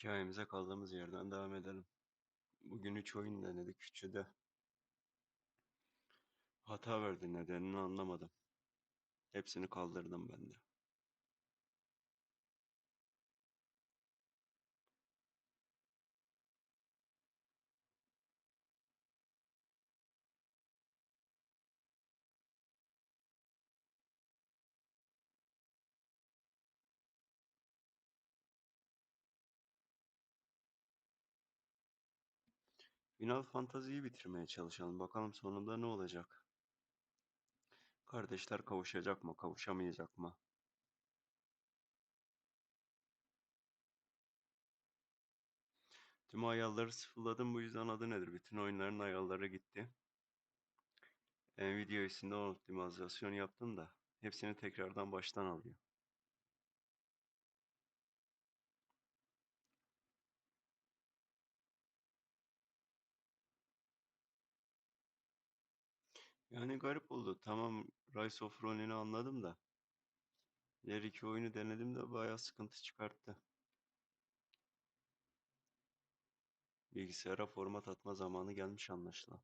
Hikayemize kaldığımız yerden devam edelim. Bugün 3 oyun denedik. Üçü de hata verdi. Nedenini anlamadım. Hepsini kaldırdım ben de. Final Fantasy'yi bitirmeye çalışalım. Bakalım sonunda ne olacak? Kardeşler kavuşacak mı, kavuşamayacak mı? Tüm ayarları sıfırladım. Bu yüzden adı nedir? Bütün oyunların ayarları gitti. Nvidia üstünde optimizasyon yaptım da hepsini tekrardan baştan alıyor. Yani garip oldu. Tamam, Rise of Ronin'i anladım da diğer iki oyunu denedim de bayağı sıkıntı çıkarttı. Bilgisayara format atma zamanı gelmiş anlaşılan.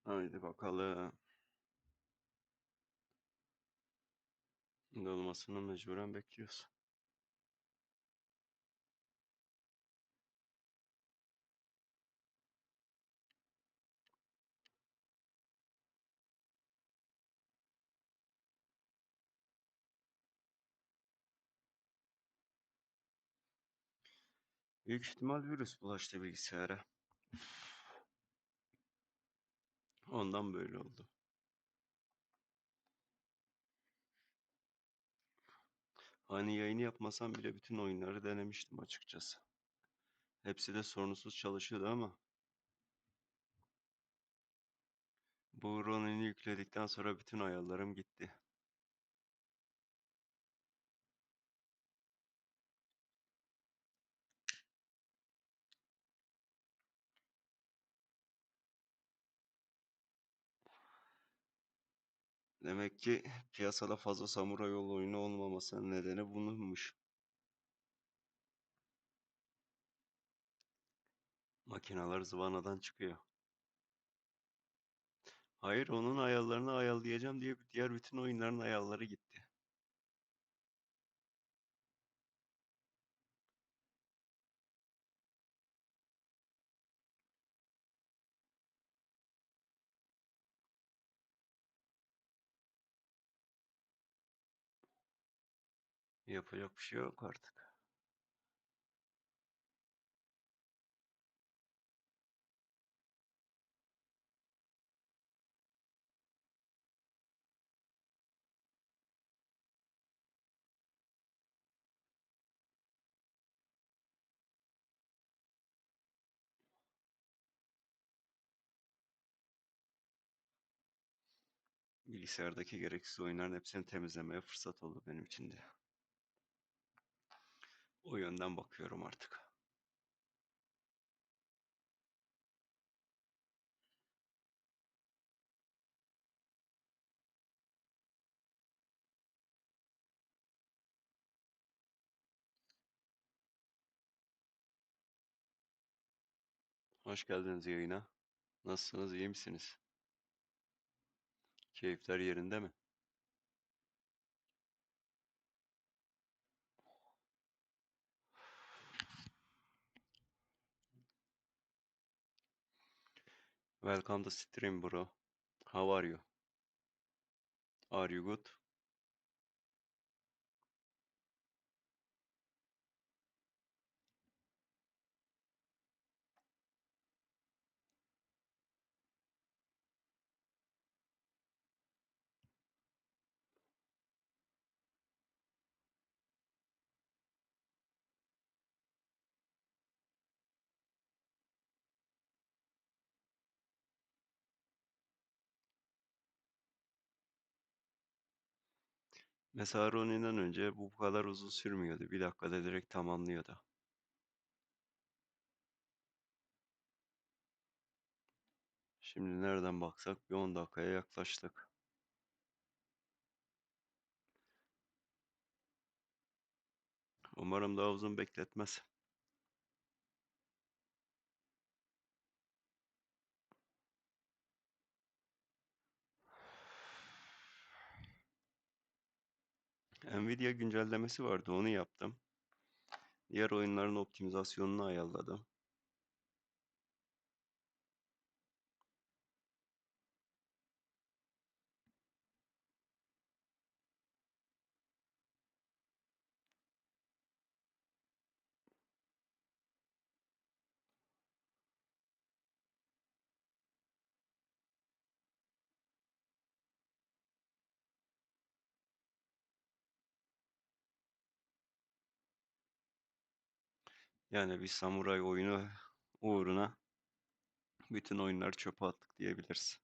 Haydi bakalım. Dolmasını mecburen bekliyoruz. Büyük ihtimal virüs bulaştı bilgisayara. Ondan böyle oldu. Hani yayını yapmasam bile bütün oyunları denemiştim açıkçası. Hepsi de sorunsuz çalışıyordu ama bu Ronin'i yükledikten sonra bütün ayarlarım gitti. Demek ki piyasada fazla samuray yol oyunu olmamasının nedeni bununmuş. Makineler zıvanadan çıkıyor. Hayır, onun ayarlarını ayarlayacağım diye diğer bütün oyunların ayarları gitti. Yapacak bir şey yok artık. Bilgisayardaki gereksiz oyunların hepsini temizlemeye fırsat oldu benim için de. O yönden bakıyorum artık. Hoş geldiniz yayına. Nasılsınız, iyi misiniz? Keyifler yerinde mi? Welcome to stream bro. How are you? Are you good? Mesela Ronin'den önce bu kadar uzun sürmüyordu. Bir dakikada direkt tamamlıyordu. Şimdi nereden baksak bir 10 dakikaya yaklaştık. Umarım daha uzun bekletmez. Nvidia güncellemesi vardı, onu yaptım. Diğer oyunların optimizasyonunu ayarladım. Yani bir samuray oyunu uğruna bütün oyunları çöpe attık diyebiliriz.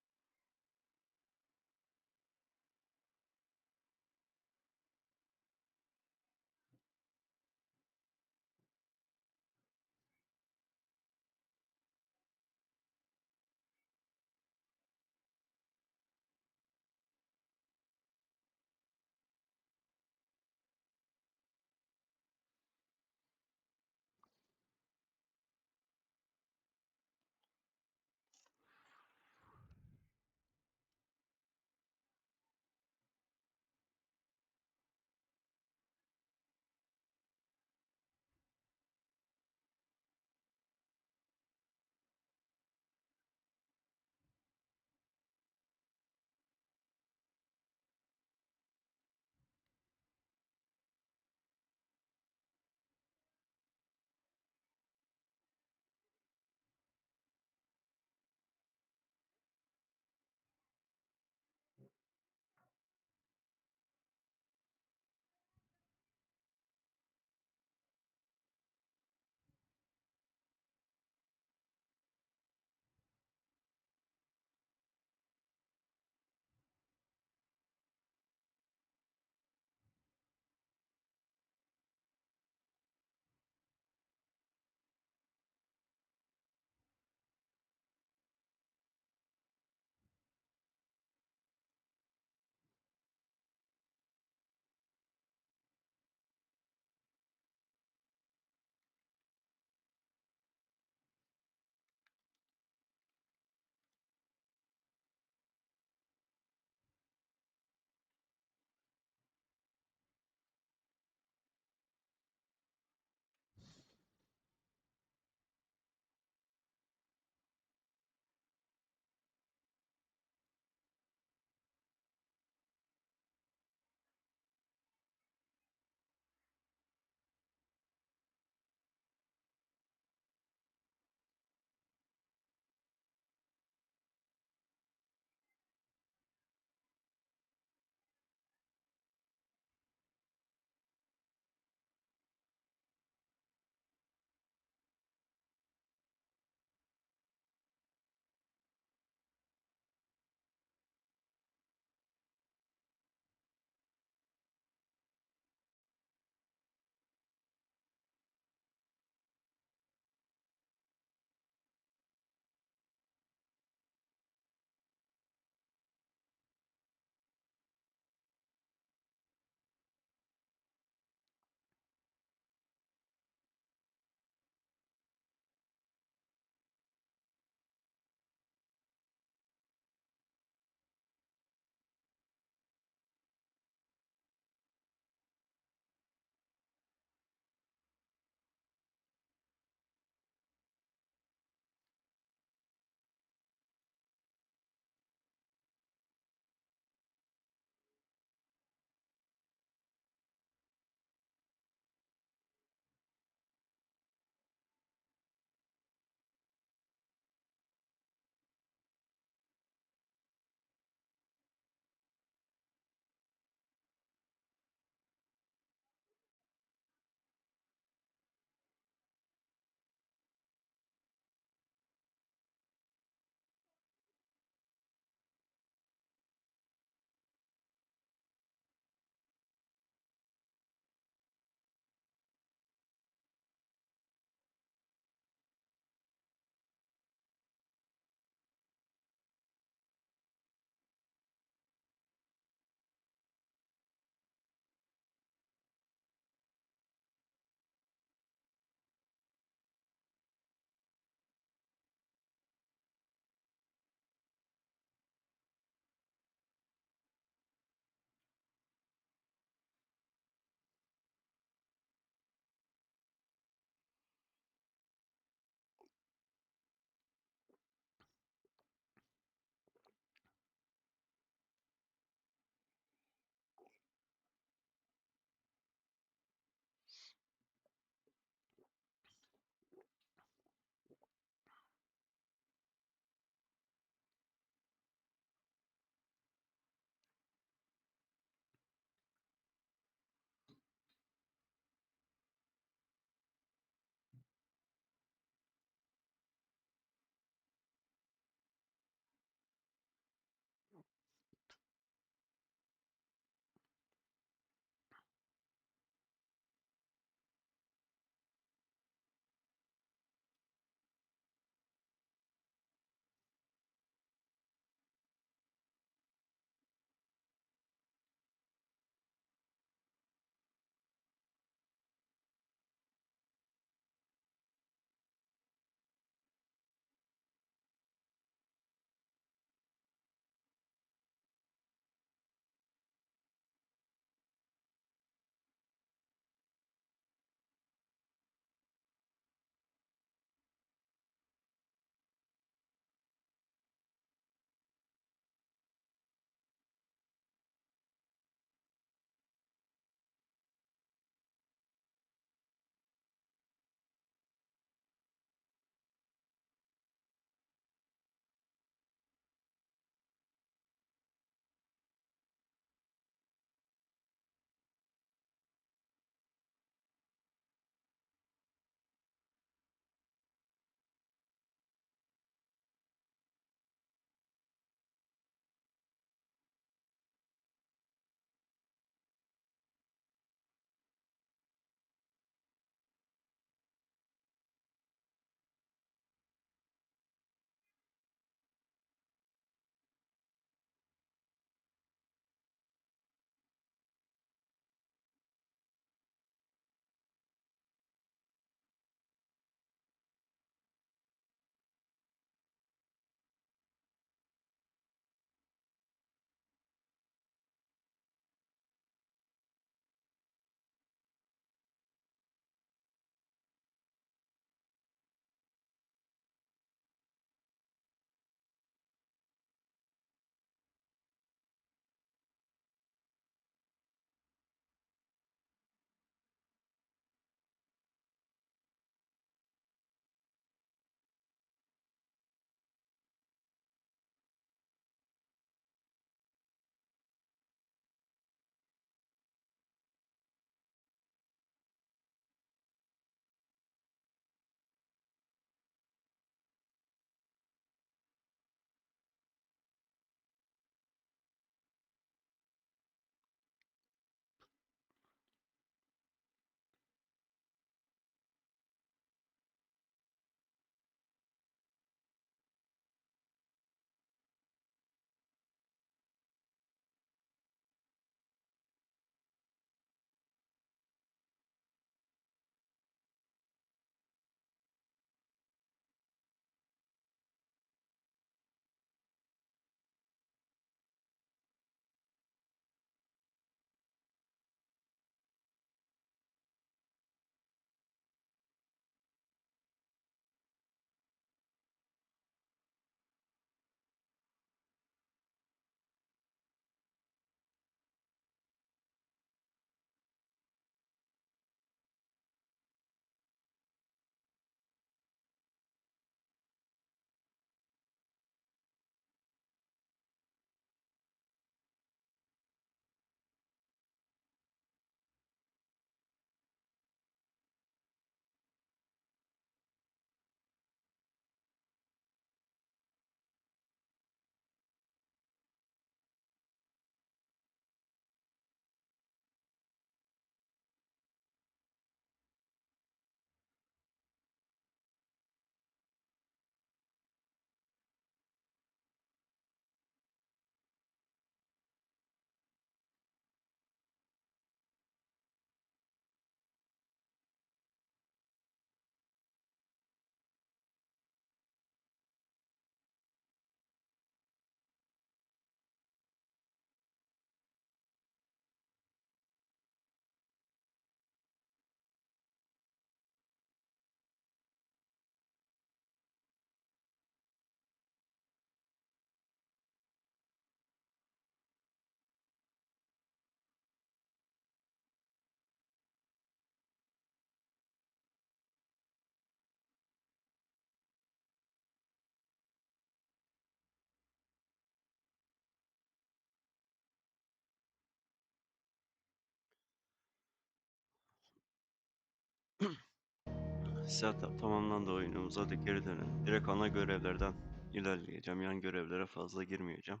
Setup tamamlandı oyunumuz. Hadi geri dönelim. Direkt ana görevlerden ilerleyeceğim. Yan görevlere fazla girmeyeceğim.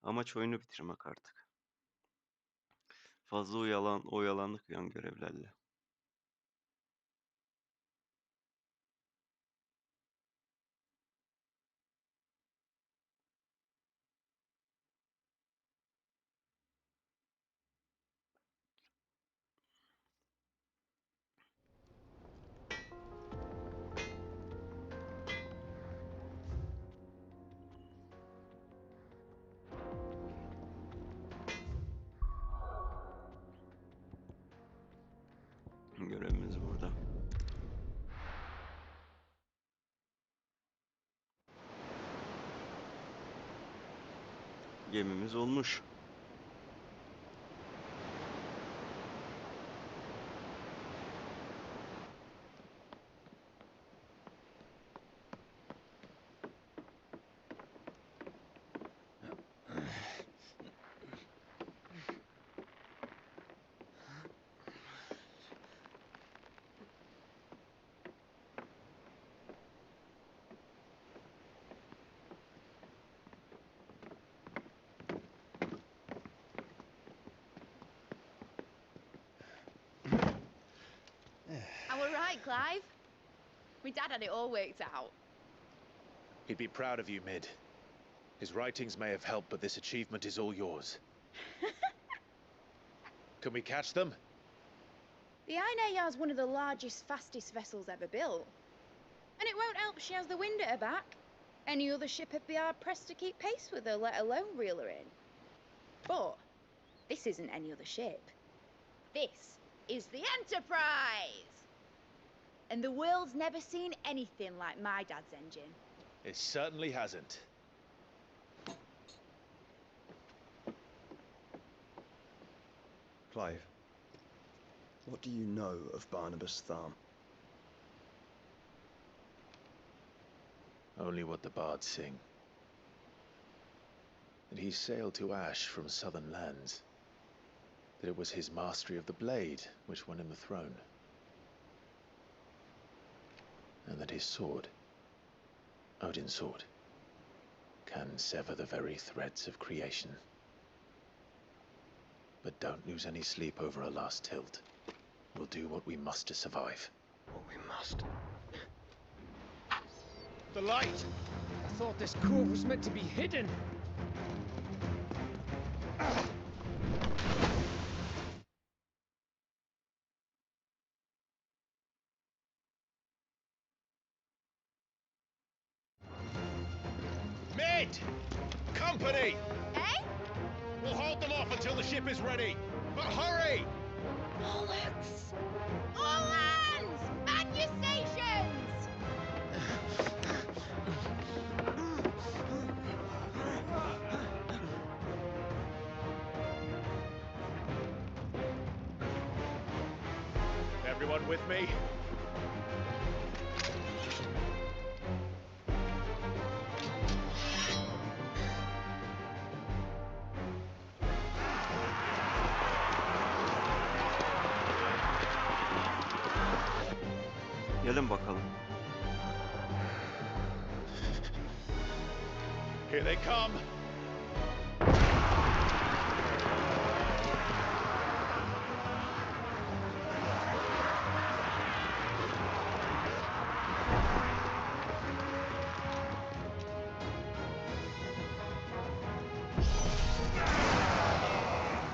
Amaç oyunu bitirmek artık. Fazla oyalandık yan görevlerle. Görevimiz burada. Gemimiz olmuş. I were right, Clive. My dad had it all worked out. He'd be proud of you, Mid. His writings may have helped, but this achievement is all yours. Can we catch them? The Ainayar's one of the largest, fastest vessels ever built. And it won't help she has the wind at her back. Any other ship would be hard-pressed to keep pace with her, let alone reel her in. But this isn't any other ship. This is the Enterprise! And the world's never seen anything like my dad's engine. It certainly hasn't. Clive, what do you know of Barnabas Tharm? Only what the bards sing. That he sailed to Ash from southern lands. That it was his mastery of the blade which won him the throne. And that his sword, Odin's sword, can sever the very threads of creation. But don't lose any sleep over a last tilt. We'll do what we must to survive. What we must. The light! I thought this cove was meant to be hidden. Mid! Company! Eh? We'll hold them off until the ship is ready. But hurry! Bollocks! All hands! Man your stations! Everyone with me? Gelin bakalım. Here they come!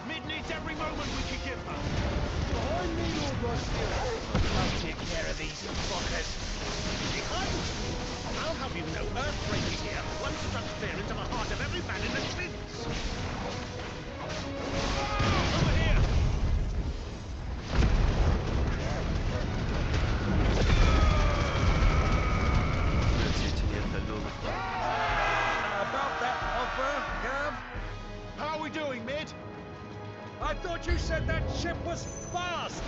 Mid needs every moment we can give her! Behind me, Lord Rossfield. I'll take care of these fuckers. Behind! I'll have you know, earthbreaking here once struck fear into the heart of every man in the Twins. Over here! Gerisi için yeterli olur. About that offer, Gav? How are we doing, Mid? I thought you said that ship was fast.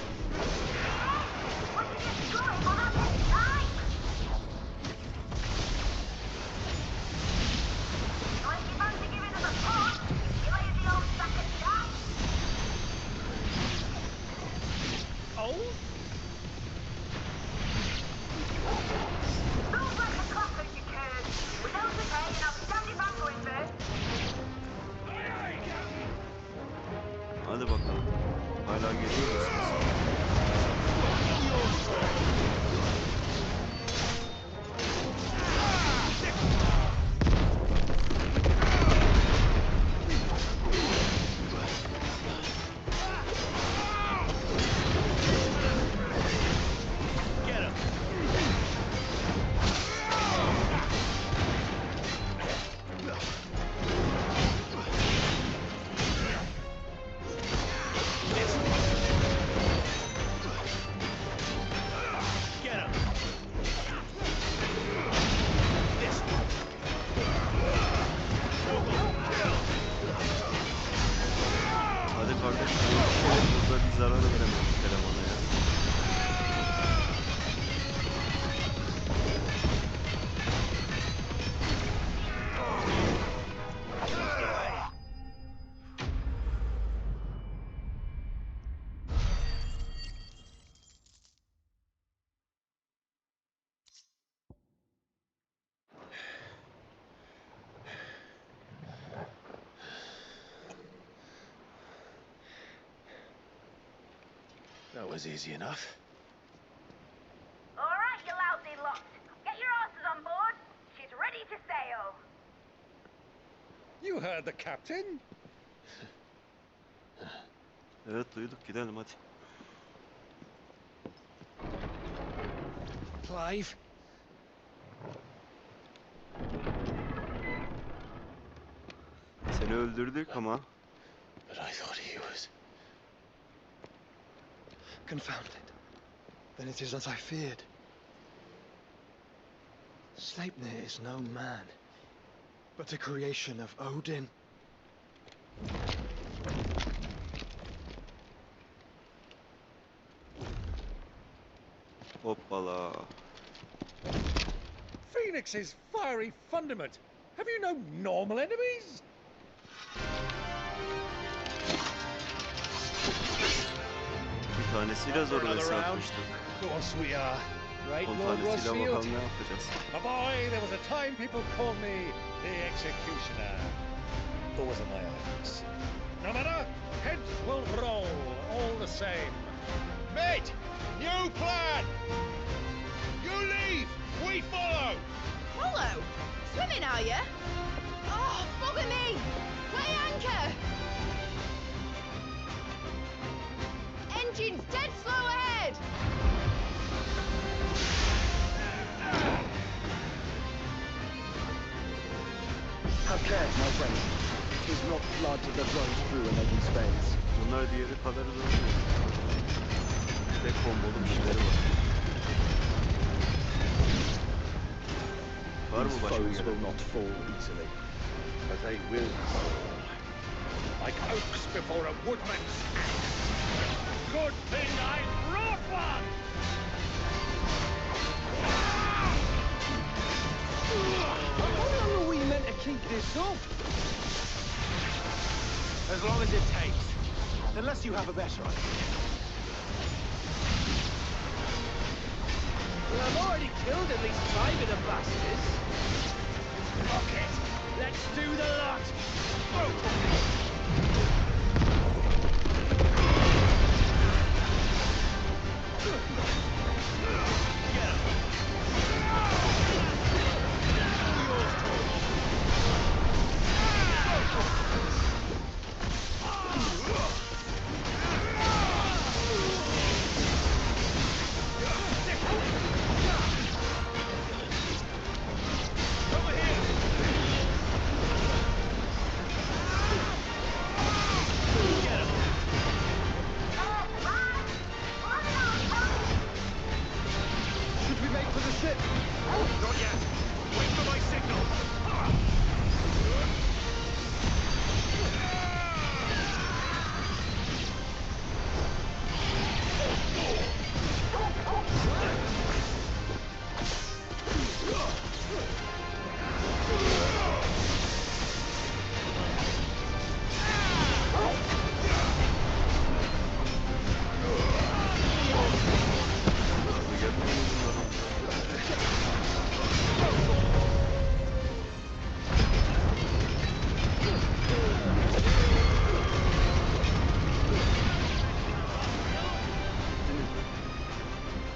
was easy enough. All right, you lousy lot. Get your asses on board. She's ready to sail. You heard the captain. Evet duyduk, gidelim hadi. Clive? Seni öldürdük ama But I thought he was. Confound it. Then it is as I feared. Sleipnir is no man, but a creation of Odin. hoppala. Phoenix's fiery fundament. Have you no normal enemies? Bir tanesiyle zor Another round? hesaplaştık. Of course we are. Right, 10 Lord tanesiyle Rosfield? bakalım ne yapacağız. My boy, there was a time people called me the executioner. Or was it my eyes? No matter, heads will roll all the same. Mate! New plan! You leave! We follow! Follow? Swimming, are you? Oh, bugger me! Weigh anchor! Engine's dead slow ahead! Have care, my friend. 'Tis not blood that runs through an Odin's veins. Bunlar diğeri kadar zor değil. Bir de kombolu bir şeyleri var. Var mı These başka foes gelen? will not fall easily. But they will fall. Like oaks before a woodman's axe. Good thing I brought one! How long are we meant to keep this up? As long as it takes. Unless you have a better idea. Well, I've already killed at least 5 of the bastards. Fuck it. Let's do the lot. Should we make for the ship? Not yet. Wait for my signal. Bu gelmiyor mu bunların?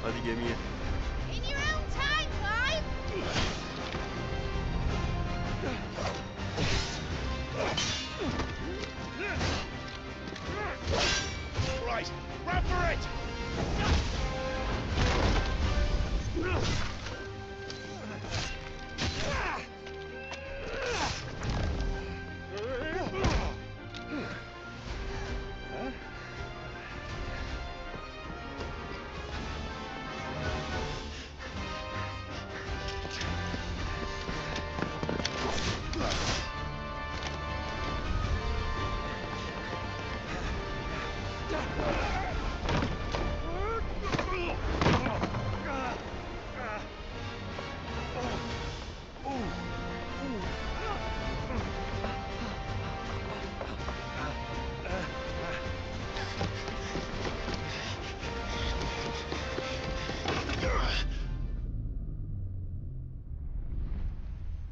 Hadi gemiye. In your own time, Clive! Right, run for it!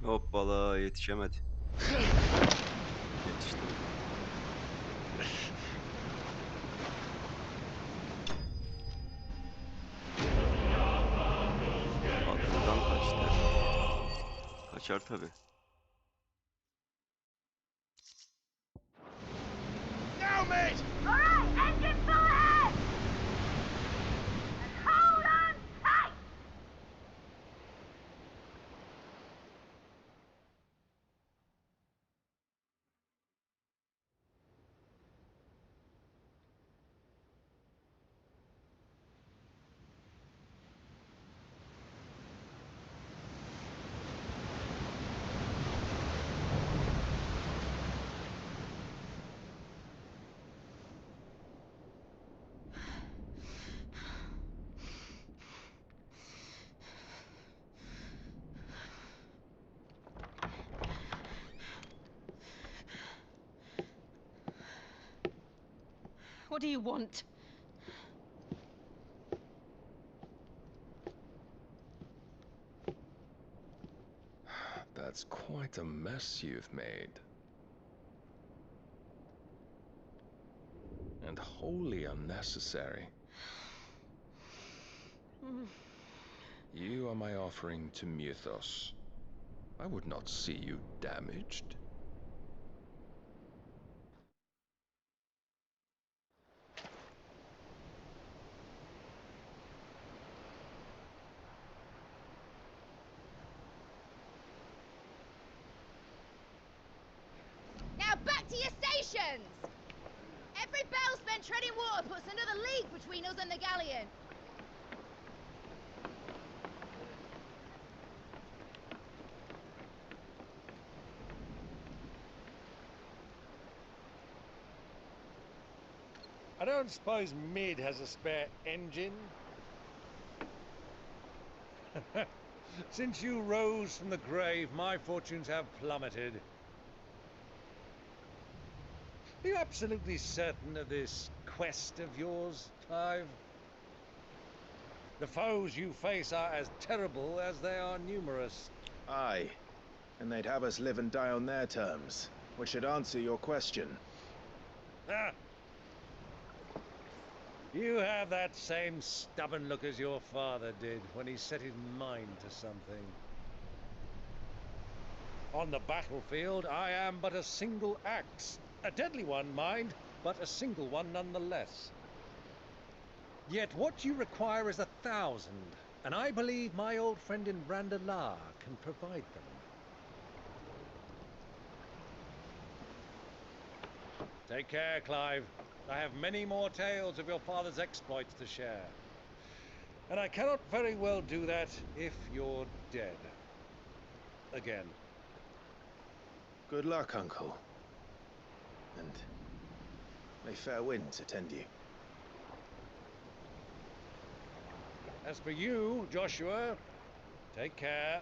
Hoppala yetişemedi. Yetiştim. açar tabii. Now, mate! Alright, engine full ahead! And hold on tight! What do you want? That's quite a mess you've made. And wholly unnecessary. You are my offering to Mythos. I would not see you damaged. Now back to your stations! Every bell spent treading water puts another league between us and the galleon. I don't suppose Mid has a spare engine? Since you rose from the grave, my fortunes have plummeted. Are you absolutely certain of this quest of yours, Clive? The foes you face are as terrible as they are numerous. Aye, and they'd have us live and die on their terms, which should answer your question. Ah! You have that same stubborn look as your father did when he set his mind to something. On the battlefield, I am but a single axe. A deadly one, mind, but a single one nonetheless. Yet what you require is 1,000, and I believe my old friend in Brandalar can provide them. Take care, Clive. I have many more tales of your father's exploits to share. And I cannot very well do that if you're dead. Again. Good luck, Uncle. And may fair winds attend you. As for you, Joshua, take care.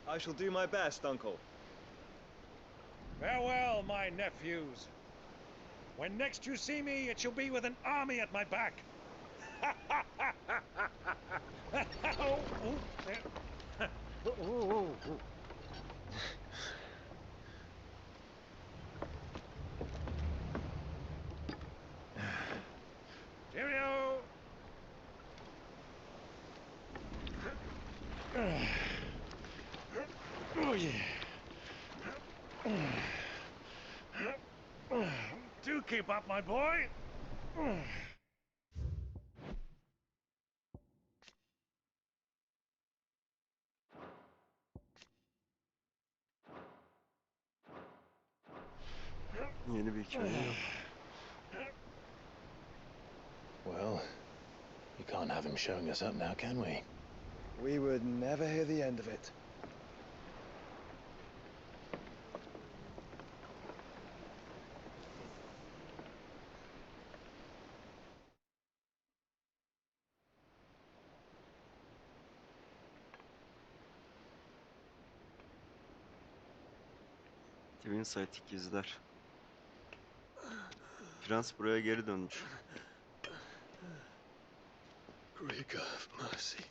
I shall do my best, Uncle. Farewell, my nephews. When next you see me, it shall be with an army at my back. Cheerio! Oh, yeah. Do keep up, my boy. Yeni bir hikaye yok. Well, we can't have him showing us up now, can we? We would never hear the end of it. Twinsight ikizler. Prens buraya geri dönmüş. Creaker of mercy.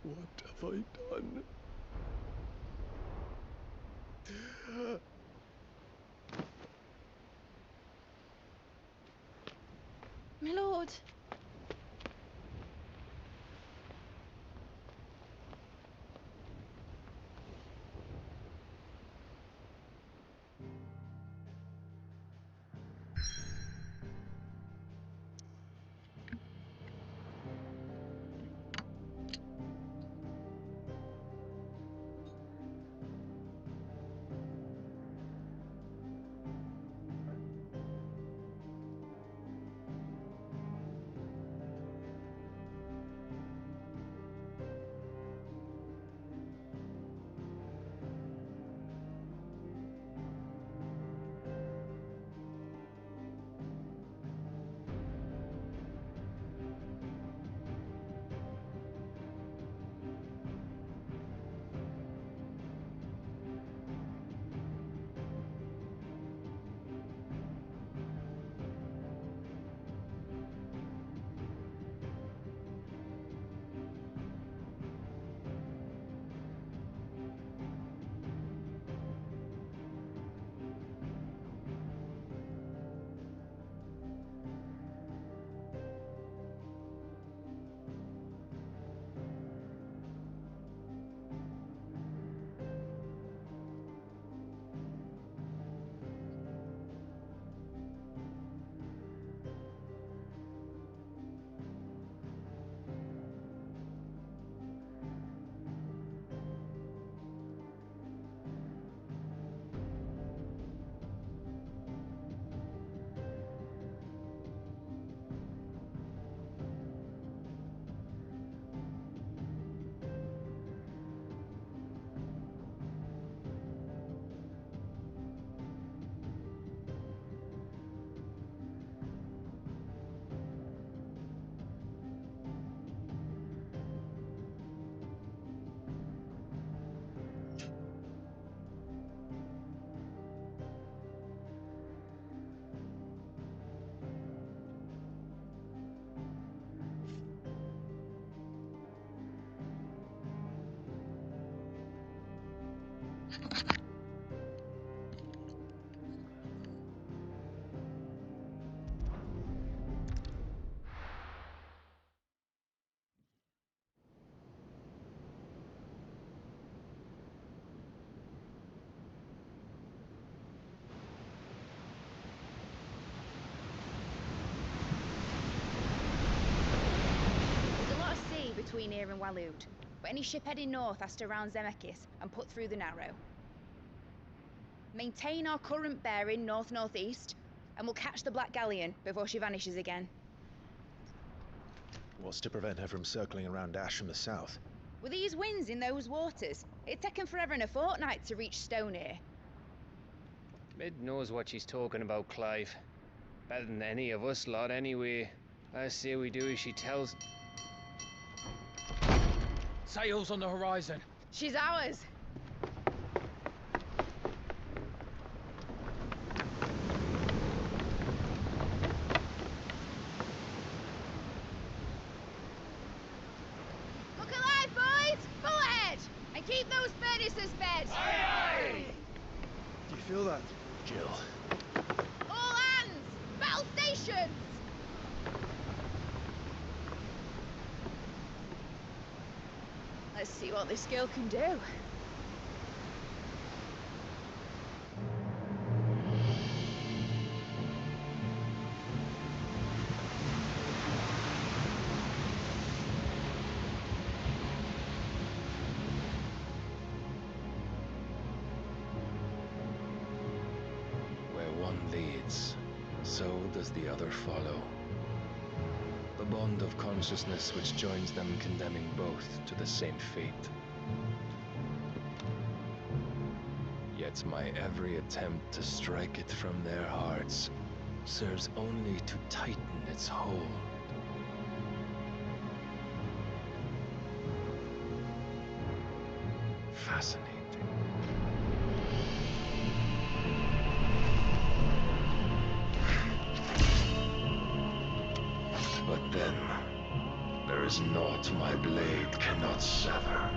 What have I done? My lord. Between here and Waloed, but any ship heading north has to round Zemeckis and put through the Narrow. Maintain our current bearing north-northeast, and we'll catch the Black Galleon before she vanishes again. What's to prevent her from circling around Ash from the south? With these winds in those waters, it'd take 'em forever and a fortnight to reach Stonehenge. Mid knows what she's talking about, Clive. Better than any of us lot, anyway. I say we do as she tells. Sails on the horizon. She's ours. Look alive, boys! Full ahead! And keep those furnaces fed! Do you feel that? Jill. All hands! Battle stations! Let's see what this girl can do. Where one leads, so does the other follow. The bond of consciousness which joins them condemning both to the same fate. Yet my every attempt to strike it from their hearts serves only to tighten its hold. Fascinating. But then, there is naught my blade cannot sever.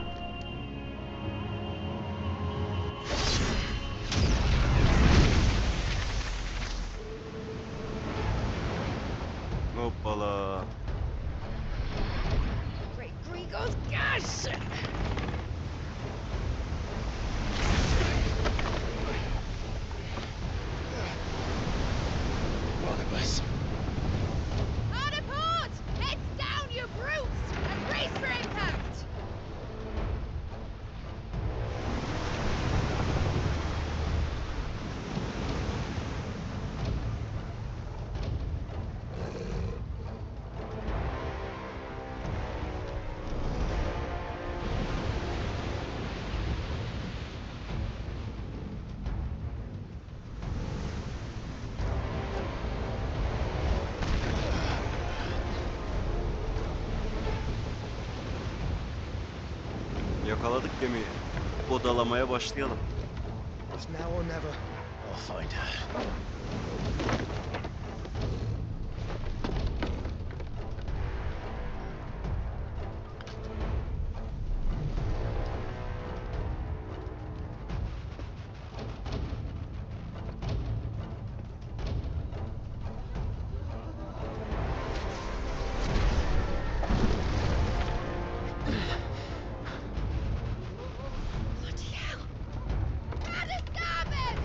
Hoppala. Great Grigor's gas! Barnabas. Hard port! Heads down, you brutes! And brace for impact! Yakaladık gemiyi. Bodalamaya başlayalım. It's now or never. I'll find her. Bloody hell! Out of starboard!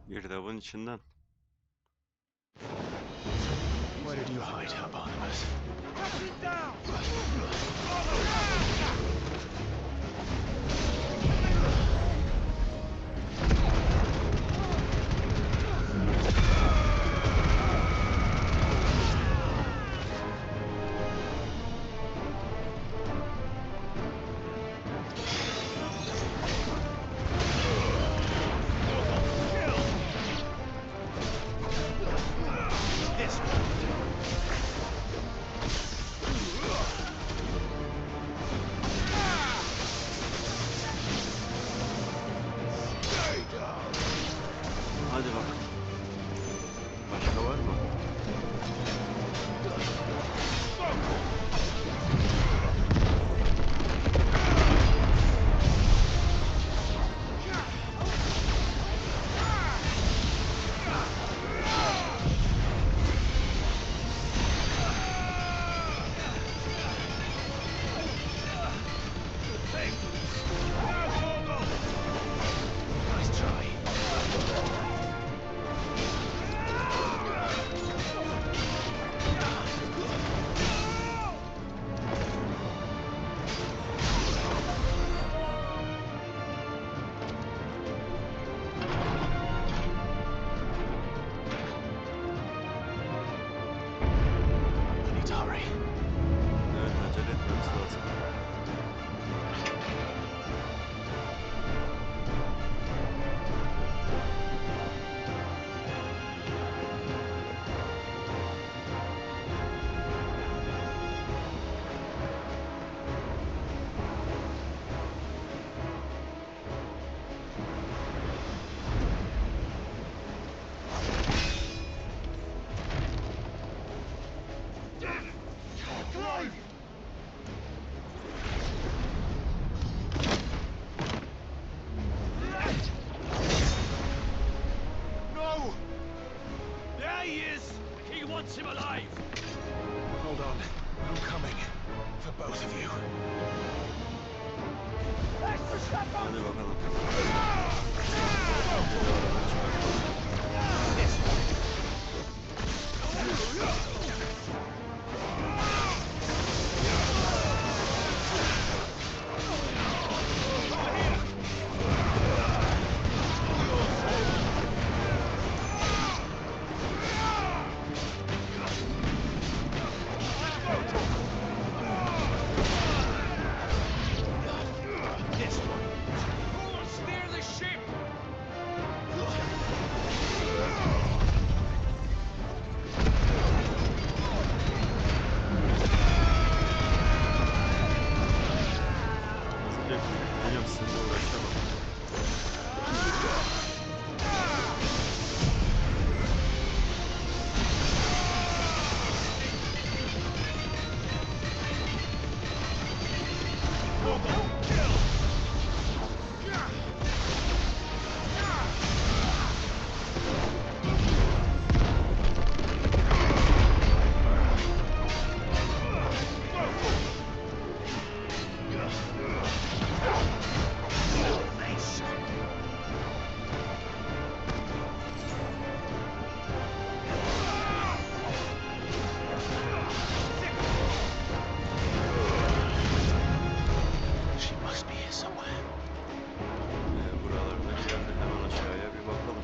Girdabın içinden. Where did you hide her, Barnabas? Hadi bakalım. Başka var mı? Nice try. We need to hurry. Evet, acele etmemiz lazım. No! There he is! He wants him alive! Hold on. I'm coming. For both of you. Hadi bakalım. Who will steer the ship? dökecek. Hocam sizinle uğraşamam. She must be here somewhere. Buralarda bir yerde, hemen aşağıya bir bakalım.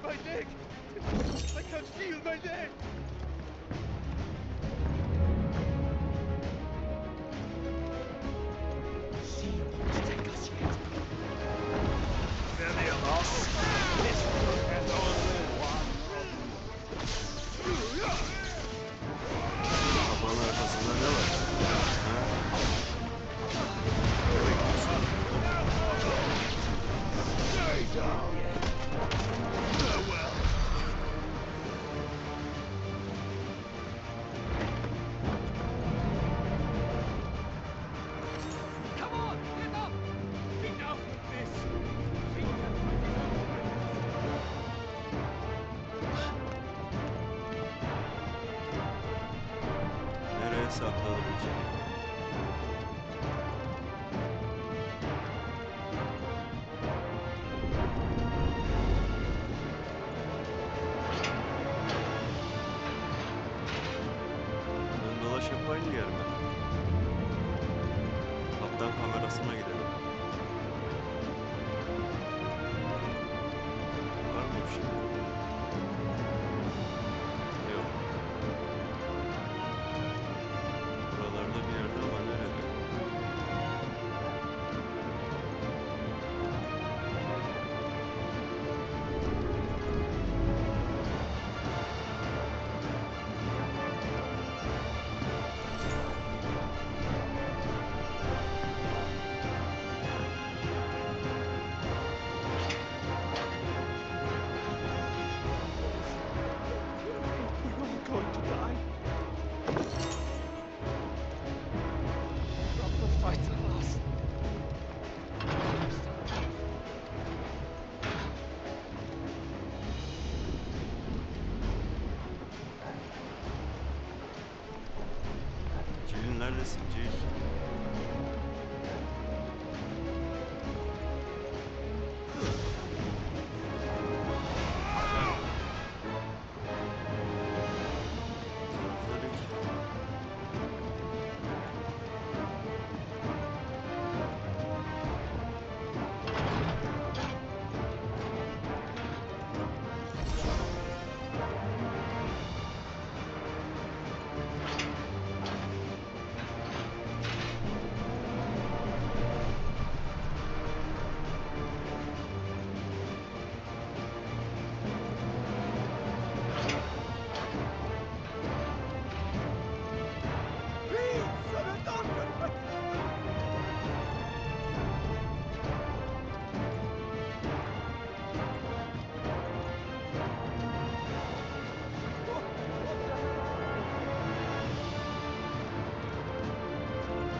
My leg! I can't feel my leg! She won't take us yet. Very lost. This world has only one. Kapağın arkasında ne var? Ha? Ne bekliyorsun? Stay down. Farewell. Come on, get up! Enough with this. We can find it Nereye sakladı bu cini? Dön dolaş hep aynı yer mi? Kaptan kamerasına gidelim. Var mı bir şey? Yok. Buralarda bir yerde ama nerede? We're all going to die. From the fight at last. Cil neredesin Cil? Tarafları ki.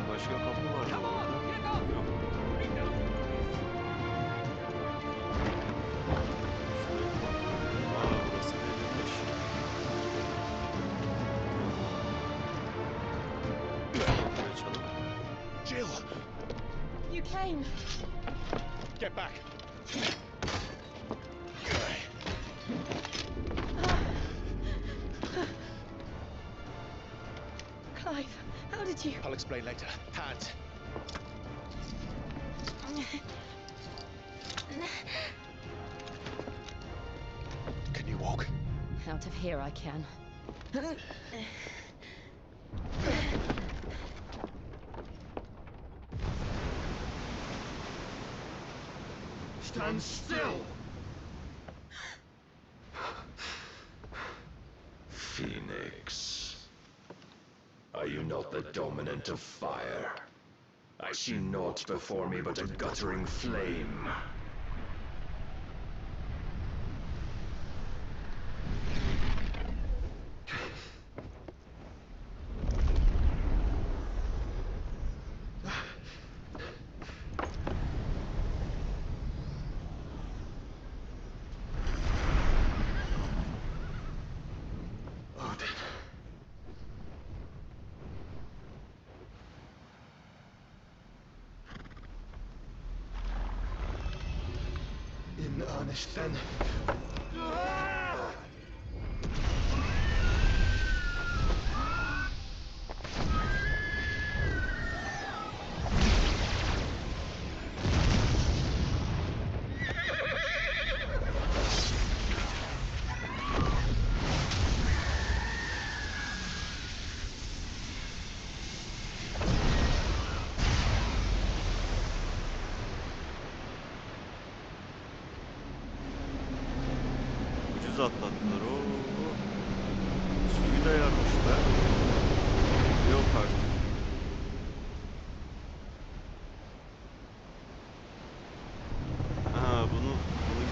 Başka kapı var mı orada? Yok. Şuraya bir kontrol edelim. Burası verilmiş. Kapıyı açalım. Jill! You came. Get back! Clive, how did you? I'll explain later. Hands! Can you walk? Out of here I can. Stand still! Phoenix. Are you not the dominant of fire? I see naught before me but a guttering flame. In earnest, then. Ucuz atlattılar. Oo. Suyu da yarmışlar. Yok artık. Ha bunun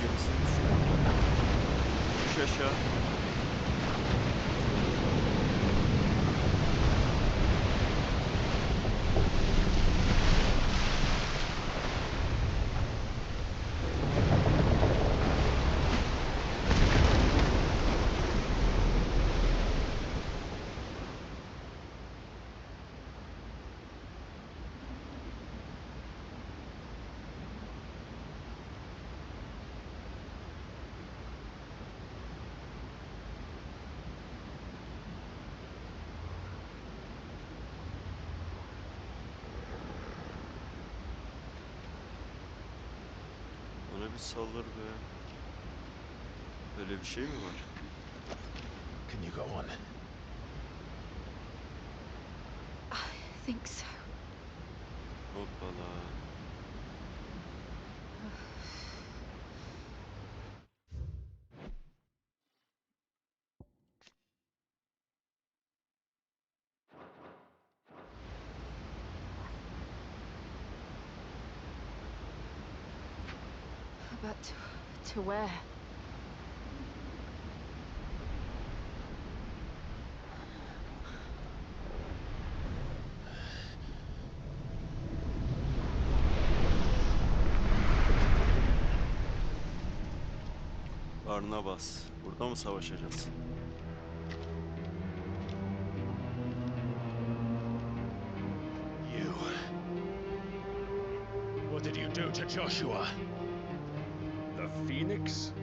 gemisiymiş. Düş aşağı. Bana bir saldır be. Böyle bir şey mi var? Can you go on? I think so. Hoppala. But to where? Barnabas. Burada mı savaşacağız? You. What did you do to Joshua? The Phoenix?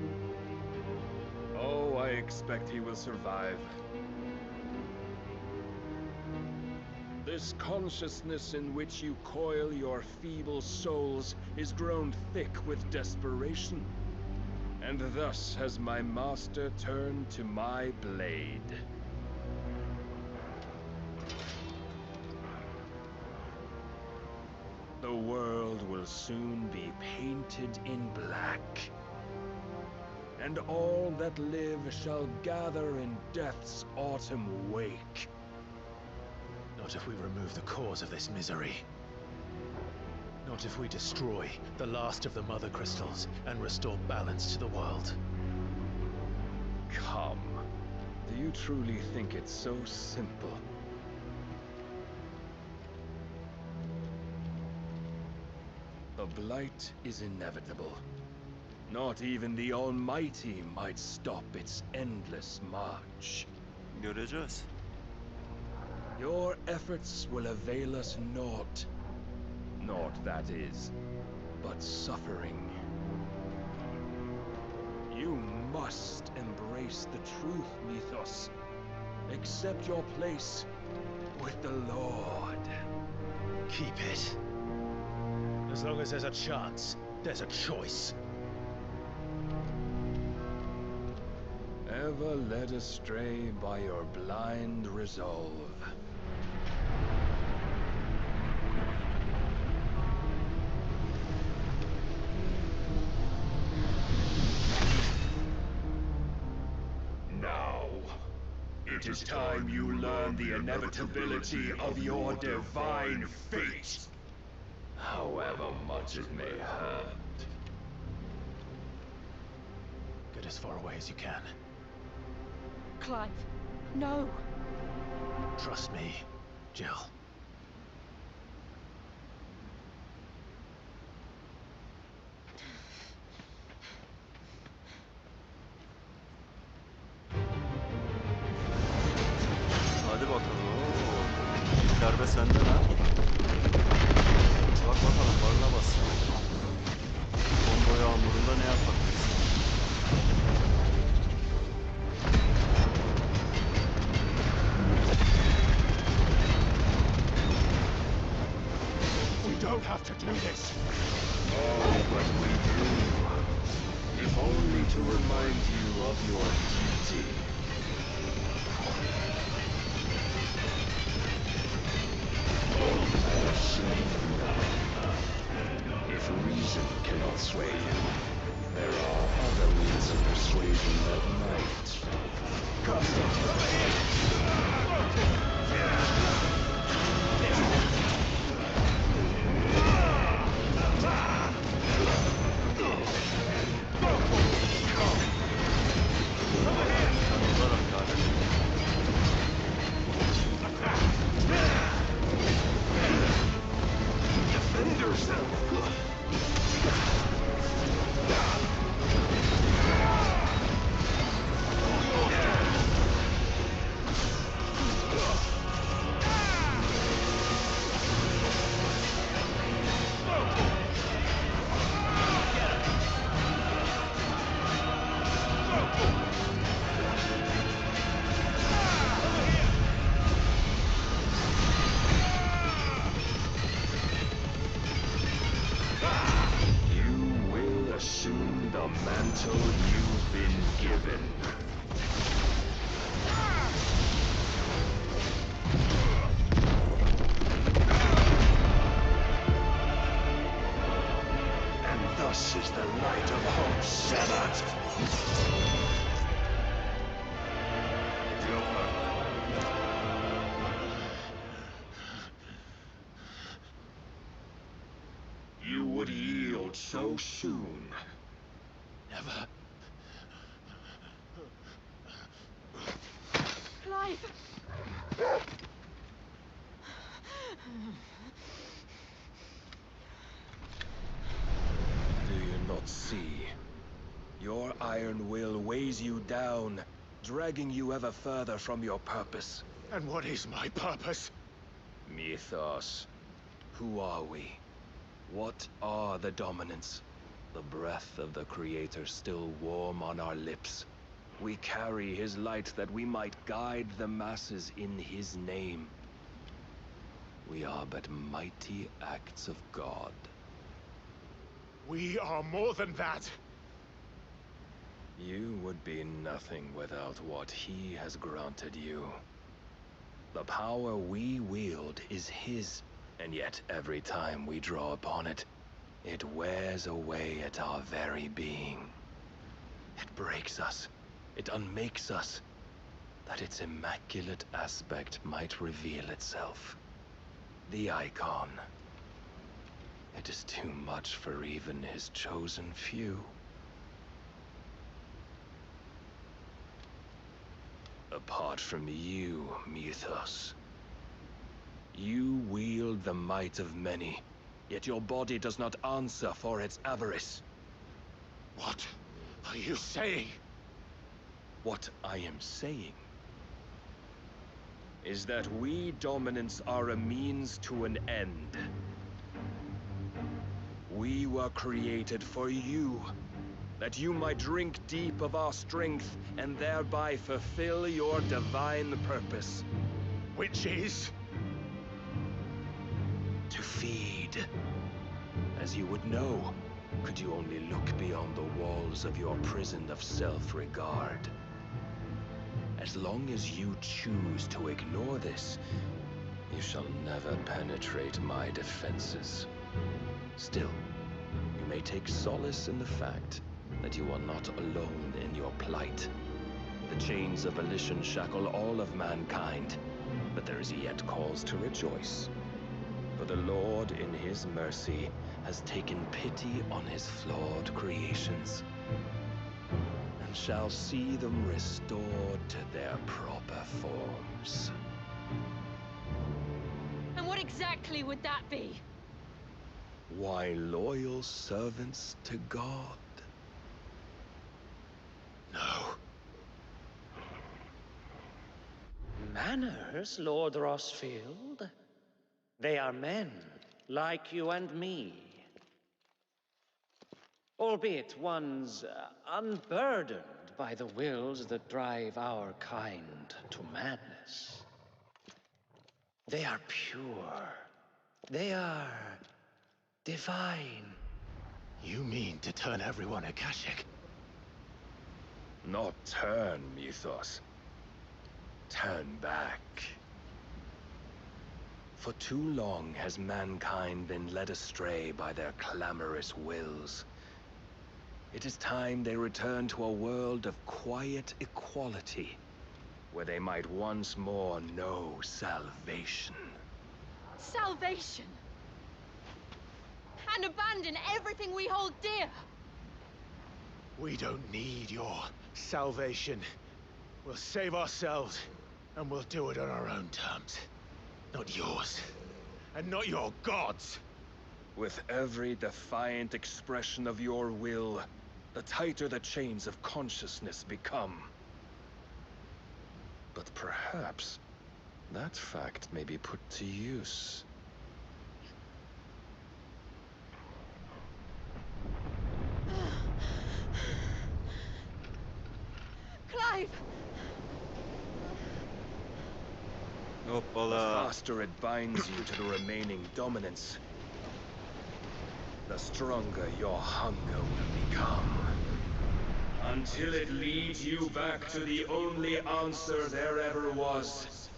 Oh, I expect he will survive. This consciousness in which you coil your feeble souls is grown thick with desperation. And thus has my master turned to my blade. The world will soon be painted in black. And all that live shall gather in death's autumn wake. Not if we remove the cause of this misery. Not if we destroy the last of the Mother Crystals and restore balance to the world. Come. Do you truly think it's so simple? The blight is inevitable. Not even the Almighty might stop its endless march. Göreceğiz. Your efforts will avail us naught. Naught, that is, but suffering. You must embrace the truth, Mythos. Accept your place with the Lord. Keep it. As long as there's a chance, there's a choice. Ever led astray by your blind resolve. Now, it It is time you learn the inevitability of your divine fate. However much it may hurt. Get as far away as you can. Clive, no. Trust me, Jill. Hadi bakalım. Oo. Darbe senden ha. Bak bakalım barına bas. Bomba yağmurunda ne yapabilirsin? We don't have to do this. Oh, but we do. If only to remind you of your duty. If reason cannot sway you, there are other means of persuasion that might. Defend yourself! Assume the mantle you've been given. And thus is the light of hope severed. You would yield so soon. Never. Clive! Do you not see? Your iron will weighs you down, dragging you ever further from your purpose. And what is my purpose? Mythos. Who are we? What are the dominants? The breath of the Creator still warm on our lips. We carry his light that we might guide the masses in his name. We are but mighty acts of God. We are more than that. You would be nothing without what he has granted you. The power we wield is his, and yet every time we draw upon it, it wears away at our very being. It breaks us. It unmakes us, that its immaculate aspect might reveal itself. The icon. It is too much for even his chosen few. Apart from you, Mythos, you wield the might of many, yet your body does not answer for its avarice. What are you saying? What I am saying is that we dominants are a means to an end. We were created for you, that you might drink deep of our strength and thereby fulfill your divine purpose. Which is? To feed. As you would know, could you only look beyond the walls of your prison of self-regard. As long as you choose to ignore this, you shall never penetrate my defenses. Still, you may take solace in the fact that you are not alone in your plight. The chains of volition shackle all of mankind, but there is yet cause to rejoice. For the Lord, in his mercy, has taken pity on his flawed creations, and shall see them restored to their proper forms. And what exactly would that be? Why, loyal servants to God. No. Manners, Lord Rossfield? They are men, like you and me. Albeit ones unburdened by the wills that drive our kind to madness. They are pure. They are divine. You mean to turn everyone Akashic? Not turn, Mythos. Turn back. For too long has mankind been led astray by their clamorous wills. It is time they return to a world of quiet equality, where they might once more know salvation. Salvation! And abandon everything we hold dear! We don't need your salvation. We'll save ourselves, and we'll do it on our own terms. Not yours, and not your gods! With every defiant expression of your will, the tighter the chains of consciousness become. But perhaps that fact may be put to use. Clive! The Hoppala. faster it binds you to the remaining dominance, the stronger your hunger will become. Until it leads you back to the only answer there ever was.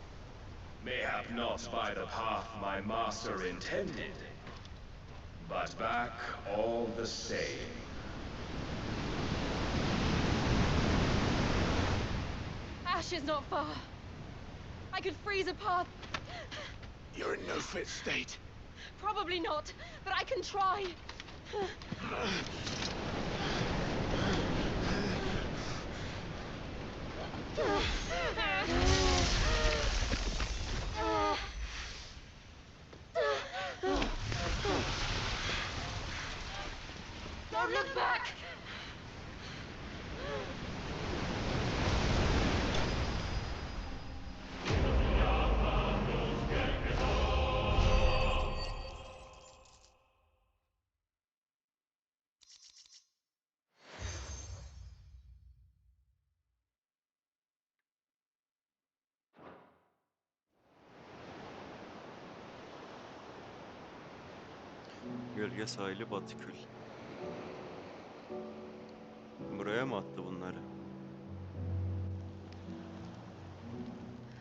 Mayhap not by the path my master intended, but back all the same. Ash is not far. I could freeze a path. You're in no fit state. Probably not, but I can try. Don't look back! Gölge sahili Batıkül. Buraya mı attı bunları?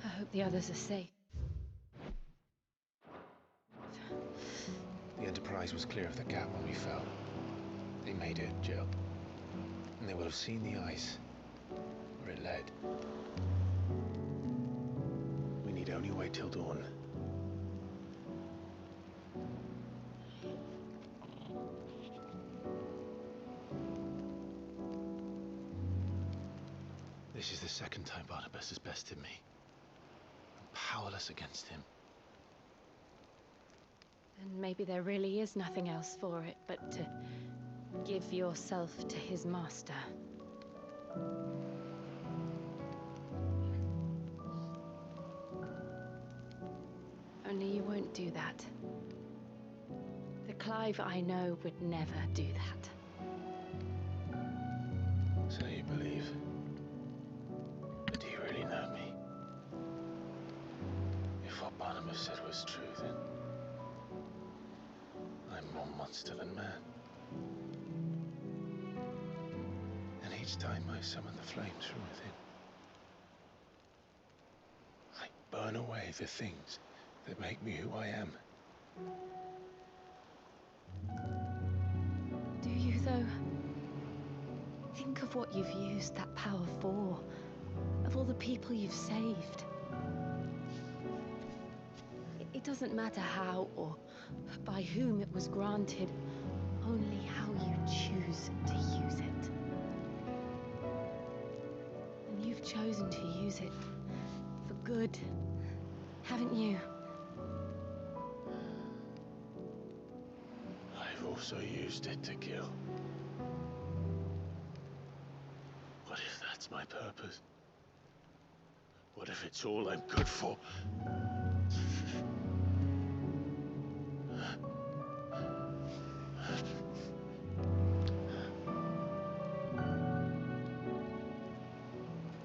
I hope the others are safe. The Enterprise was clear of the gap when we fell. They made it, Jill. And they will have seen the ice, where it led. We need only wait till dawn. This is the second time Barnabas has bested me. I'm powerless against him. And maybe there really is nothing else for it but to give yourself to his master. Only you won't do that. The Clive I know would never do that. So you believe? But do you really know me? If what Barnabas said was true, then I'm more monster than man. And each time I summon the flames from within, I burn away the things that make me who I am. Do you, though? Think of what you've used that power for. of all the people you've saved. It doesn't matter how or by whom it was granted, only how you choose to use it. And you've chosen to use it for good, haven't you? I've also used it to kill. What if that's my purpose? What if it's all I'm good for?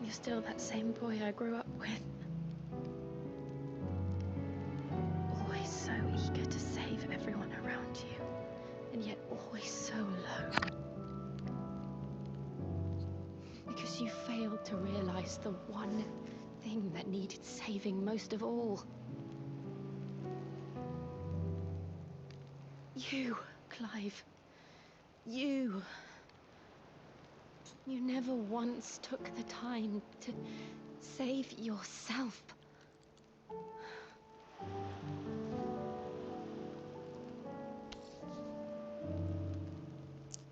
You're still that same boy I grew up with. Always so eager to save everyone around you, and yet always so low. Because you failed to realize the one thing that needed saving most of all. You, Clive. You. You never once took the time to save yourself.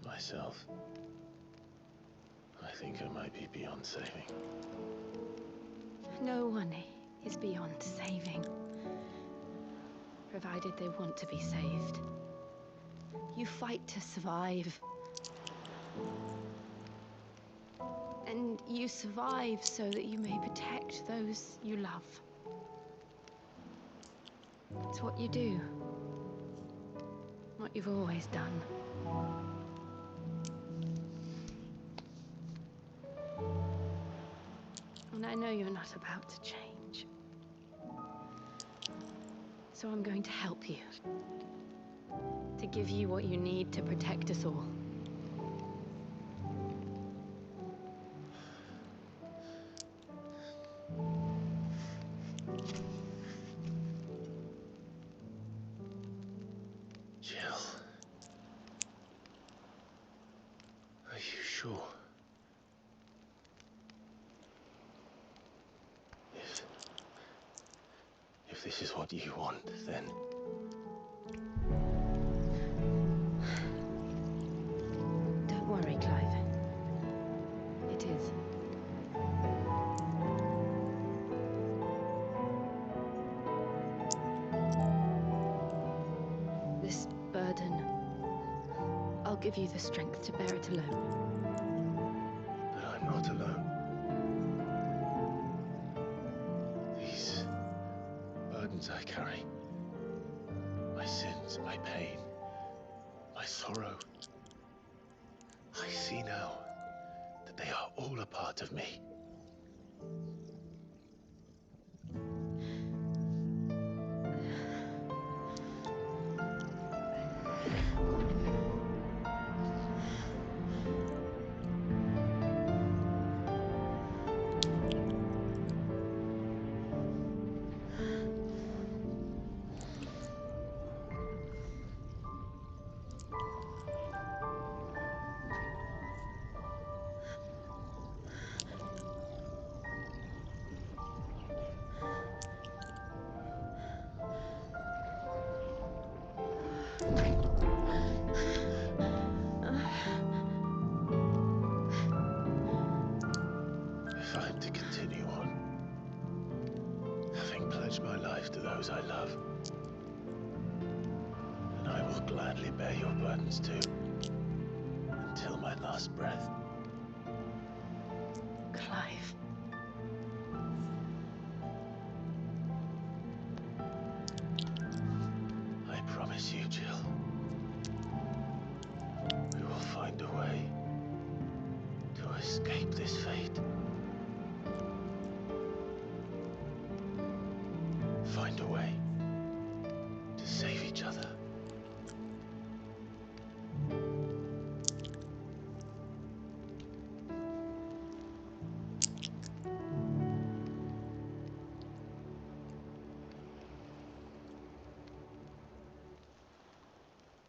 Myself. I think I might be beyond saving. No one is beyond saving, provided they want to be saved. You fight to survive. And you survive so that you may protect those you love. It's what you do. What you've always done. And I know you're not about to change. So I'm going to help you. To give you what you need to protect us all. Jill. Are you sure? If this is what you want, then... Don't worry, Clive. It is. This burden, I'll give you the strength to bear it alone. But I'm not alone. These burdens I carry, my sins, my pain, my sorrow, I see now that they are all a part of me. If I'm to continue on, having pledged my life to those I love, then I will gladly bear your burdens too, until my last breath. Clive. I promise you, Jill, we will find a way to escape this fate. Find a way to save each other.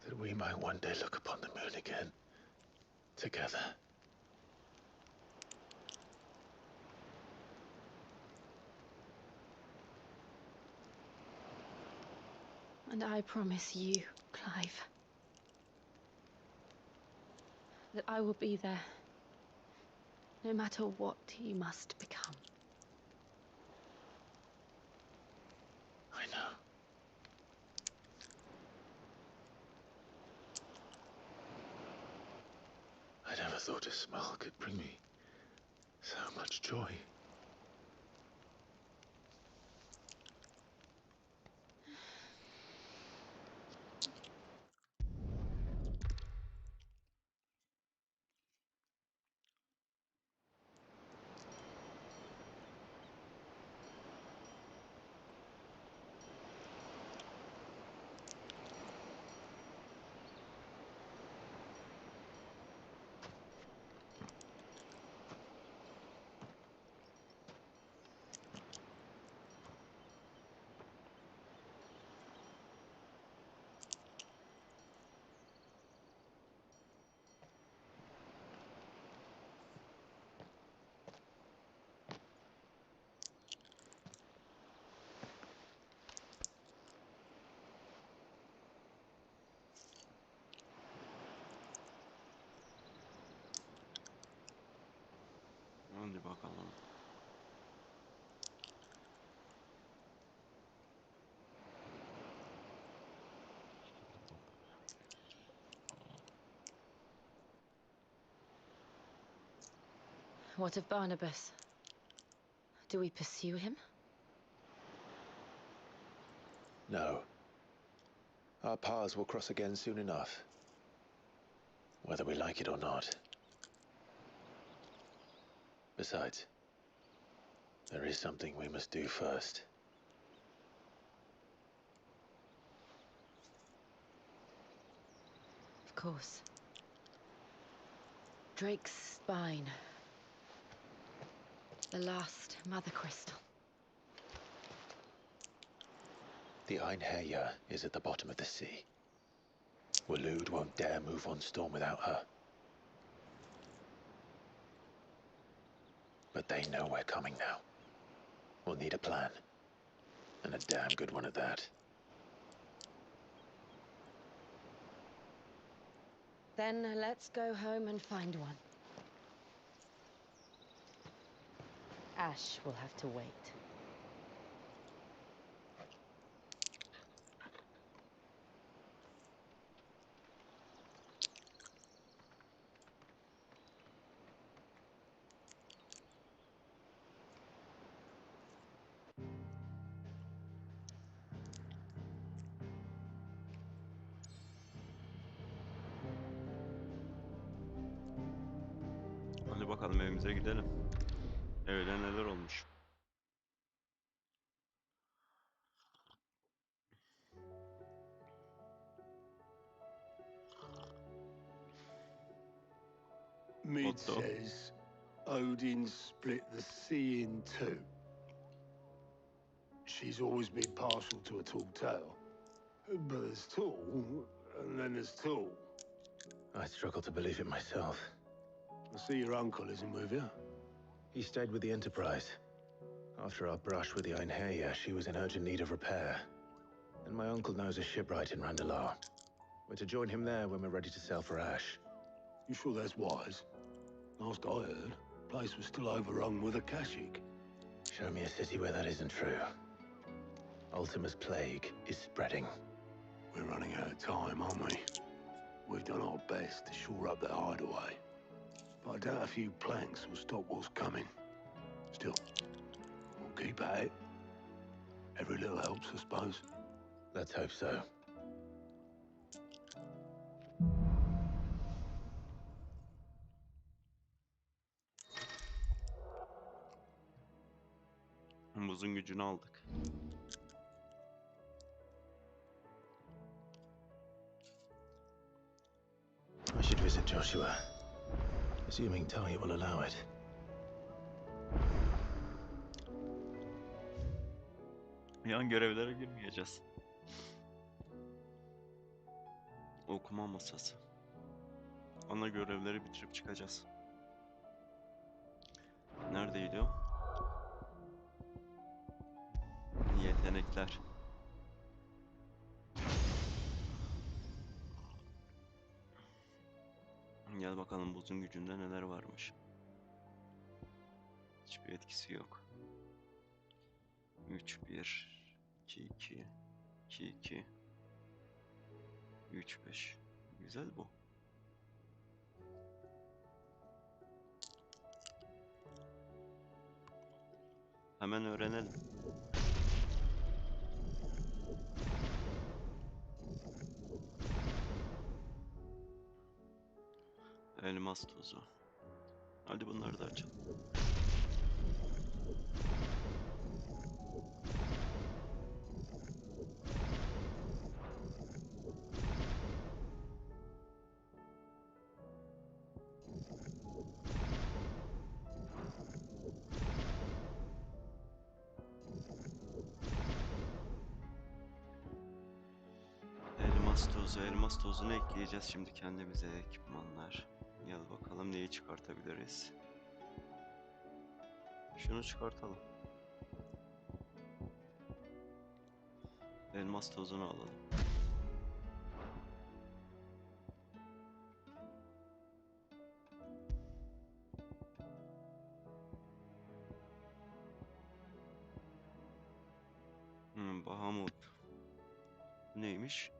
That we might one day look upon the moon again, together. And I promise you, Clive, that I will be there, no matter what you must become. I know. I never thought a smile could bring me so much joy. Hadi bakalım. What of Barnabas? Do we pursue him? No. Our paths will cross again soon enough. Whether we like it or not. Besides, there is something we must do first. Of course. Drake's spine. The last Mother Crystal. The Einherjar is at the bottom of the sea. Waloed won't dare move on Storm without her. But they know we're coming now. We'll need a plan. And a damn good one at that. Then let's go home and find one. Ash will have to wait. Hadi bakalım evimize gidelim. Evde neler olmuş? Mid Otto. says Odin split the sea in two. She's always been partial to a tall tale. But there's tall, and then there's tall. I struggle to believe it myself. I see your uncle isn't with you. He stayed with the Enterprise. After our brush with the Einherjar, she was in urgent need of repair. And my uncle knows a shipwright in Randalar. We're to join him there when we're ready to sail for Ash. You sure that's wise? Last I heard, the place was still overrun with Akashic. Show me a city where that isn't true. Ultima's plague is spreading. We're running out of time, aren't we? We've done our best to shore up that hideaway. But I doubt a few planks will stop what's coming. Still, we'll keep at it. Every little helps, I suppose. Let's hope so. Buzun gücünü aldık. I should visit Joshua. Assuming Talia will allow it. Yan görevlere girmeyeceğiz. Okuma masası. Ana görevleri bitirip çıkacağız. Neredeydi o? bakalım buzun gücünde neler varmış. Hiçbir etkisi yok. 3-1, 2-2, 2-2, 3-5. Güzel bu. Hemen öğrenelim. Elmas tozu. Hadi bunları da açalım. Elmas tozunu ekleyeceğiz şimdi kendimize ekipmanlar. Gel bakalım neyi çıkartabiliriz. Şunu çıkartalım. Elmas tozunu alalım. Bahamut. Bu neymiş?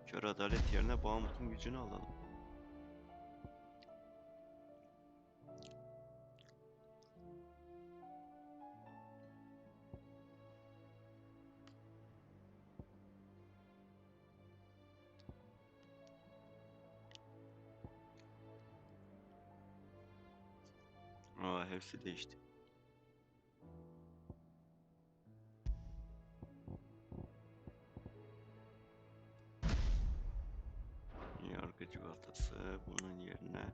Kör adalet yerine Bahamut'un gücünü alalım. Aa, hepsi değişti. Yargı çikolatası bunun yerine.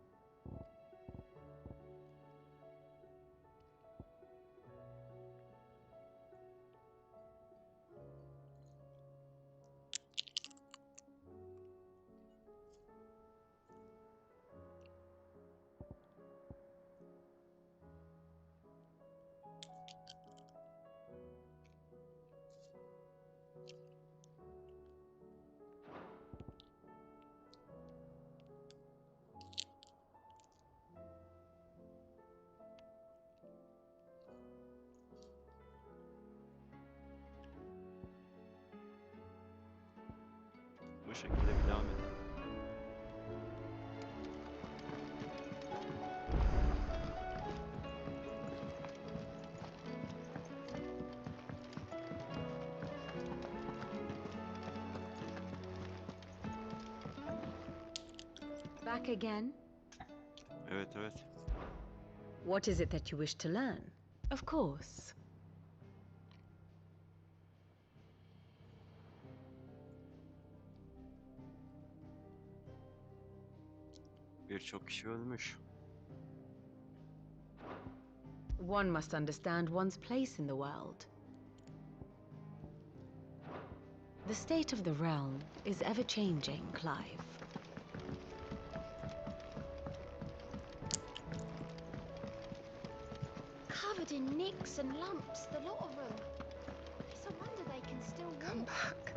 Bu şekilde bir devam edelim. Back again? Evet, evet. What is it that you wish to learn? Of course. Birçok kişi ölmüş. One must understand one's place in the world. The state of the realm is ever-changing, Clive. Covered in nicks and lumps, the lot of them. It's a wonder they can still walk. Come back.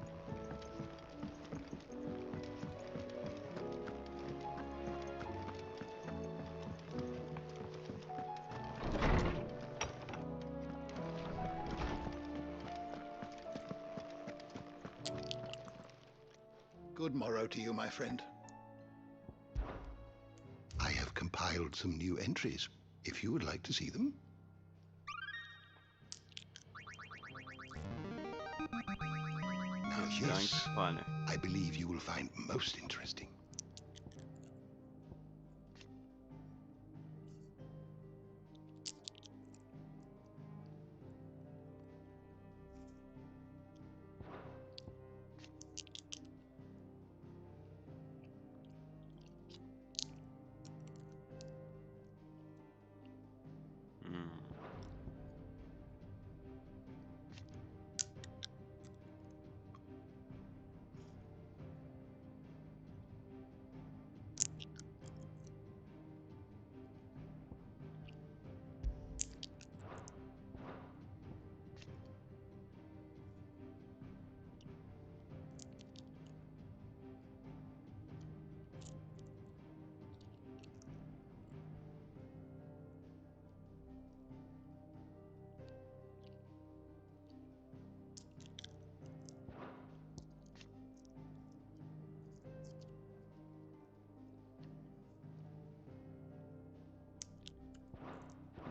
Good morrow to you, my friend. I have compiled some new entries, if you would like to see them. Now, yes, I believe you will find most interesting.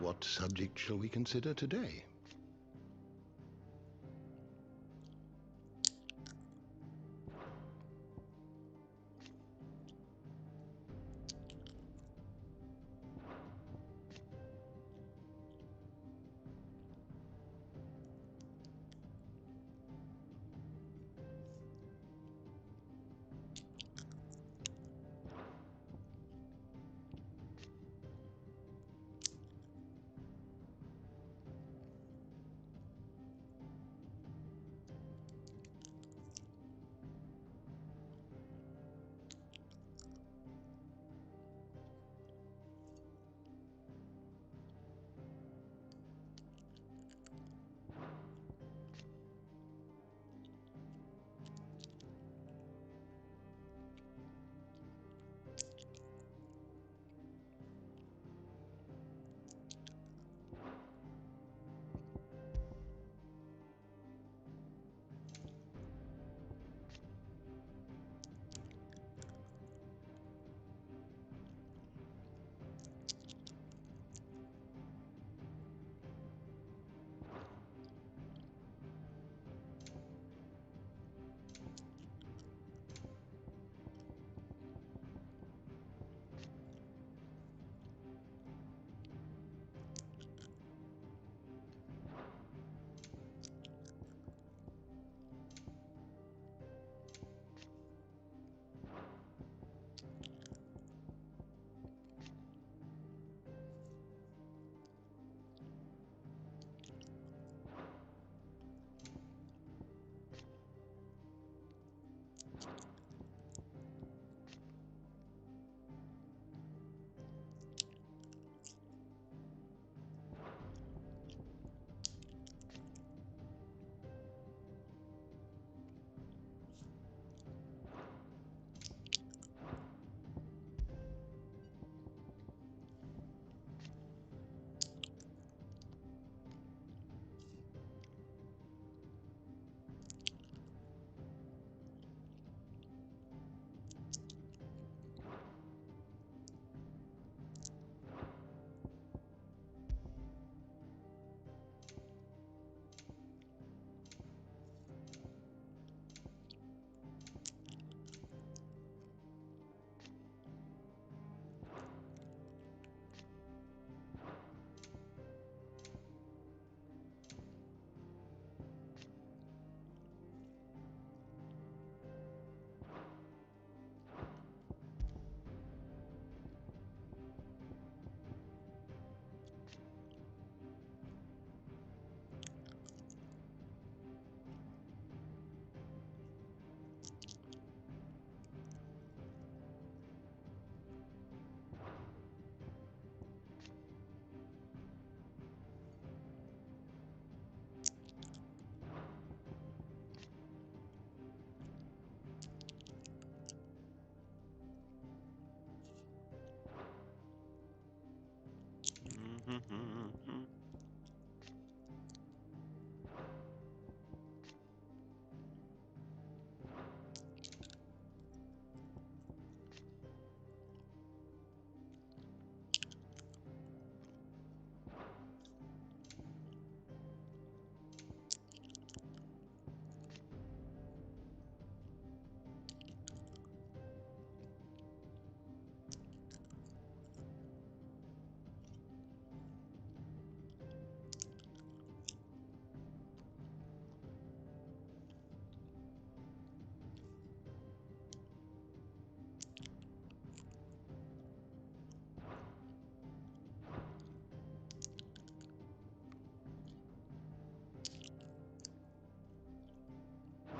what subject shall we consider today?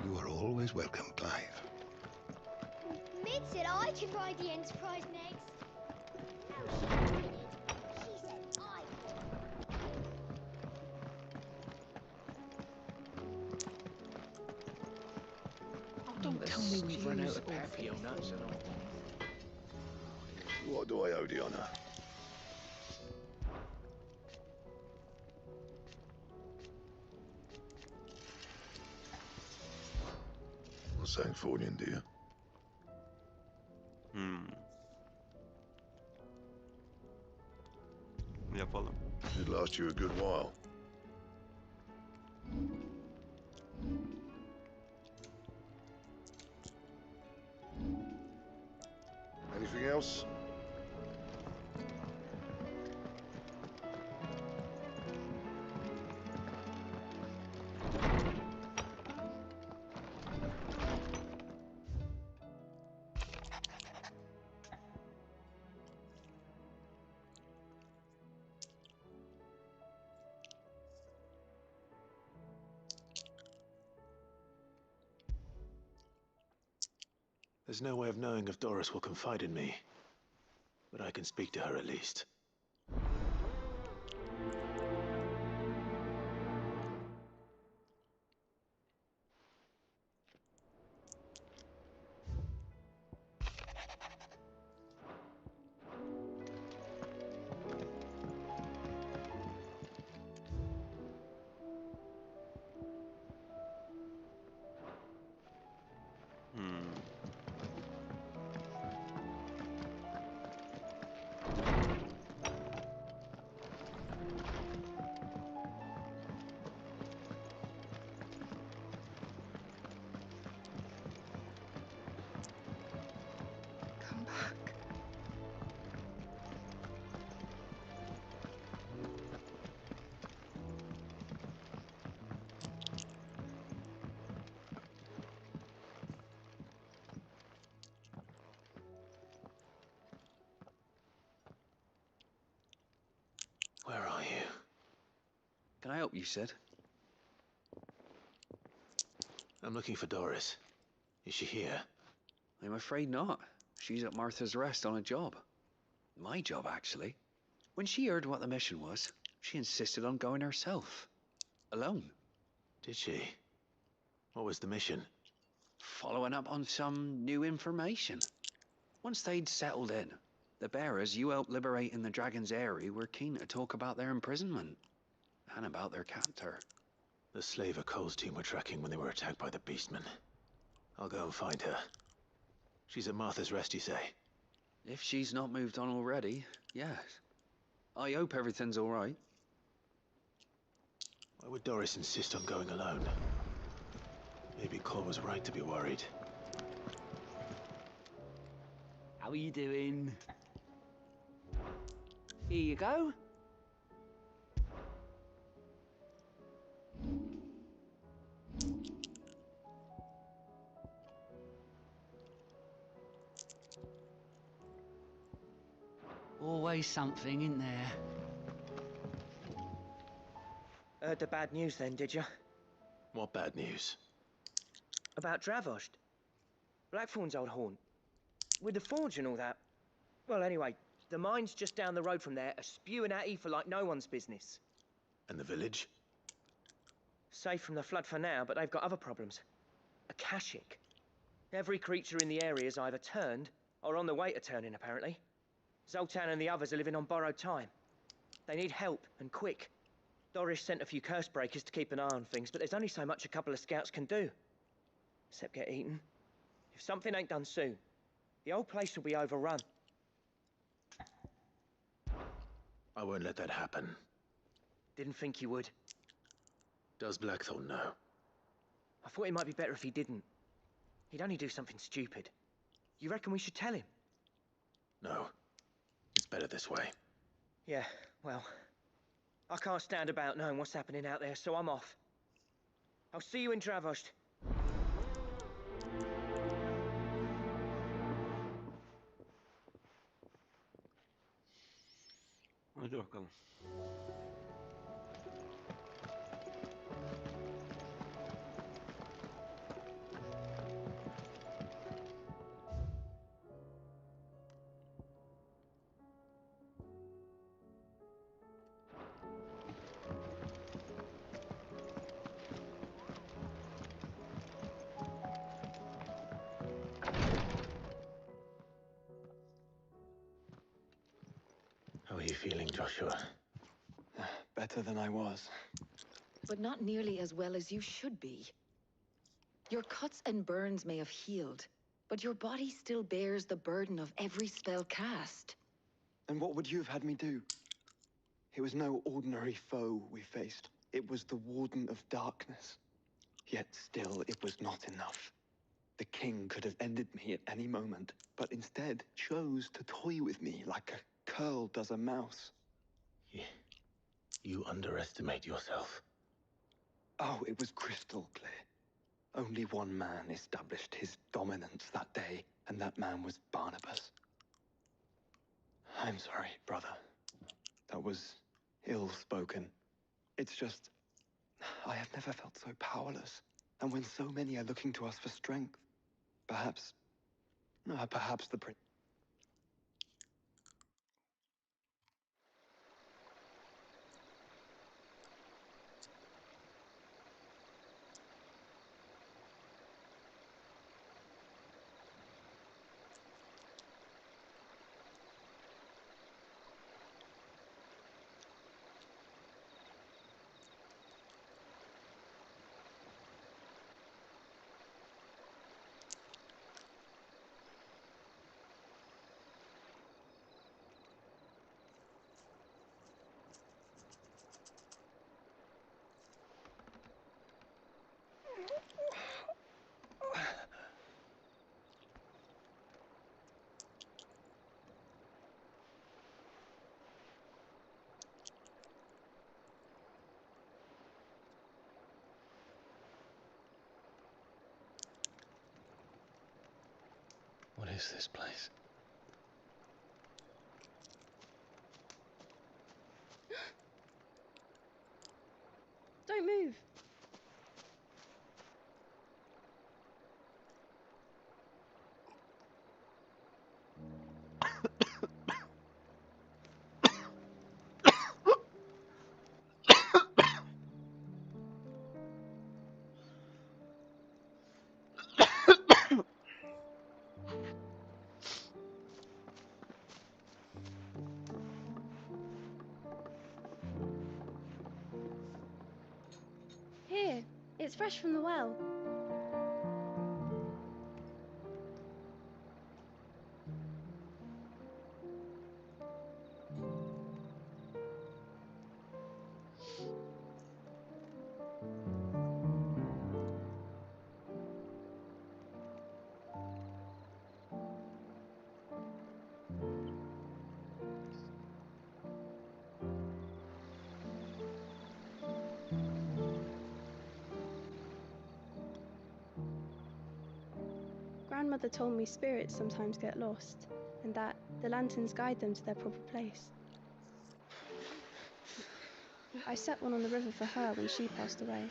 You are always welcome, Clive. Mid said I could ride the Enterprise next. No, she didn't. She said I Oh, don't tell me we've run out of Papio nuts and all. What do I owe the honor? What's Sancfordian, do you? Yapalım. Should last you a good while. Anything else? There's no way of knowing if Doris will confide in me, but I can speak to her at least. Come back. Where are you? Can I help you, Sid? I'm looking for Doris. Is she here? I'm afraid not. She's at Martha's Rest on a job. My job, actually. When she heard what the mission was, she insisted on going herself. Alone. Did she? What was the mission? Following up on some new information. Once they'd settled in, the bearers you helped liberate in the Dragon's Eyrie were keen to talk about their imprisonment. And about their captor. The slaver Cole's team were tracking when they were attacked by the Beastmen. I'll go and find her. She's at Martha's Rest, you say? If she's not moved on already, yes. I hope everything's all right. Why would Doris insist on going alone? Maybe Cole was right to be worried. How are you doing? Here you go. Always something, isn't there? Heard the bad news then, did you? What bad news? About Dravost. Blackthorn's old haunt. With the forge and all that. Well, anyway, the mines just down the road from there are spewing out ether like no one's business. And the village? Safe from the flood for now, but they've got other problems. Akashic. Every creature in the area is either turned or on the way to turning, apparently. Zoltan and the others are living on borrowed time. They need help, and quick. Doris sent a few curse breakers to keep an eye on things, but there's only so much a couple of scouts can do. Except get eaten. If something ain't done soon, the whole place will be overrun. I won't let that happen. Didn't think you would. Does Blackthorn know? I thought it might be better if he didn't. He'd only do something stupid. You reckon we should tell him? No. It's better this way. Yeah, well, I can't stand about knowing what's happening out there, so I'm off. I'll see you in Dravost. Hadi bakalım. How are you feeling, Joshua? Better than I was. But not nearly as well as you should be. Your cuts and burns may have healed, but your body still bears the burden of every spell cast. And what would you have had me do? It was no ordinary foe we faced. It was the Warden of Darkness. Yet still, it was not enough. The king could have ended me at any moment, but instead chose to toy with me like a curl does a mouse. You underestimate yourself. Oh, it was crystal clear. Only one man established his dominance that day, and that man was Barnabas. I'm sorry, brother. That was ill-spoken. It's just, I have never felt so powerless. And when so many are looking to us for strength, perhaps the prince. What is this place? Don't move. Here, it's fresh from the well. Grandmother told me spirits sometimes get lost, and that the lanterns guide them to their proper place. I set one on the river for her when she passed away.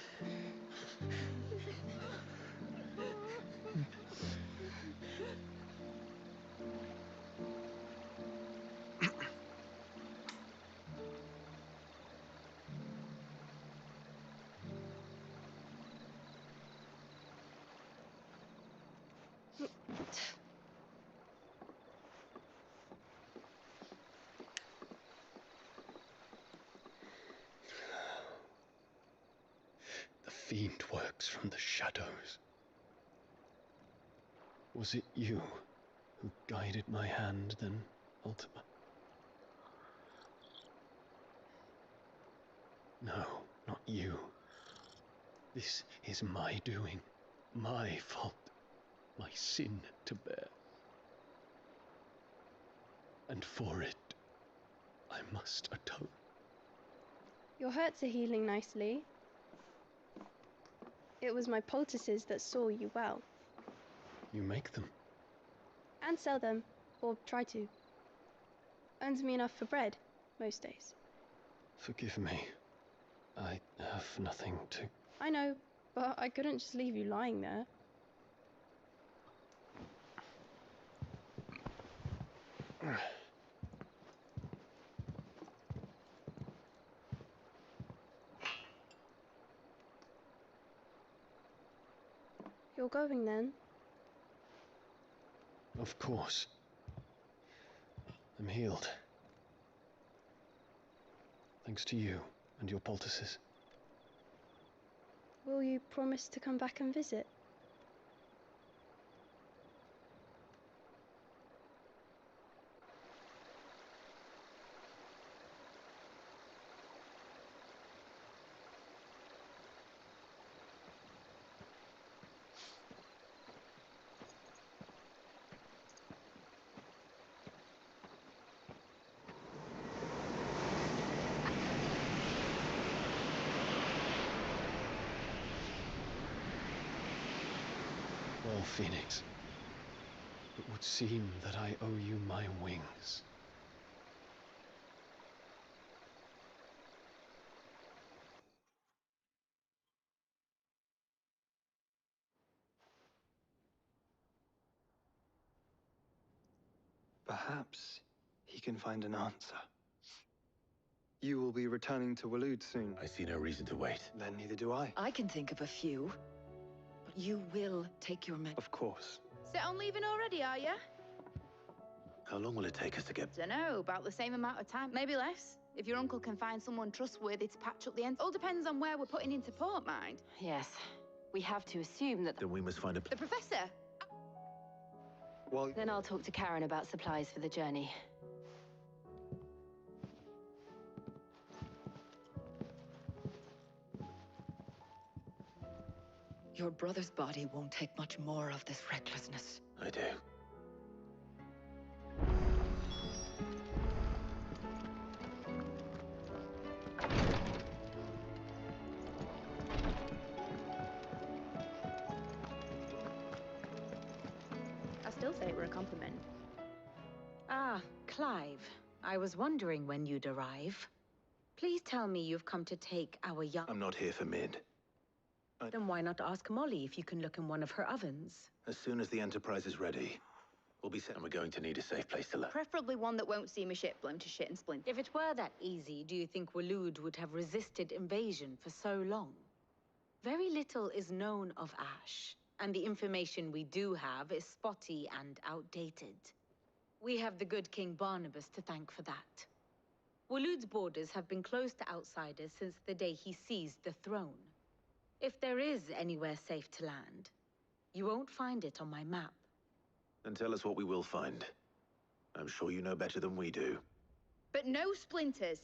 The fiend works from the shadows. Was it you who guided my hand, then, Ultima? No, not you. This is my doing, my fault, my sin to bear. And for it, I must atone. Your hurts are healing nicely. It was my poultices that saw you well. You make them? And sell them, or try to. Earns me enough for bread, most days. Forgive me. I have nothing to... I know, but I couldn't just leave you lying there. You're going then? Of course. I'm healed. Thanks to you and your poultices. Will you promise to come back and visit? Phoenix. It would seem that I owe you my wings. Perhaps he can find an answer. You will be returning to Waloed soon. I see no reason to wait. Then neither do I. I can think of a few. But you will take your med. Of course. Set on leaving already, are you? How long will it take us to get... Dunno, about the same amount of time. Maybe less. If your uncle can find someone trustworthy to patch up the ends. All depends on where we're putting into port, mind. Yes. We have to assume that... Then we must find a... The professor? Well... Then I'll talk to Karen about supplies for the journey. Your brother's body won't take much more of this recklessness. I do. I still say it were a compliment. Ah, Clive. I was wondering when you'd arrive. Please tell me you've come to take our young... I'm not here for Mid. Then why not ask Molly if you can look in one of her ovens? As soon as the Enterprise is ready, we'll be set and we're going to need a safe place to land. Preferably one that won't see me ship blown to shit and splinters. If it were that easy, do you think Waloed would have resisted invasion for so long? Very little is known of Ash, and the information we do have is spotty and outdated. We have the good King Barnabas to thank for that. Waloed's borders have been closed to outsiders since the day he seized the throne. If there is anywhere safe to land, you won't find it on my map. Then tell us what we will find. I'm sure you know better than we do. But no splinters.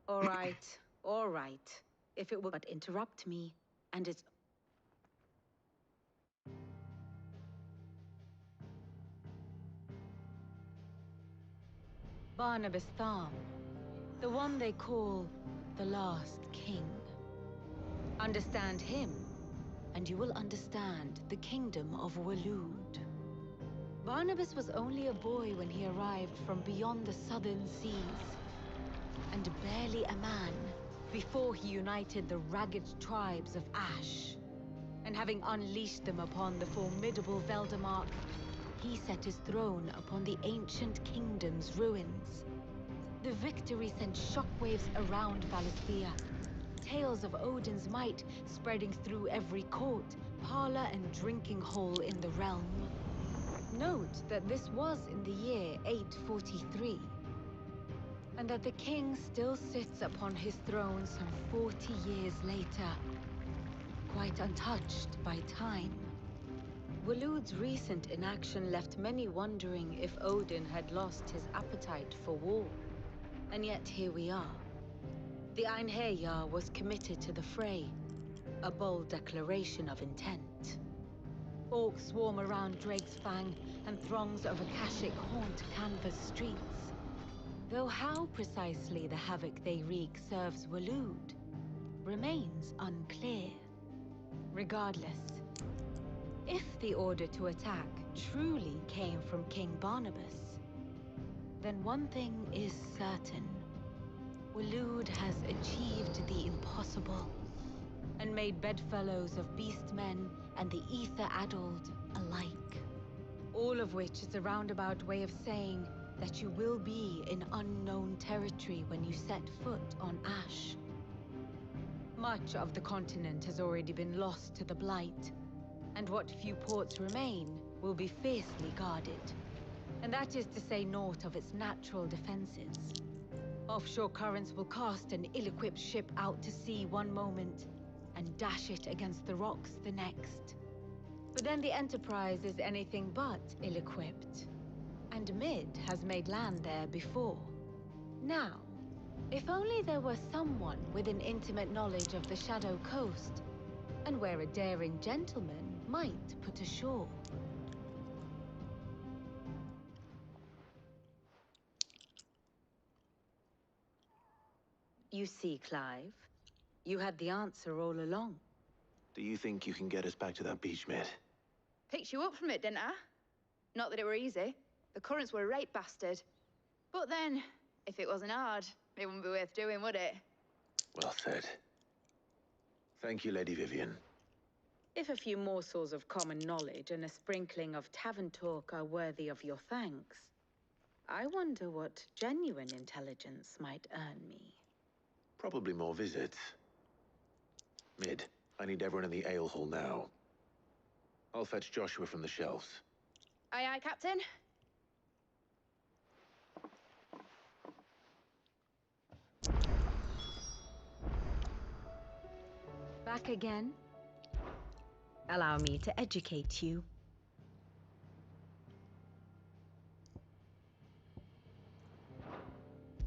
All right, all right. If it will but interrupt me, and it's... Barnabas Tharm, the one they call the last king. Understand him, and you will understand the kingdom of Waloed. Barnabas was only a boy when he arrived from beyond the southern seas, and barely a man before he united the ragged tribes of Ash. And having unleashed them upon the formidable Veldamark, he set his throne upon the ancient kingdom's ruins. The victory sent shockwaves around Valisthea. Tales of Odin's might spreading through every court, parlor, and drinking hole in the realm. Note that this was in the year 843, and that the king still sits upon his throne some 40 years later, quite untouched by time. Waloed's recent inaction left many wondering if Odin had lost his appetite for war. And yet here we are. The Einherjar was committed to the fray, a bold declaration of intent. Orcs swarm around Drake's Fang, and throngs of Akashic haunt Canvas streets. Though how precisely the havoc they wreak serves Waloed remains unclear. Regardless, if the order to attack truly came from King Barnabas, then one thing is certain. Waloed has achieved the impossible, and made bedfellows of beastmen and the ether-addled alike. All of which is a roundabout way of saying that you will be in unknown territory when you set foot on Ash. Much of the continent has already been lost to the Blight, and what few ports remain will be fiercely guarded. And that is to say naught of its natural defenses. Offshore currents will cast an ill-equipped ship out to sea one moment, and dash it against the rocks the next. But then the Enterprise is anything but ill-equipped, and Mid has made land there before. Now, if only there were someone with an intimate knowledge of the Shadow Coast, and where a daring gentleman might put ashore. You see, Clive, you had the answer all along. Do you think you can get us back to that beach, mate? Picked you up from it, didn't I? Not that it were easy. The currents were a right bastard. But then, if it wasn't hard, it wouldn't be worth doing, would it? Well said. Thank you, Lady Vivian. If a few morsels of common knowledge and a sprinkling of tavern talk are worthy of your thanks, I wonder what genuine intelligence might earn me. Probably more visits. Mid, I need everyone in the ale hall now. I'll fetch Joshua from the shelves. Aye, aye, Captain. Back again? Allow me to educate you.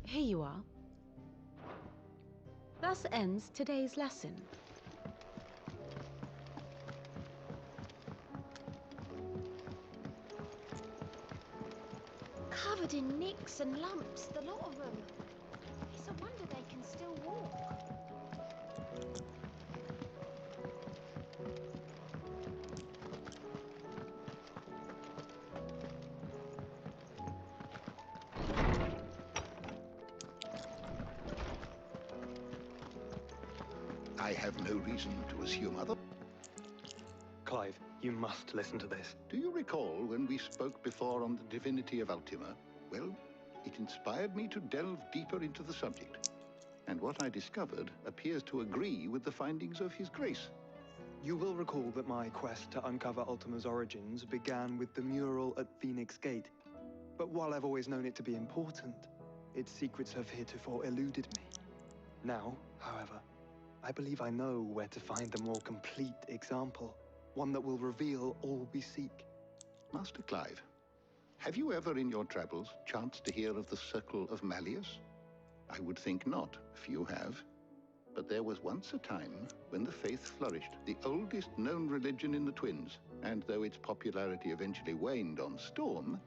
Here you are. Thus ends today's lesson. Covered in nicks and lumps, the lot of them. It's a wonder they can still walk. I have no reason to assume other. Clive, you must listen to this. Do you recall when we spoke before on the divinity of Ultima? Well, it inspired me to delve deeper into the subject. And what I discovered appears to agree with the findings of His Grace. You will recall that my quest to uncover Ultima's origins began with the mural at Phoenix Gate. But while I've always known it to be important, its secrets have heretofore eluded me. Now, however, I believe I know where to find the more complete example. One that will reveal all we seek. Master Clive, have you ever in your travels chanced to hear of the Circle of Malleus? I would think not, few have. But there was once a time when the faith flourished, the oldest known religion in the Twins. And though its popularity eventually waned on Storm,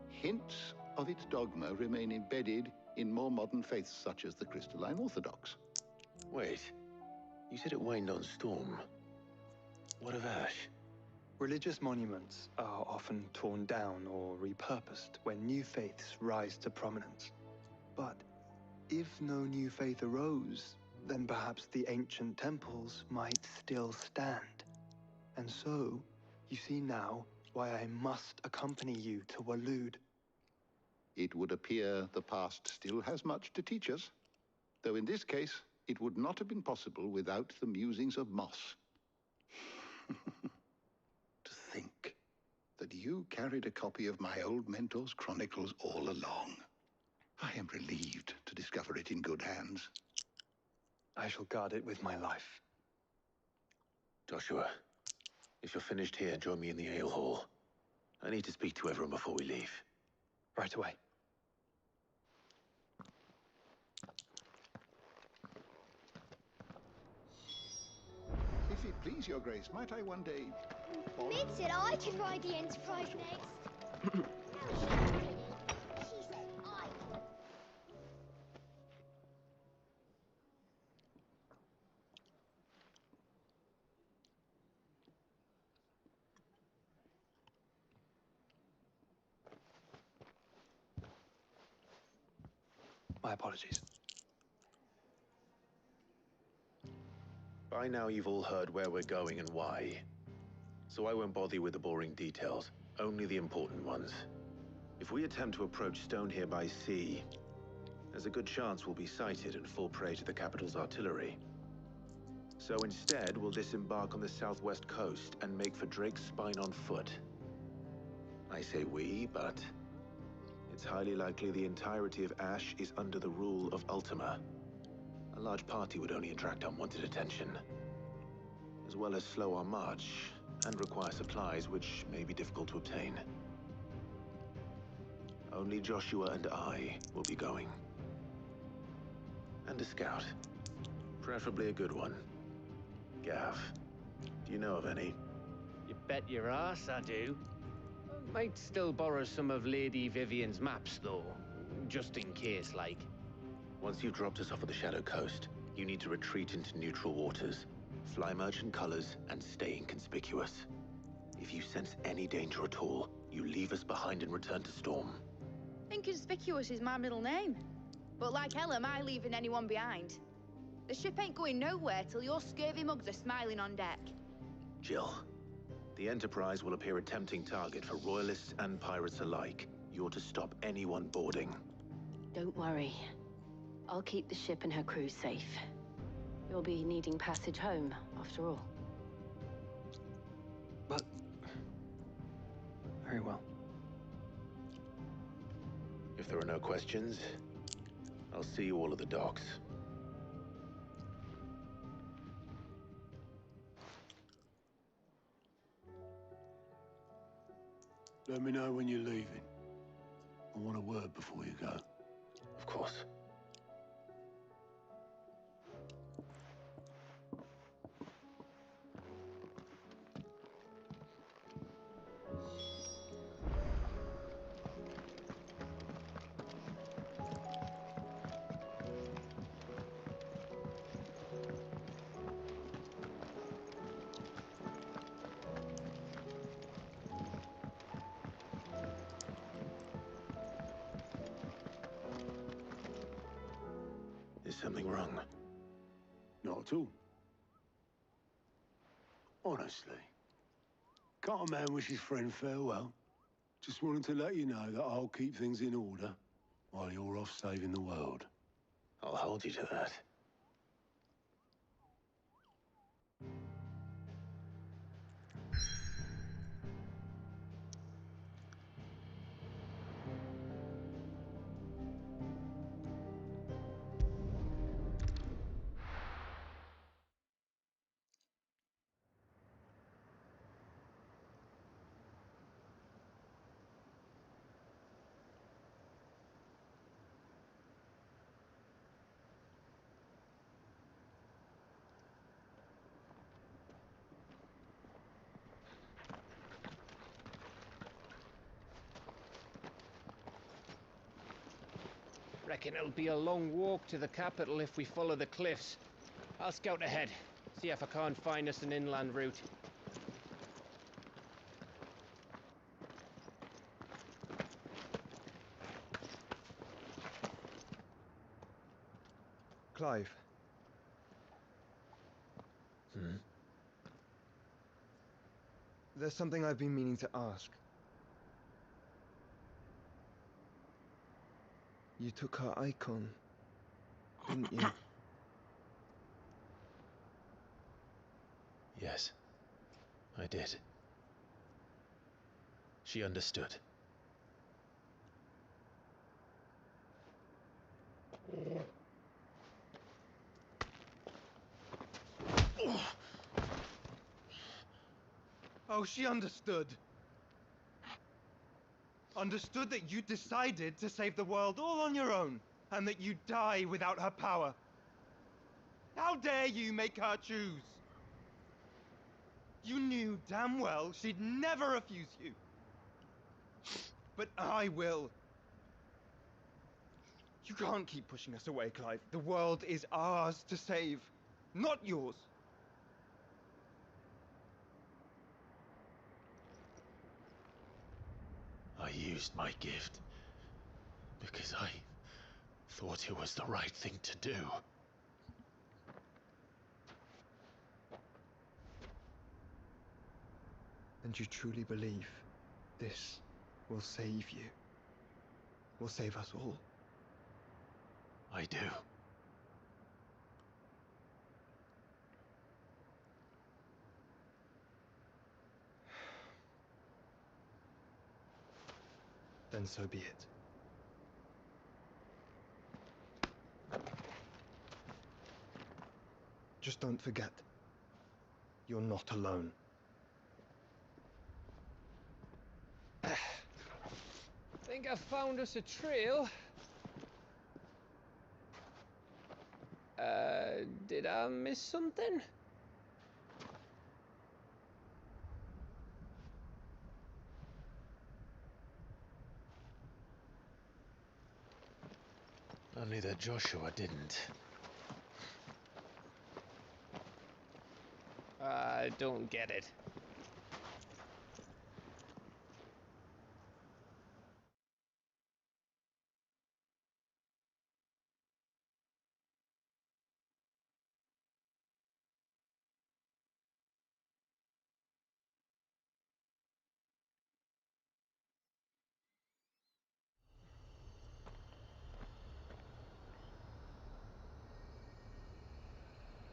hints of its dogma remain embedded in more modern faiths such as the Crystalline Orthodox. Wait, you said it waned on Storm. What of Ash? Religious monuments are often torn down or repurposed when new faiths rise to prominence. But if no new faith arose, then perhaps the ancient temples might still stand. And so, you see now why I must accompany you to Waloed. It would appear the past still has much to teach us, though in this case, it would not have been possible without the musings of Moss. To think that you carried a copy of my old mentor's chronicles all along. I am relieved to discover it in good hands. I shall guard it with my life. Joshua, if you're finished here, join me in the ale hall. I need to speak to everyone before we leave. Right away. If it please your grace, might I one day... Mid said I could ride the Enterprise next. No, she said I could. My apologies. By now you've all heard where we're going and why. So I won't bother you with the boring details, only the important ones. If we attempt to approach Stone here by sea, there's a good chance we'll be sighted and fall prey to the capital's artillery. So instead, we'll disembark on the southwest coast and make for Drake's Spine on foot. I say we, but it's highly likely the entirety of Ash is under the rule of Ultima. A large party would only attract unwanted attention, as well as slow our march and require supplies which may be difficult to obtain. Only Joshua and I will be going. And a scout. Preferably a good one. Gav, do you know of any? You bet your ass I do. Might still borrow some of Lady Vivian's maps, though. Just in case, like. Once you've dropped us off at the Shadow Coast, you need to retreat into neutral waters. Fly merchant colors and stay inconspicuous. If you sense any danger at all, you leave us behind and return to Storm. Inconspicuous is my middle name. But like hell am I leaving anyone behind. The ship ain't going nowhere till your scurvy mugs are smiling on deck. Jill, the Enterprise will appear a tempting target for royalists and pirates alike. You're to stop anyone boarding. Don't worry. I'll keep the ship and her crew safe. You'll be needing passage home, after all. But... Very well. If there are no questions, I'll see you all at the docks. Let me know when you're leaving. I want a word before you go. Of course. Is something wrong? Not at all. Honestly. Can't a man wish his friend farewell? Just wanted to let you know that I'll keep things in order while you're off saving the world. I'll hold you to that. Reckon it'll be a long walk to the capital if we follow the cliffs. I'll scout ahead, see if I can't find us an inland route. Clive. There's something I've been meaning to ask. You took her icon, didn't you? Yes, I did. She understood. Oh, she understood. Understood that you decided to save the world all on your own, and that you'd die without her power. How dare you make her choose? You knew damn well she'd never refuse you. But I will. You can't keep pushing us away, Clive. The world is ours to save, not yours. I used my gift because I thought it was the right thing to do. And you truly believe this will save you? Will save us all? I do. Then so be it. Just don't forget, you're not alone. Think I found us a trail. Did I miss something? Only that Joshua didn't. I don't get it.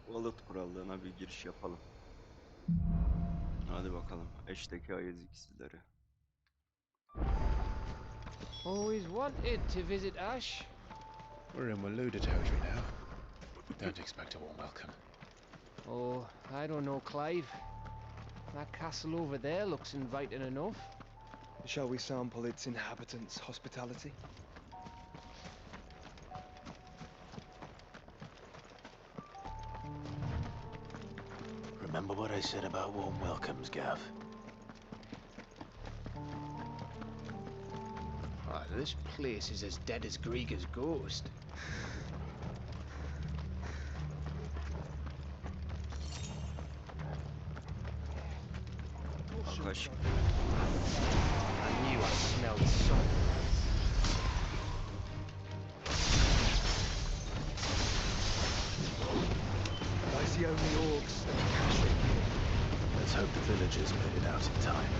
Wallet kurallığına bir giriş yapalım. Hadi bakalım. Eşteki ayız ikizleri. Always wanted to visit Ash. We're in Waluda territory now. Don't expect a warm welcome. Oh, I don't know, Clive. That castle over there looks inviting enough. Shall we sample its inhabitants' hospitality? Remember what I said about warm welcomes, Gav? Oh, this place is as dead as Greagor's ghost. Akash. I knew I smelled something. I see only orcs and Kashyyyk. Let's hope the villagers made it out in time.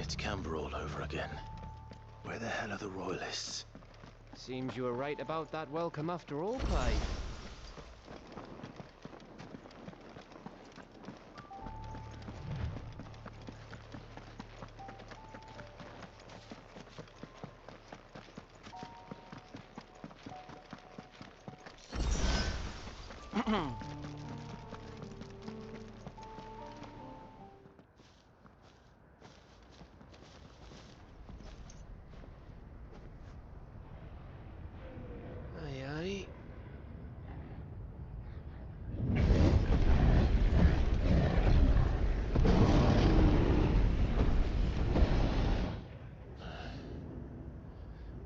It's Canberra all over again. Where the hell are the royalists? Seems you were right about that welcome after all, Clive. Aye, aye.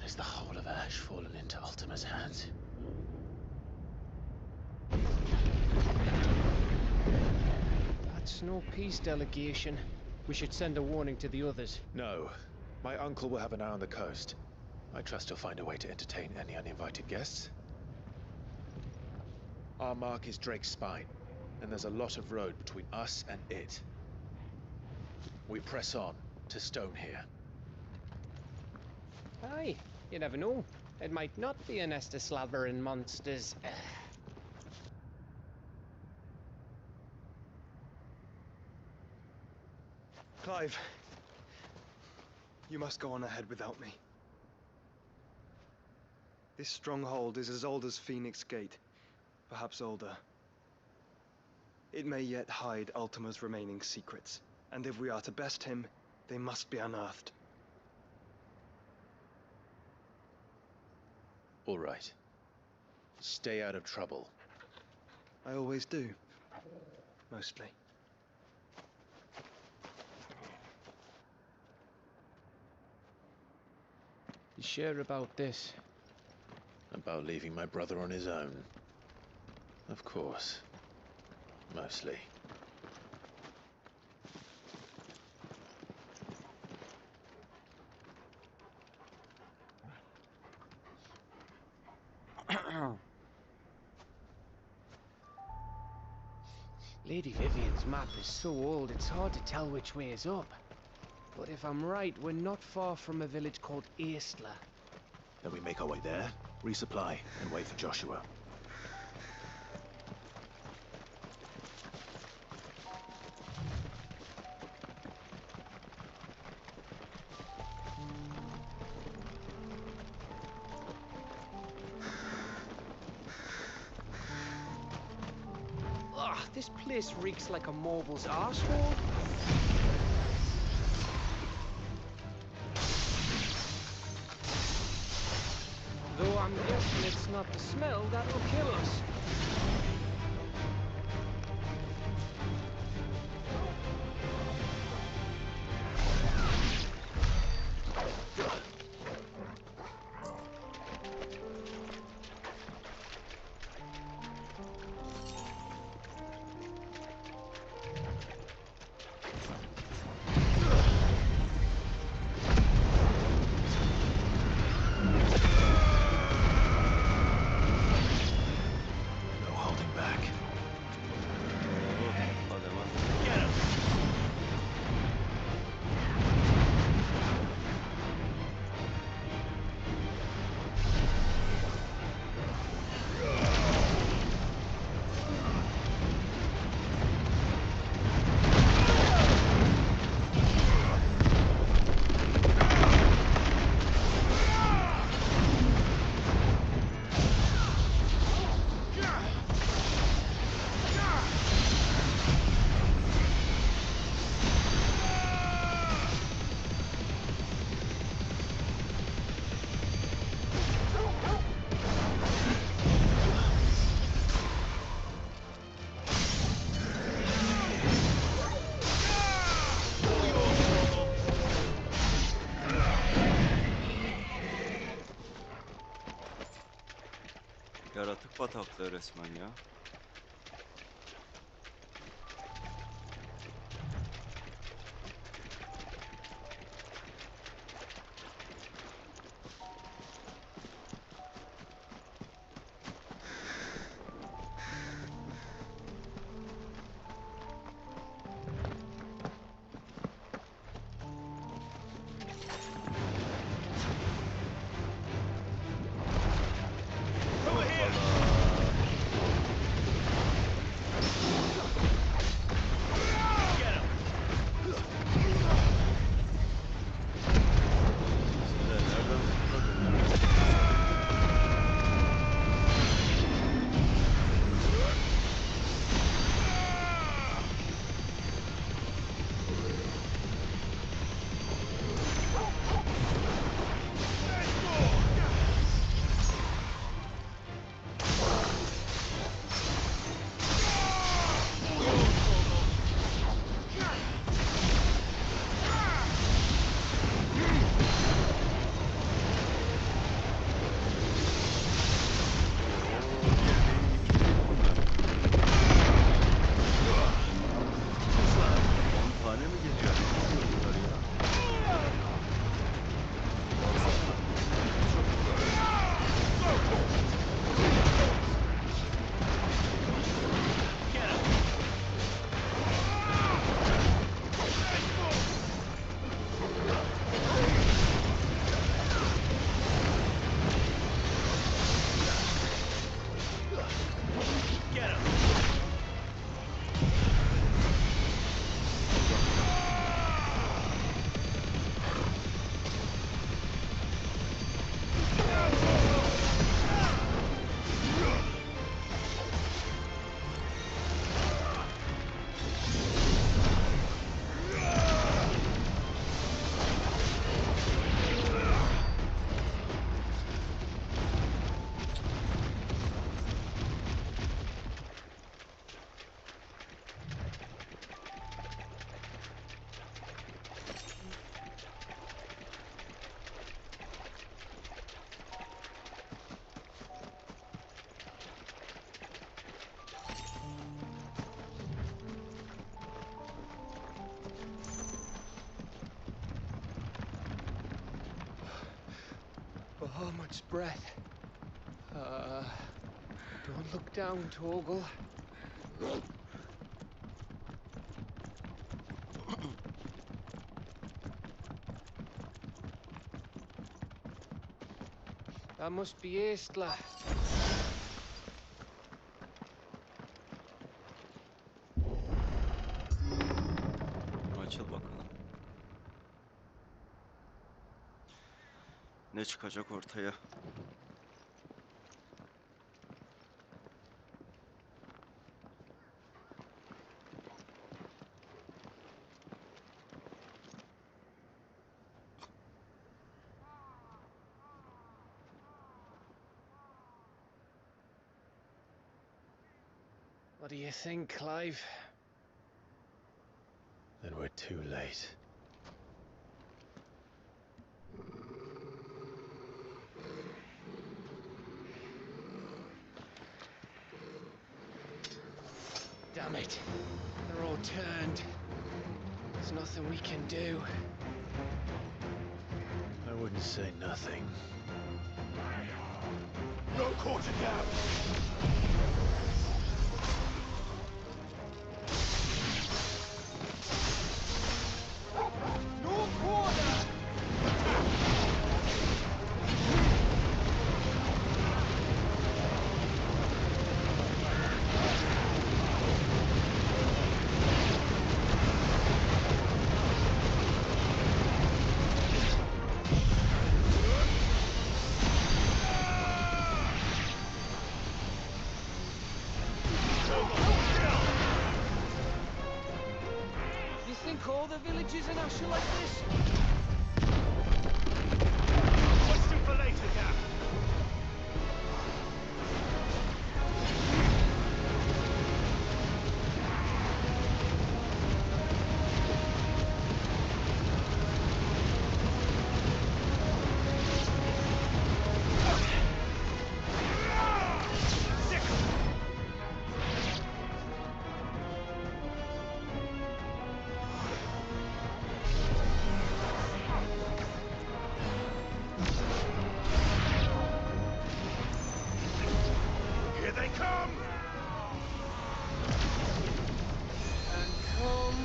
Is the whole of Ash fallen into Ultima's hands? That's no peace delegation. We should send a warning to the others. No. My uncle will have an eye on the coast. I trust he'll find a way to entertain any uninvited guests. Our mark is Drake's Spine, and there's a lot of road between us and it. We press on to Stone here. Aye, you never know. It might not be a nest of slavering monsters. Clive, You must go on ahead without me. This stronghold is as old as Phoenix Gate, perhaps older. It may yet hide Ultima's remaining secrets, and if we are to best him, they must be unearthed. All right. Stay out of trouble. I always do. Mostly. You sure about this? About leaving my brother on his own. Of course. Mostly. Lady Vivian's map is so old it's hard to tell which way is up. But if I'm right, we're not far from a village called Aistla. Then we make our way there, resupply, and wait for Joshua. Ugh, this place reeks like a moble's arsehole. Though I'm guessing it's not the smell that'll kill us. Yaratık bataklığı resmen ya. Over here! much breath. Don't look down, Torgal. That must be Aistla. Açıl bakalım. Ne çıkacak ortaya? What do you think, Clive? Then we're too late. Damn it. They're all turned. There's nothing we can do. I wouldn't say nothing. No quarter down! No quarter! You think all the villages in Asher like this? Question for later, Cap. Here they come! And come.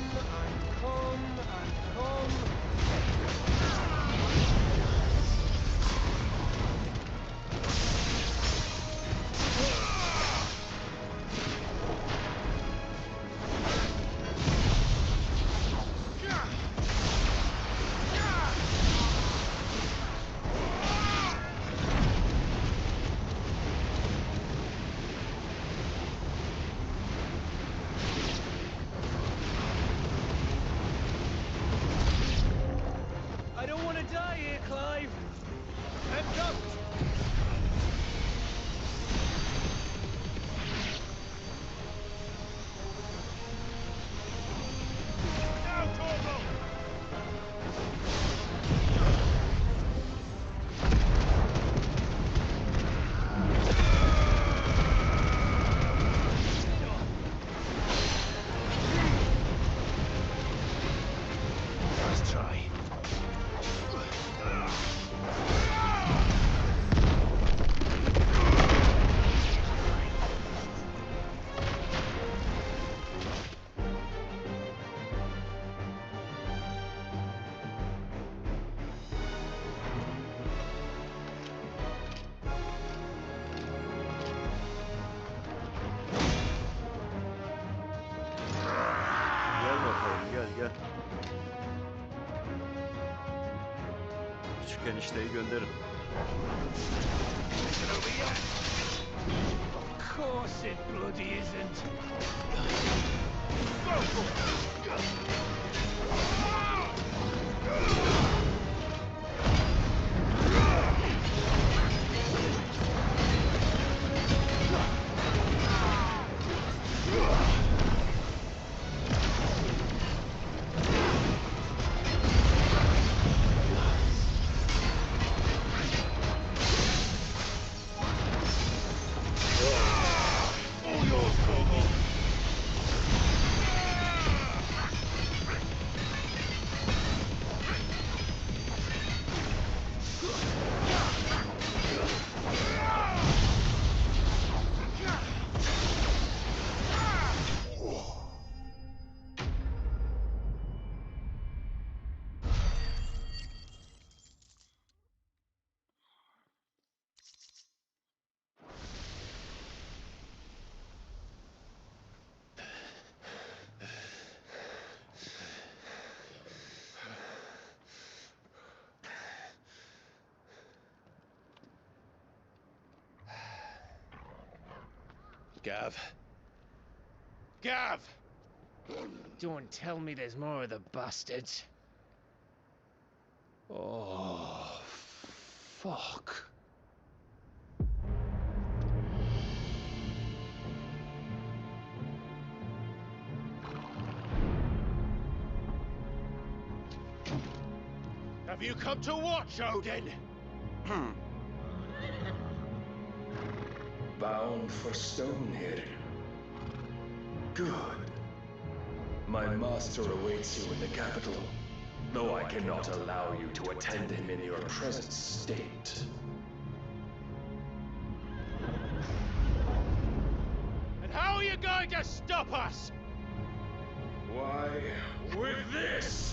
I don't want to die here, Clive. Heads up! Now, Torgal! Let's try. Gel bakalım, gel. Küçük enişteyi gönderin. Of course it bloody isn't. All yours, Torgal! Gav. Gav! Don't tell me there's more of the bastards. Oh, fuck. Have you come to watch, Odin? Bound for Stonehill. Good. My master awaits you in the capital, though I cannot allow you to attend him in your present state. And how are you going to stop us? Why, with this!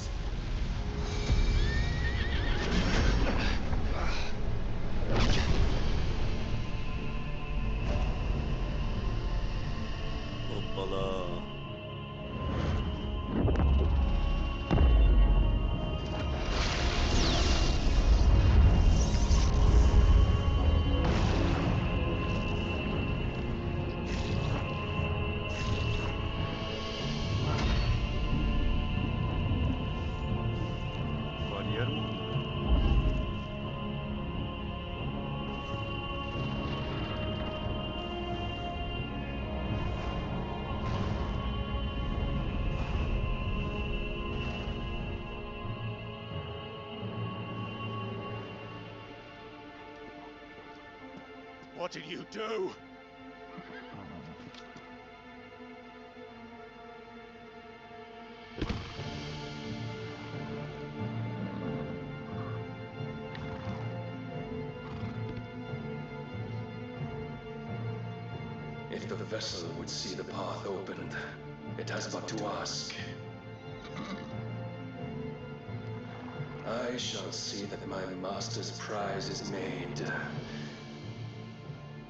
Hoppala. Bariyer mi oldu? What did you do? If the vessel would see the path opened, it has but to ask. I shall see that my master's prize is made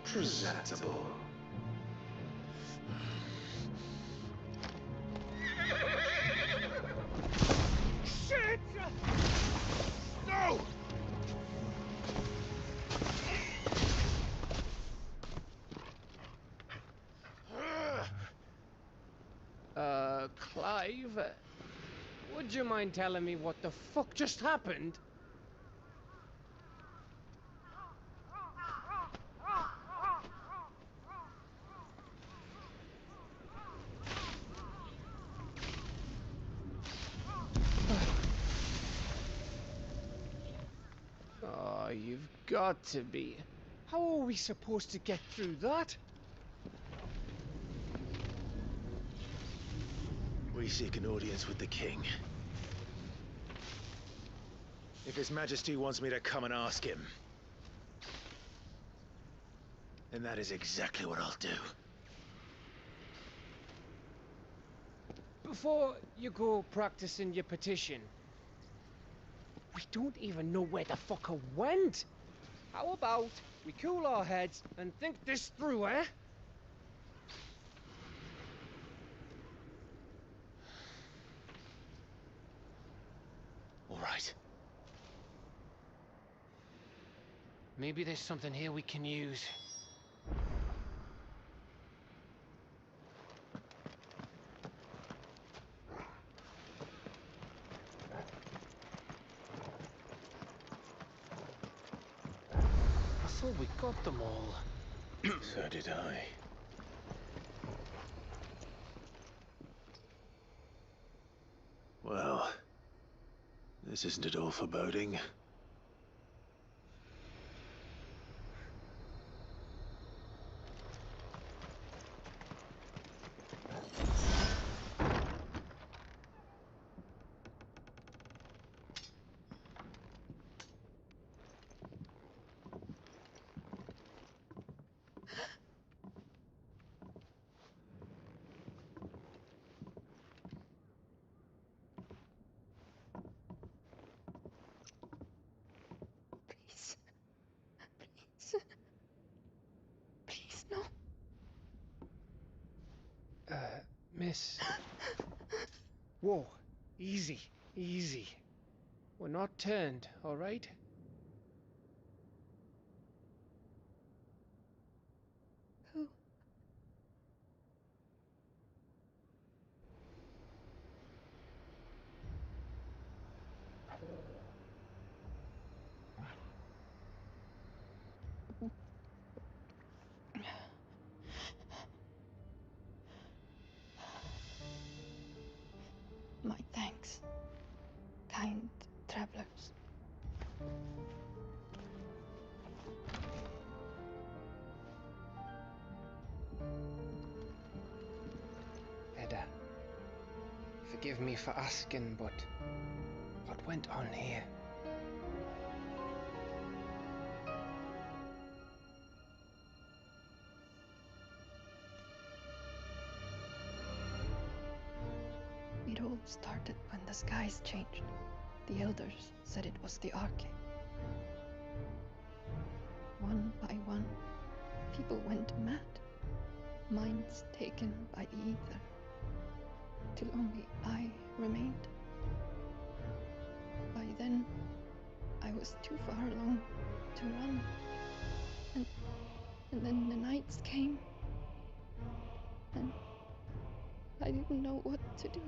presentable. Shit! No! Clive, would you mind telling me what the fuck just happened? Oh, you've got to be. How are we supposed to get through that? We seek an audience with the king. If His Majesty wants me to come and ask him, then that is exactly what I'll do. Before you go practicing your petition, we don't even know where the fucker went. How about we cool our heads and think this through, eh? All right. Maybe there's something here we can use. I thought we got them all. So did I. Well, this isn't at all foreboding. Please, no. Miss. Whoa. Easy. Easy. We're not turned, all right? Who My thanks, kind travelers. Edda, forgive me for asking, but what went on here? It all started when the skies changed. The elders said it was the Arcade. One by one, people went mad, minds taken by the ether, till only I remained. By then, I was too far along to run, and then the nights came, and I didn't know what to do.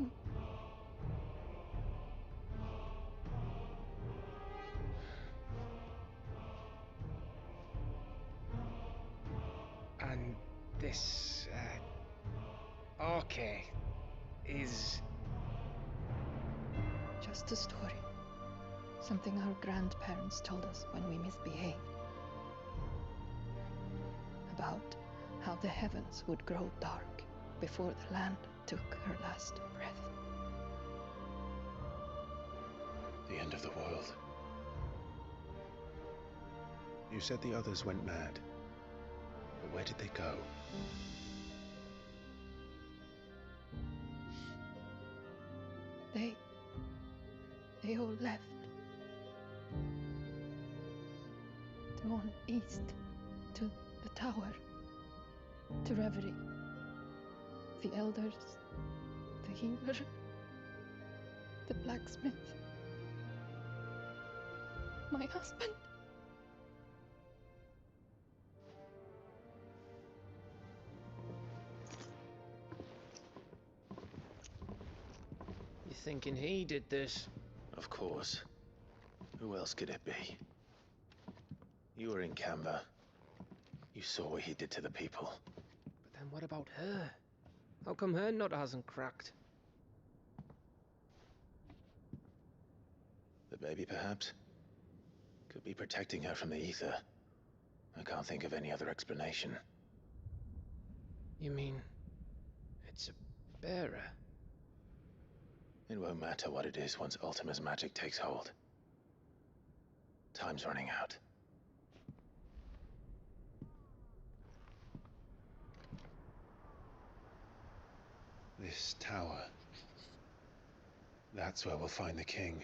And this, Arcade is... Just a story. Something our grandparents told us when we misbehaved. About how the heavens would grow dark before the land took her last breath. The end of the world. You said the others went mad. But where did they go? They all left. Gone east to the tower, to Reverie. The elders, the healer, the blacksmith, my husband. You thinking he did this? Of course. Who else could it be? You were in Canva. You saw what he did to the people. But then what about her? How come her nut hasn't cracked? The baby, perhaps? Could be protecting her from the ether. I can't think of any other explanation. You mean... it's a bearer? It won't matter what it is once Ultima's magic takes hold. Time's running out. This tower. That's where we'll find the king.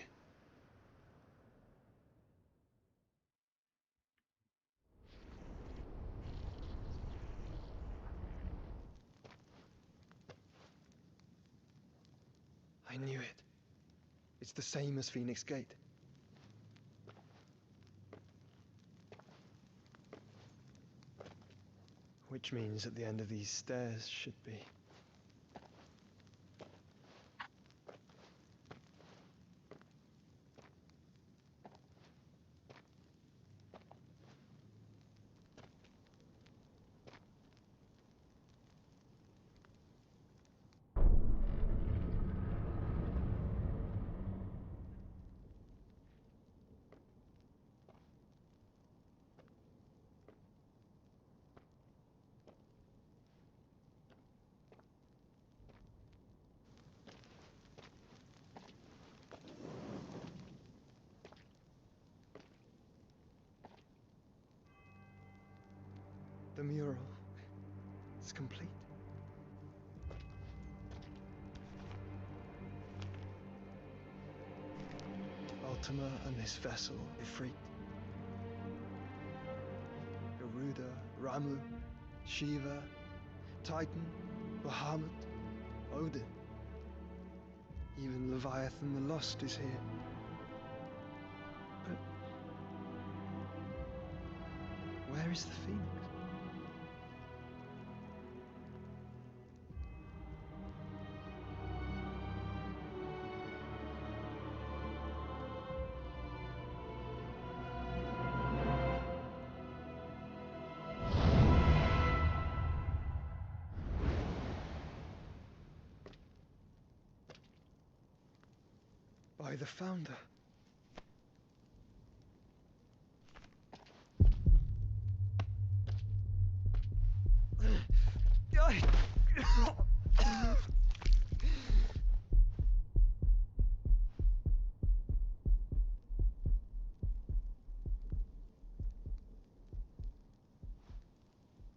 I knew it. It's the same as Phoenix Gate. Which means at the end of these stairs should be... The mural is complete. Ultima and this vessel, Ifrit. Garuda, Ramu, Shiva, Titan, Bahamut, Odin. Even Leviathan the Lost is here. But where is the Phoenix? by the Founder.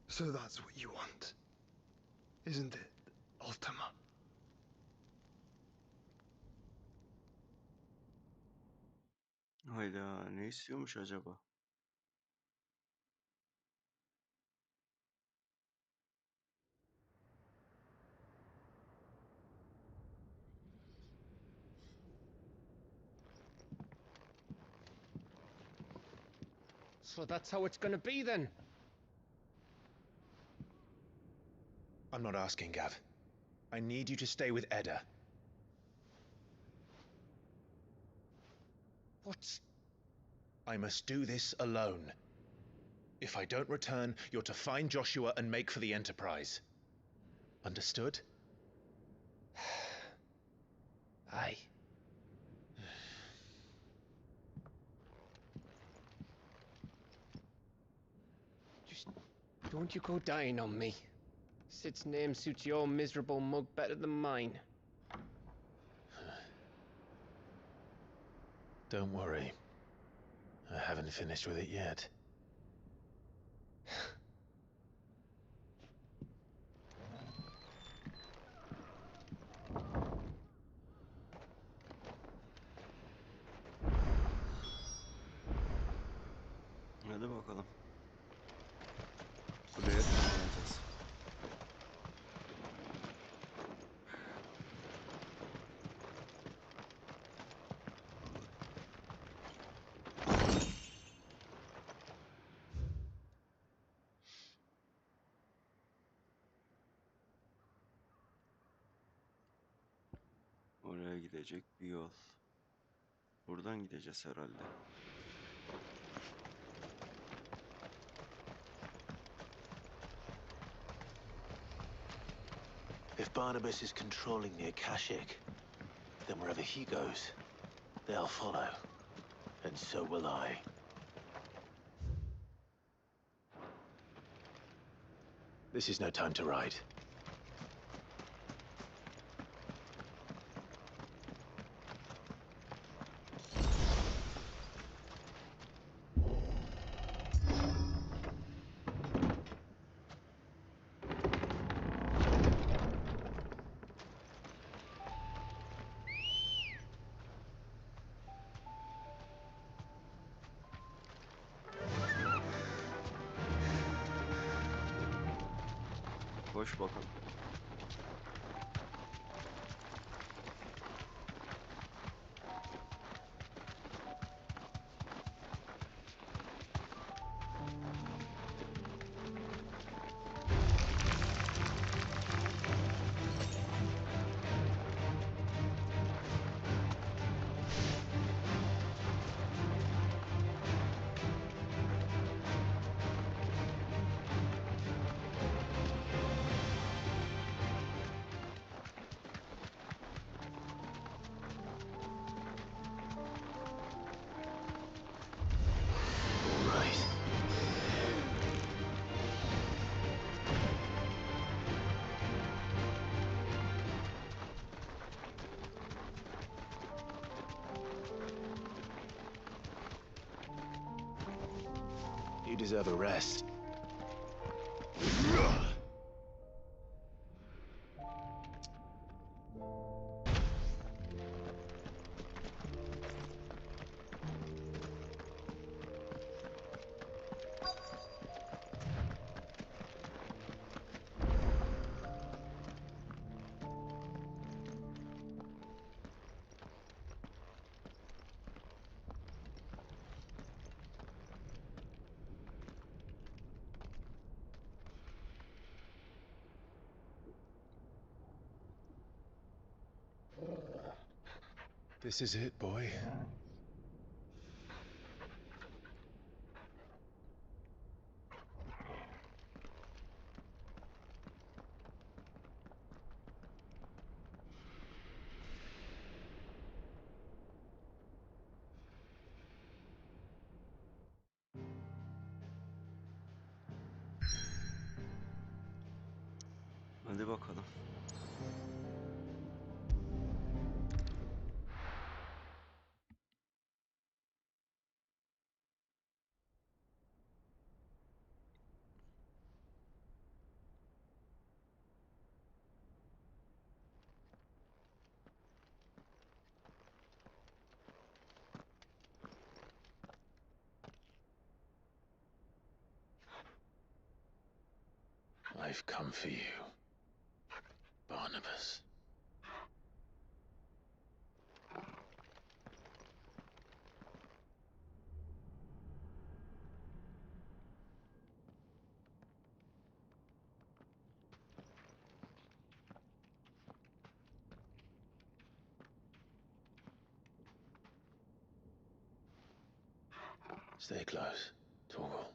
So that's what you want, isn't it, Ultima? Hayda, ne istiyormuş acaba? So that's how it's gonna be then? I'm not asking, Gav. I need you to stay with Edda. What's... I must do this alone. If I don't return, you're to find Joshua and make for the Enterprise. Understood? Aye. Just don't you go dying on me. Sid's name suits your miserable mug better than mine. Don't worry. I haven't finished with it yet. Hadi bakalım. Kuleye tırmanacağız. Oraya gidecek bir yol. Buradan gideceğiz herhalde. If Barnabas is controlling the Akashic, then wherever he goes, they'll follow. And so will I. This is no time to ride. Koş bakalım. You deserve a rest. This is it, boy. bakalım. I've come for you, Barnabas. Stay close, Torgal.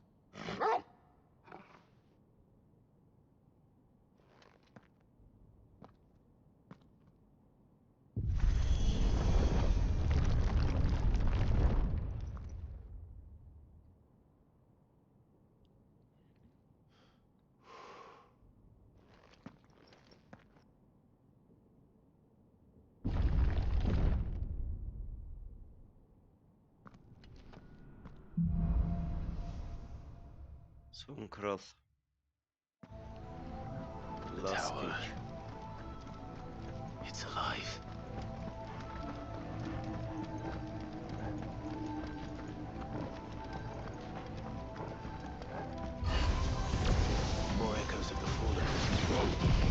Son kral. The Last tower. King. It's alive. More echoes of the fallen.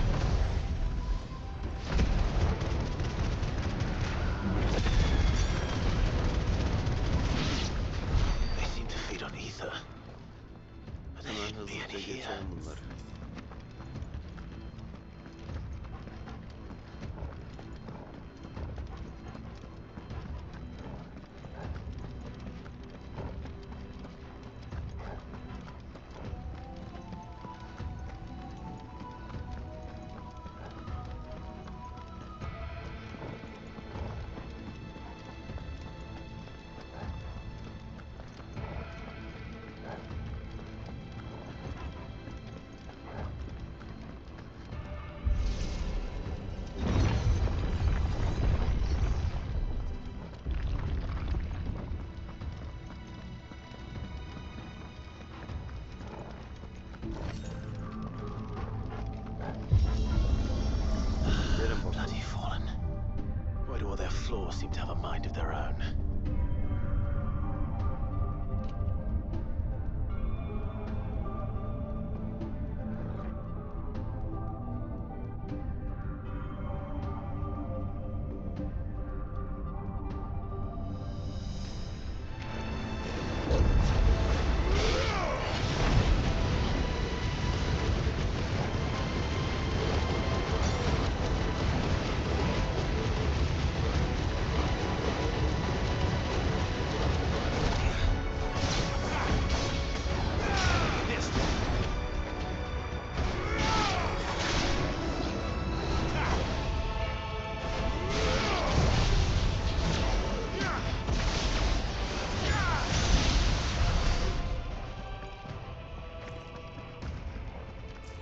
They seem to feed on ether. But there Hemen shouldn't be any hızlıca here. geçelim bunları. Bloody fallen. Why do all their flaws seem to have a mind of their own?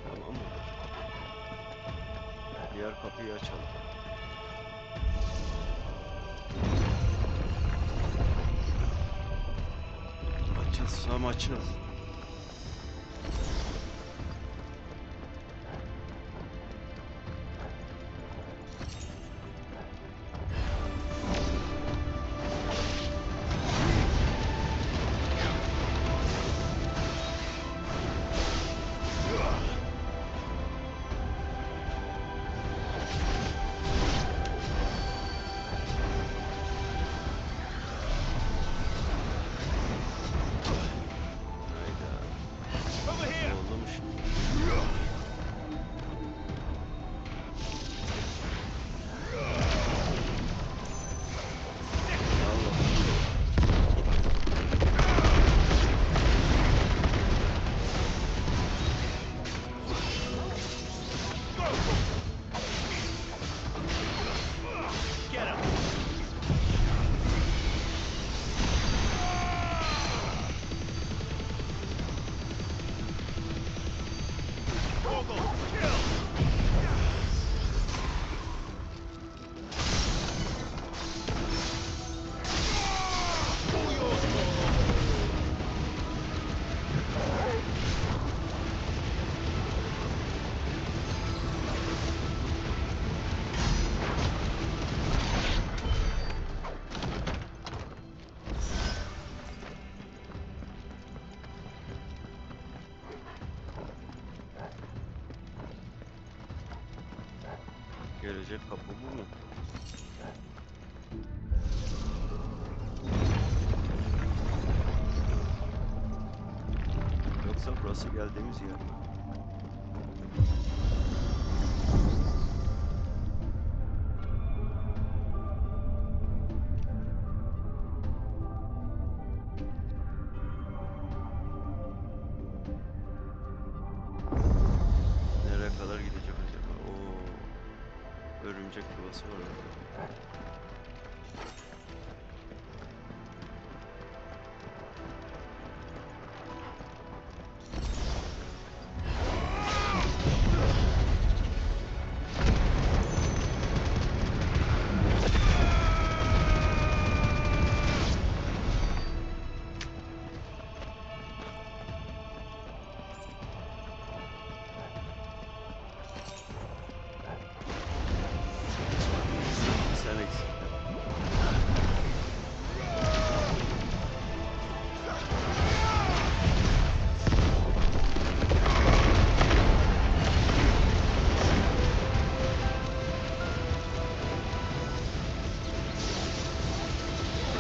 Tamam mı? Diğer kapıyı açalım. Açılsam açıl. gelecek kapı bu mu? Yoksa burası geldiğimiz yer mi? Nereye kadar gidecek acaba? Oo, örümcek yuvası var orada. Sen eksiktin.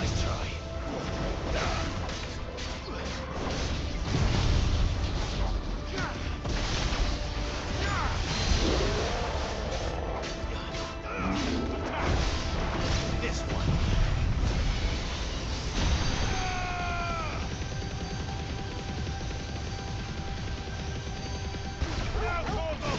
Nice try. This one. Now, Torgo!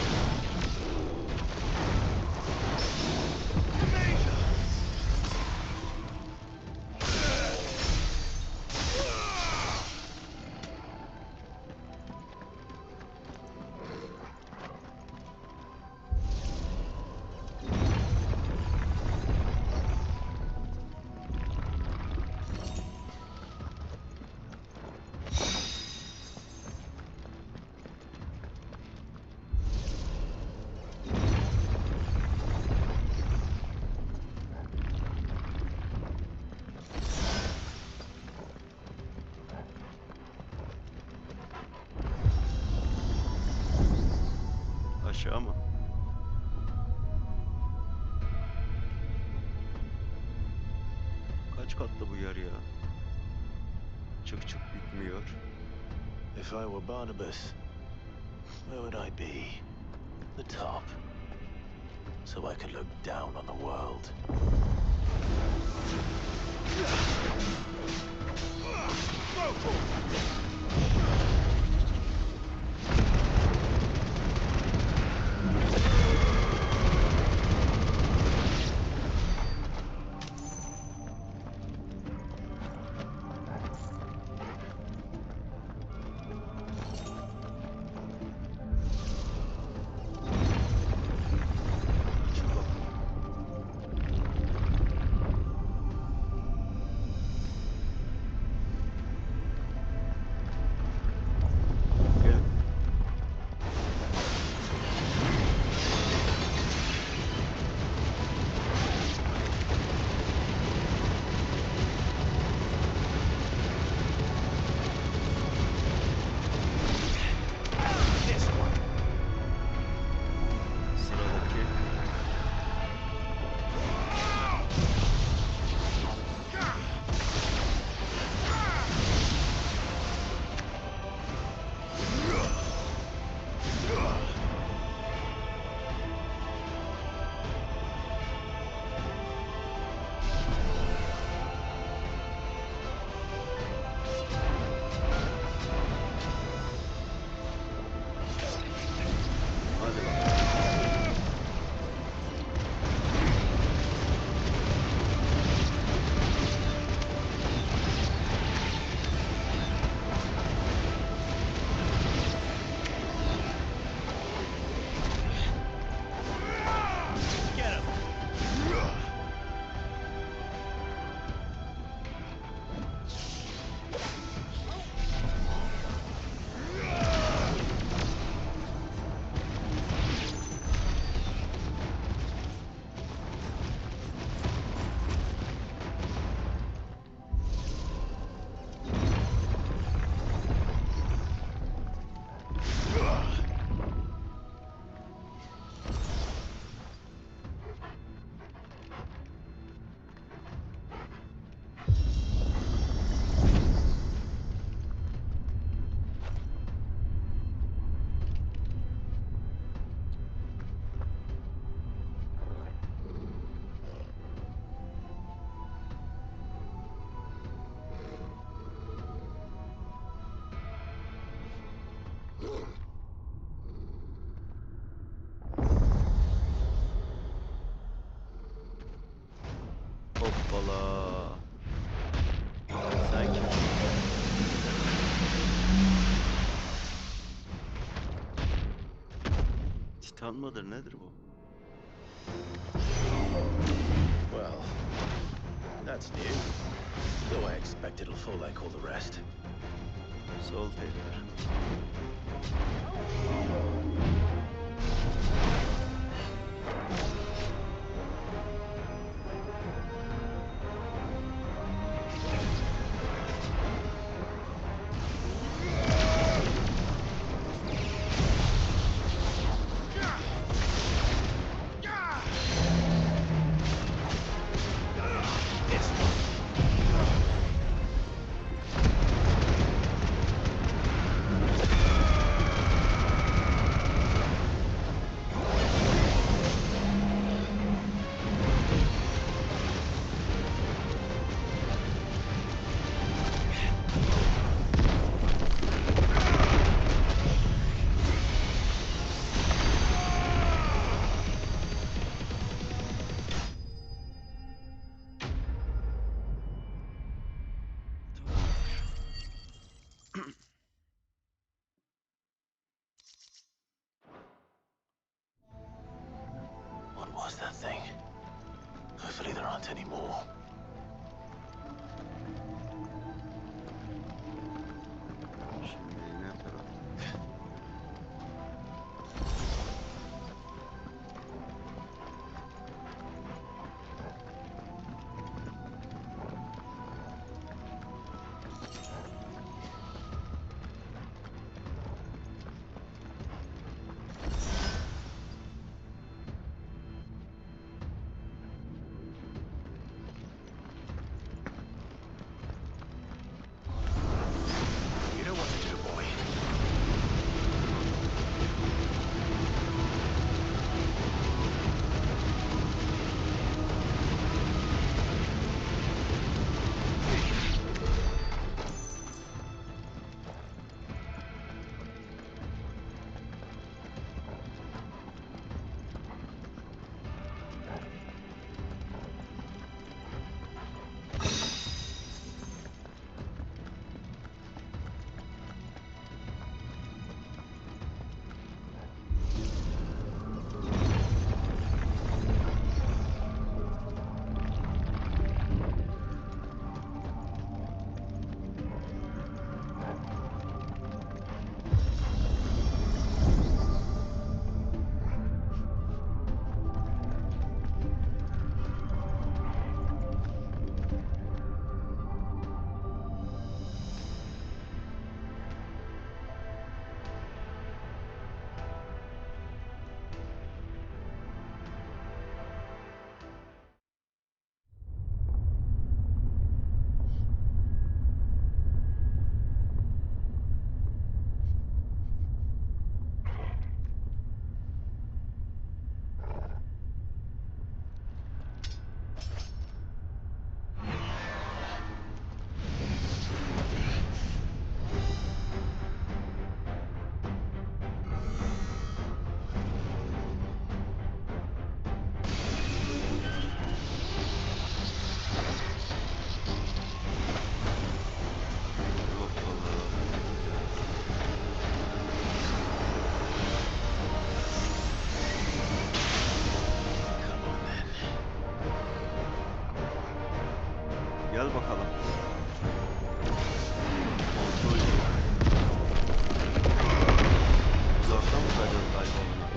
Aşağı mı? Kaç katlı bu yer ya? Çık çık bitmiyor. If I were Barnabas, where would I be? The top. So I could look down on the world. Açıl bakalım. Mutant mıdır nedir bu? Well, that's new. Though I expect it'll fall like all the rest. Sol tekrar. What was that thing? Hopefully there aren't any more. Şimdi ne taraf? You know what to do, boy. Gel bakalım. Kontrol edin. Uzaktan mı kayacağız galiba bunlar?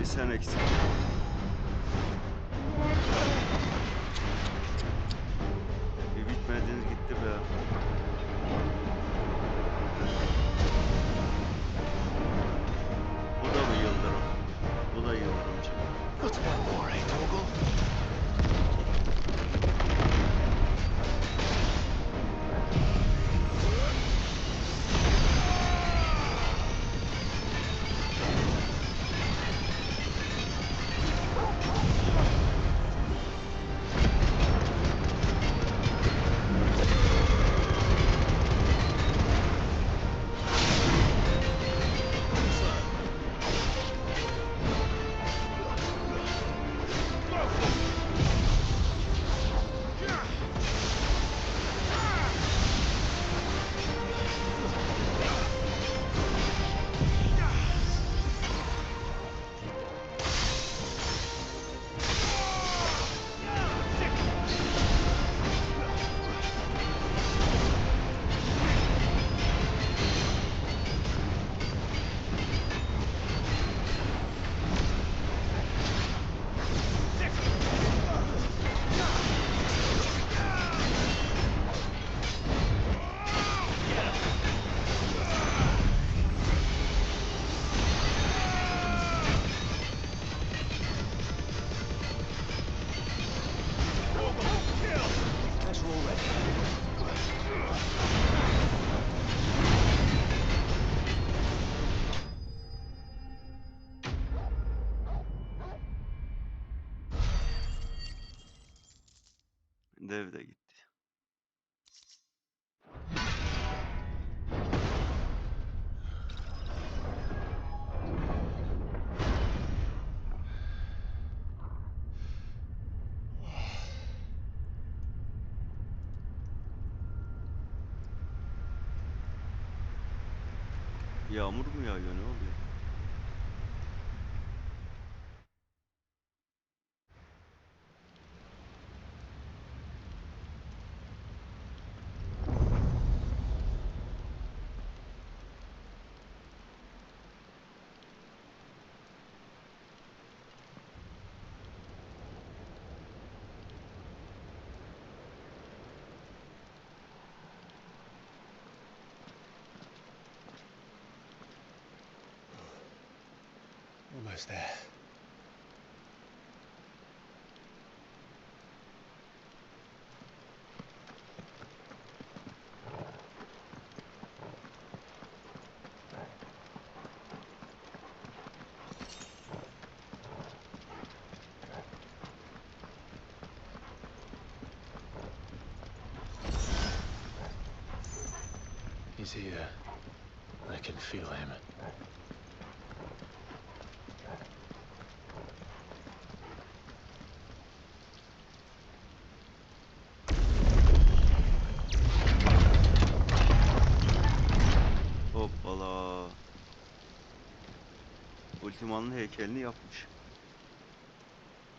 sen eksik. Bir bitmediniz gitti be. Bu da mı yıldırım? Bu da yıldırımcı. What's one more, eh, Torgal? Dev de gitti. Yağmur mu yağıyor, ne oluyor? Almost there. He's here. I can feel him. Hoppala. Ultimanın heykelini yapmış.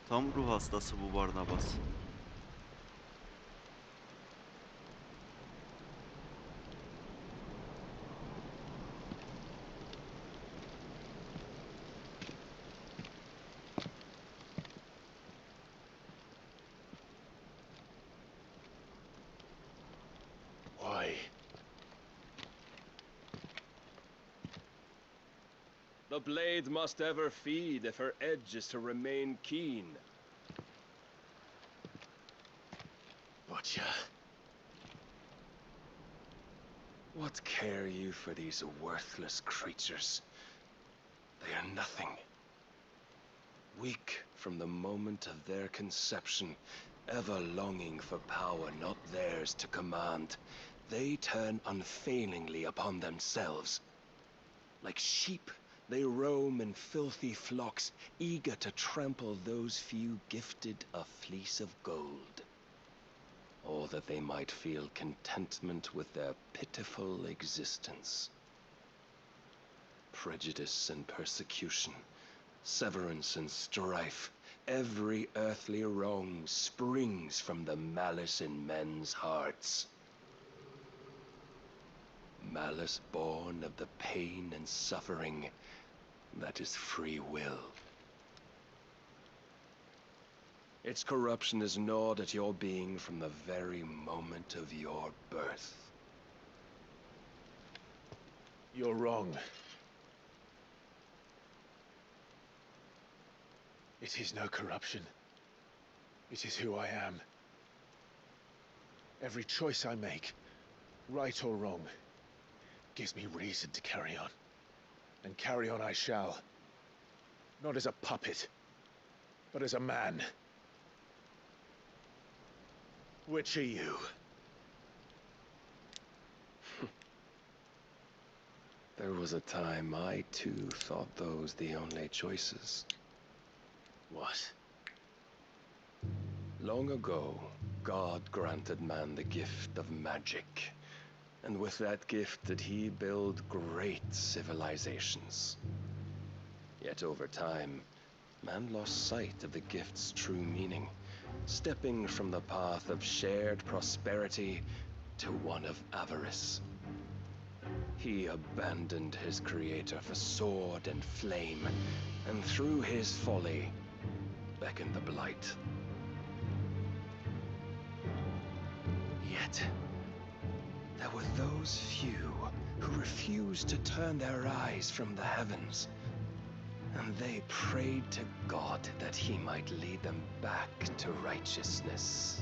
Tam ruh hastası bu Barnabas. Why? The blade must ever feed if her edge is to remain keen. Butcher. What care you for these worthless creatures? They are nothing. Weak from the moment of their conception, ever longing for power not theirs to command, they turn unfailingly upon themselves. Like sheep, they roam in filthy flocks, eager to trample those few gifted a fleece of gold. Or that they might feel contentment with their pitiful existence. Prejudice and persecution, severance and strife, every earthly wrong springs from the malice in men's hearts. Malice born of the pain and suffering that is free will. Its corruption is gnawed at your being from the very moment of your birth. You're wrong. It is no corruption. It is who I am. Every choice I make, right or wrong, gives me reason to carry on. And carry on I shall. Not as a puppet, but as a man. Which are you? There was a time I too thought those the only choices. What? Long ago, God granted man the gift of magic. And with that gift did he build great civilizations. Yet over time, man lost sight of the gift's true meaning, stepping from the path of shared prosperity to one of avarice. He abandoned his creator for sword and flame, and through his folly, beckoned the blight. Yet, there were those few who refused to turn their eyes from the heavens, and they prayed to God that he might lead them back to righteousness.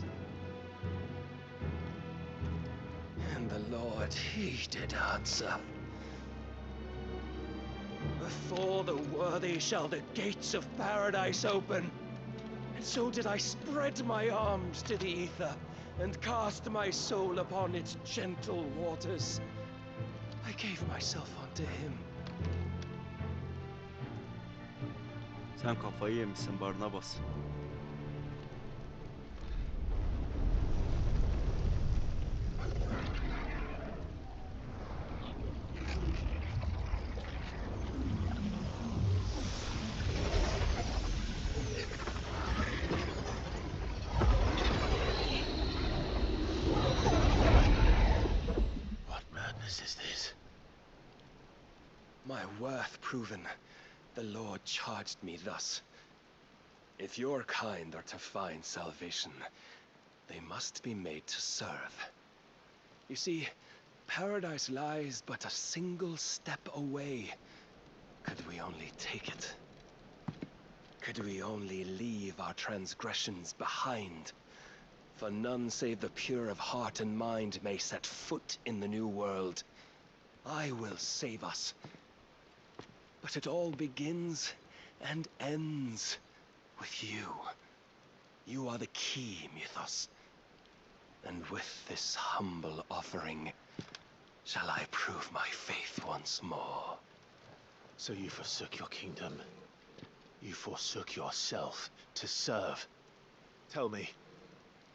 And the Lord, he did answer. Before the worthy shall the gates of paradise open. And so did I spread my arms to the ether, and cast my soul upon its gentle waters. I gave myself unto him. Sen kafayı yemişsin Barnabas. My worth proven, the Lord charged me thus. If your kind are to find salvation, they must be made to serve. You see, paradise lies but a single step away. Could we only take it? Could we only leave our transgressions behind? For none save the pure of heart and mind may set foot in the new world. I will save us. But it all begins and ends with you. You are the key, Mythos. And with this humble offering, shall I prove my faith once more. So you forsook your kingdom. You forsook yourself to serve. Tell me,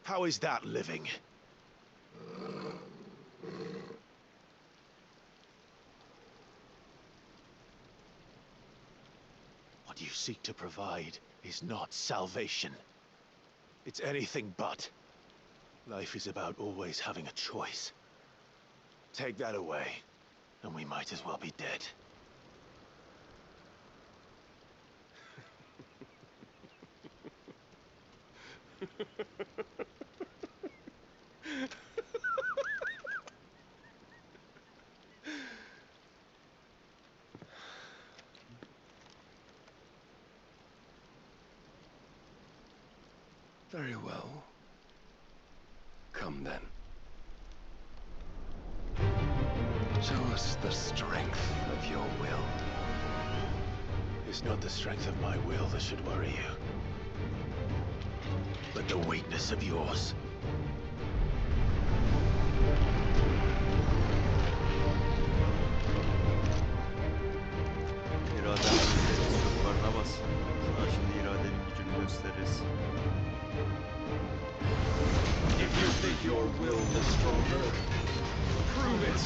how is that living? What you seek to provide is not salvation. It's anything but. Life is about always having a choice. Take that away, and we might as well be dead. Very well. Come then. Show us the strength of your will. It's not the strength of my will that should worry you, but the weakness of yours. İraden Barnabas. Sana şimdi iradenin gücünü gösteririz. If you think your will is stronger, prove it.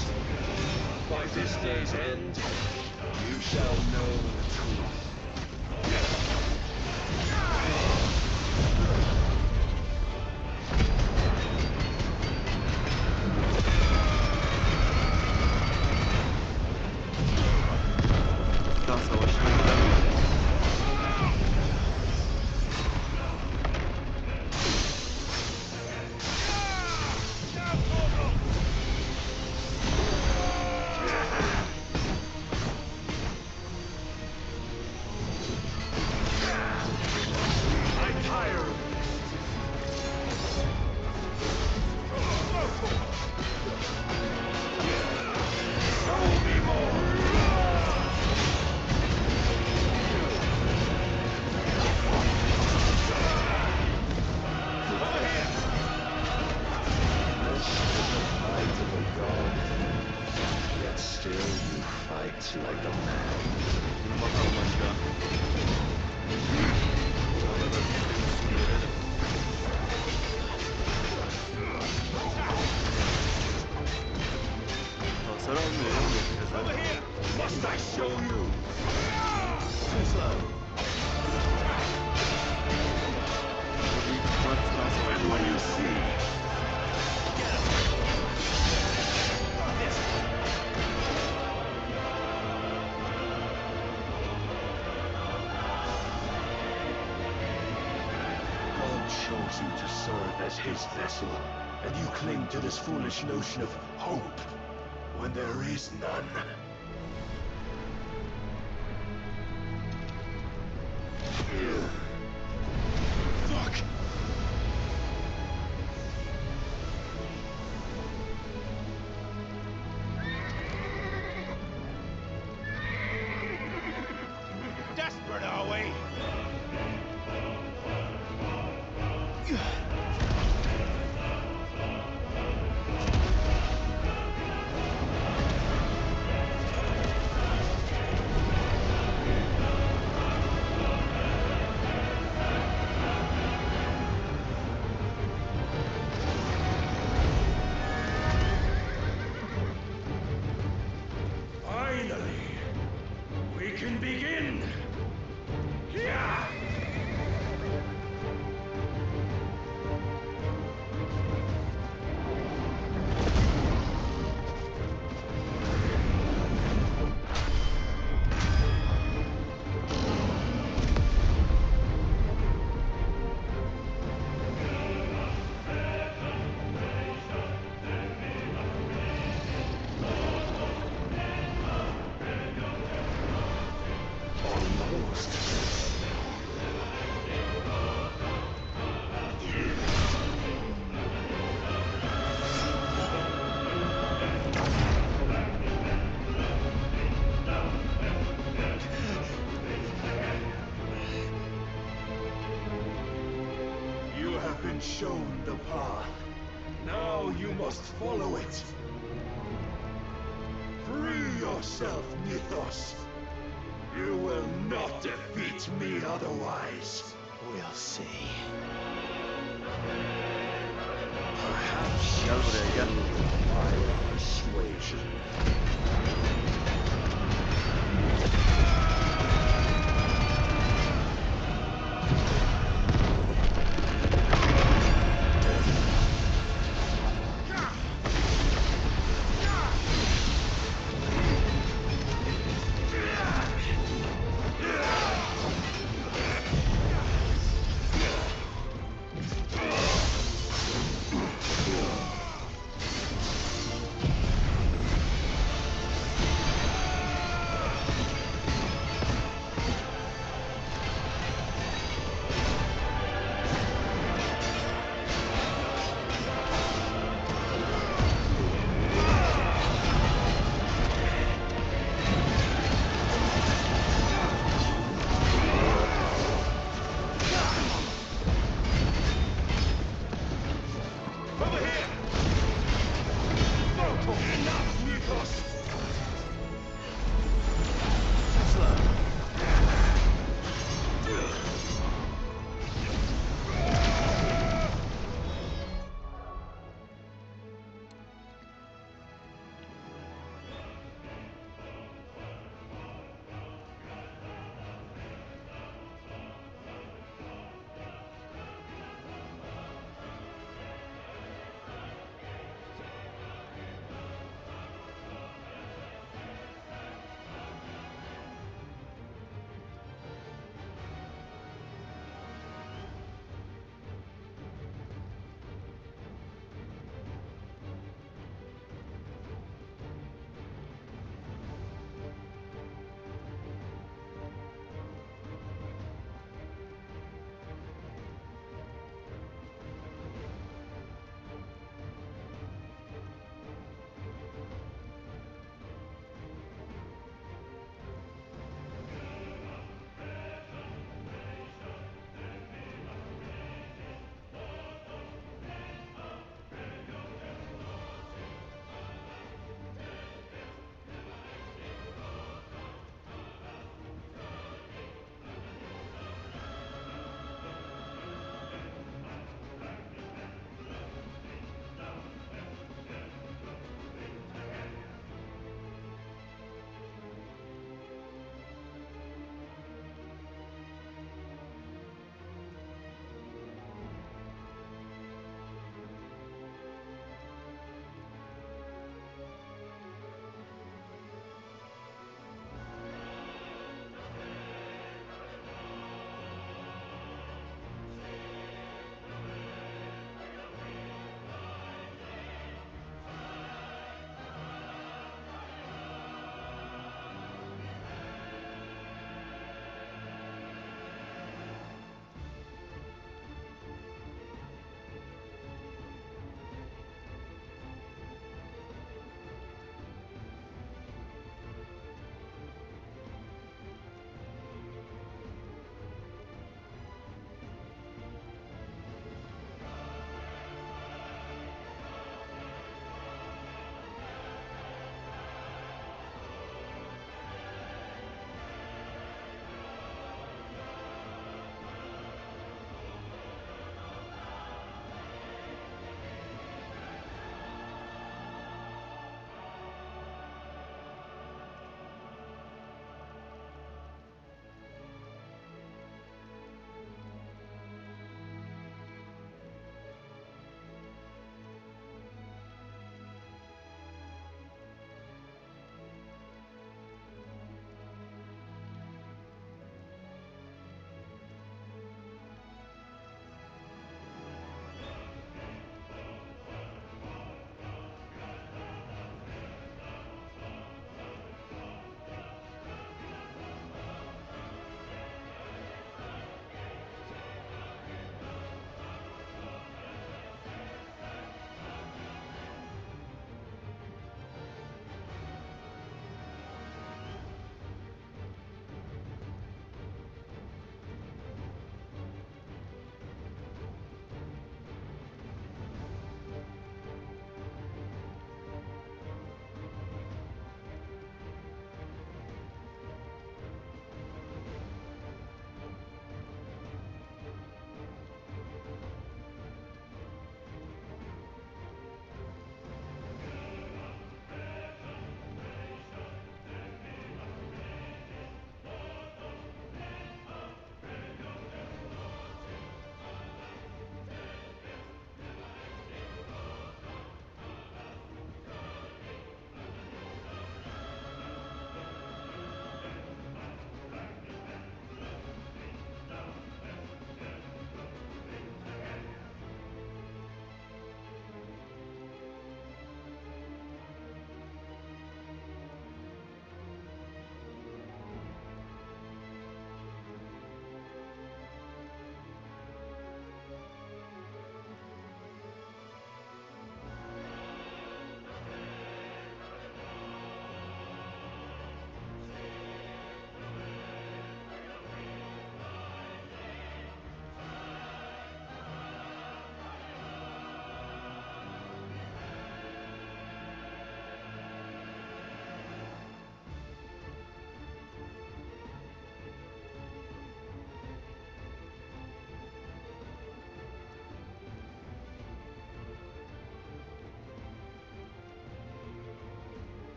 By this day's end, you shall know the truth. Titan Savaşı'na gider miyiz? fights like a man. Şimdi bakalım aşağı. Orada da üstünü görelim. Hasar almıyor ya bu Over kez. here! Must I show you? Too slow. And when you see, get him. This God chose you to serve as his vessel, and you cling to this foolish notion of hope when there is none. fuck! Desperate, are we? Finally, we can begin. Yeah. Almost. You have been shown the path. Now you must follow it. Free yourself, Mythos. You will not defeat me otherwise. We'll see. Perhaps Gel buraya gel. my persuasion.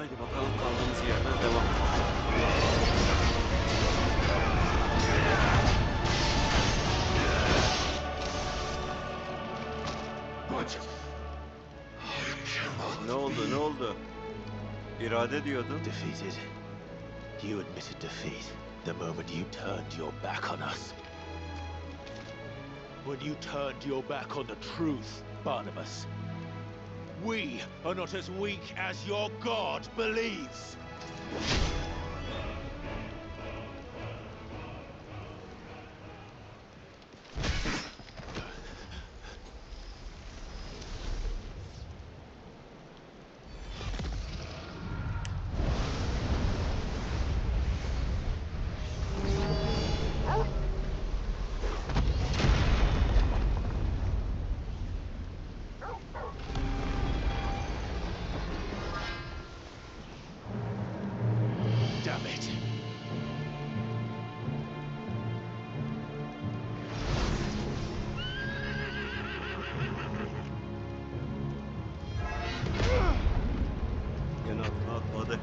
Haydi bakalım kaldığımız yerden devam. Ne oldu? Ne oldu? İrade diyordun. Defeated. You admitted defeat the moment you turned your back on us. When you turned your back on the truth, Barnabas. We are not as weak as your god believes. Damn it. Gene atladı.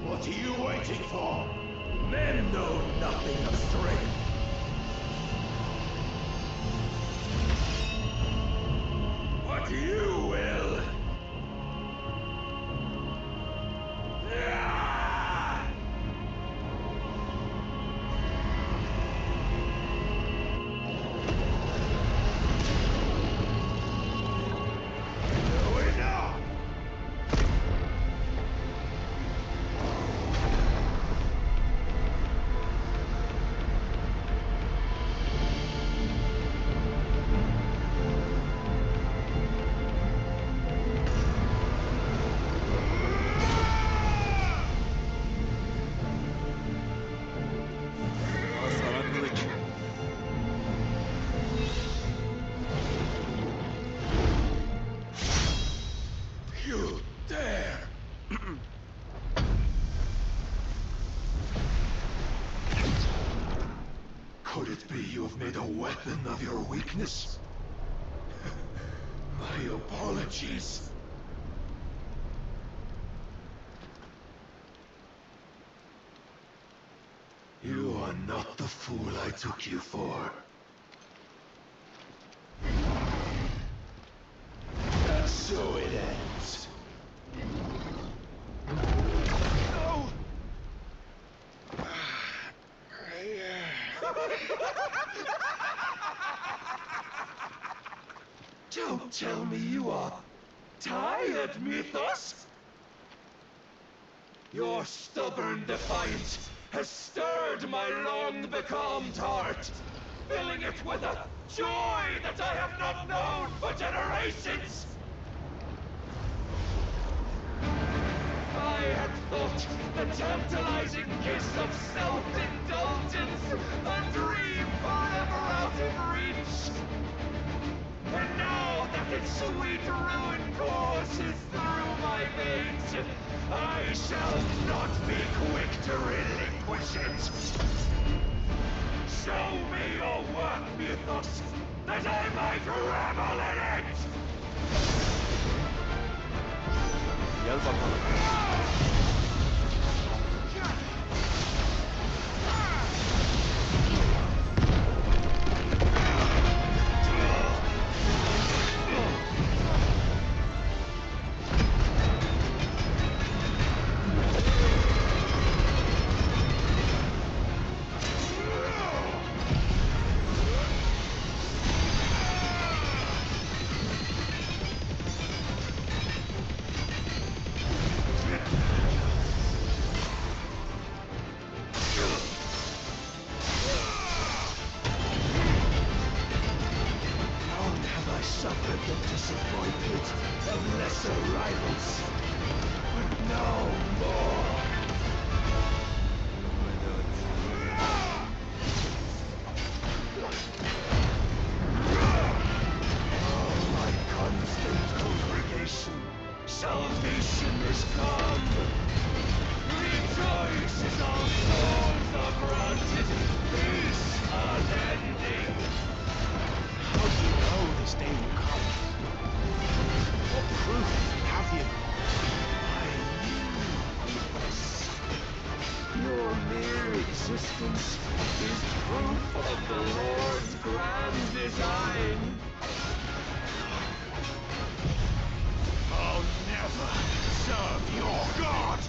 What are you waiting for? Men know nothing of strength. What you will. Enough! Al sana kılıç. You dare! Could it be you have made a weapon of your weakness? My apologies. You are not the fool I took you for. And so it ends. No! Don't tell me you are tired, Mythos! Your stubborn defiance has stirred my long-becalmed heart, filling it with a joy that I have not known for generations! I had thought the tantalizing kiss of self-indulgence a dream forever out of reach. And now that its sweet ruin courses through my veins, I shall not be quick to relinquish it. Show me your work, Mythos, that I might revel in it! Gel bakalım. suffered the disappointment of lesser rivals, but no more. Oh, my constant congregation, salvation is come. Rejoice as our souls are granted peace unending. How do you know this day will come? What proof have you? I knew this. Your mere existence is proof of the Lord's grand design. I'll never serve your God!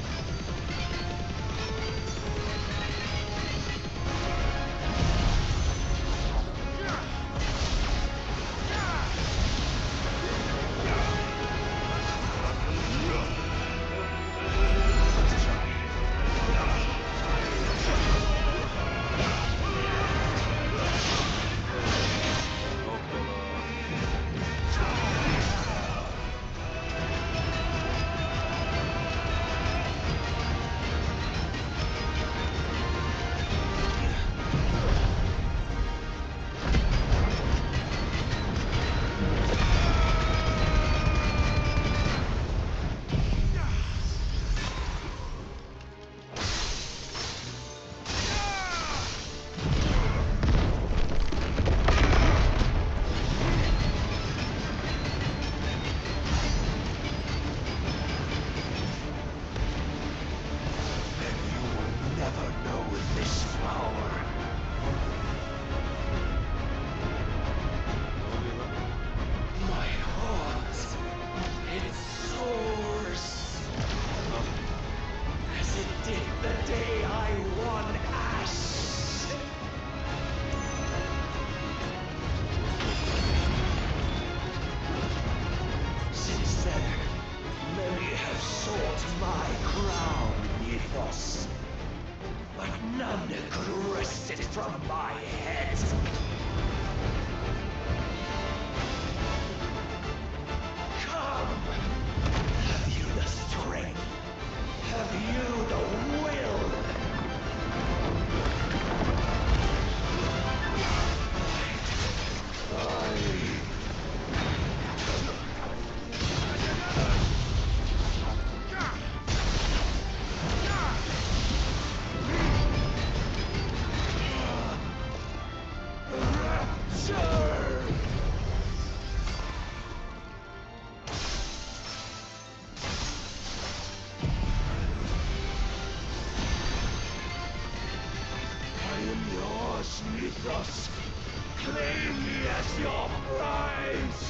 Claim me as your prize!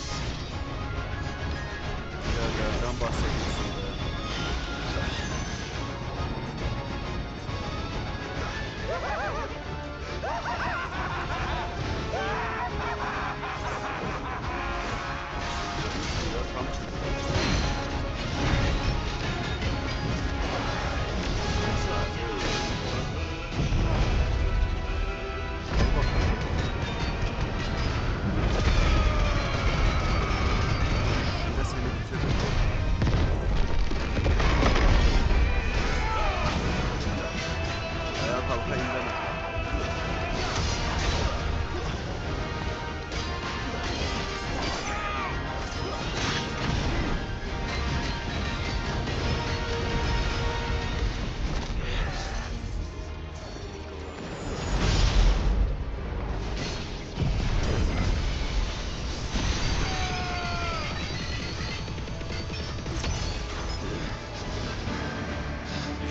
Yerlerden bahsediyorsun be. Şimdi seni bitiririm. Ayağa kalkayım deme.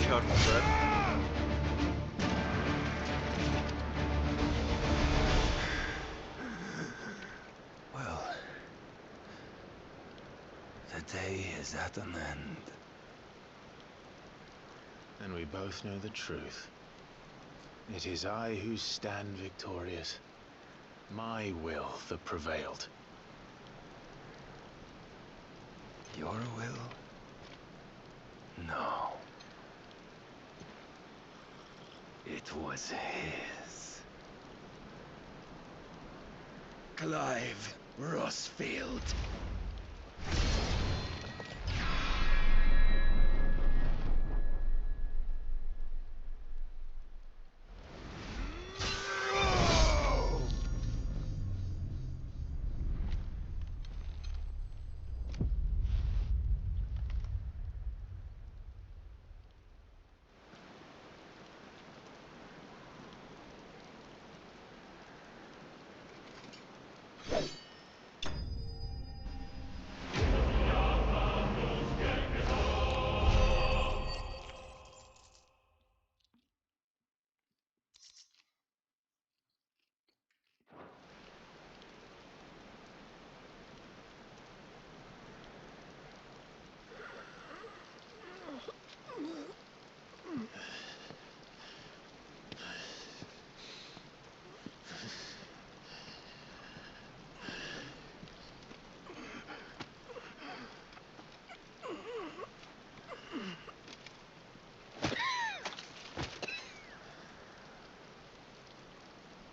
Şartlar. Well, the day is at an end. And we both know the truth. It is I who stand victorious. My will that prevailed. Your will? No. It was his. Clive, Rossfield.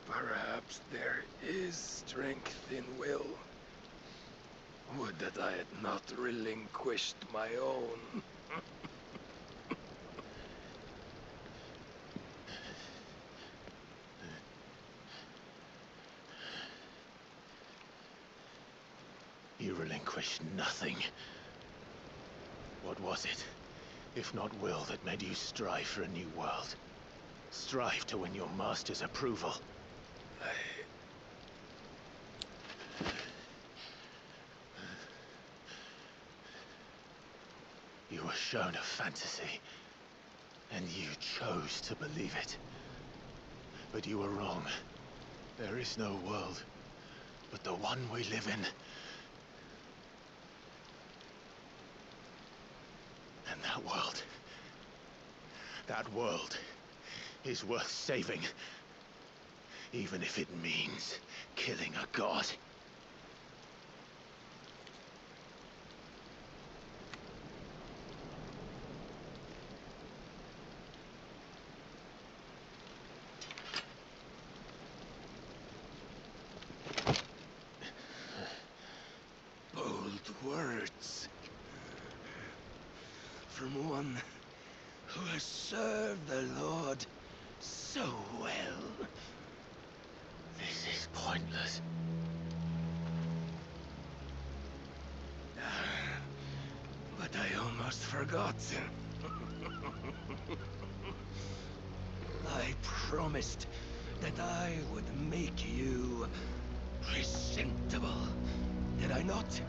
Perhaps there is strength in will. Would that I had not relinquished my own. You relinquished nothing. What was it, if not will, that made you strive for a new world? Strive to win your master's approval? You were shown a fantasy, and you chose to believe it. But you were wrong. There is no world but the one we live in. And that world is worth saving, even if it means killing a god. Bold words. From one who has served the Lord so well. This is pointless. But I almost forgot. I promised that I would make you presentable. Did I not?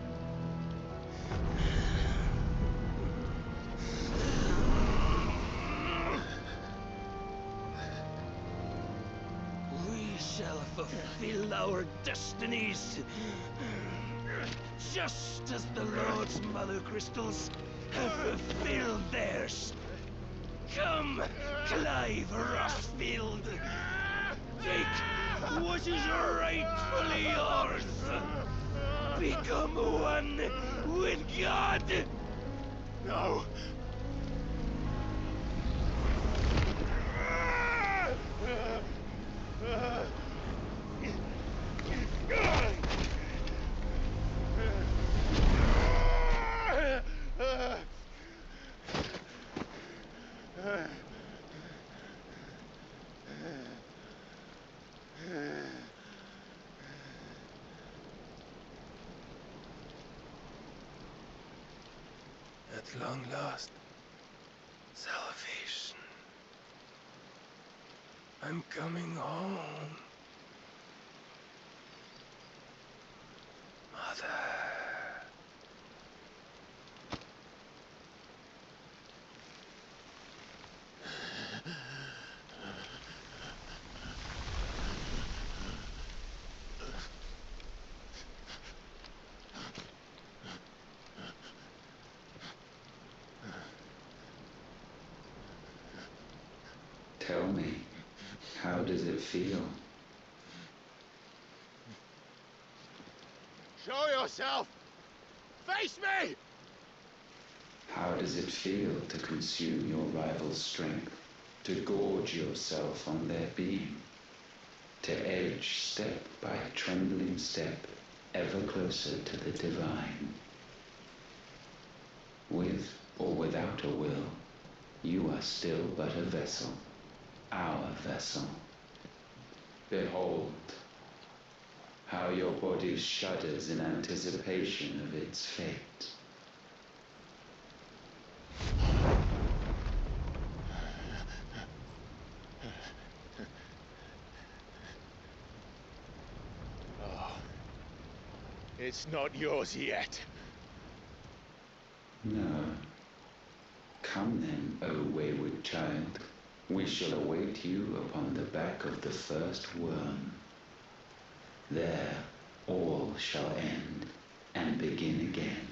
We shall fulfill our destinies, just as the Lord's Mother Crystals have fulfilled theirs. Come, Clive Rossfield. Take what is rightfully yours. Become one with God. No. At long last, salvation. I'm coming home. Mother. Tell me, how does it feel? Show yourself! Face me! How does it feel to consume your rival's strength, to gorge yourself on their beam, to edge step by trembling step, ever closer to the divine. With or without a will, you are still but a vessel, our vessel. Behold, how your body shudders in anticipation of its fate. Oh, it's not yours yet. No. Come then, O wayward child. We shall await you upon the back of the first worm. There all shall end and begin again.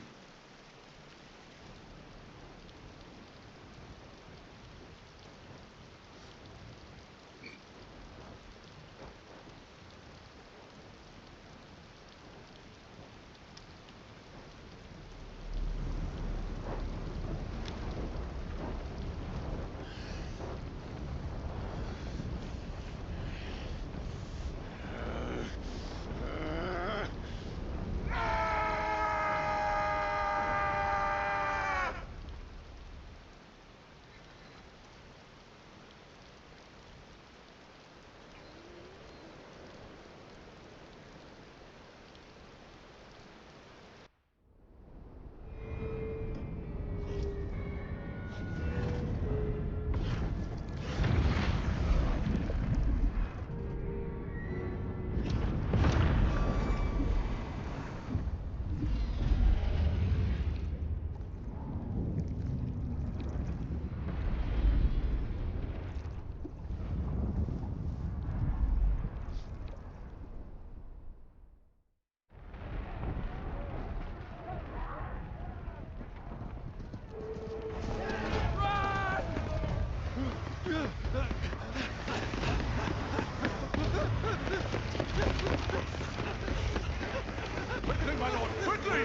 Quickly, my lord, quickly!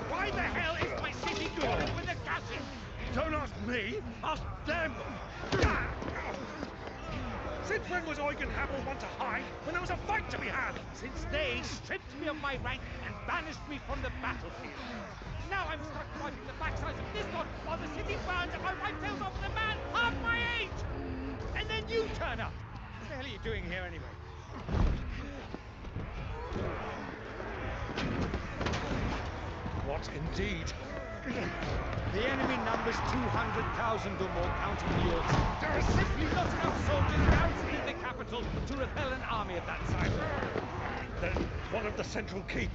Why the hell is my city going with the casting? Don't ask me, ask them! Since when was Eugen Hamel want to hide when there was a fight to be had? Since they stripped me of my rank and banished me from the battlefield. Now I'm stuck fighting the backsides of this god while the city burns and my right tails off the man half my age! And then you turn up! What the hell are you doing here anyway? What indeed? The enemy numbers 200,000 or more, counting the orcs. There are simply not enough soldiers garrisoned in the capital to repel an army of that size. Then one of the central keep.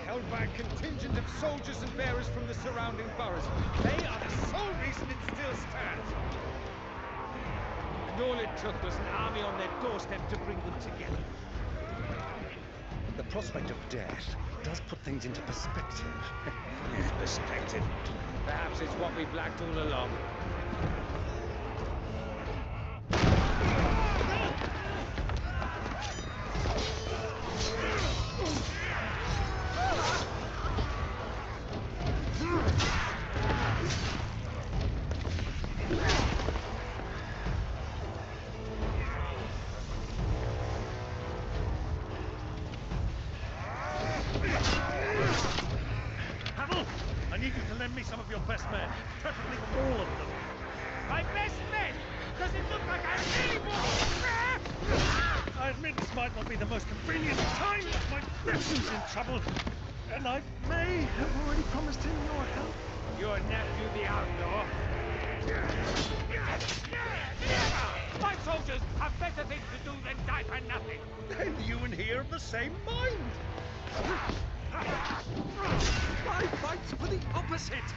Held by a contingent of soldiers and bearers from the surrounding boroughs. They are the sole reason it still stands. And all it took was an army on their doorstep to bring them together. The prospect of death does put things into perspective. Perspective. Perhaps it's what we've lacked all along. Hamel, I need you to lend me some of your best men, preferably all of them. My best men! Does it look like I really want? I admit this might not be the most convenient time, but my nephew's in trouble. And I may have already promised him your help. Your nephew, the outlaw? My soldiers have better things to do than die for nothing. Then you and he are of the same mind. I fight for the opposite.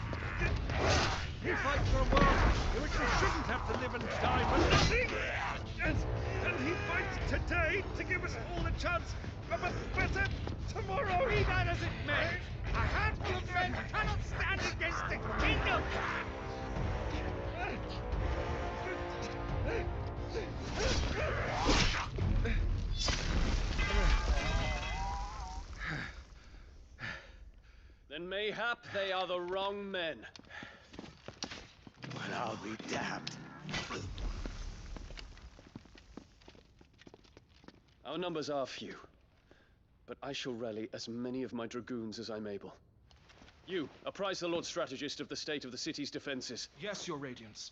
He fights for a world in which we shouldn't have to live and die for nothing. And he fights today to give us all a chance of a better tomorrow. Be that as it may, a handful of men cannot stand against the kingdom. Then mayhap they are the wrong men. Well, I'll be damned. Our numbers are few, but I shall rally as many of my dragoons as I'm able. You, apprise the Lord Strategist of the state of the city's defenses. Yes, Your Radiance.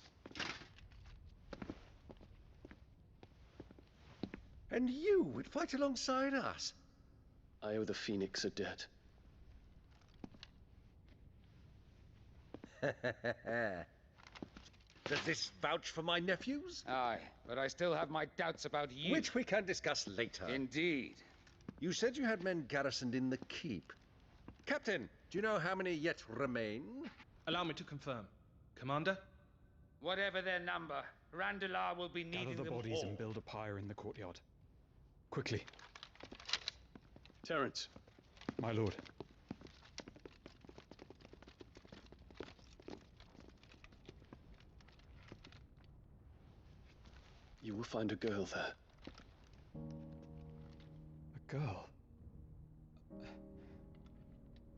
And you would fight alongside us? I owe the Phoenix a debt. Does this vouch for my nephews? Aye, but I still have my doubts about you. Which we can discuss later. Indeed. You said you had men garrisoned in the keep. Captain, do you know how many yet remain? Allow me to confirm. Commander? Whatever their number, Randalar will be needing Gather the them bodies all. and build a pyre in the courtyard. Quickly. Terence. My lord. You will find a girl there. A girl?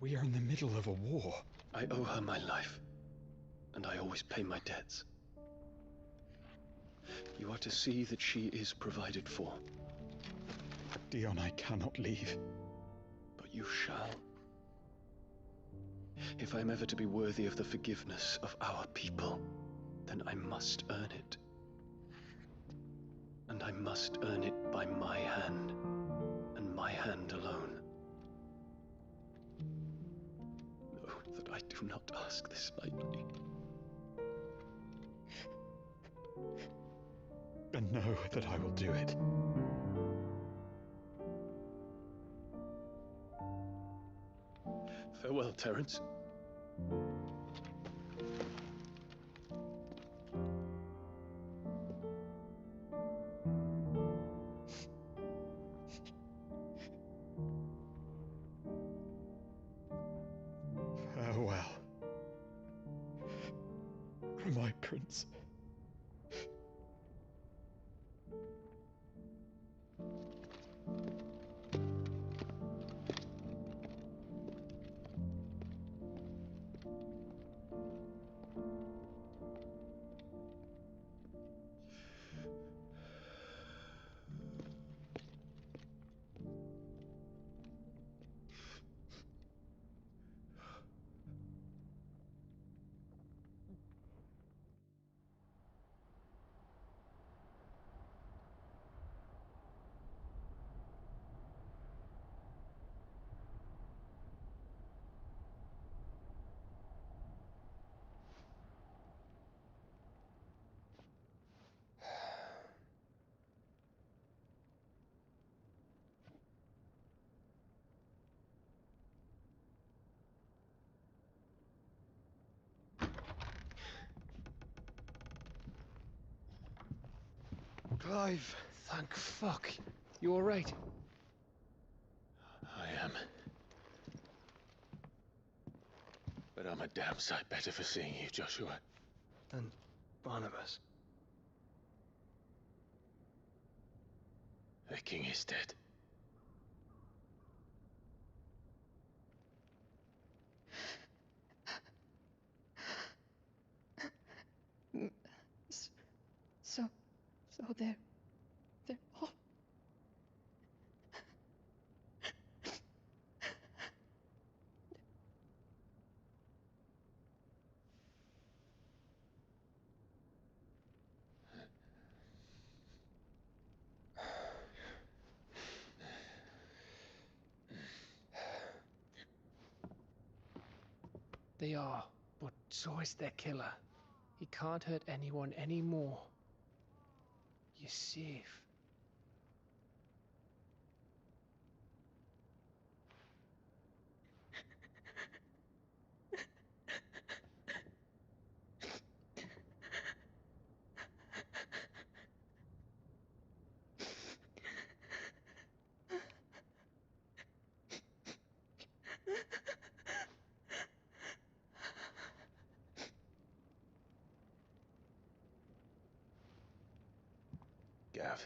We are in the middle of a war. I owe her my life, and I always pay my debts. You are to see that she is provided for. Dion, I cannot leave. But you shall. If I am ever to be worthy of the forgiveness of our people, then I must earn it. And I must earn it by my hand, and my hand alone. Know that I do not ask this lightly. And know that I will do it. Farewell, Terence. Farewell. My prince. Clive, thank fuck. You alright? I am. But I'm a damn sight better for seeing you, Joshua. And Barnabas. The king is dead. So they're all. They are, but so is their killer. He can't hurt anyone anymore. You're safe. Gav,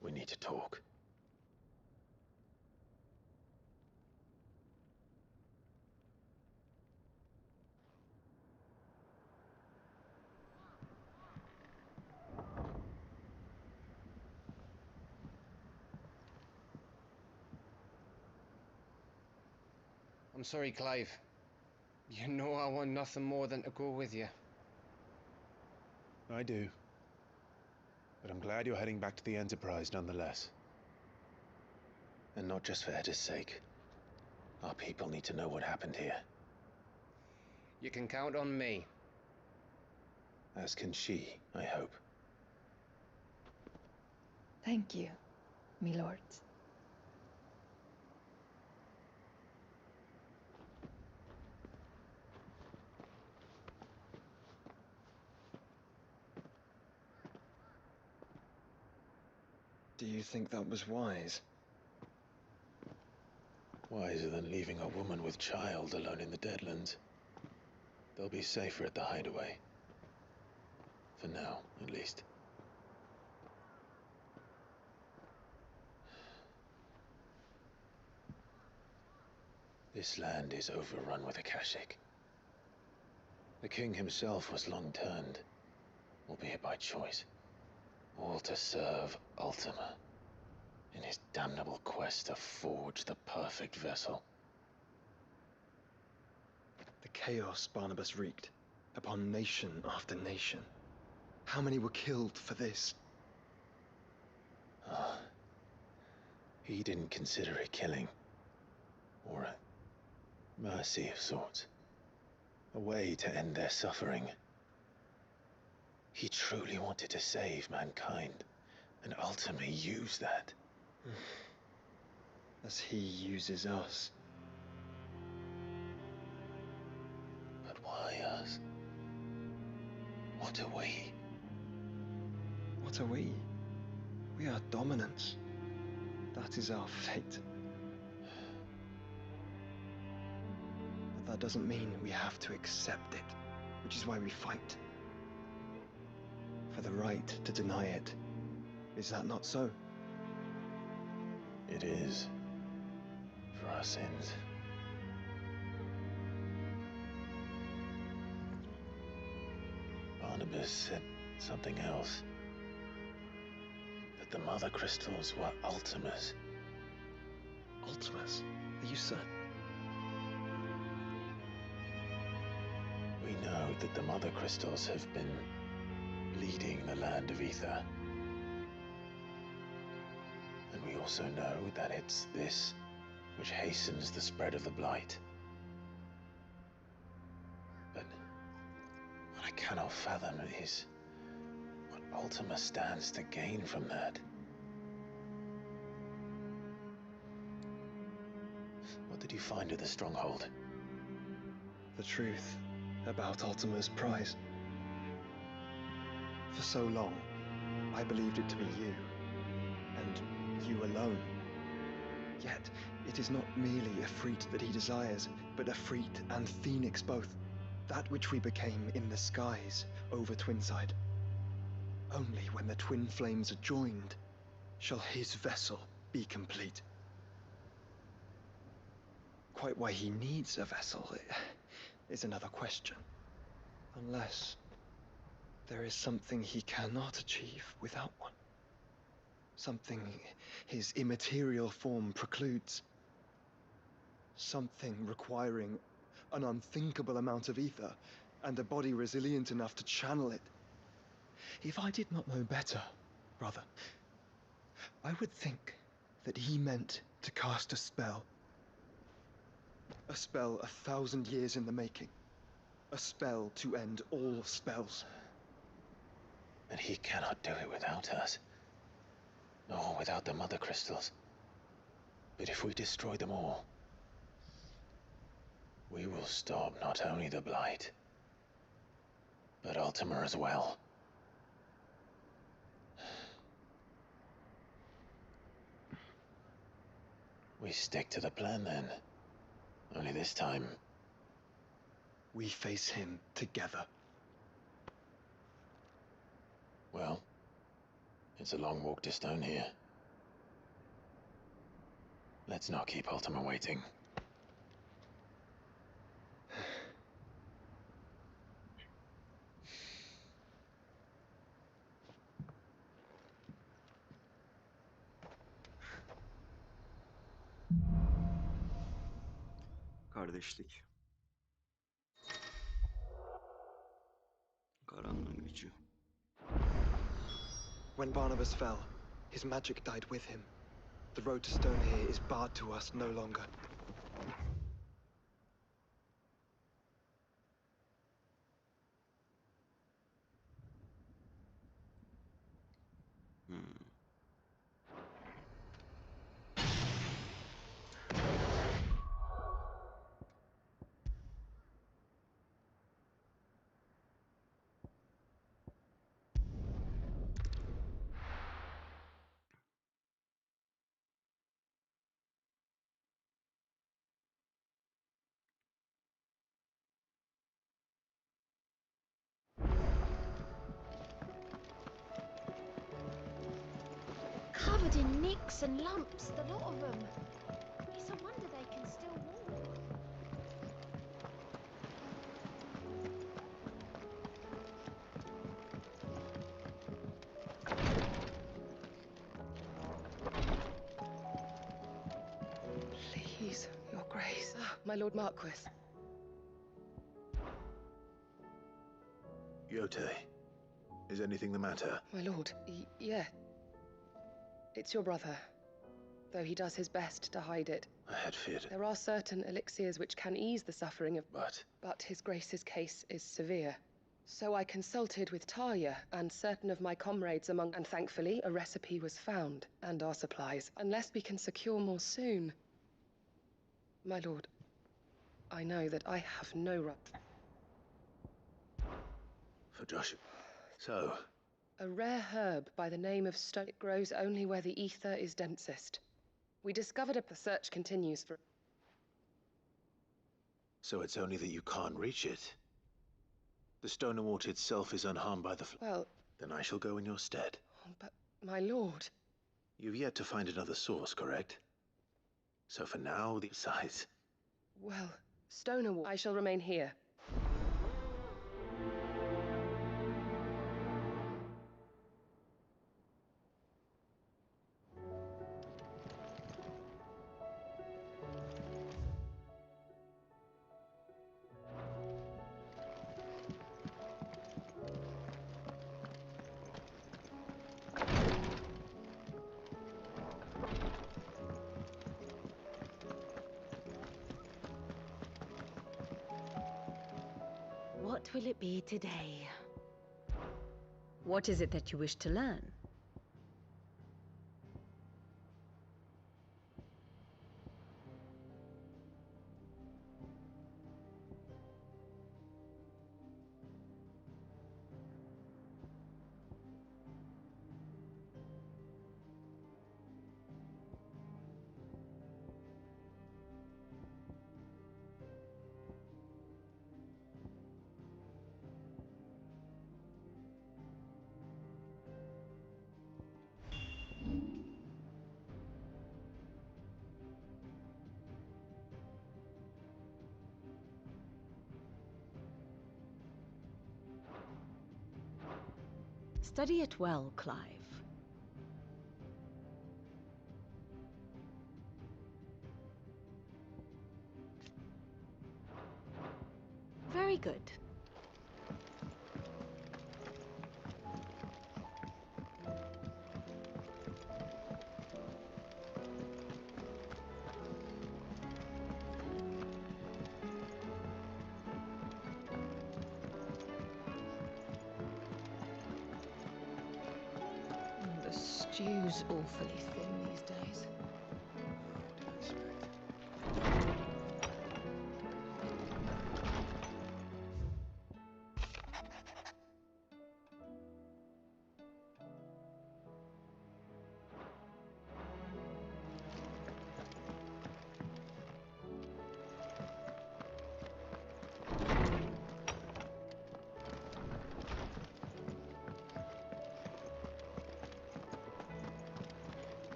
we need to talk. I'm sorry, Clive. You know I want nothing more than to go with you. I do. But I'm glad you're heading back to the Enterprise nonetheless. And not just for Etta's sake. Our people need to know what happened here. You can count on me. As can she, I hope. Thank you, my lords. Do you think that was wise? Wiser than leaving a woman with child alone in the Deadlands. They'll be safer at the hideaway. For now, at least. This land is overrun with Akashic. The king himself was long turned, albeit by choice, all to serve Ultima in his damnable quest to forge the perfect vessel. The chaos Barnabas wreaked upon nation after nation. How many were killed for this? Ah, he didn't consider it killing, or a mercy of sorts. A way to end their suffering. He truly wanted to save mankind, and ultimately use that. As he uses us. But why us? What are we? What are we? We are dominants. That is our fate. But that doesn't mean we have to accept it, which is why we fight. For the right to deny it. Is that not so? It is. For our sins. Barnabas said something else. That the Mother Crystals were Ultimas. Ultimas? Are you certain? We know that the Mother Crystals have been leading the land of Ether. And we also know that it's this which hastens the spread of the Blight. But what I cannot fathom is what Ultima stands to gain from that. What did you find at the Stronghold? The truth about Ultima's prize. For so long, I believed it to be you, and you alone. Yet, it is not merely Efreet that he desires, but Efreet and Phoenix both. That which we became in the skies over Twinside. Only when the twin flames are joined shall his vessel be complete. Quite why he needs a vessel is another question. Unless there is something he cannot achieve without one. Something his immaterial form precludes. Something requiring an unthinkable amount of ether and a body resilient enough to channel it. If I did not know better, brother, I would think that he meant to cast a spell. A spell 1,000 years in the making. A spell to end all spells. And he cannot do it without us. Nor without the Mother Crystals. But if we destroy them all, we will stop not only the Blight, but Ultima as well. We stick to the plan then. Only this time, we face him together. Well, it's a long walk to Stone here. Let's not keep Ultima waiting. Kardeşlik. Karanlığın gücü. When Barnabas fell, his magic died with him. The road to stone here is barred to us no longer. Covered in nicks and lumps, the lot of them. It's a wonder they can still walk. Please, Your Grace. My Lord Marquis. Yote, is anything the matter? My lord, yeah. It's your brother, though he does his best to hide it. I had feared. There are certain elixirs which can ease the suffering of... But his grace's case is severe. So I consulted with Talia and certain of my comrades among... And thankfully, a recipe was found, and our supplies. Unless we can secure more soon. My lord, I know that I have no right... For Joshua. So, A rare herb by the name of stone. It grows only where the ether is densest. We discovered the search continues for... so it's only that you can't reach it. The stone and water itself is unharmed by the Well... Then I shall go in your stead. But, my lord... You've yet to find another source, correct? So for now, the size. Well, stone and water... I shall remain here. What will it be today? What is it that you wish to learn? Study it well, Clive. Very good. The stew's awfully thin these days.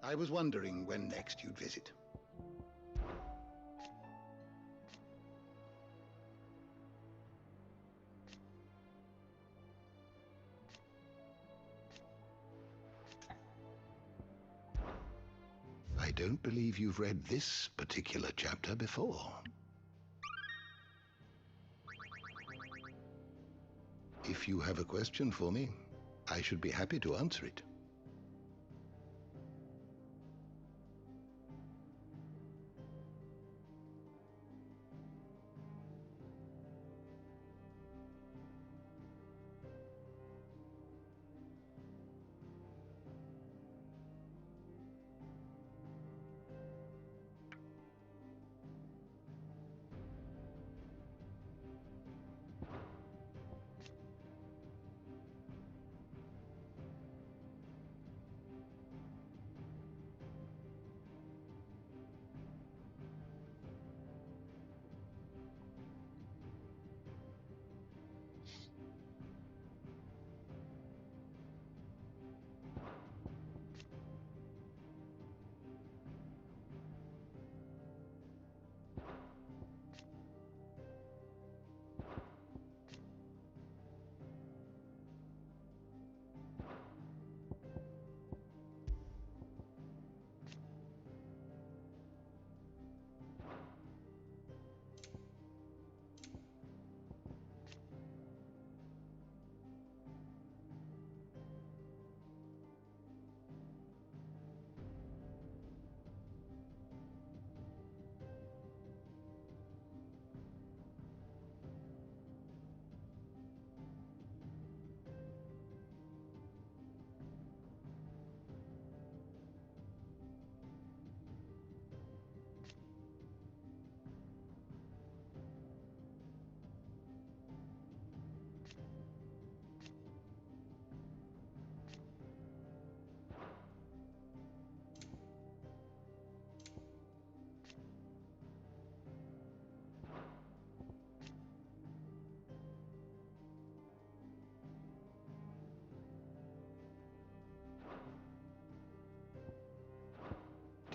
I was wondering when next you'd visit. I don't believe you've read this particular chapter before. If you have a question for me, I should be happy to answer it.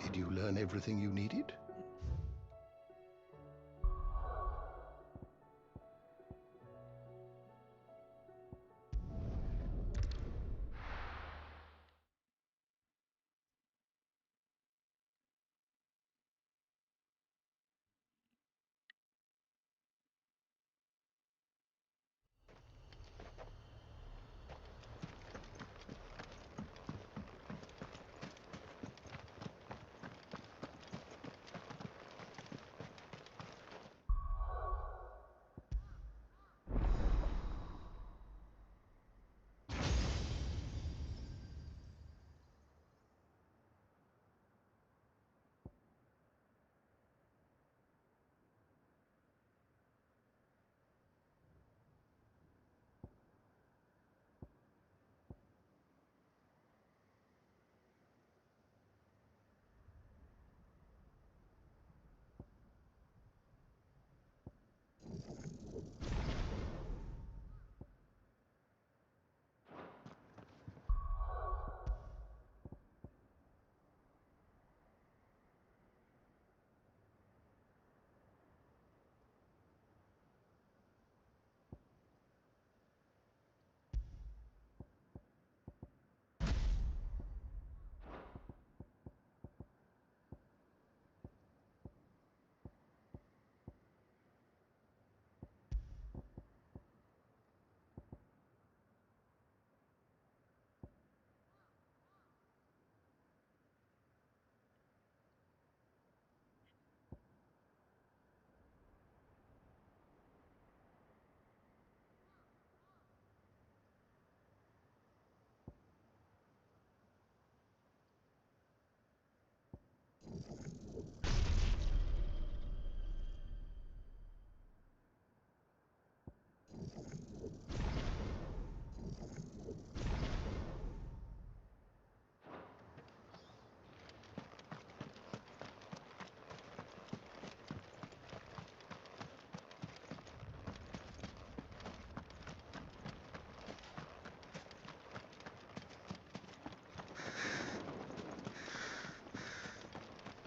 Did you learn everything you needed?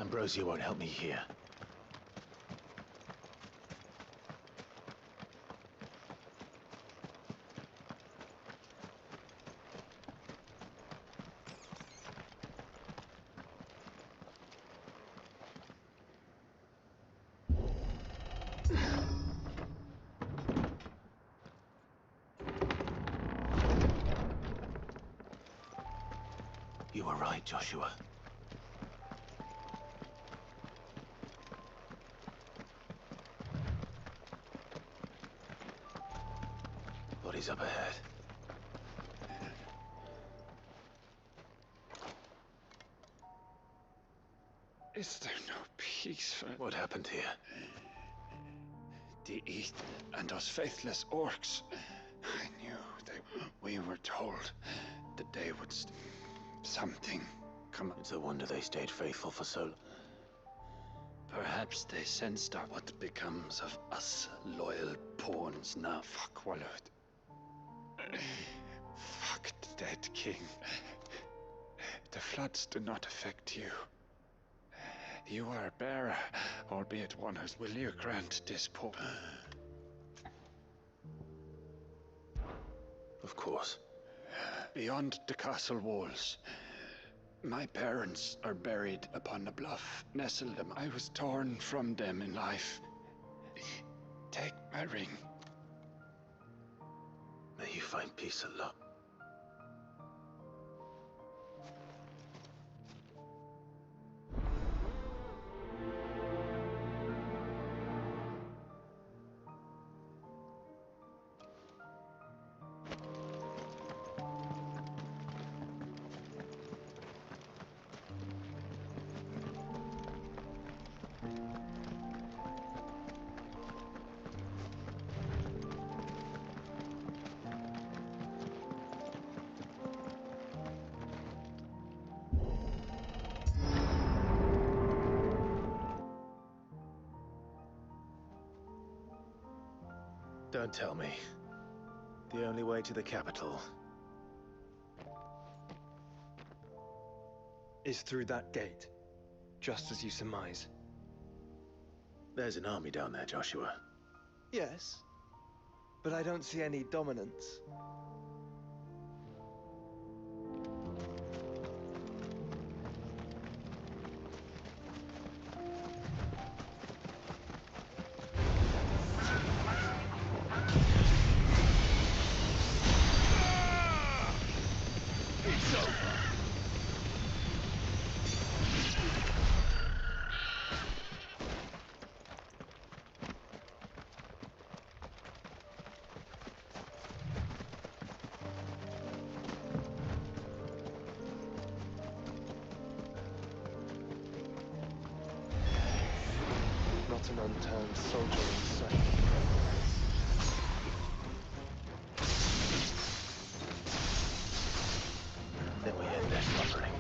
Ambrosia won't help me here. You were right, Joshua. Bodies up ahead. Is there no peace for... What happened here? The East and those faithless orcs. I knew we were told the day would something come. It's a wonder they stayed faithful for so long. Perhaps they sensed out what becomes of us loyal pawns now. Fuck Wallet. Fuck the dead king. The floods do not affect you. You are a bearer, albeit one whose will you grant this poor... Of course. Beyond the castle walls, my parents are buried upon a bluff. Nestle them. I was torn from them in life. Take my ring. May you find peace and love. Don't tell me. The only way to the capital is through that gate, just as you surmise. There's an army down there, Joshua. Yes, but I don't see any dominance. Not an unturned soldier in sight. Then we end their suffering.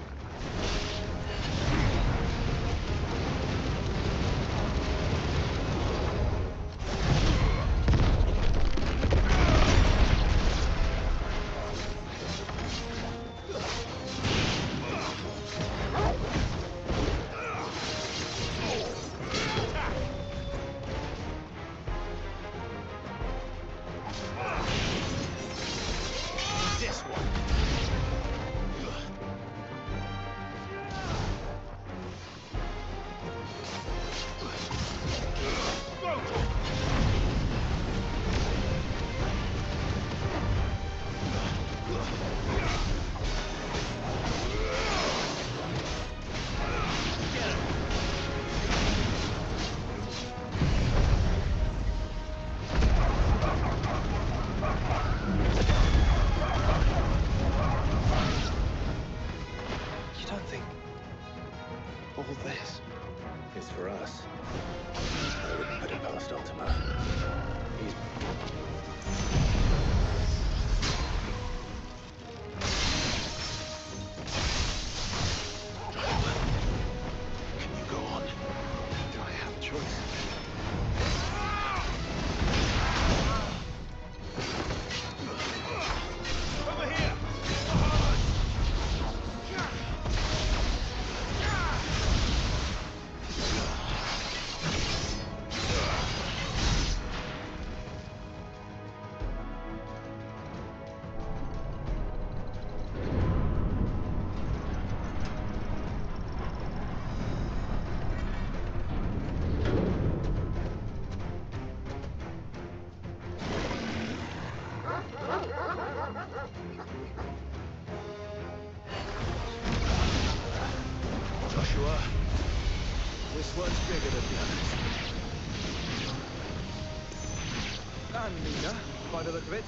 you are. This one's bigger than the others. And Nina, by the look of it.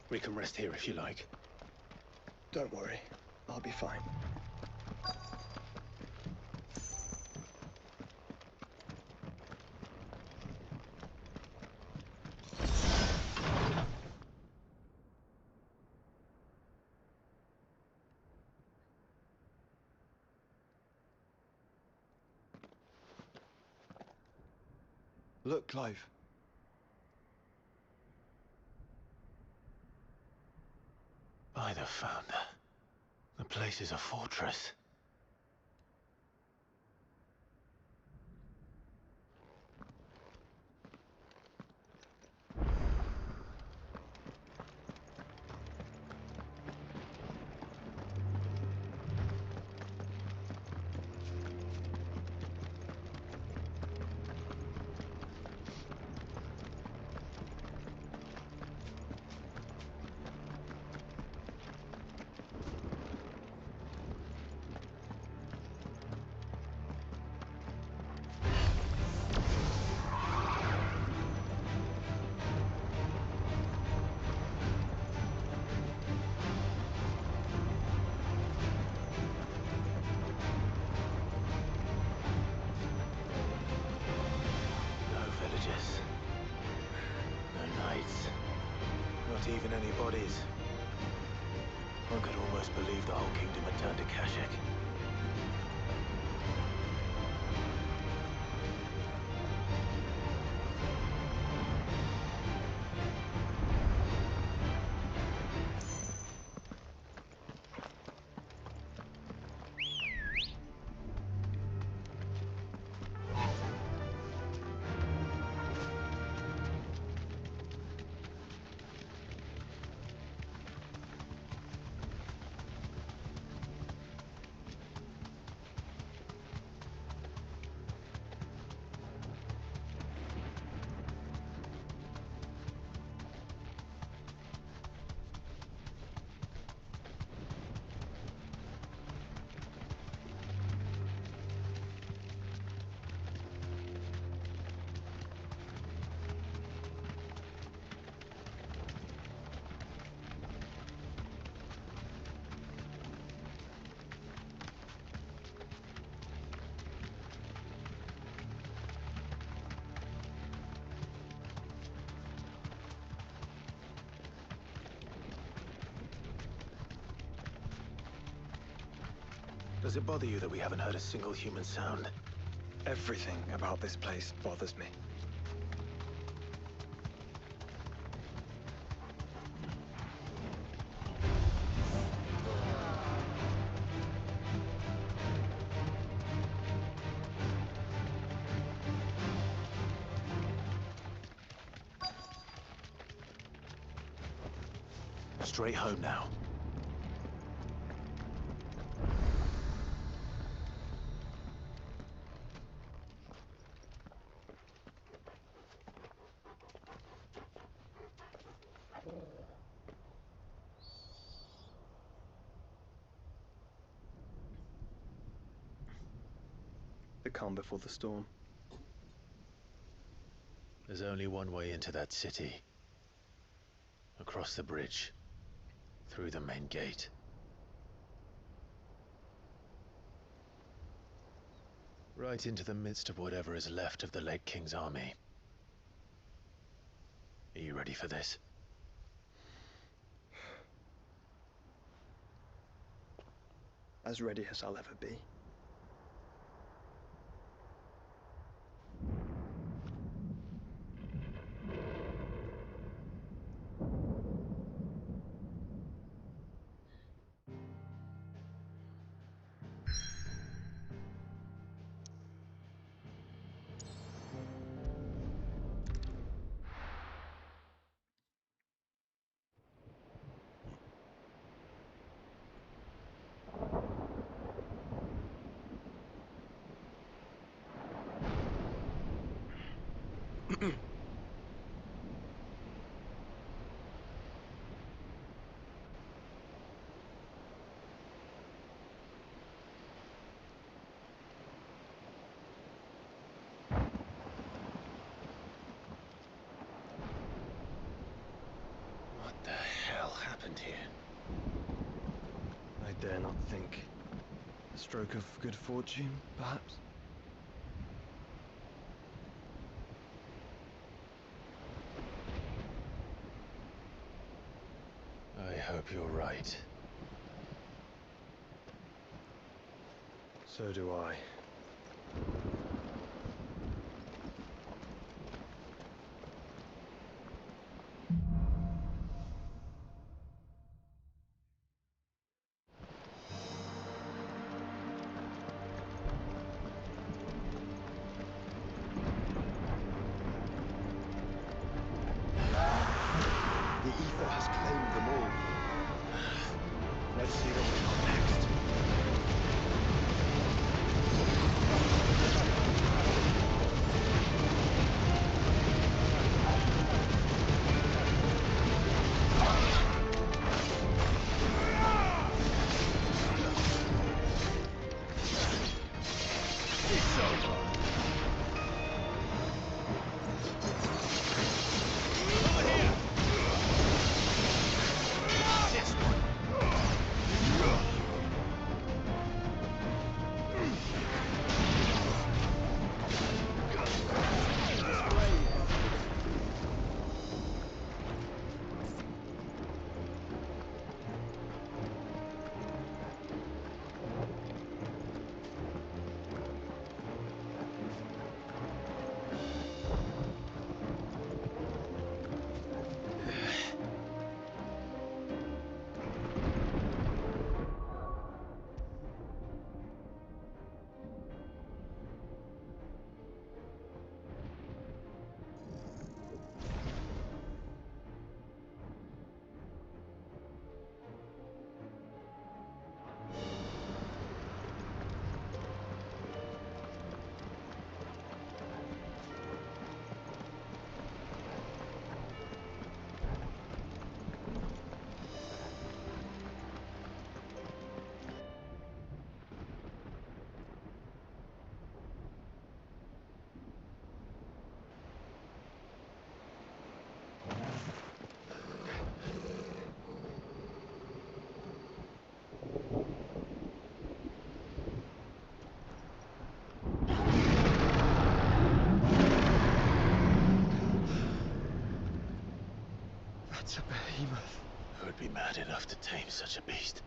We can rest here if you like. Don't worry, I'll be fine. Look, Clive. By the Founder. The place is a fortress. Not even any bodies. One could almost believe the whole kingdom had turned to Kashyyyk. Does it bother you that we haven't heard a single human sound? Everything about this place bothers me. Straight home now. The calm before the storm. There's only one way into that city. Across the bridge. Through the main gate. Right into the midst of whatever is left of the late King's army. Are you ready for this? As ready as I'll ever be. What the hell happened here? I dare not think. A stroke of good fortune, perhaps? I hope you're right. So do I. The ether has claimed them all. Let's see what we got next. It's over. Over here. This one. That's a behemoth. Who'd be mad enough to tame such a beast?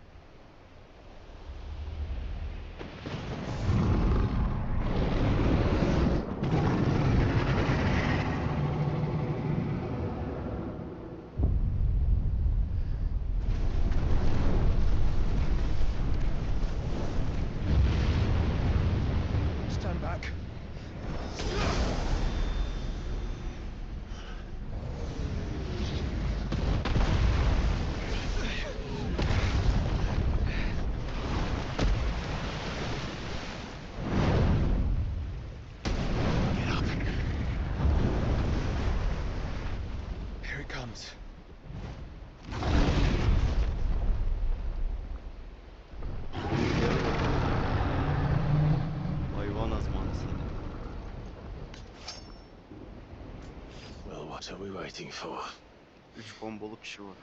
Stand back. it comes. Hayvan azmanısı. Well, what are we waiting for? 3 kombolu kişi var.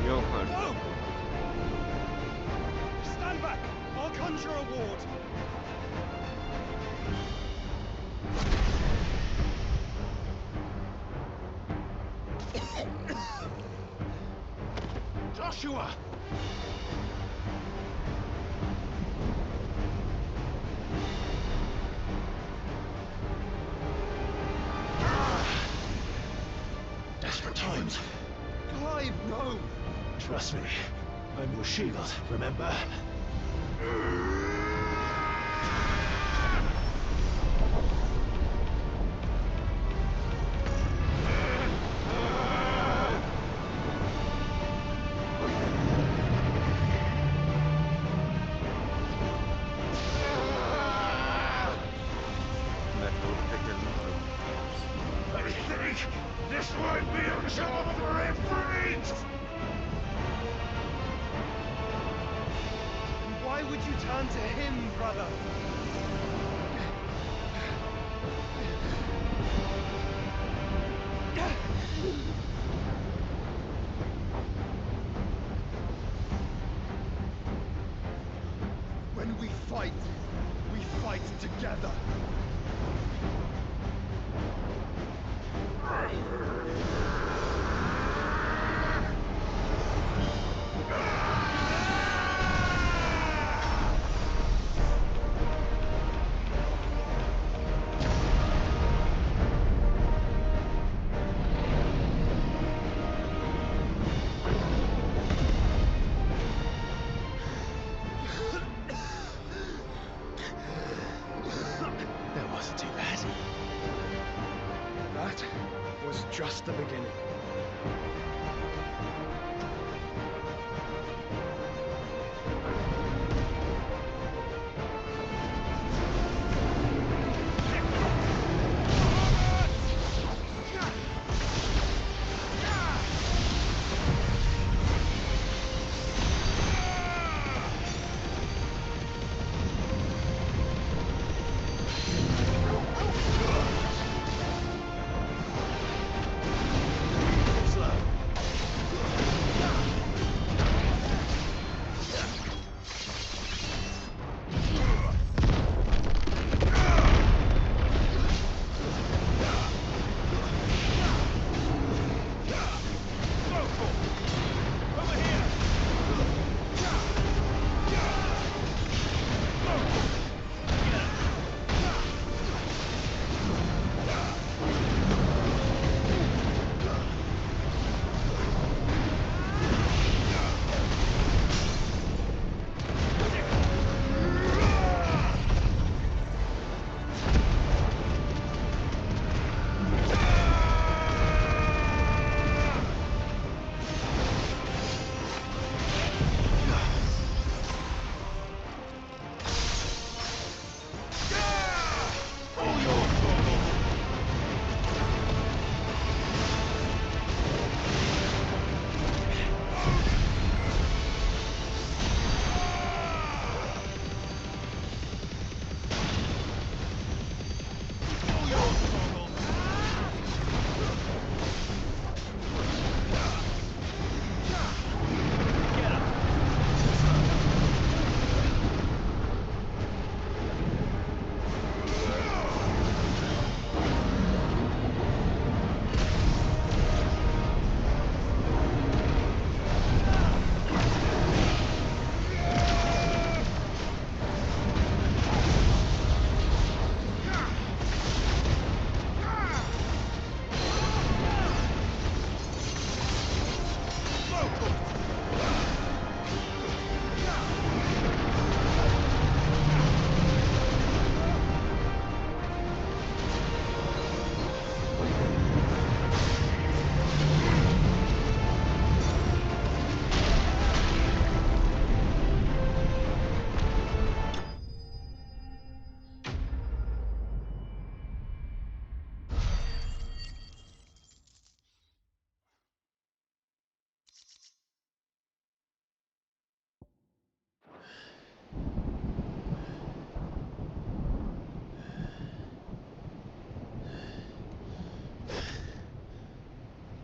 Yok artık. Stand back! I'll conjure a ward! Joshua! Desperate times. Clive, no! Trust me. I'm your shield, remember? Metro'da tek elini I think this might be a job for Ifrit! Why would you turn to him, brother? When we fight together. That wasn't too bad. That was just the beginning.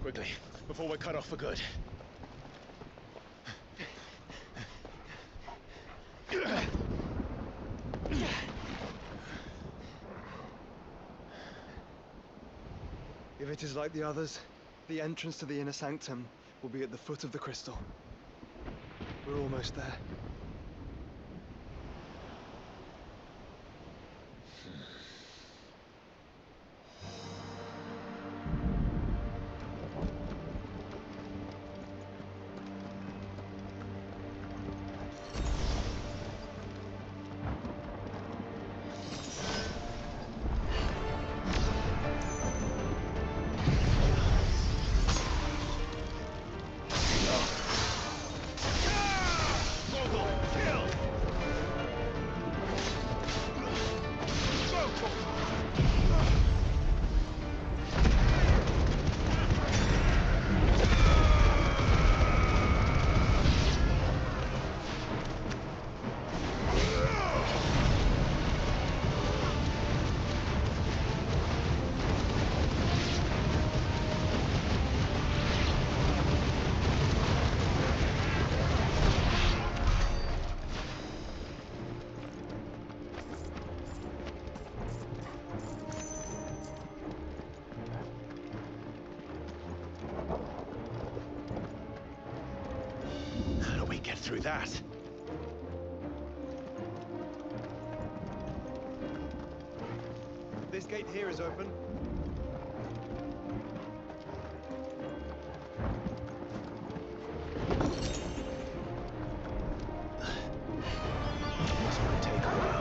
Quickly, before we're cut off for good. If it is like the others, the entrance to the inner sanctum will be at the foot of the crystal. We're almost there. How do we get through that? This gate here is open. This might take a while.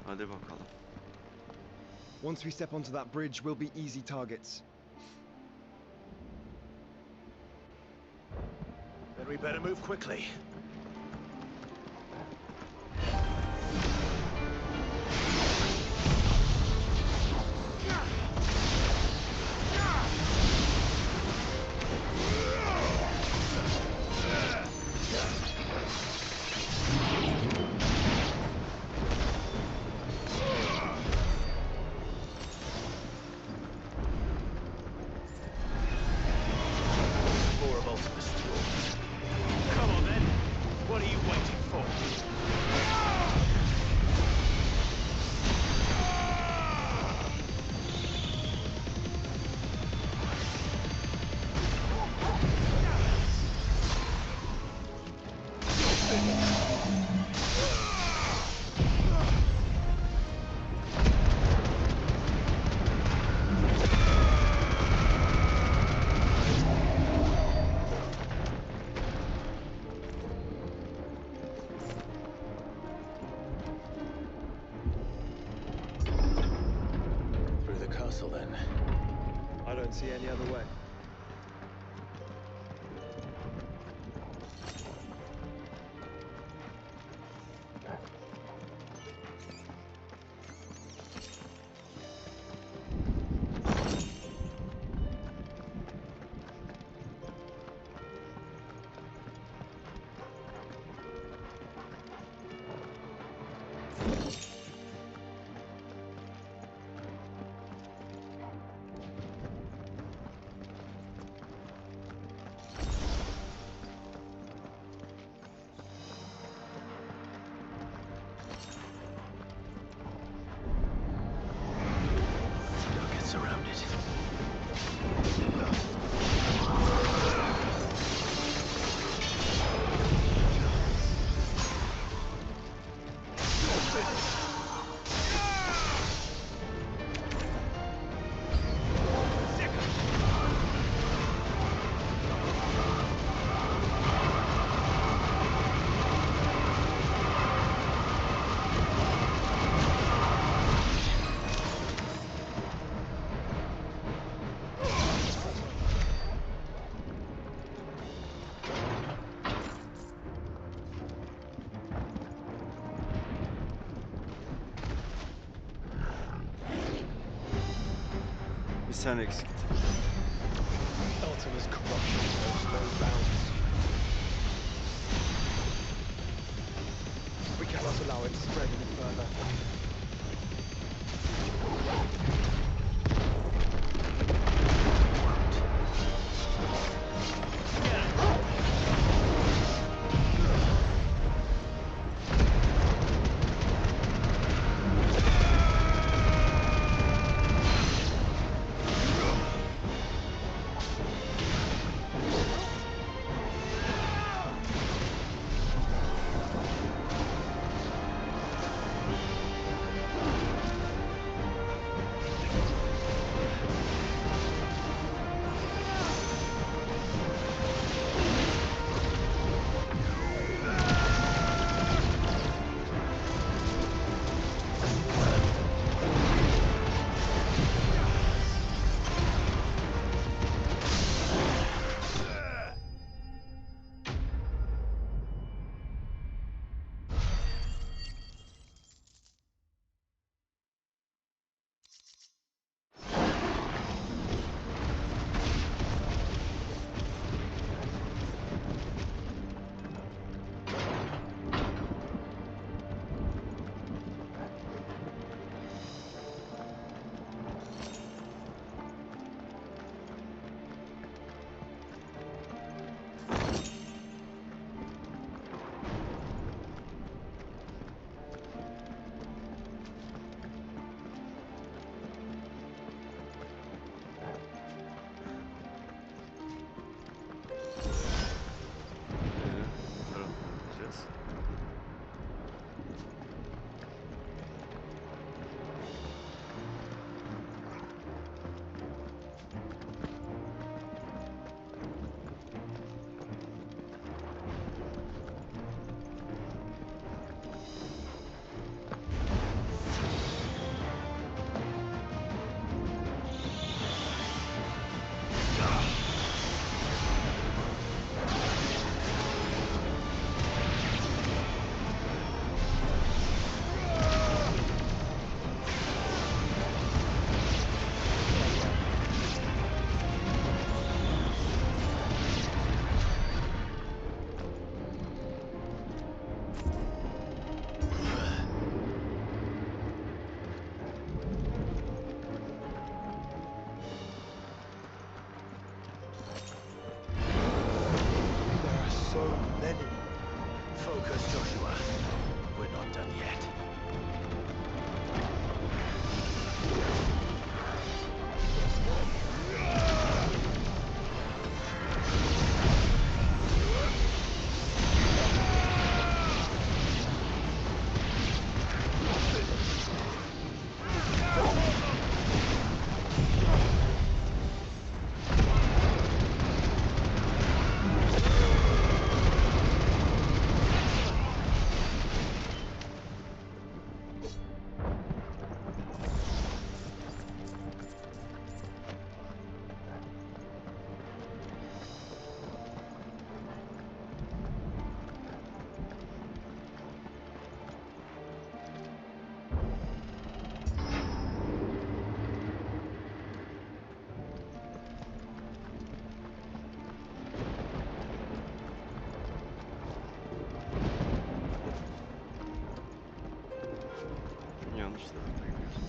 Hadi bakalım. Once we step onto that bridge, we'll be easy targets. Then we better move quickly. Then. I don't see any other way. Bir sen eksiktin. Ultima's corruption knows no bounds. We cannot allow it to spread any further. Yanlış tarafa gidiyorsun.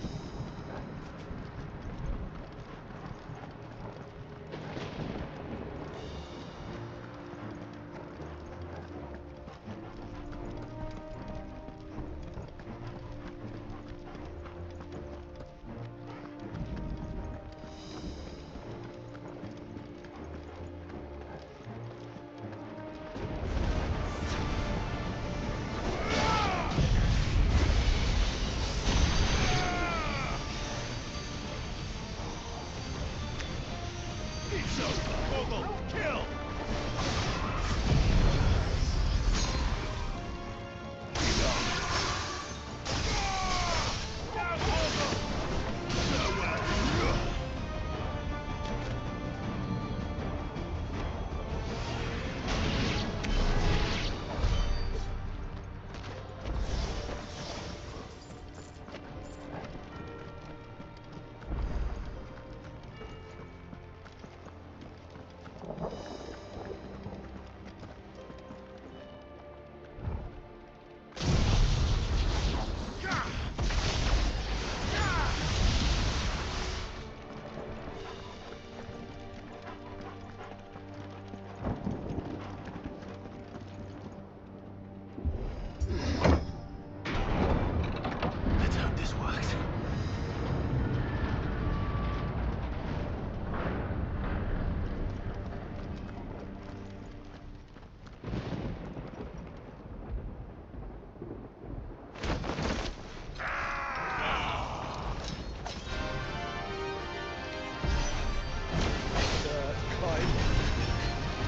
Let's hope this works.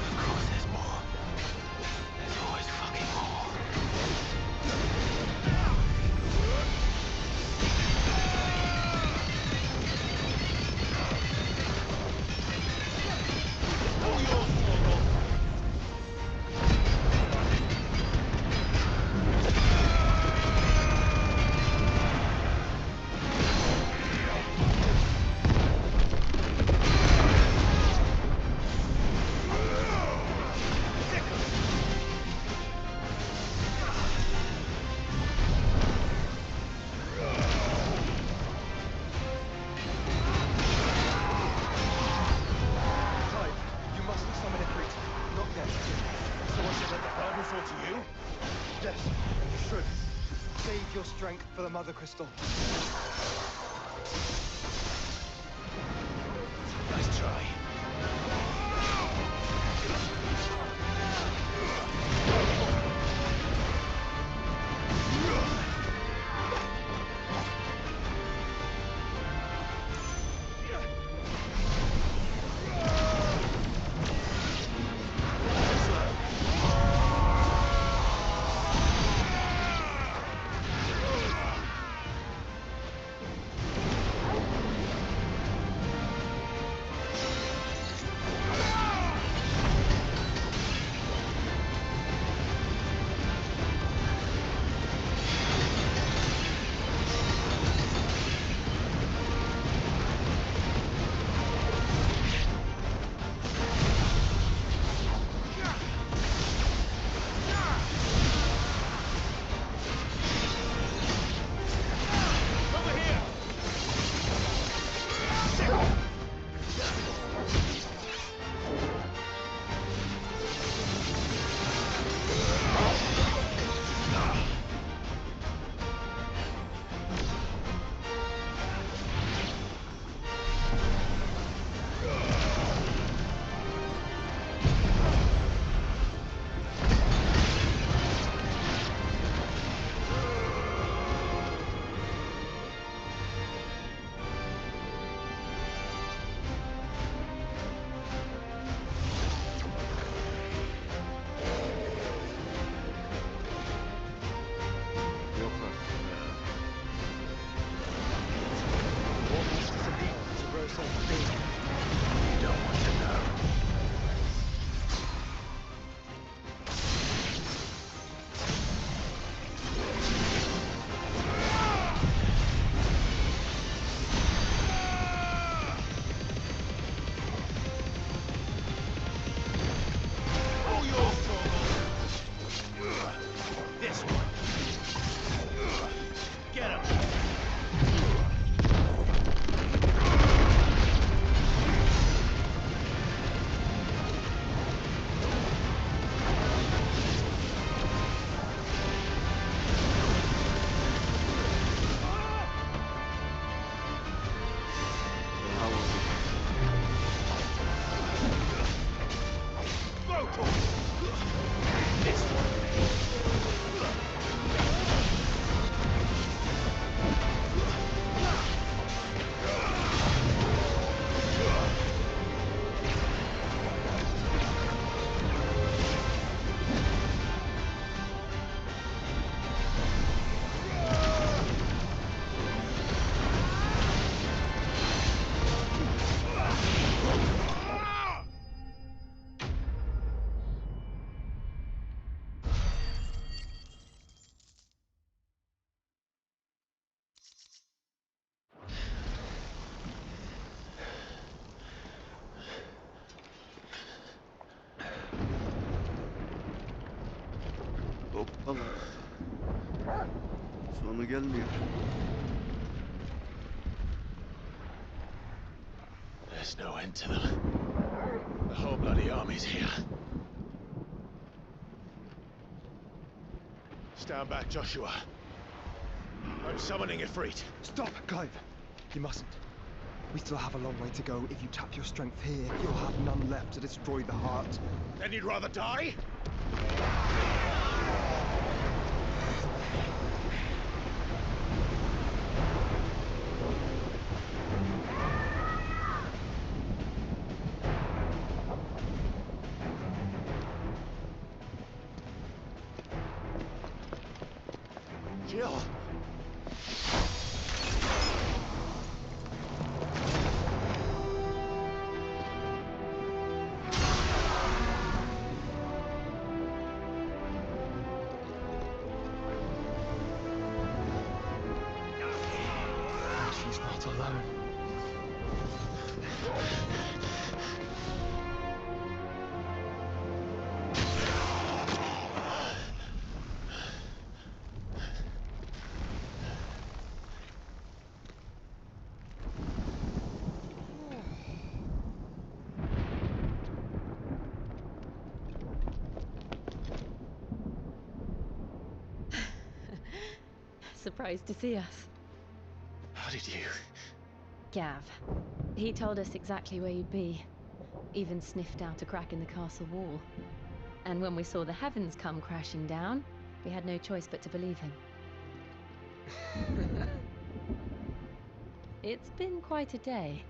Of course there's more. There's always fucking more. Clive, you mustn't summon a creature. Not yet. So I should let the burden fall to you? Yes, you should. Save your strength for the Mother Crystal. Nice try. gelmiyor. There's no end to them. The whole bloody army's here. Stand back, Joshua. I'm summoning Ifrit. Stop, Clive. You mustn't. We still have a long way to go. If you tap your strength here, you'll have none left to destroy the heart. Then you'd rather die? Jill! She's not alone. Surprised to see us. How did you? Gav. He told us exactly where you'd be. Even sniffed out a crack in the castle wall. And when we saw the heavens come crashing down, we had no choice but to believe him. It's been quite a day.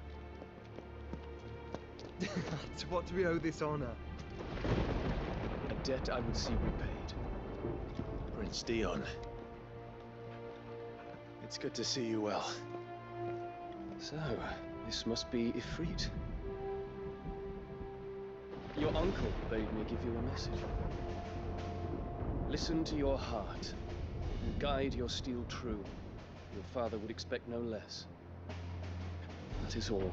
To what do we owe this honor? A debt I would see repaid. Prince Dion. It's good to see you well. So, this must be Ifrit. Your uncle bade me give you a message. Listen to your heart, and guide your steel true. Your father would expect no less. That is all.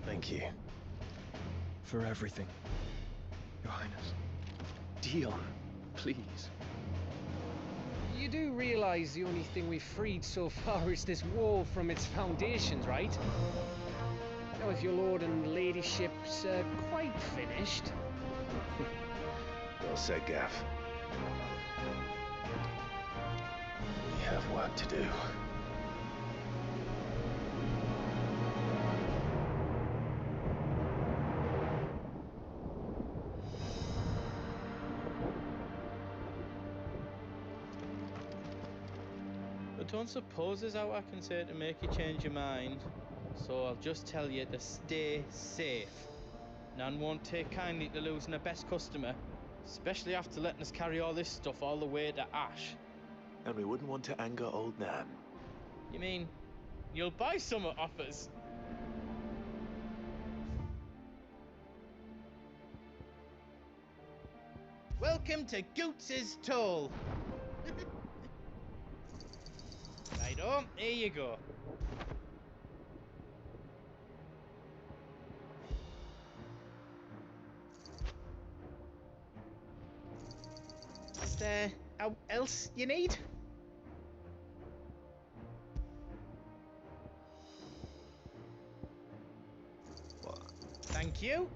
Thank you. For everything, Your Highness. Dion, please. You do realize the only thing we've freed so far is this wall from its foundations, right? Now, if your lord and ladyship's quite finished... Well said, Gav. We have work to do. But don't suppose there's out I can say to make you change your mind. So I'll just tell you to stay safe. Nan won't take kindly to losing her best customer, especially after letting us carry all this stuff all the way to Ash. And we wouldn't want to anger old Nan. You mean, you'll buy some off us? Welcome to Goots's Toll. Righto, here you go. Is there else you need? What? Thank you.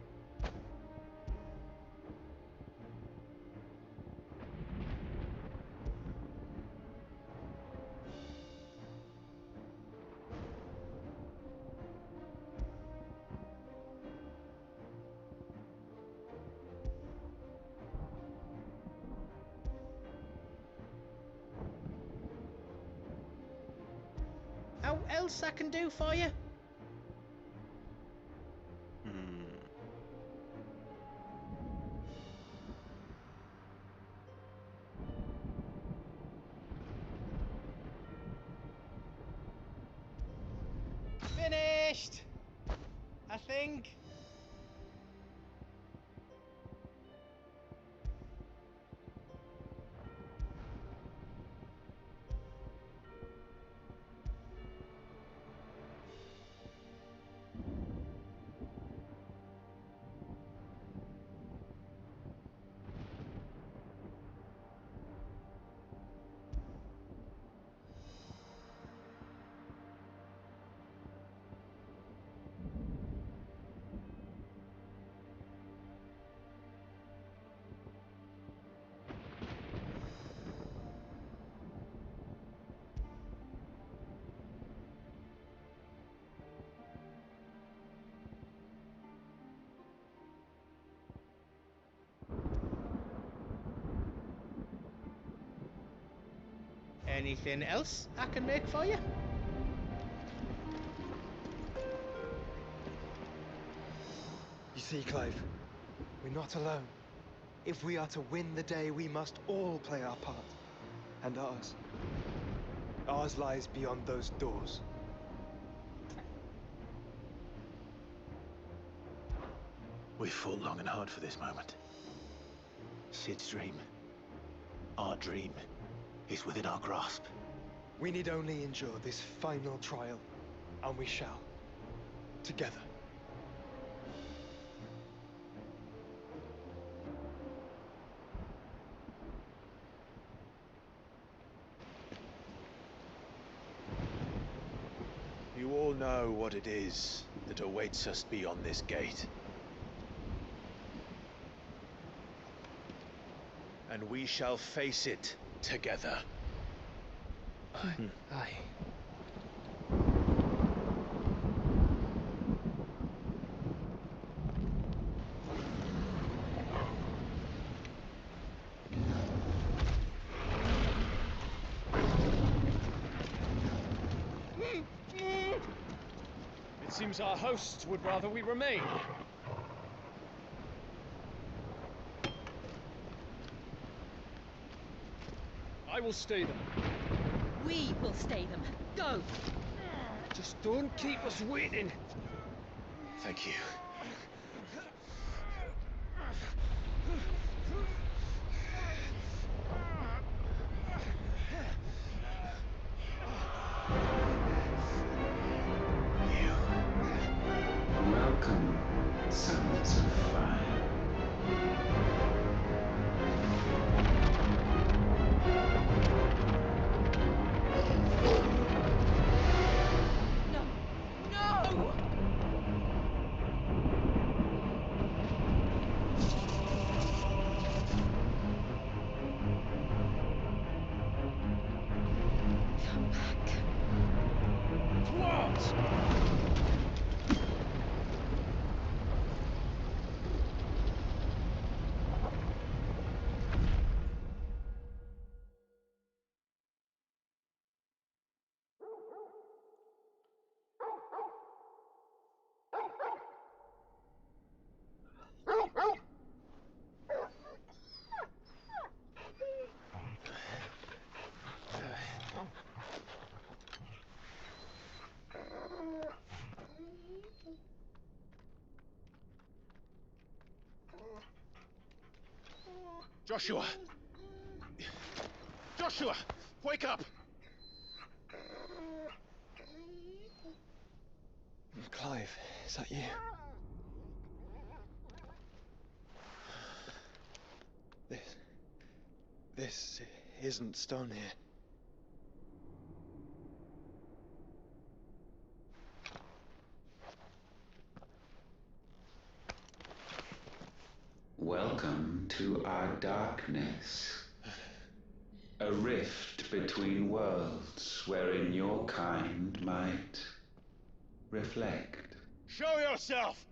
How else I can do for you? Finished! I think. Anything else I can make for you? You see, Clive, we're not alone. If we are to win the day, we must all play our part. And ours. Ours lies beyond those doors. We fought long and hard for this moment. Sid's dream, our dream, is within our grasp. We need only endure this final trial, and we shall. Together. You all know what it is that awaits us beyond this gate. And we shall face it together. Aye. It seems our hosts would rather we remain. I will stay them. We will stay them. Go! Just don't keep us waiting. Thank you. Welcome, sons of fire. No! Come back. What? Joshua! Joshua! Wake up! Clive, is that you? This isn't stone here. Welcome to our darkness. A rift between worlds wherein your kind might reflect. Show yourself!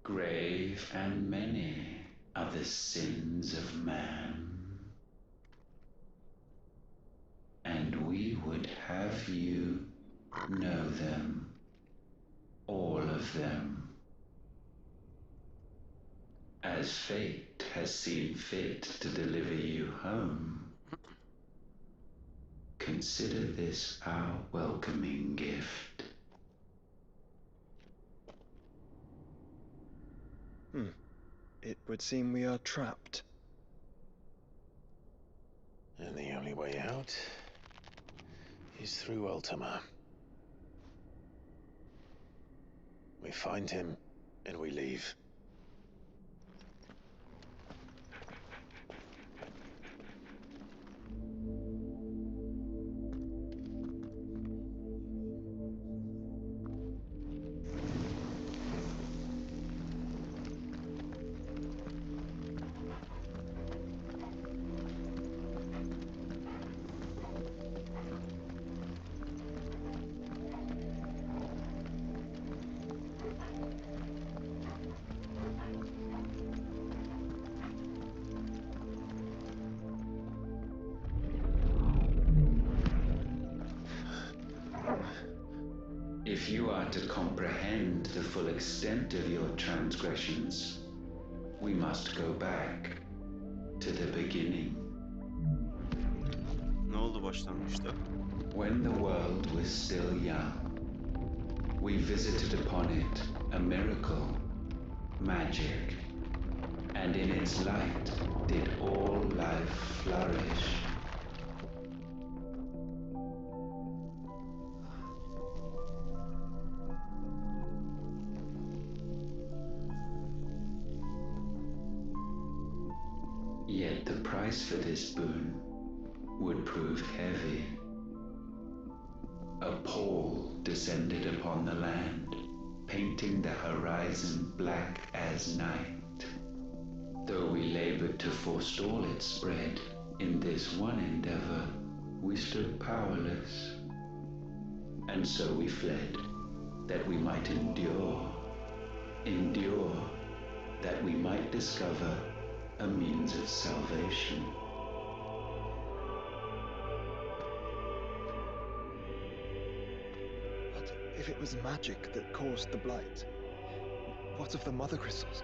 Grave and many are the sins of man. And we would have you know them, all of them. As fate has seen fit to deliver you home, consider this our welcoming gift. It would seem we are trapped. And the only way out is through Ultima. We find him, and we leave. If you are to comprehend the full extent of your transgressions, we must go back to the beginning. Ne oldu başlangıçta? When the world was still young, we visited upon it a miracle, magic, and in its light did all life flourish. Yet the price for this boon would prove heavy. A pall descended upon the land, painting the horizon black as night. Though we labored to forestall its spread, in this one endeavor we stood powerless. And so we fled, that we might endure, that we might discover a means of salvation. But if it was magic that caused the blight, what of the mother crystals?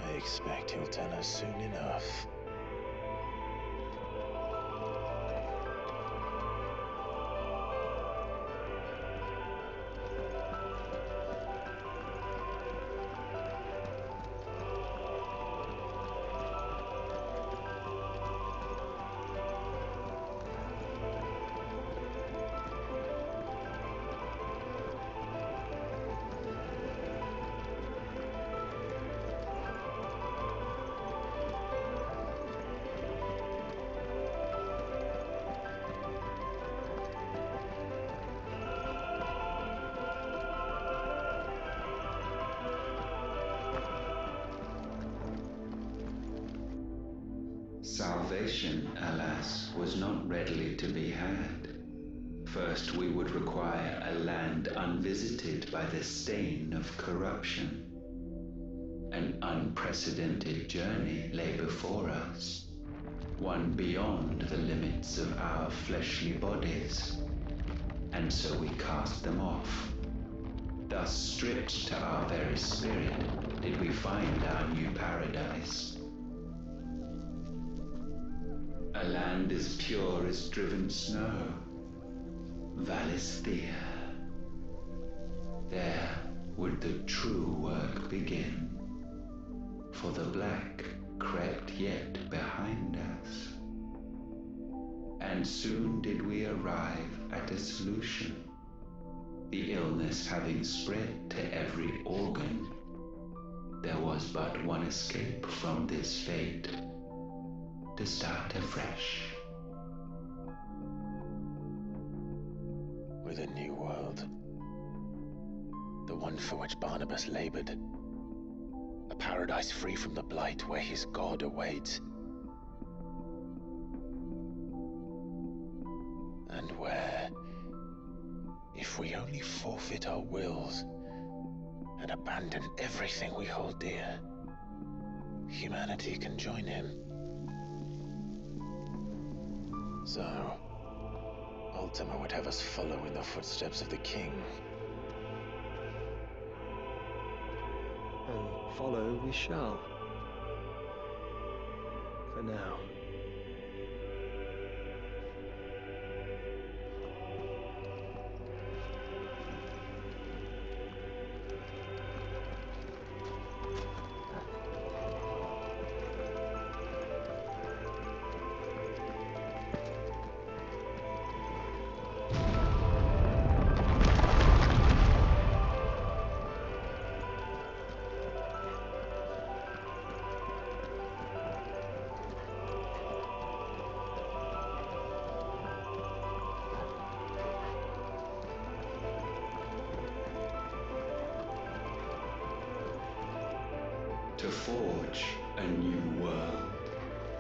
I expect he'll tell us soon enough. Salvation, alas, was not readily to be had. First, we would require a land unvisited by the stain of corruption. An unprecedented journey lay before us, one beyond the limits of our fleshly bodies, and so we cast them off. Thus, stripped to our very spirit, did we find our new paradise. A land as pure as driven snow, Valisthea. There would the true work begin, for the black crept yet behind us. And soon did we arrive at a solution, the illness having spread to every organ. There was but one escape from this fate, to start afresh. With a new world. The one for which Barnabas labored. A paradise free from the blight where his God awaits. And where, if we only forfeit our wills and abandon everything we hold dear, humanity can join him. So, Ultima would have us follow in the footsteps of the king. And follow we shall. For now. To forge a new world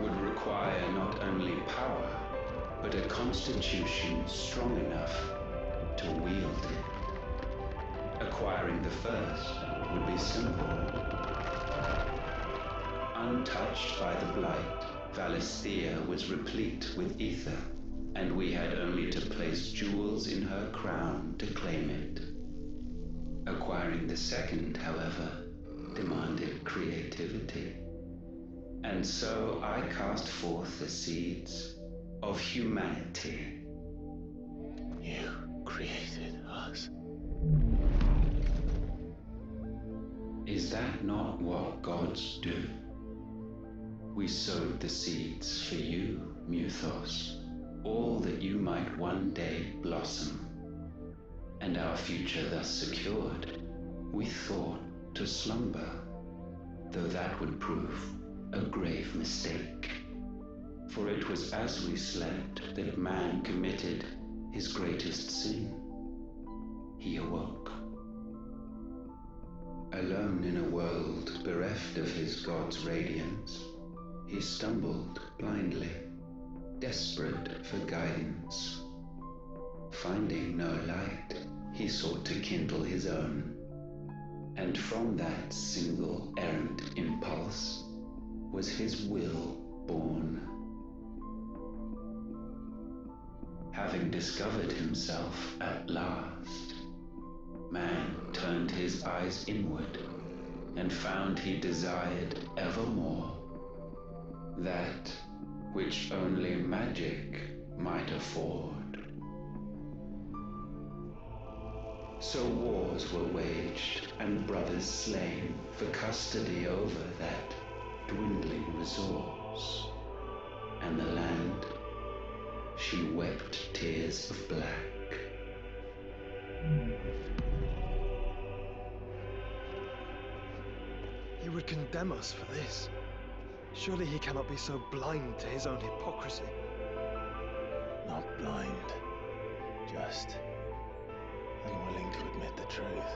would require not only power, but a constitution strong enough to wield it. Acquiring the first would be simple. Untouched by the blight, Valisthea was replete with ether, and we had only to place jewels in her crown to claim it. Acquiring the second, however, demanded creativity. And so I cast forth the seeds of humanity. You created us. Is that not what gods do? We sowed the seeds for you, Muthos, all that you might one day blossom. And our future thus secured, we thought to slumber, though that would prove a grave mistake. For it was as we slept that man committed his greatest sin. He awoke. Alone in a world bereft of his god's radiance, he stumbled blindly, desperate for guidance. Finding no light, he sought to kindle his own. And from that single errant impulse was his will born. Having discovered himself at last, man turned his eyes inward and found he desired evermore that which only magic might afford. So wars were waged and brothers slain for custody over that dwindling resource, and the land, she wept tears of black. He would condemn us for this. Surely he cannot be so blind to his own hypocrisy. Not blind, just unwilling to admit the truth.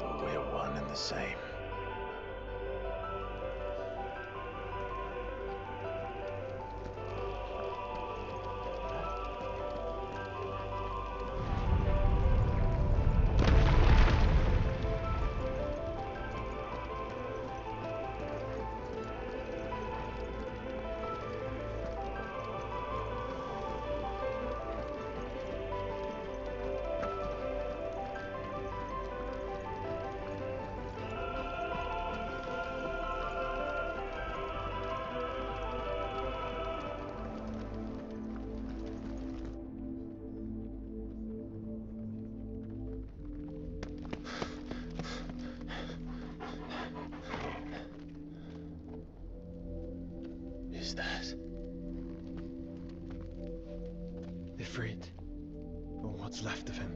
But we're one and the same. Is that Ifrit, or what's left of him?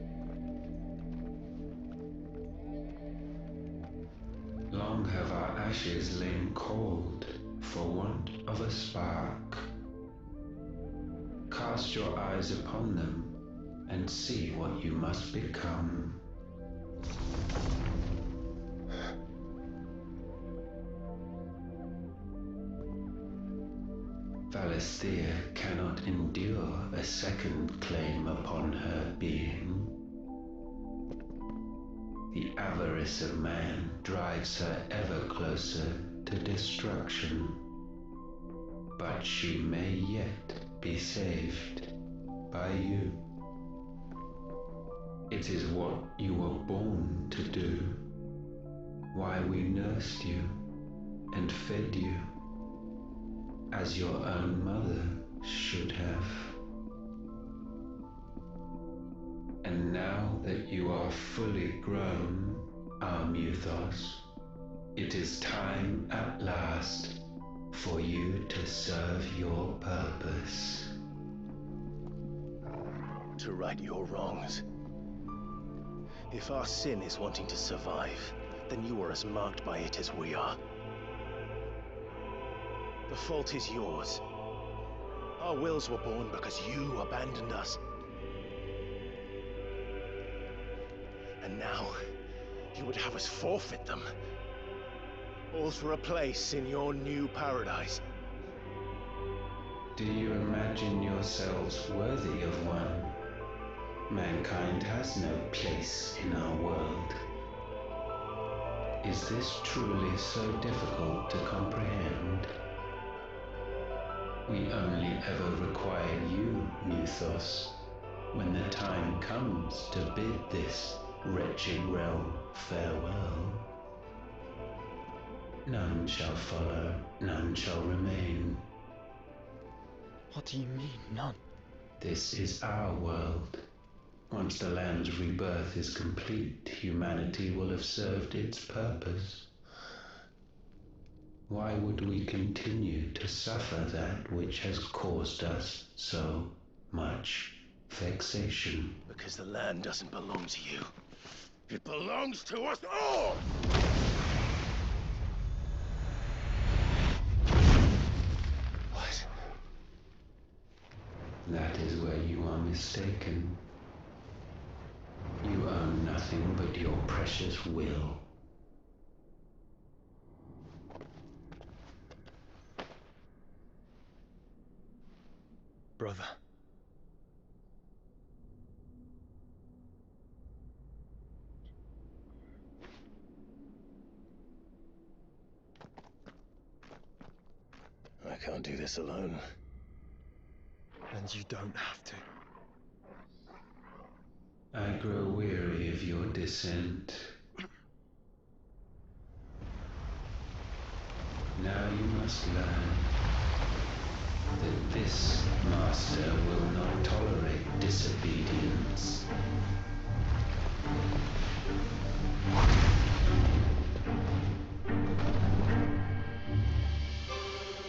Long have our ashes lain cold for want of a spark. Cast your eyes upon them and see what you must become. Valisthea cannot endure a second claim upon her being. The avarice of man drives her ever closer to destruction. But she may yet be saved by you. It is what you were born to do, why we nursed you and fed you, as your own mother should have. And now that you are fully grown, our Muthos, it is time at last for you to serve your purpose. To right your wrongs. If our sin is wanting to survive, then you are as marked by it as we are. The fault is yours. Our wills were born because you abandoned us. And now, you would have us forfeit them. All for a place in your new paradise. Do you imagine yourselves worthy of one? Mankind has no place in our world. Is this truly so difficult to comprehend? We only ever require you, Mythos, when the time comes to bid this wretched realm farewell. None shall follow, none shall remain. What do you mean, none? This is our world. Once the land's rebirth is complete, humanity will have served its purpose. Why would we continue to suffer that which has caused us so much vexation? Because the land doesn't belong to you. It belongs to us all! What? That is where you are mistaken. You own nothing but your precious will. Brother. I can't do this alone. And you don't have to. I grow weary of your dissent. Now you must learn that this master will not tolerate disobedience.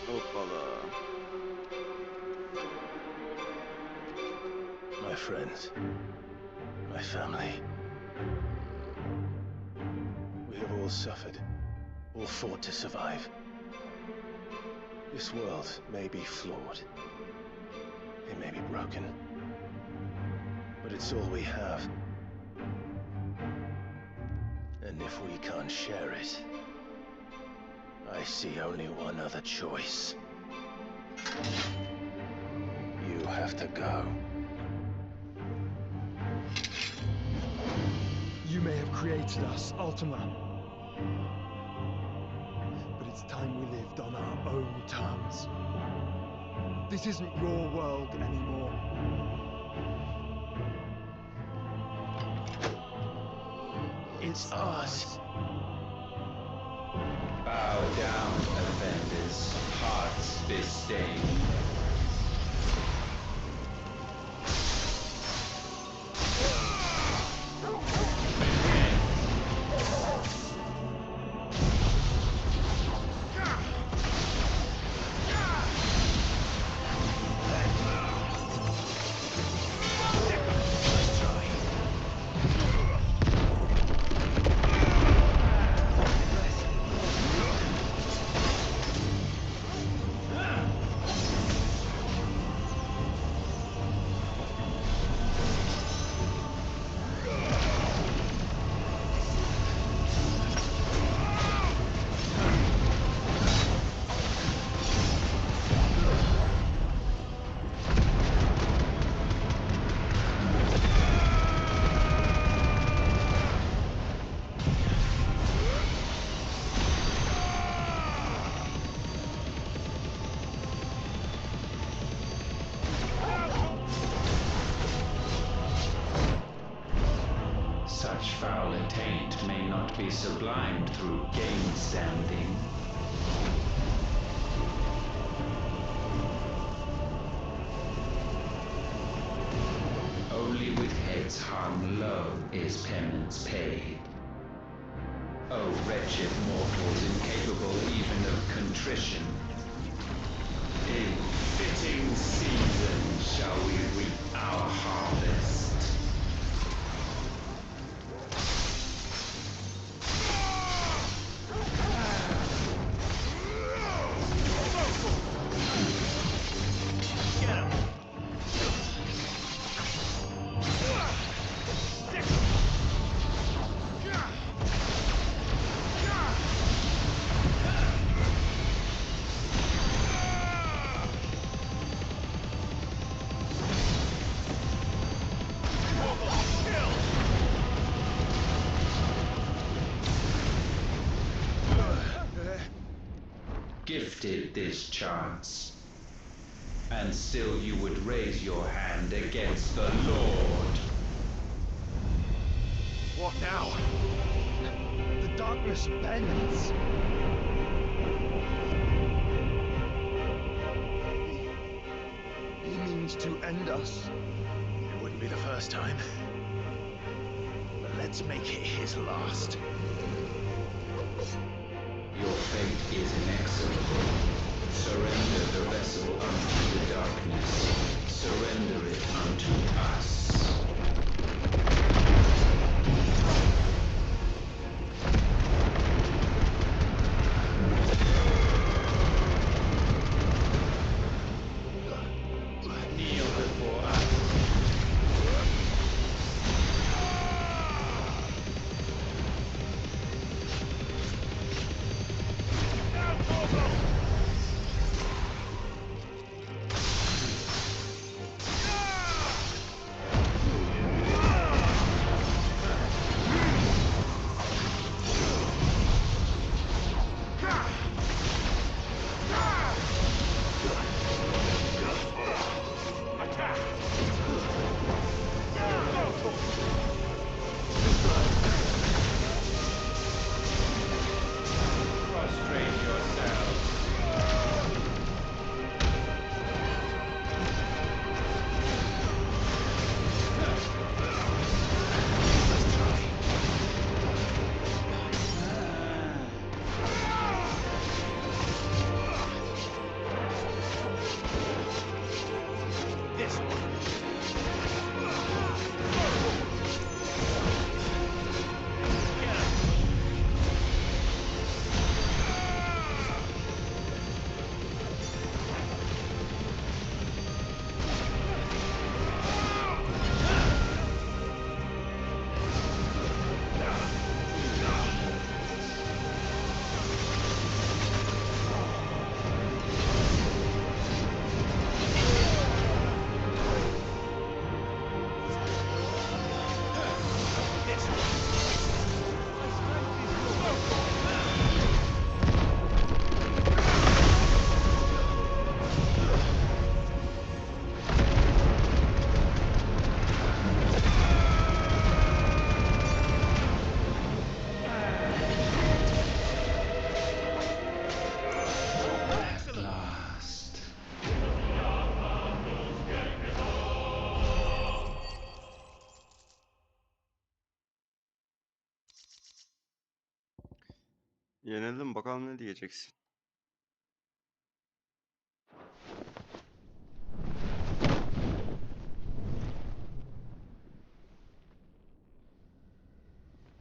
Hoppala. My friends, my family. We have all suffered, all fought to survive. This world may be flawed. It may be broken. But it's all we have. And if we can't share it, I see only one other choice. You have to go. You may have created us, Ultima. But it's time we lived on our own terms. This isn't your world anymore. It's ours. Bow down, offenders, hearts disdain. Such foul attaint may not be sublimed through gainstanding. Only with heads hung low is penance paid. O wretched mortals incapable even of contrition, in fitting season shall we reap our harvest. gifted this chance. And still you would raise your hand against the Lord. What now? The darkness bends. He means to end us. It wouldn't be the first time. But let's make it his last. Your fate is inexorable. Surrender the vessel unto the darkness. Surrender it unto us. Kneel before us. Prostrate yourselves. This one. At last. Yenildim, bakalım ne diyeceksin.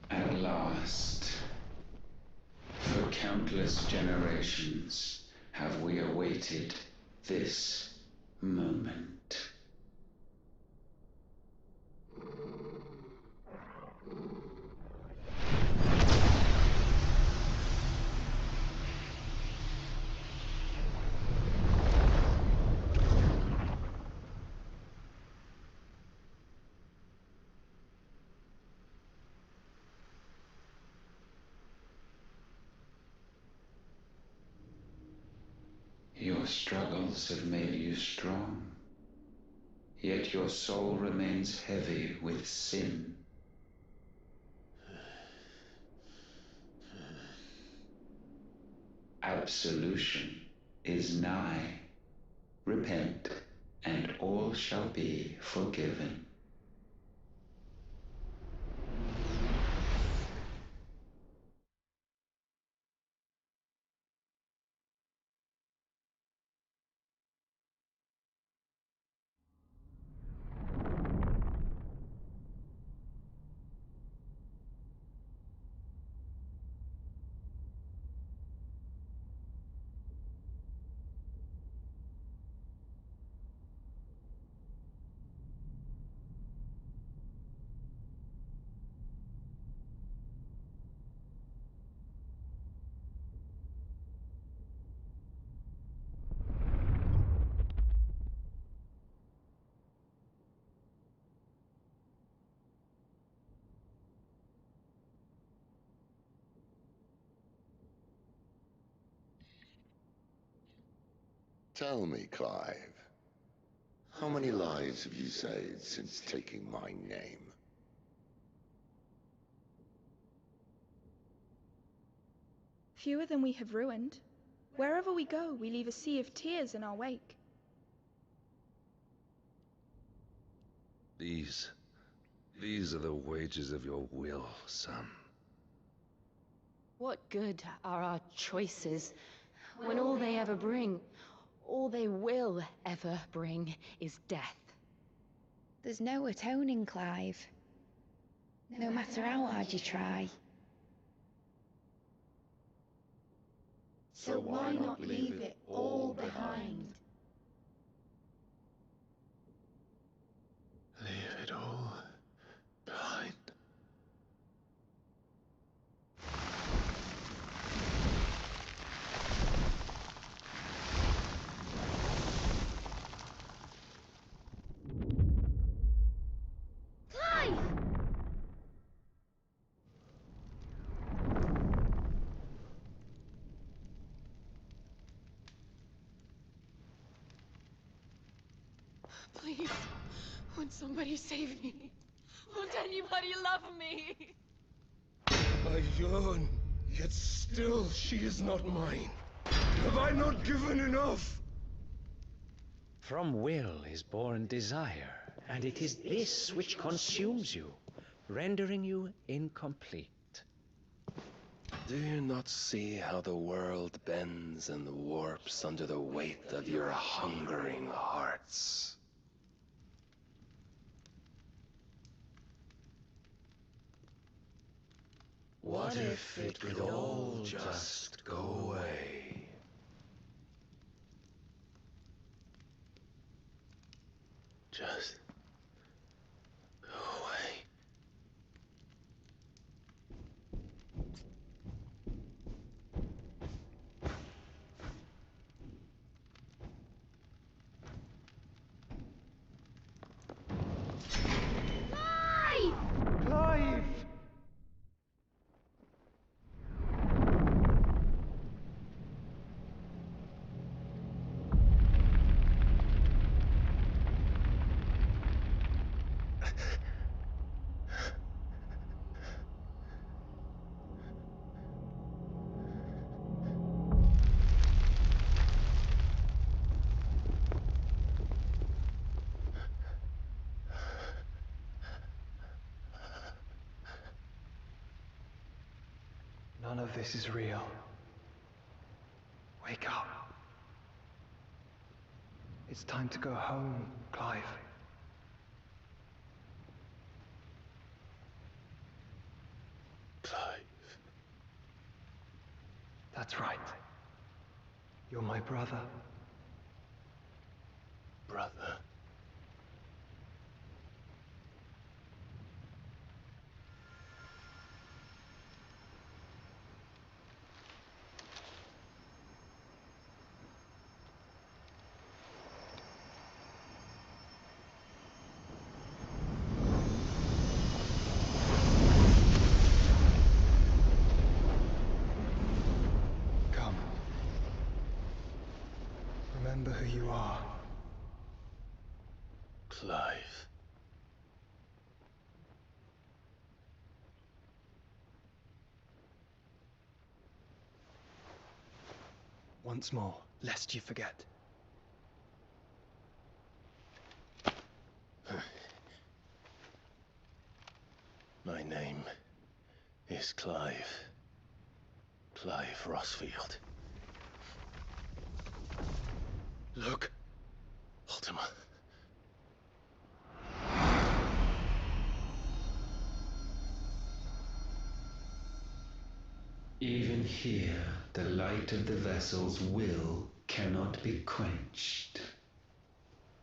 At last. For countless generations have we awaited this moment. Your struggles have made you strong, yet your soul remains heavy with sin. Absolution is nigh. Repent, and all shall be forgiven. Tell me, Clive, how many lives have you saved since taking my name? Fewer than we have ruined. Wherever we go, we leave a sea of tears in our wake. These are the wages of your will, son. What good are our choices when all they ever bring, all they will ever bring, is death? There's no atoning, Clive. No matter how hard you try. So why not leave it all behind? Leave it all behind. Clive! Please, won't somebody save me? Won't anybody love me? I yearn, yet still she is not mine. Have I not given enough? From will is born desire, and it is this which consumes you, rendering you incomplete. Do you not see how the world bends and warps under the weight of your hungering hearts? What if it could all just go away? Just go away. Clive! None of this is real. Wake up. It's time to go home, Clive. Clive. That's right. You're my brother. Brother. Come. Remember who you are. Clive. Once more, lest you forget. My name is Clive. Clive Rossfield. Look. Ultima. Even here, the light of the vessel's will cannot be quenched.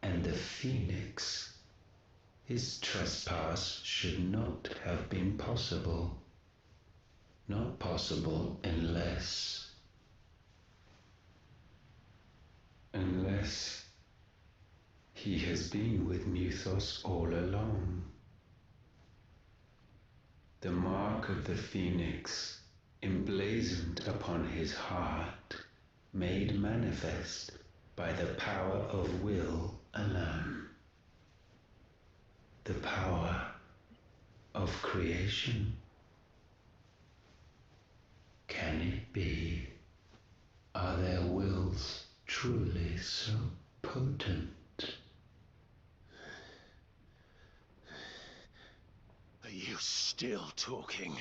And the Phoenix, his trespass should not have been possible. Not possible unless he has been with Muthos all along. The mark of the Phoenix, emblazoned upon his heart, made manifest by the power of will alone. The power of creation. Can it be? Are their wills truly so potent? Are you still talking?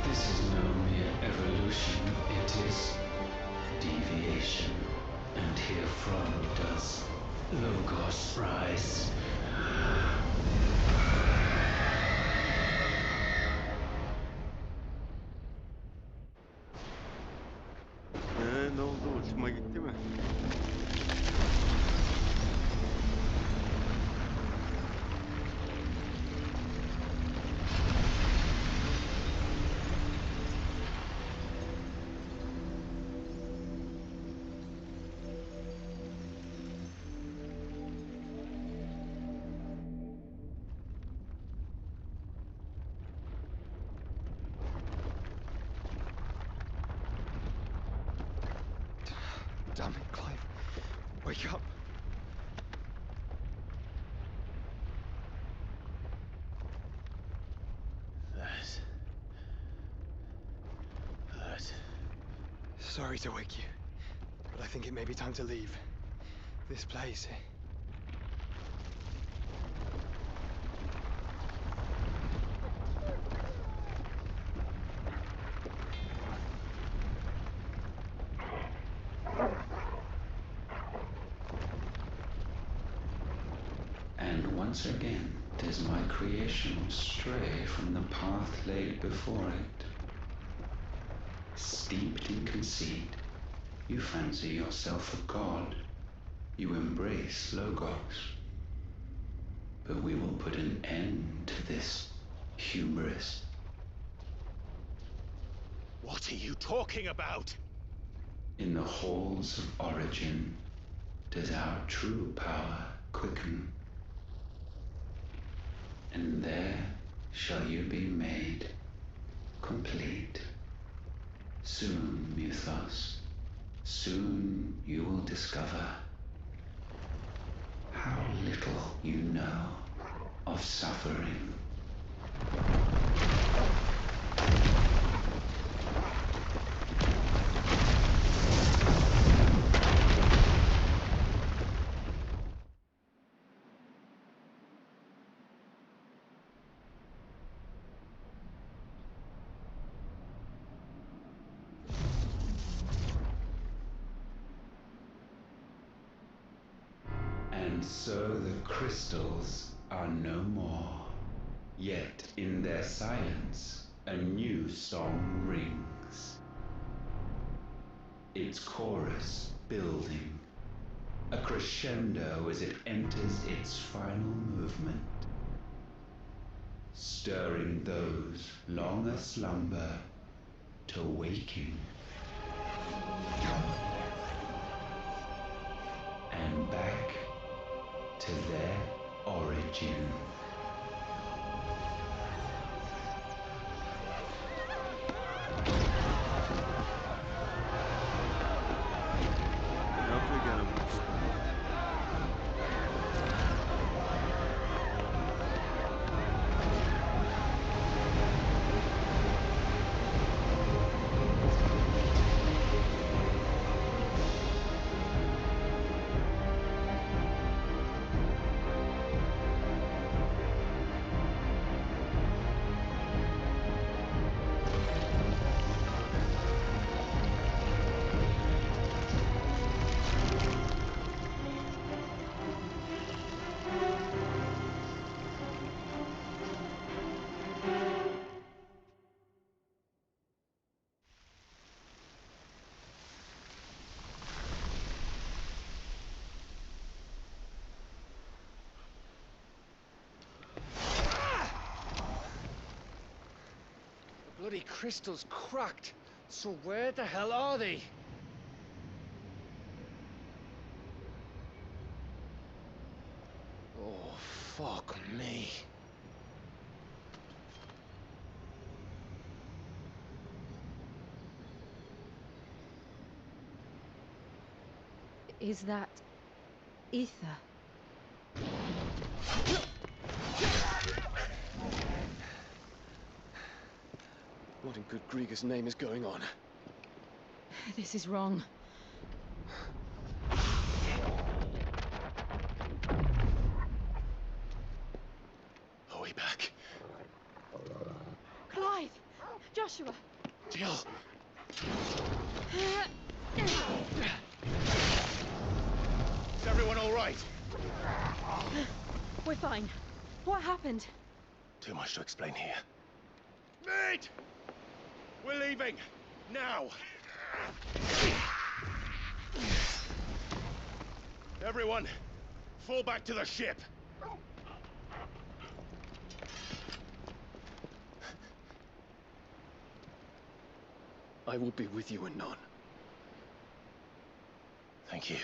This is no mere evolution, it is deviation. And herefrom does Logos rise. Ne oldu? Ultima gitti mi? Damn it, Clive. Wake up. That. Sorry to wake you, but I think it may be time to leave. This place. And once again does my creation stray from the path laid before it. Steeped in conceit, you fancy yourself a god. You embrace Logos. But we will put an end to this hubris. What are you talking about? In the halls of origin does our true power quicken. And there shall you be made complete. Soon, Mythos, soon you will discover how little you know of suffering. And so the crystals are no more, yet in their silence a new song rings. Its chorus building, a crescendo as it enters its final movement, stirring those long aslumber to waking. And back to their origin. Ne yapıyor gene bu? bloody crystal's cracked. So where the hell are they? Oh, fuck me. Is that ether? What in good Grieger's name is going on? This is wrong. Are we back? Clive! Joshua! Jill! Is everyone all right? We're fine. What happened? Too much to explain here. Mate! We're leaving! Now! Everyone, fall back to the ship! I will be with you anon. Thank you.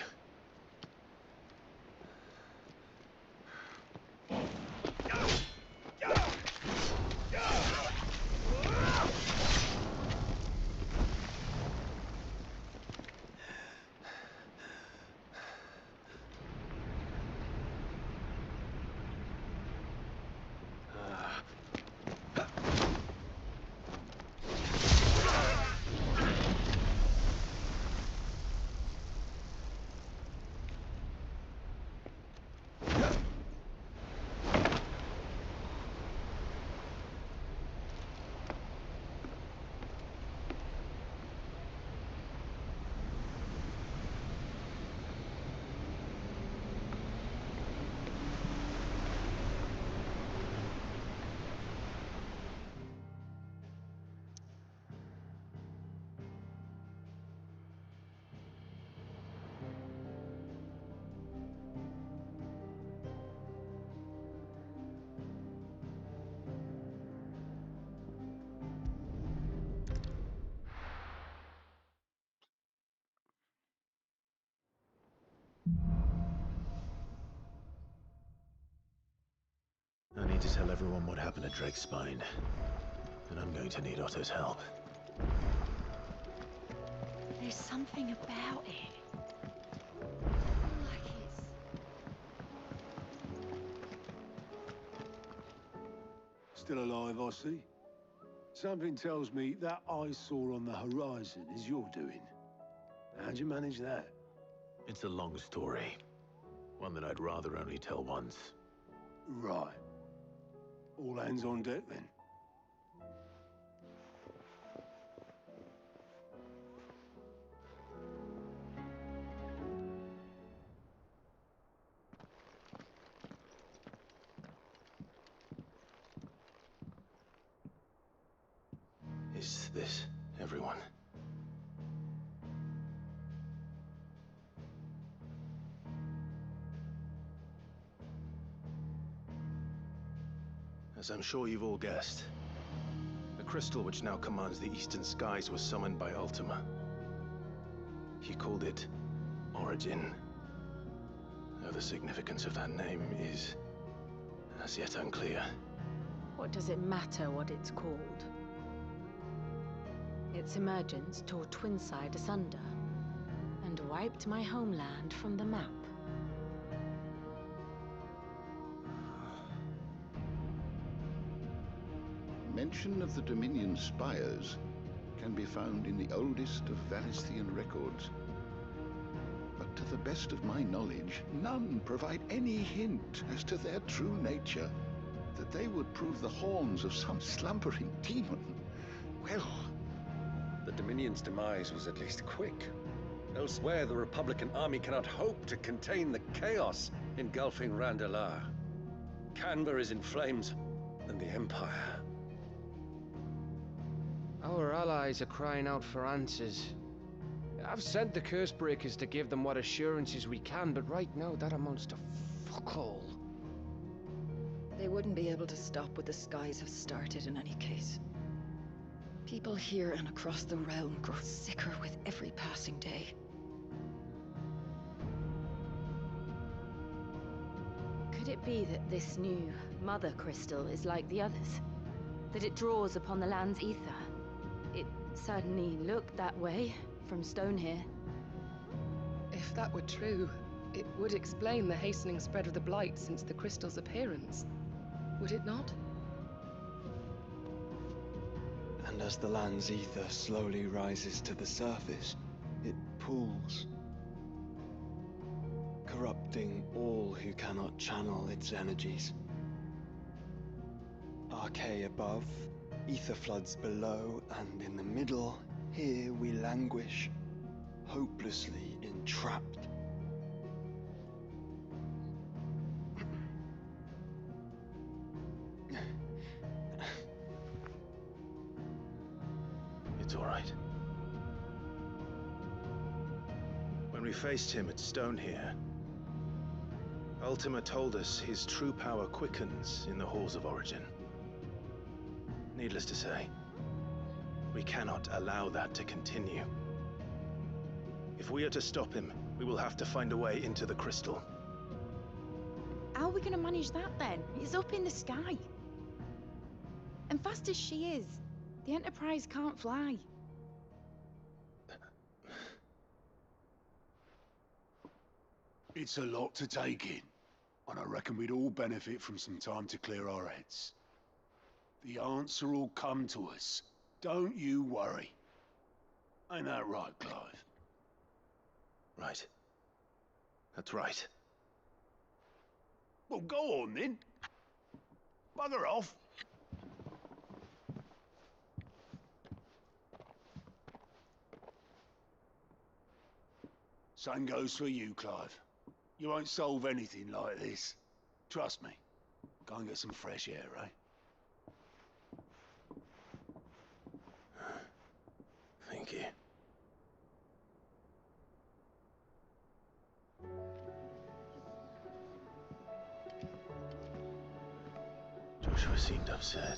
I need to tell everyone what happened at Drake's Spine. And I'm going to need Otto's help. There's something about it. Like it's... Still alive, I see. Something tells me that eyesore on the horizon is your doing. How'd you manage that? It's a long story. One that I'd rather only tell once. Right. All hands on deck, then. Is this everyone? As I'm sure you've all guessed, the crystal which now commands the eastern skies was summoned by Ultima. He called it Origin. Though the significance of that name is as yet unclear. What does it matter what it's called? Its emergence tore Twinside asunder and wiped my homeland from the map. Mention of the Dominion spires can be found in the oldest of Varisthian records. But to the best of my knowledge, none provide any hint as to their true nature. That they would prove the horns of some slumbering demon. Well... The Dominion's demise was at least quick. Elsewhere, the Republican army cannot hope to contain the chaos engulfing Randalar. Canberra is in flames, and the Empire. Our allies are crying out for answers. I've sent the Cursebreakers to give them what assurances we can, but right now that amounts to fuck all. They wouldn't be able to stop what the skies have started in any case. People here and across the realm grow sicker with every passing day. Could it be that this new mother crystal is like the others? That it draws upon the land's ether? It certainly looked that way from stone here. If that were true, it would explain the hastening spread of the blight since the crystal's appearance. Would it not? And as the land's ether slowly rises to the surface, it pools, corrupting all who cannot channel its energies. Archay above, ether floods below, and in the middle, here we languish, hopelessly entrapped. It's all right. When we faced him at Stone here, Ultima told us his true power quickens in the Halls of Origin. Needless to say, we cannot allow that to continue. If we are to stop him, we will have to find a way into the crystal. How are we going to manage that then? It's up in the sky. And fast as she is, the Enterprise can't fly. It's a lot to take in, and I reckon we'd all benefit from some time to clear our heads. The answer will come to us. Don't you worry. Ain't that right, Clive? Right. That's right. Well, go on then. Bugger off. Same goes for you, Clive. You won't solve anything like this. Trust me. Go and get some fresh air, eh? Thank you. Joshua seemed upset.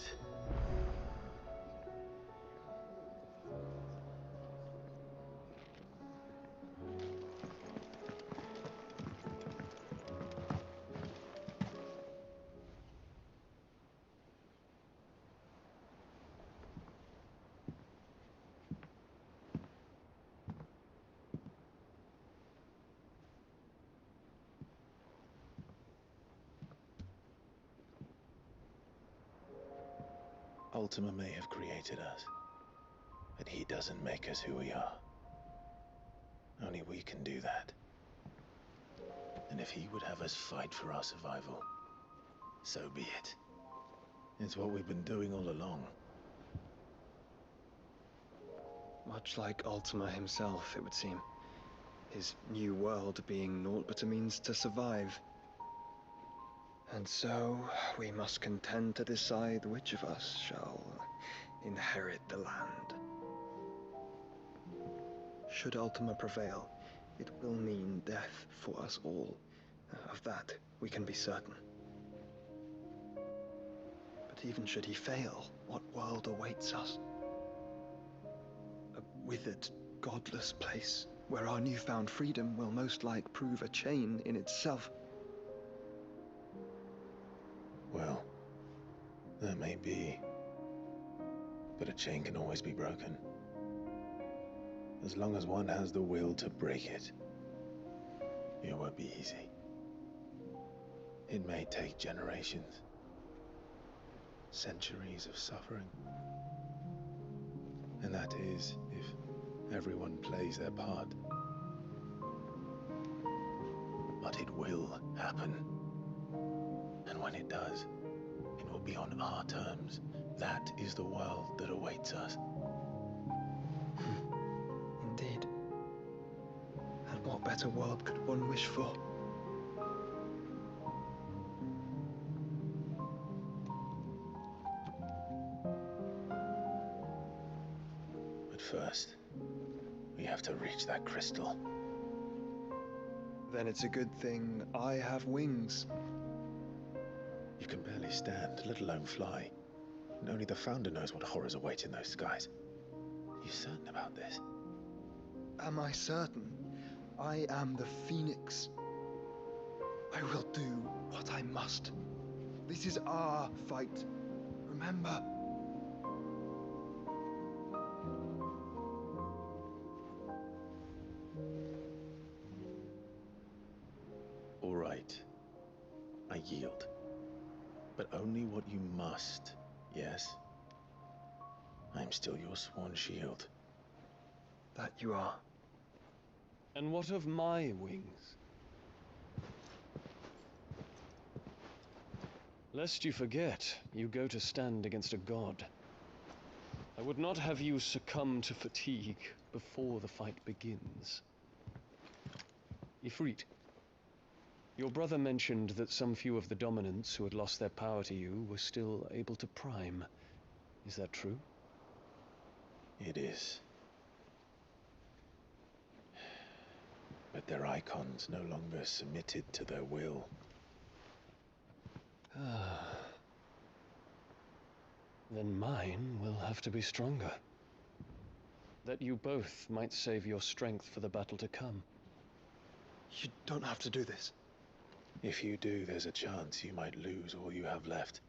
Ultima may have created us, but he doesn't make us who we are. Only we can do that. And if he would have us fight for our survival, so be it. It's what we've been doing all along. Much like Ultima himself, it would seem. His new world being naught but a means to survive. And so, we must contend to decide which of us shall inherit the land. Should Ultima prevail, it will mean death for us all. Of that, we can be certain. But even should he fail, what world awaits us? A withered, godless place, where our newfound freedom will most like prove a chain in itself. Well, that may be. But a chain can always be broken. As long as one has the will to break it, it won't be easy. It may take generations, centuries of suffering. And that is if everyone plays their part. But it will happen. And when it does, it will be on our terms. That is the world that awaits us. Indeed. And what better world could one wish for? But first, we have to reach that crystal. Then it's a good thing I have wings. You can barely stand, let alone fly. And only the Founder knows what horrors await in those skies. You certain about this? Am I certain? I am the Phoenix. I will do what I must. This is our fight. Remember? All right. I yield. But only what you must, yes? I am still your sworn shield. That you are. And what of my wings? Lest you forget, you go to stand against a god. I would not have you succumb to fatigue before the fight begins. Ifrit, your brother mentioned that some few of the dominants who had lost their power to you were still able to prime. Is that true? It is. But their icons no longer submitted to their will. Then mine will have to be stronger. That you both might save your strength for the battle to come. You don't have to do this. If you do, there's a chance you might lose all you have left.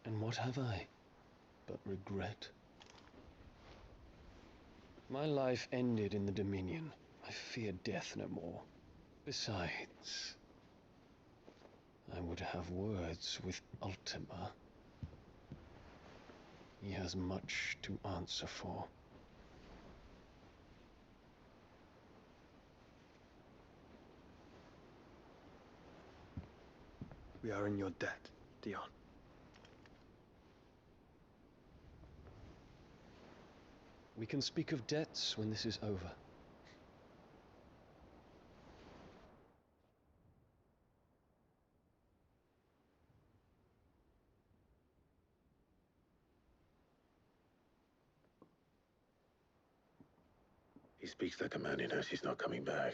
And what have I but regret? My life ended in the Dominion. I fear death no more. Besides, I would have words with Ultima. He has much to answer for. We are in your debt, Dion. We can speak of debts when this is over. He speaks like a man who knows he's not coming back.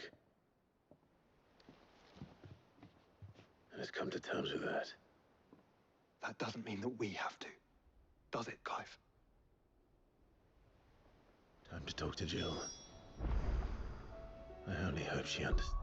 And has come to terms with that. That doesn't mean that we have to, does it, Clive? Time to talk to Jill. I only hope she understands.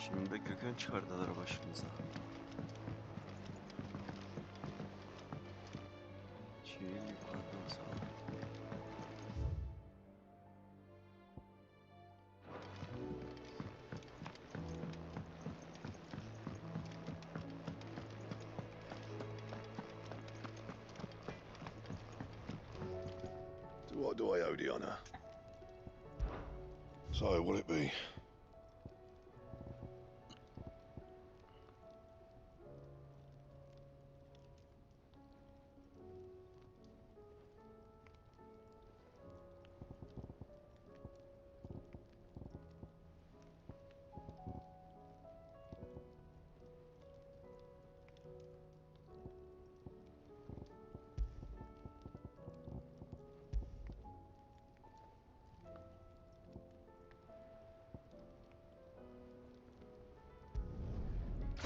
Şimdi de kökön çıkardılar başımıza. Çiğil yukarıdan sağa. To what do I owe the honor? So, will it be?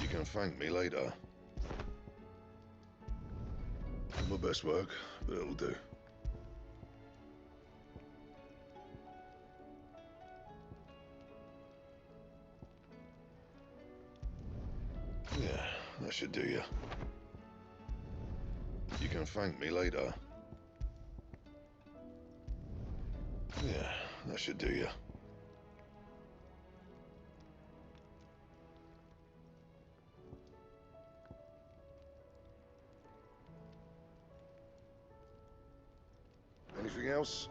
You can thank me later. My best work, but it'll do. Yeah, that should do you. You can thank me later. Yeah, that should do you. Anything else?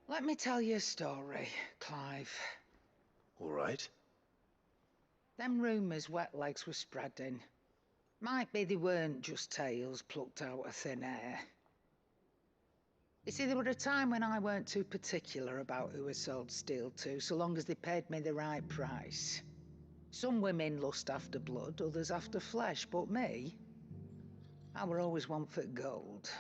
Let me tell you a story, Clive. All right. Them rumours wet legs were spreading. Might be they weren't just tales plucked out of thin air. You see, there were a time when I weren't too particular about who I sold steel to, so long as they paid me the right price. Some women lust after blood, others after flesh, but me, I were always one for gold.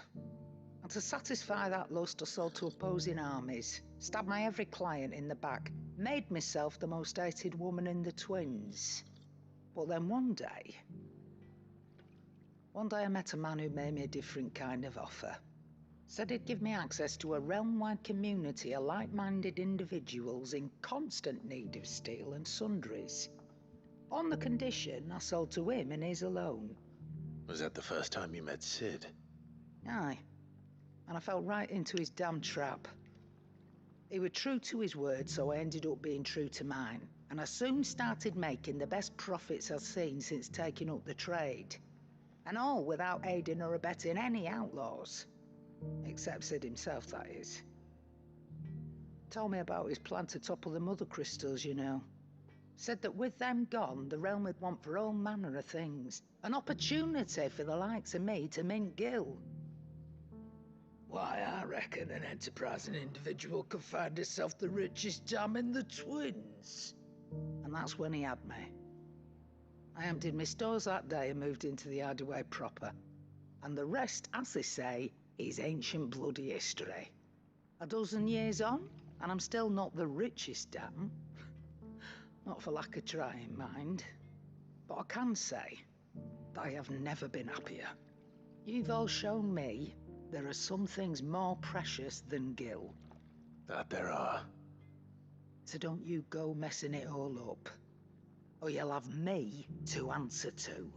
And to satisfy that lust, I sold to opposing armies, stabbed my every client in the back, made myself the most hated woman in the twins. But then one day I met a man who made me a different kind of offer. Said he'd give me access to a realm-wide community of like-minded individuals in constant need of steel and sundries. On the condition I sold to him and his alone. Was that the first time you met Sid? Aye. And I fell right into his damn trap. He was true to his word, so I ended up being true to mine. And I soon started making the best profits I've seen since taking up the trade. And all without aiding or abetting any outlaws. Except Sid himself, that is. Told me about his plan to topple the mother crystals, you know. Said that with them gone, the realm would want for all manner of things. An opportunity for the likes of me to mint gil. Why, I reckon an enterprising individual could find himself the richest dam in the twins. And that's when he had me. I emptied my stores that day and moved into the Hideaway proper. And the rest, as they say, is ancient bloody history. A dozen years on, and I'm still not the richest dam. Not for lack of trying, mind. But I can say that I have never been happier. You've all shown me there are some things more precious than gil. That there are. So don't you go messing it all up, or you'll have me to answer to.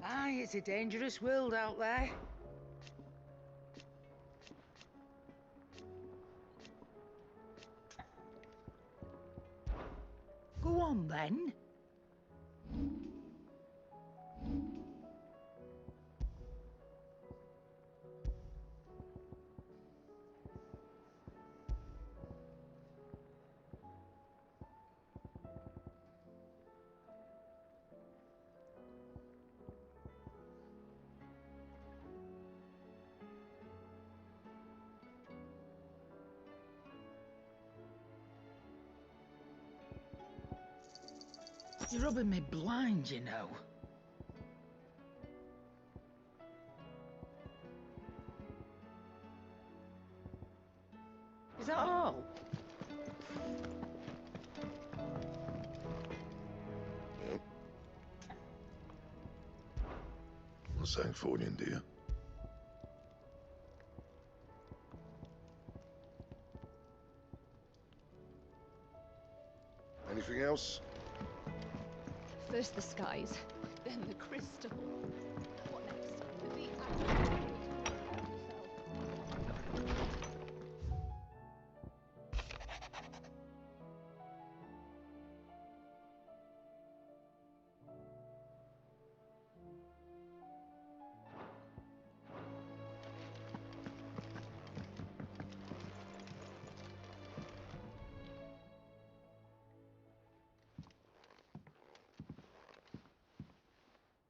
Aye, it's a dangerous world out there. Go on, then. You're rubbing me blind, you know. Is that all? for Sancthornian, do you? Anything else? First the skies, then the crystal. What next?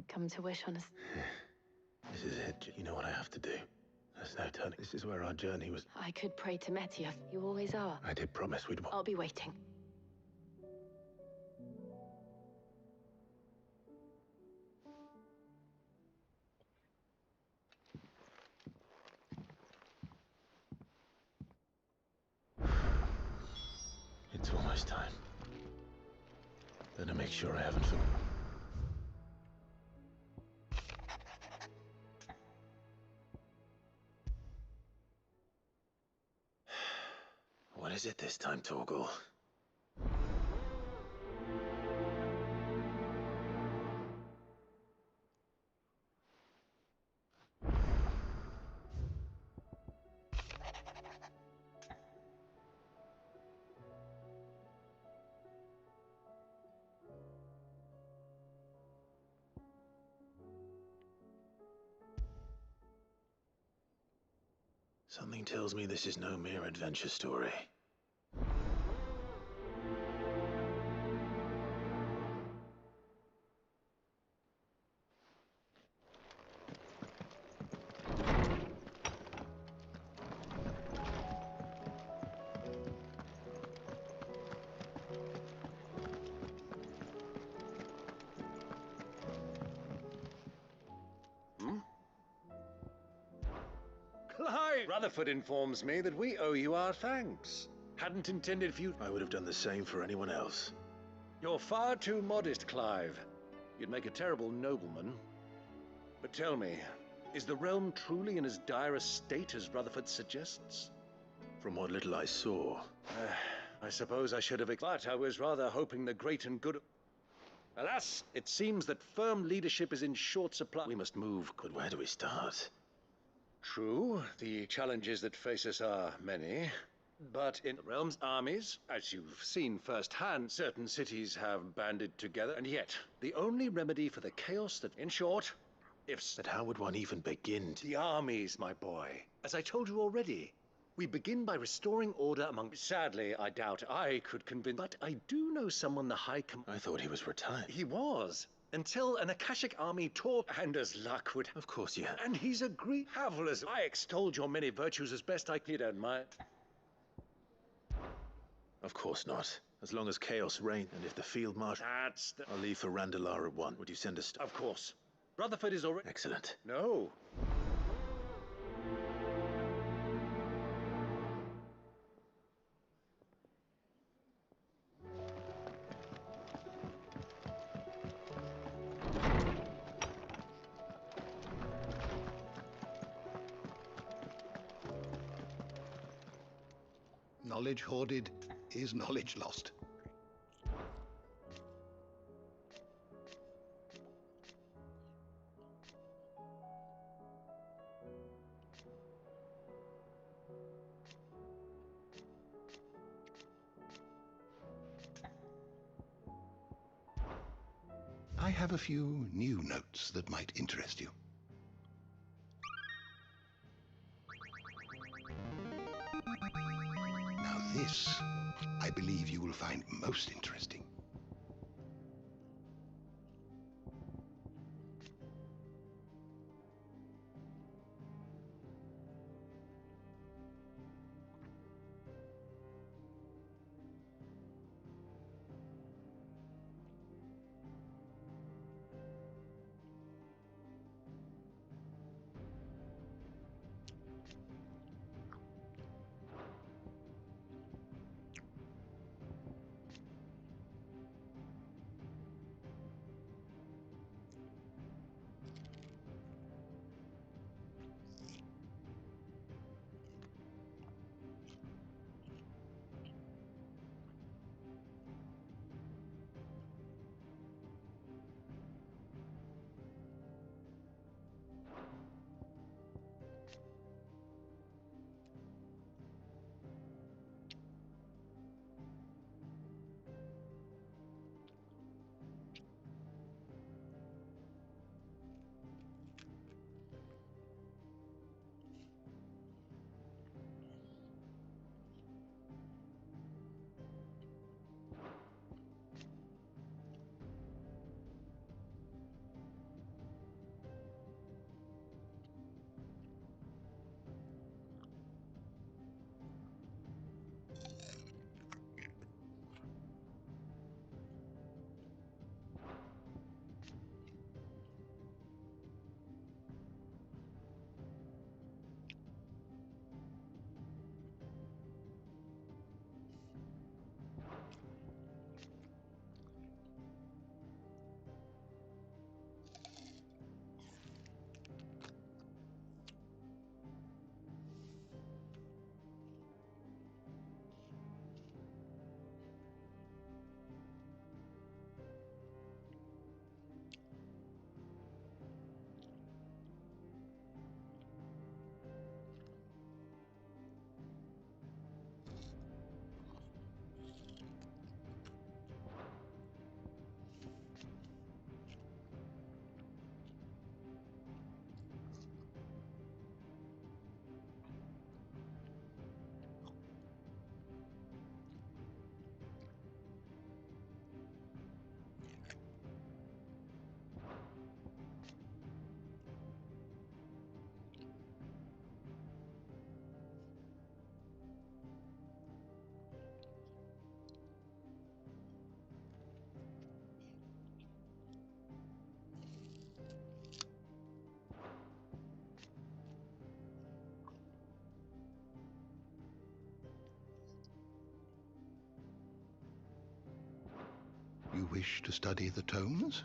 Come to wish on us. This is it. You know what I have to do. There's no turning. This is where our journey was. I could pray to Metia. You always are. I did promise we'd. I'll be waiting. It's almost time. Better make sure I haven't forgotten. What is it this time, Torgal? Something tells me this is no mere adventure story. Clive! Rutherford informs me that we owe you our thanks. Hadn't intended for you... I would have done the same for anyone else. You're far too modest, Clive. You'd make a terrible nobleman. But tell me, is the realm truly in as dire a state as Rutherford suggests? From what little I saw. I suppose I should have... But I was rather hoping the great and good... Alas, it seems that firm leadership is in short supply. We must move. But where do we start? True, the challenges that face us are many. But in the realm's armies, as you've seen firsthand, certain cities have banded together, and yet the only remedy for the chaos that, in short, But how would one even begin to... The armies, my boy. As I told you already, we begin by restoring order among... Sadly, I doubt I could convince... But I do know someone the High Command... I thought he was retired. He was. Until an Akashic army taught, and as luck would... Of course, yeah. And he's agreed. Havelers, I extolled your many virtues as best I could, and my... Of course not. As long as chaos reigns, and if the field marshal... That's the... I'll leave for Randalar at 1. Would you send us... Of course. Rutherford is already... Excellent. No. Knowledge hoarded is knowledge lost. I have a few new notes that might interest you. Now this, I believe you will find most interesting. wish to study the tomes?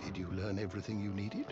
Did you learn everything you needed?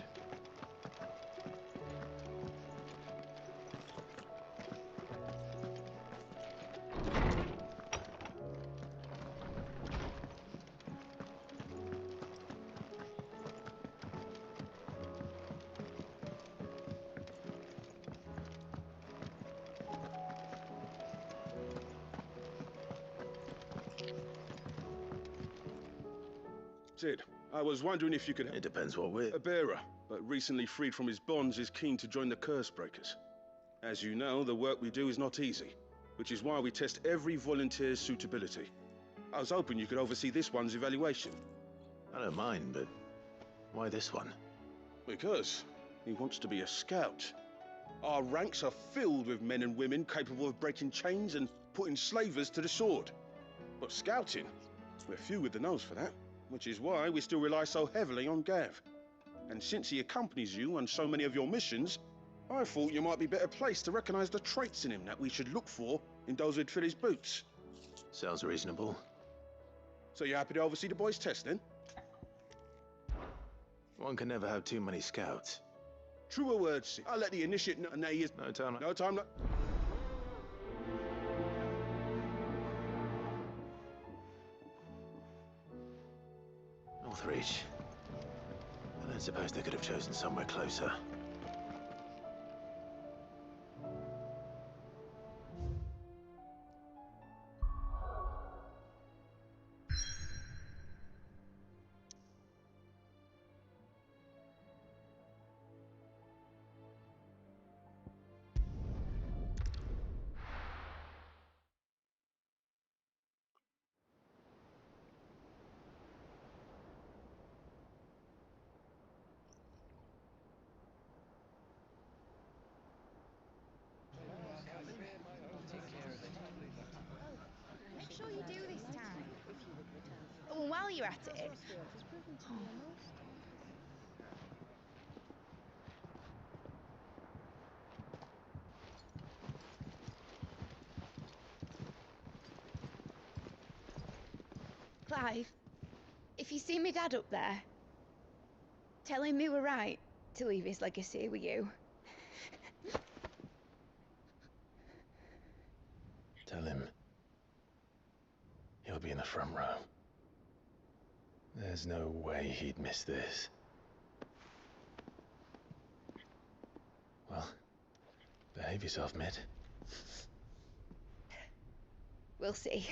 Sid, I was wondering if you could... It depends what we're... A bearer, but recently freed from his bonds, is keen to join the Curse Breakers. As you know, the work we do is not easy, which is why we test every volunteer's suitability. I was hoping you could oversee this one's evaluation. I don't mind, but why this one? Because he wants to be a scout. Our ranks are filled with men and women capable of breaking chains and putting slavers to the sword. But scouting, we're few with the nose for that, which is why we still rely so heavily on Gav. And since he accompanies you on so many of your missions, I thought you might be better placed to recognize the traits in him that we should look for in those who'd fill his boots. Sounds reasonable. So you're happy to oversee the boys' test, then? One can never have too many scouts. Truer words, Sid. I'll let the initiate know. No, he is... No time. No time. No... Northreach. I don't suppose they could have chosen somewhere closer. Make sure you do this time. Oh, and while you're at it... Clive, if you see me dad up there, tell him we were right to leave his legacy with you. Tell him he'll be in the front row. There's no way he'd miss this. Well, behave yourself, Mitt. We'll see.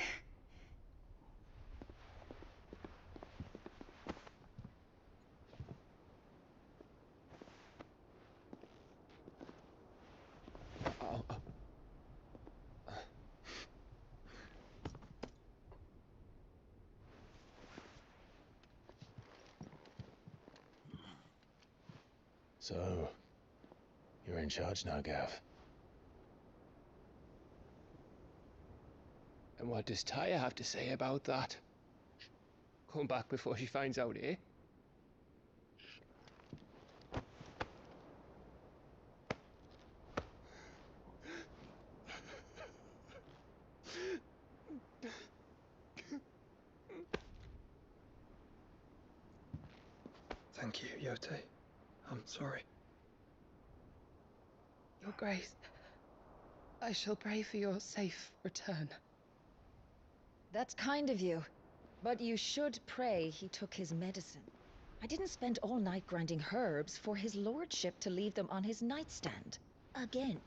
So, you're in charge now, Gav. And what does Tyre have to say about that? Come back before she finds out, eh? Thank you, Yote. I'm sorry. Your Grace, I shall pray for your safe return. That's kind of you. But you should pray he took his medicine. I didn't spend all night grinding herbs for his lordship to leave them on his nightstand. Again.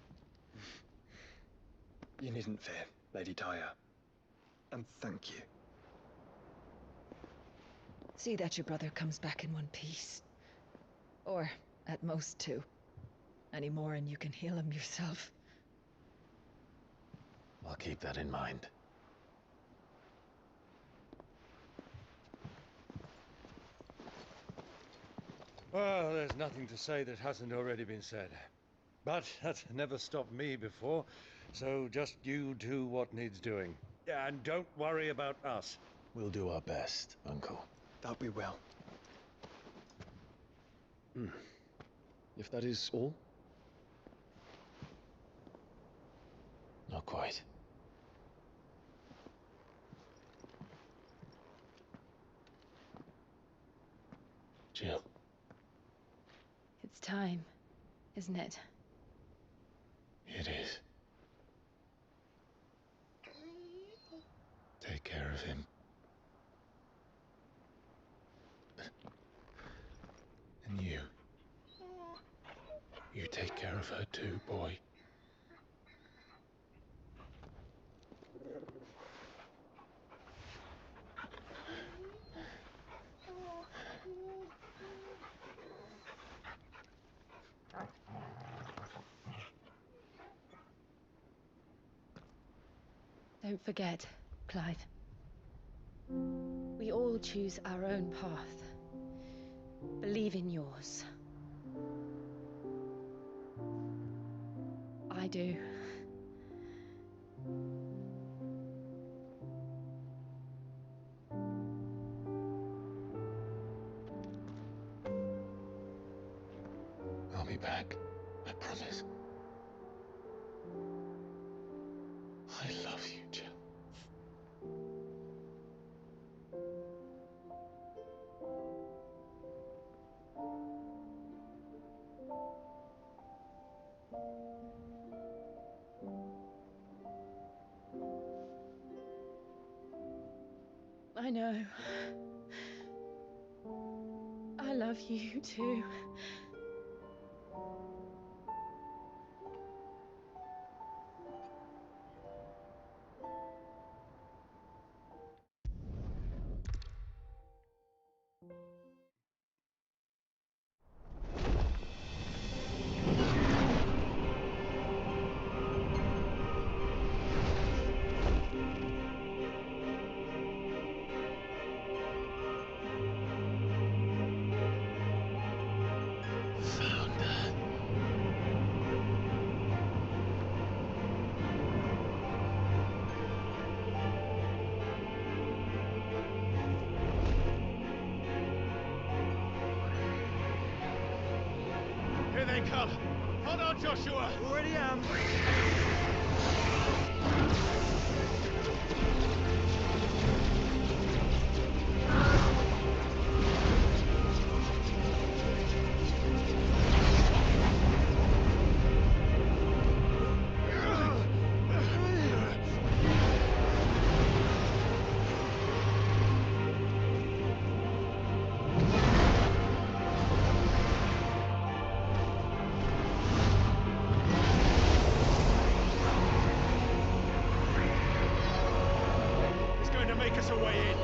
You needn't fear, Lady Daya. And thank you. See that your brother comes back in one piece. Or, at most, two. Any more and you can heal him yourself. I'll keep that in mind. Well, there's nothing to say that hasn't already been said. But that's never stopped me before, so just you do what needs doing. And don't worry about us. We'll do our best, Uncle. That we will. If that is all? Not quite. Jill. It's time, isn't it? It is. Take care of him. And you. You take care of her too, boy. Don't forget, Clive. We all choose our own path. Believe in yours. I do. I'll be back. I promise. I love you, Jill. I know. I love you too. Here they come! Hold on, Joshua! Already am! It's going to make us a way in.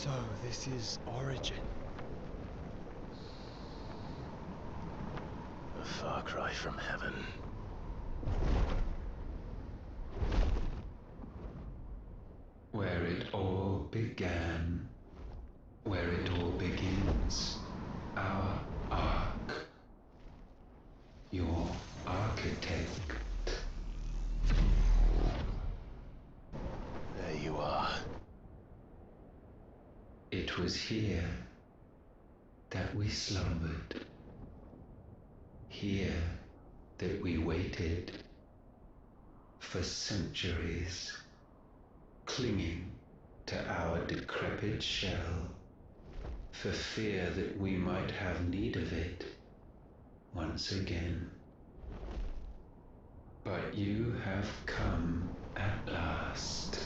So, this is Origin. A far cry from heaven. Where it all began, where it all begins, our ark, your architect. There you are. It was here that we slumbered, here that we waited for centuries, clinging to our decrepit shell, for fear that we might have need of it once again. But you have come at last.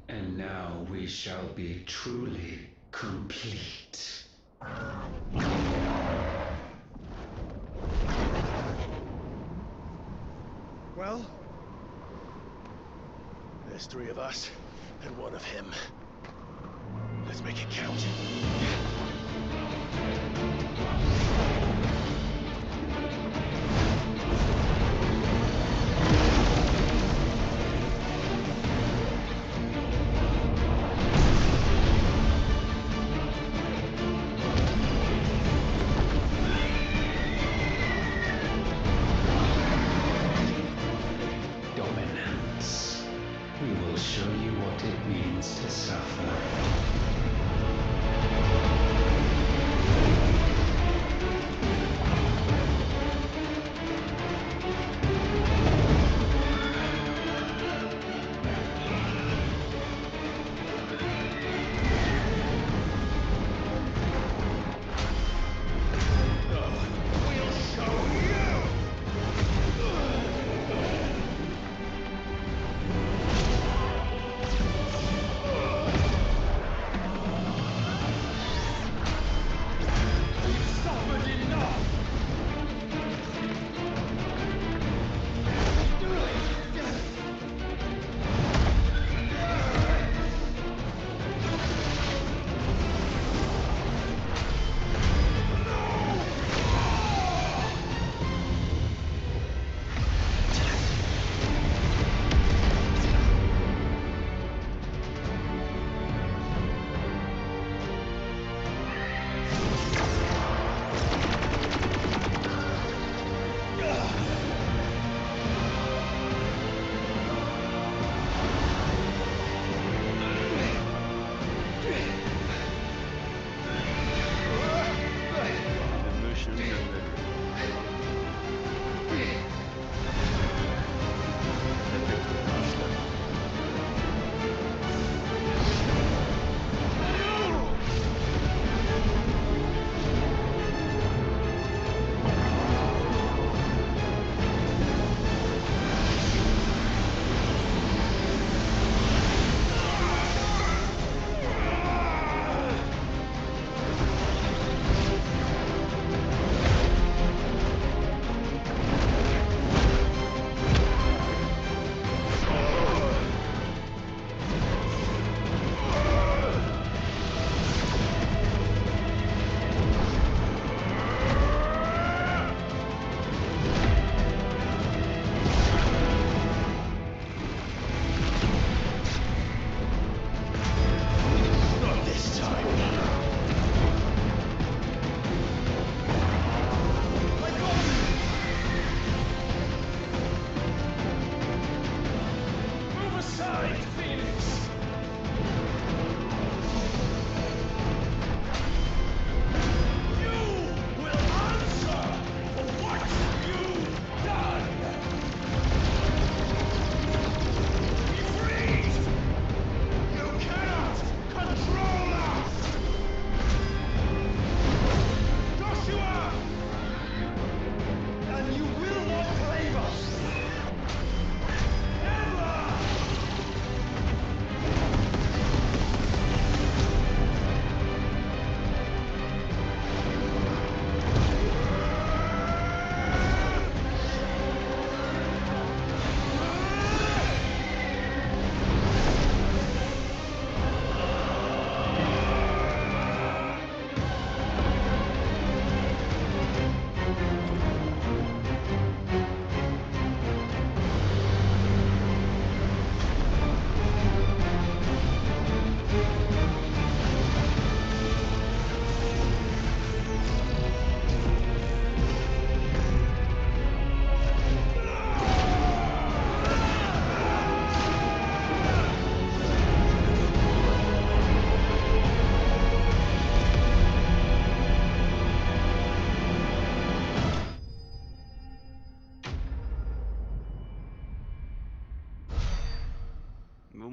And now we shall be truly complete. Well, there's 3 of us and 1 of him. Let's make it count. Dominance. We will show you what it means to suffer.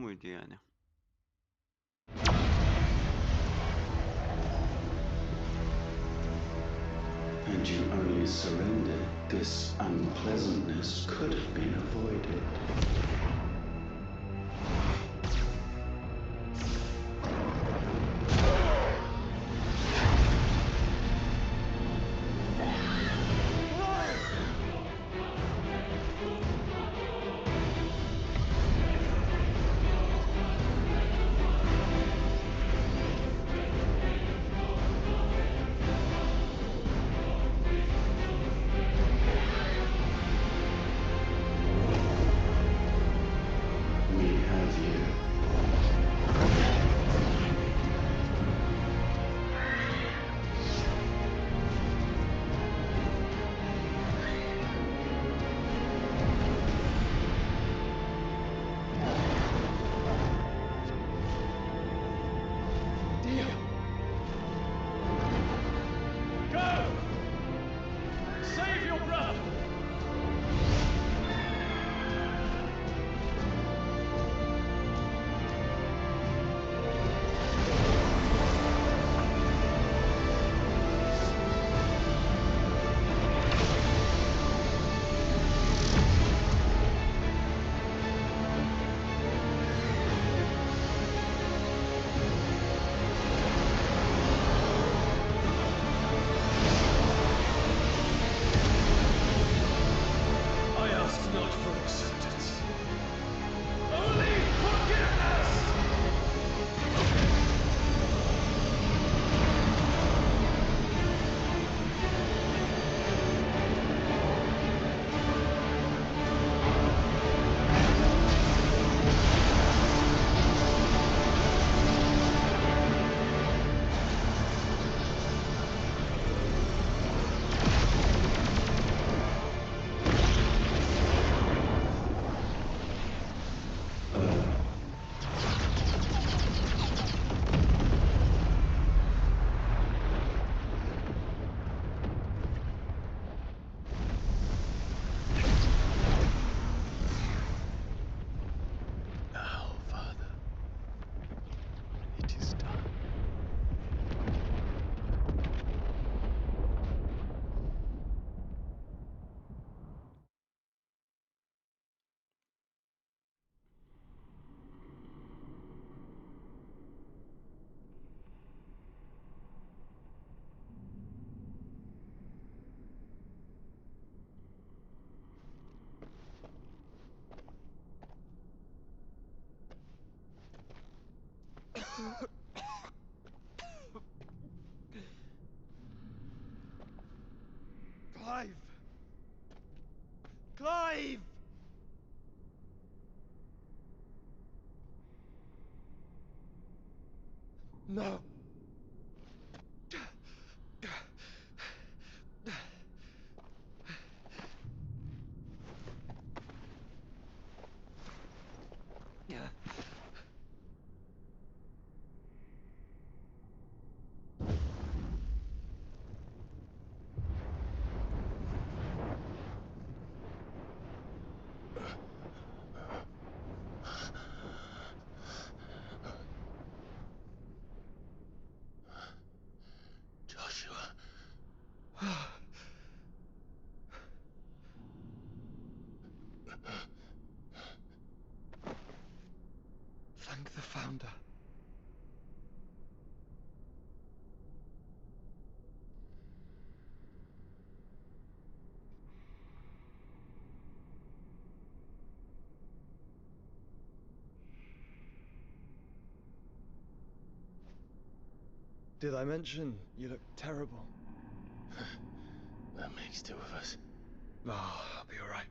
muydu yani? And you only surrendered, this unpleasantness could have been avoided. We have you. Deal. Go! Save your brother! I ask not for acceptance. Only forgiveness! Now, Father, it is done. Clive! Clive! No! Joshua. Thank the Founder. Did I mention you look terrible? That makes two of us. Oh, I'll be alright.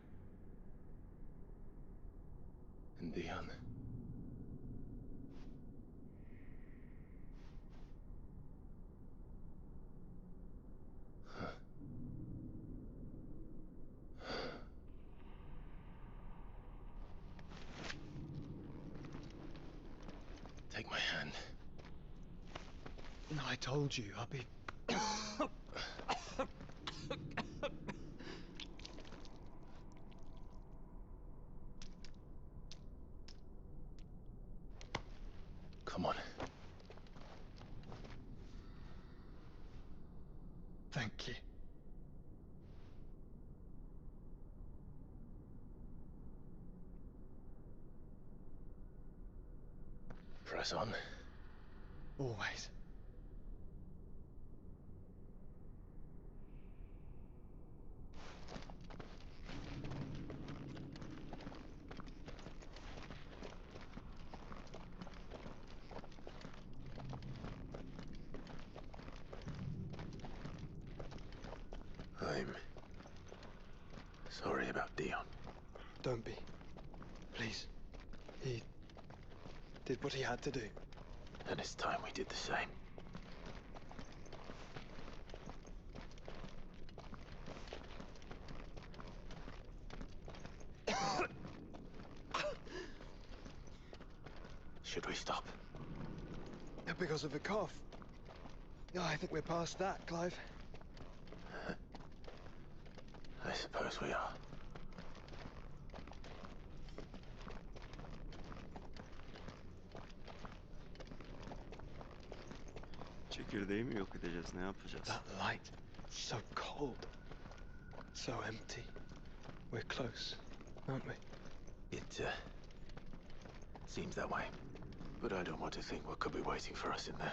And Dion. Take my hand. I told you, I'll be... press on. Always. I'm sorry about Dion. Don't be. Please. He did what he had to do. And it's time we did the same. Should we stop? Because of the cough. Yeah, I think we're past that, Clive. I suppose we are. Çekirdeği mi yok edeceğiz? Ne yapacağız? That light. So cold. So empty. We're close, aren't we? It, seems that way. But I don't want to think what could be waiting for us in there.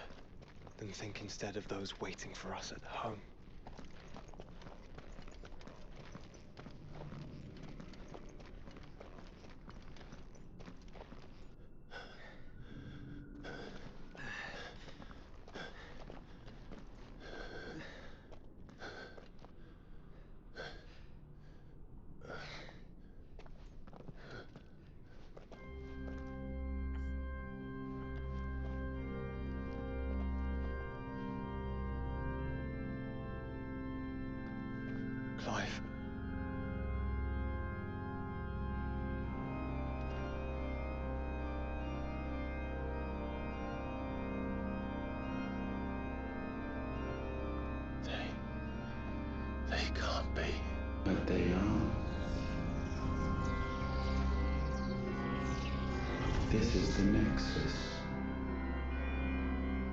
Then think instead of those waiting for us at home. Clive. They can't be. But they are. This is the Nexus.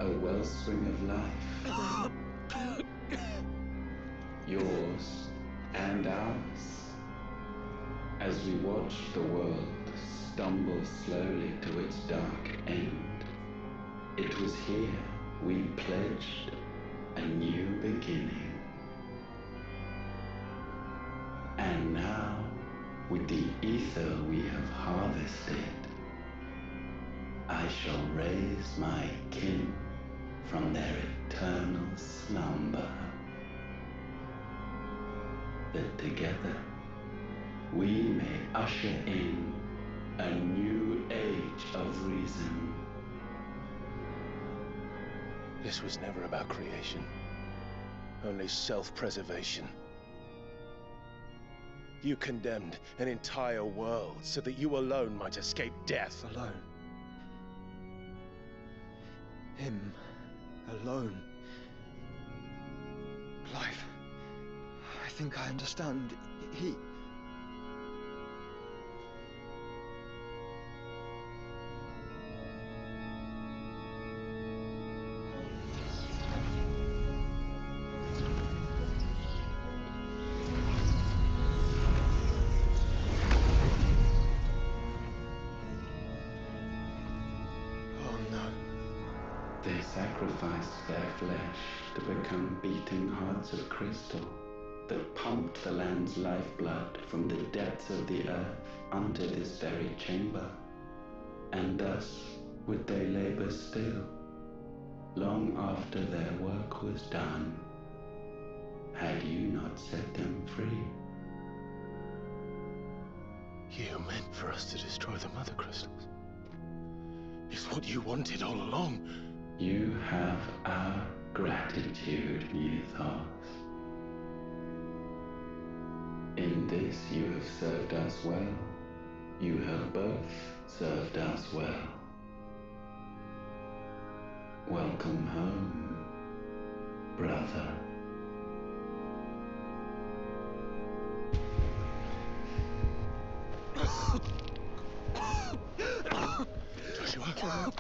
A wellspring of life. Yours and ours. As we watch the world stumble slowly to its dark end, it was here we pledged a new beginning. And now, with the ether we have harvested, I shall raise my kin from their eternal slumber, that together we may usher in a new age of reason. This was never about creation. Only self-preservation. You condemned an entire world so that you alone might escape death. Alone. Him. Alone. Clive. I think I understand. He... They sacrificed their flesh to become beating hearts of crystal that pumped the land's lifeblood from the depths of the earth unto this very chamber. And thus would they labor still, long after their work was done, had you not set them free. You meant for us to destroy the Mother Crystals. It's what you wanted all along. You have our gratitude, Mythos. In this you have served us well. You have both served us well. Welcome home, brother. Joshua.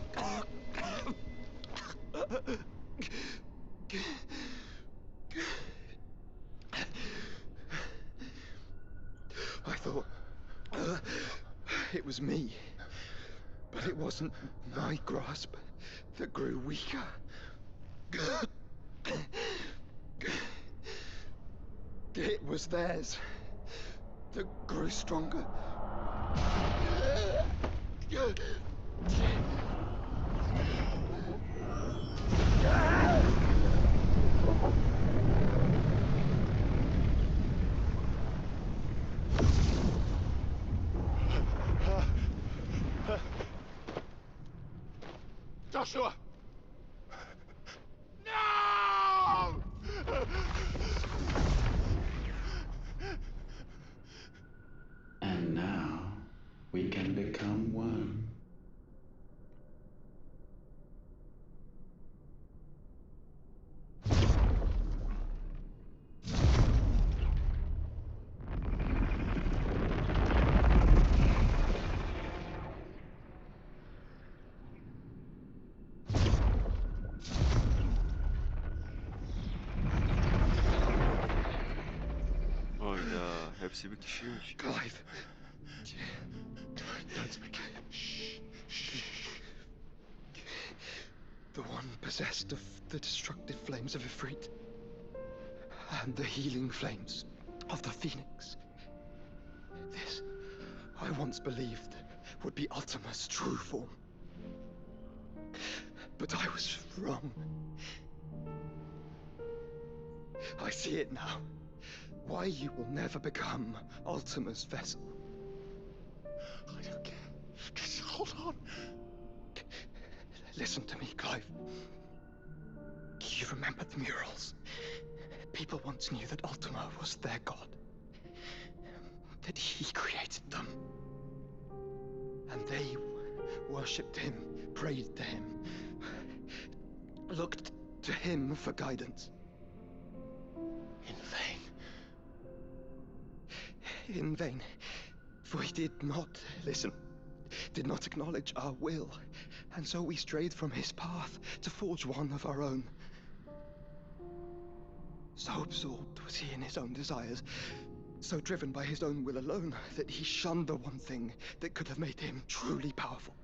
I thought... it was me. But But it wasn't my grasp that grew weaker. It was theirs that grew stronger. Joshua! No! And now we can become one. Hayda, hepsi bir kişiymiş. Clive. Don't speak. Shh. The one possessed of the destructive flames of Ifrit. And the healing flames of the Phoenix. This, I once believed, would be Ultima's true form. But I was wrong. I see it now. Why you will never become Ultima's vessel. I don't care. Just hold on. Listen to me, Clive. You remember the murals? People once knew that Ultima was their god. That he created them. And they worshipped him, prayed to him, looked to him for guidance. In vain. In vain. For he did not listen, did not acknowledge our will, and so we strayed from his path to forge one of our own. So absorbed was he in his own desires, so driven by his own will alone, that he shunned the one thing that could have made him truly powerful.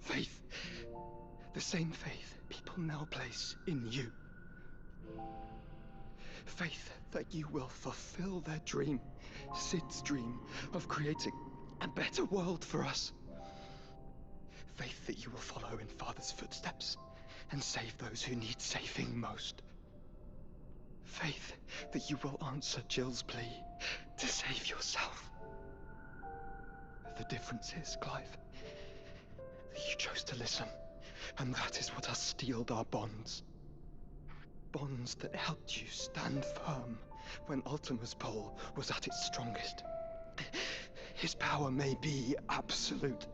Faith. The same faith people now place in you. Faith that you will fulfill their dream, Sid's dream, of creating a better world for us. Faith that you will follow in Father's footsteps and save those who need saving most. Faith that you will answer Jill's plea to save yourself. The difference is, Clive, that you chose to listen, and that is what has steeled our bonds. Bonds that helped you stand firm when Ultima's pull was at its strongest. His power may be absolute,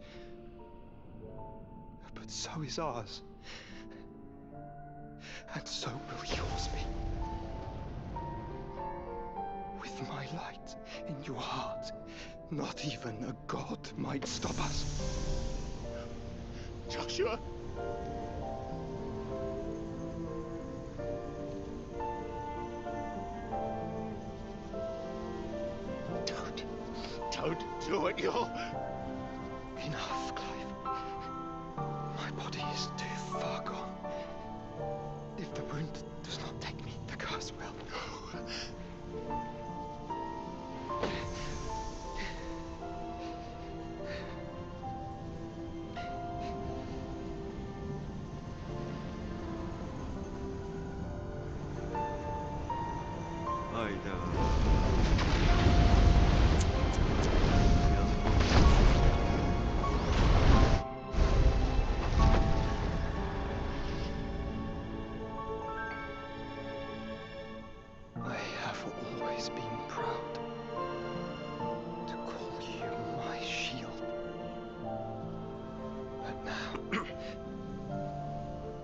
but so is ours. And so will yours be. With my light in your heart, not even a god might stop us. Joshua! Don't do it, you'll... Enough, Clive. My body is too far gone. If the wound does not take me, the curse will. Hayda. I have always been proud to call you my shield. But now,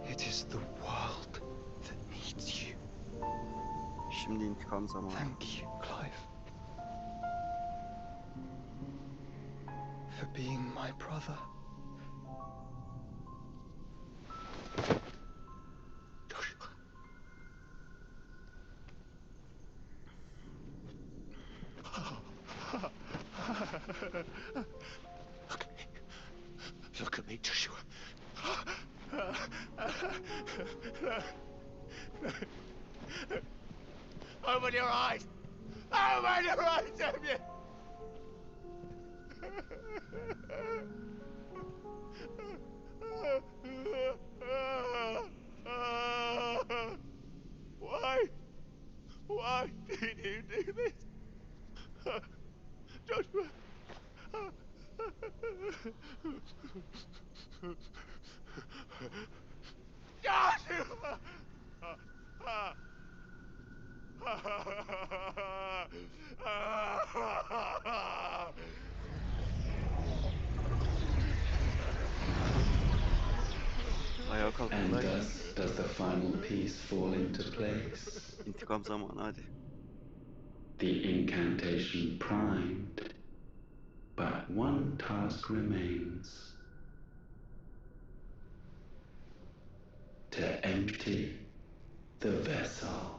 it is the world that needs you. Şimdi intikam zamanı. Thank you, Clive. For being my brother. Look at me, Joshua. Open your eyes! Open your eyes, damn you! Why? Why did you do this? Joshua! Joshua! Ayağa kalkın And lan. thus does the final piece fall into place. İntikam zamanı hadi. The incantation primed, but one task remains. To empty the vessel.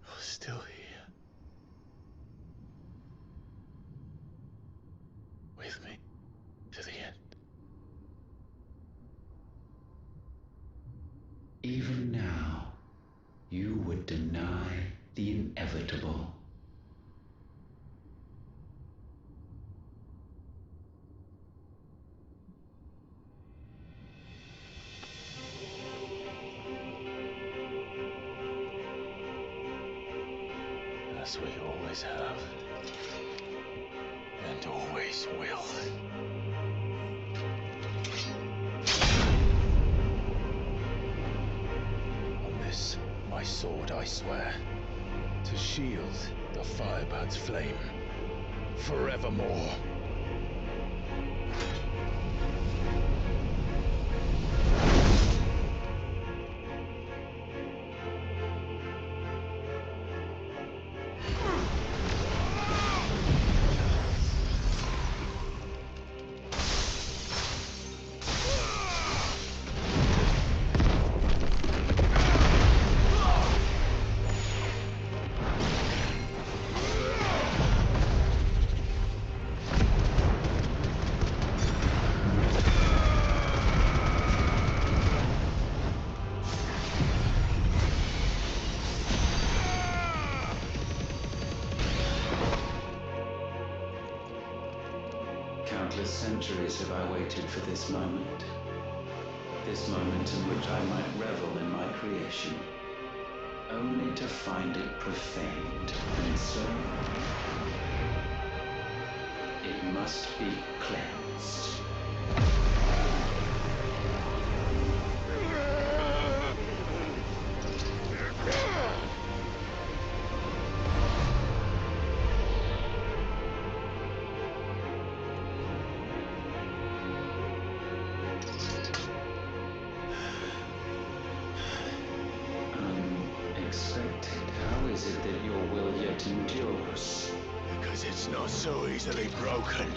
You're still here. With me to the end. Even now, you would deny the inevitable. As we always have. And always will. On this, my sword, I swear, to shield the Firebird's flame forevermore. Countless centuries have I waited for this moment. This moment in which I might revel in my creation, only to find it profaned, and so it must be cleansed. Unexpected. How is it that your will yet endures? Because it's not so easily broken.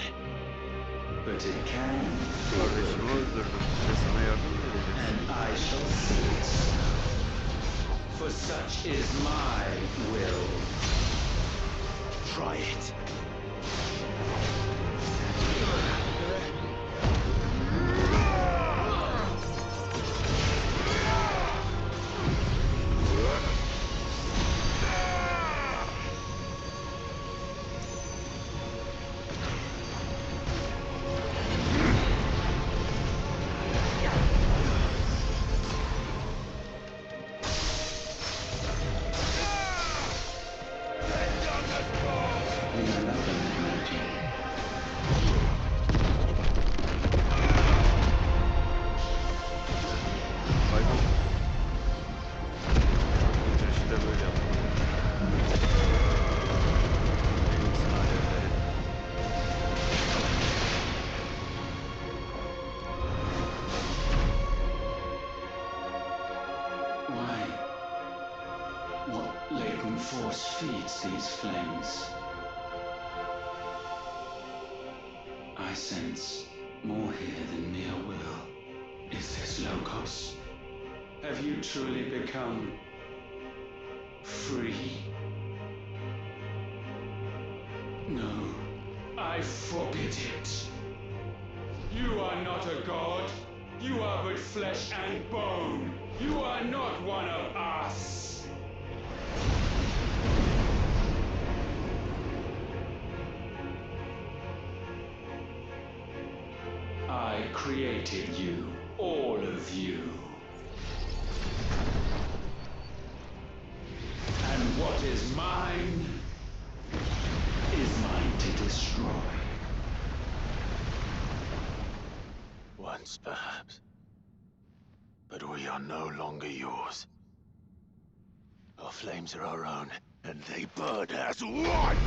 But it can be Kardeşimi broken. öldürdüm. Ve sana yardım edeceğiz. And I shall see it so. For such is my will. Try it. force feeds these flames. I sense more here than mere will. Is this Logos? Have you truly become free? No, I forbid it. You are not a god. You are but flesh and bone. You are not one of us. I created you, all of you. And what is mine is mine to destroy. Once, perhaps. But we are no longer yours. Our flames are our own, and they burn as one!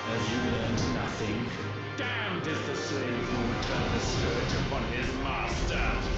Have you learned nothing? Damned is the slave who would turn the scourge upon his master!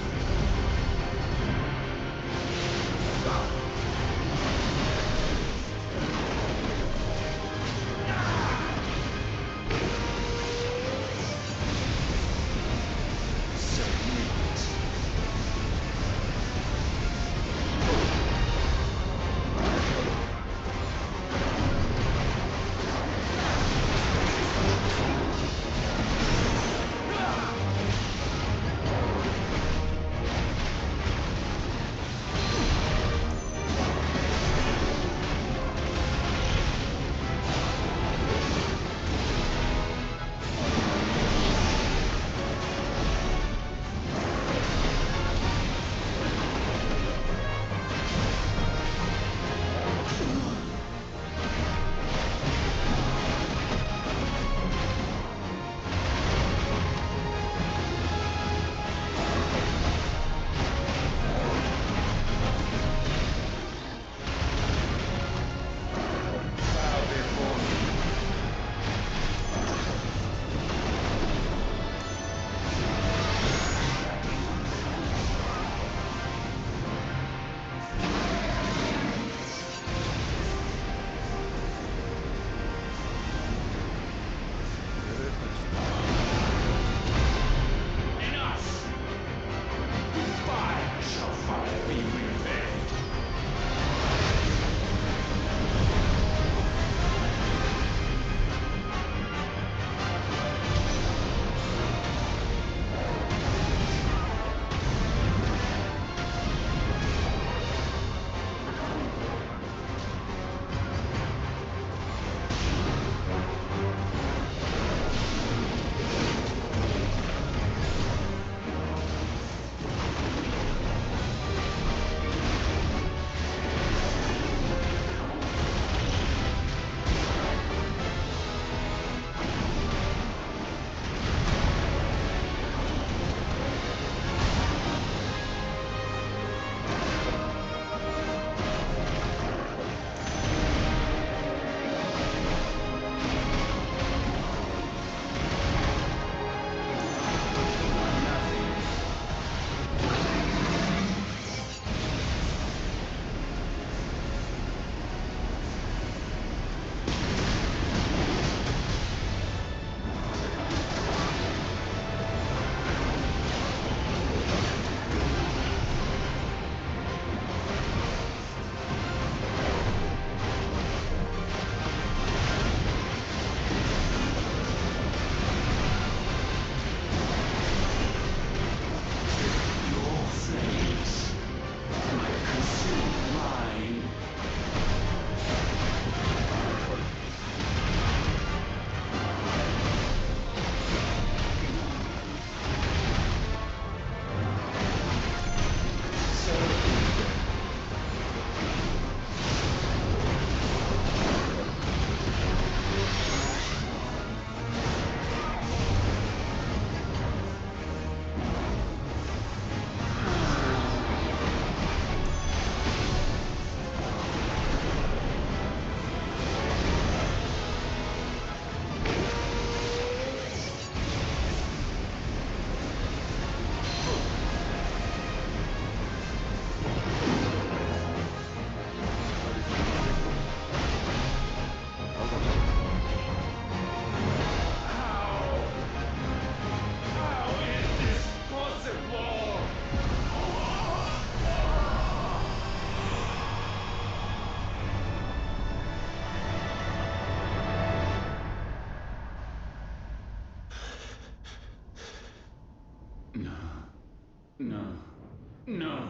No.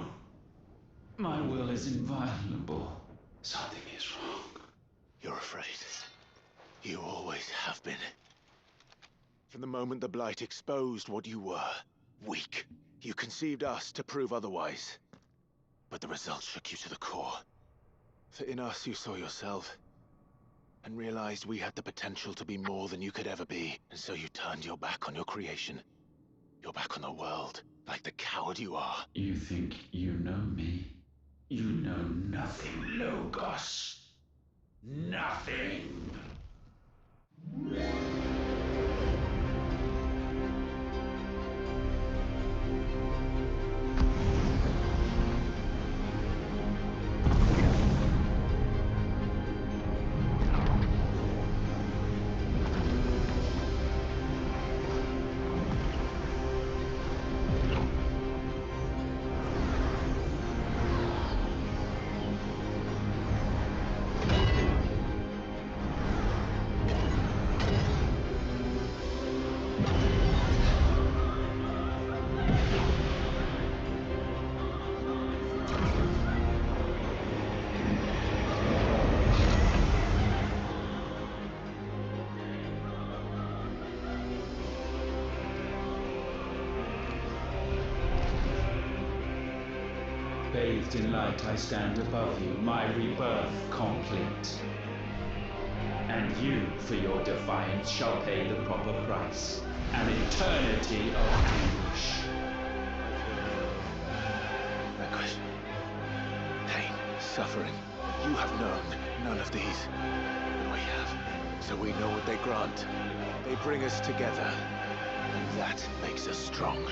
My will is inviolable. Something is wrong. You're afraid. You always have been. From the moment the Blight exposed what you were, weak, you conceived us to prove otherwise. But the results shook you to the core. For in us you saw yourself, and realized we had the potential to be more than you could ever be. And so you turned your back on your creation. Your back on the world, like the coward you are. You think you know me? You know nothing, Logos. Nothing. Bathed in light, I stand above you, my rebirth complete. And you, for your defiance, shall pay the proper price. An eternity of anguish. Anguish. Pain. Suffering. You have known none of these. But we have. So we know what they grant. They bring us together. And that makes us strong.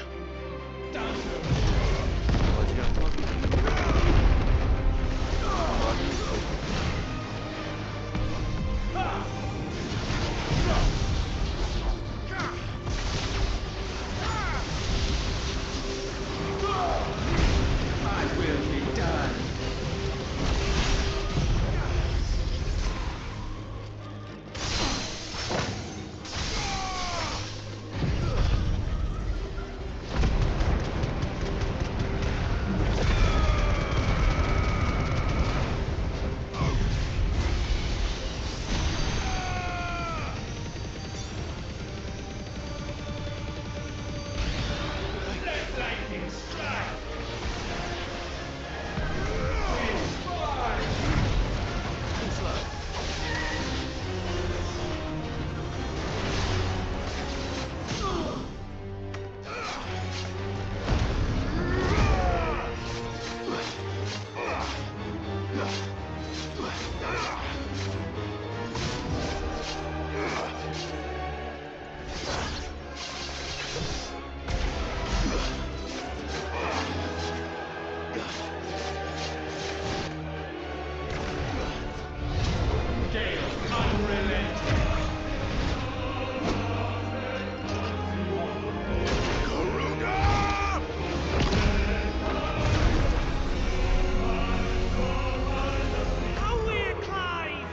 My will be done. Let lightning strike. Gale unrelenting. Away, Clive!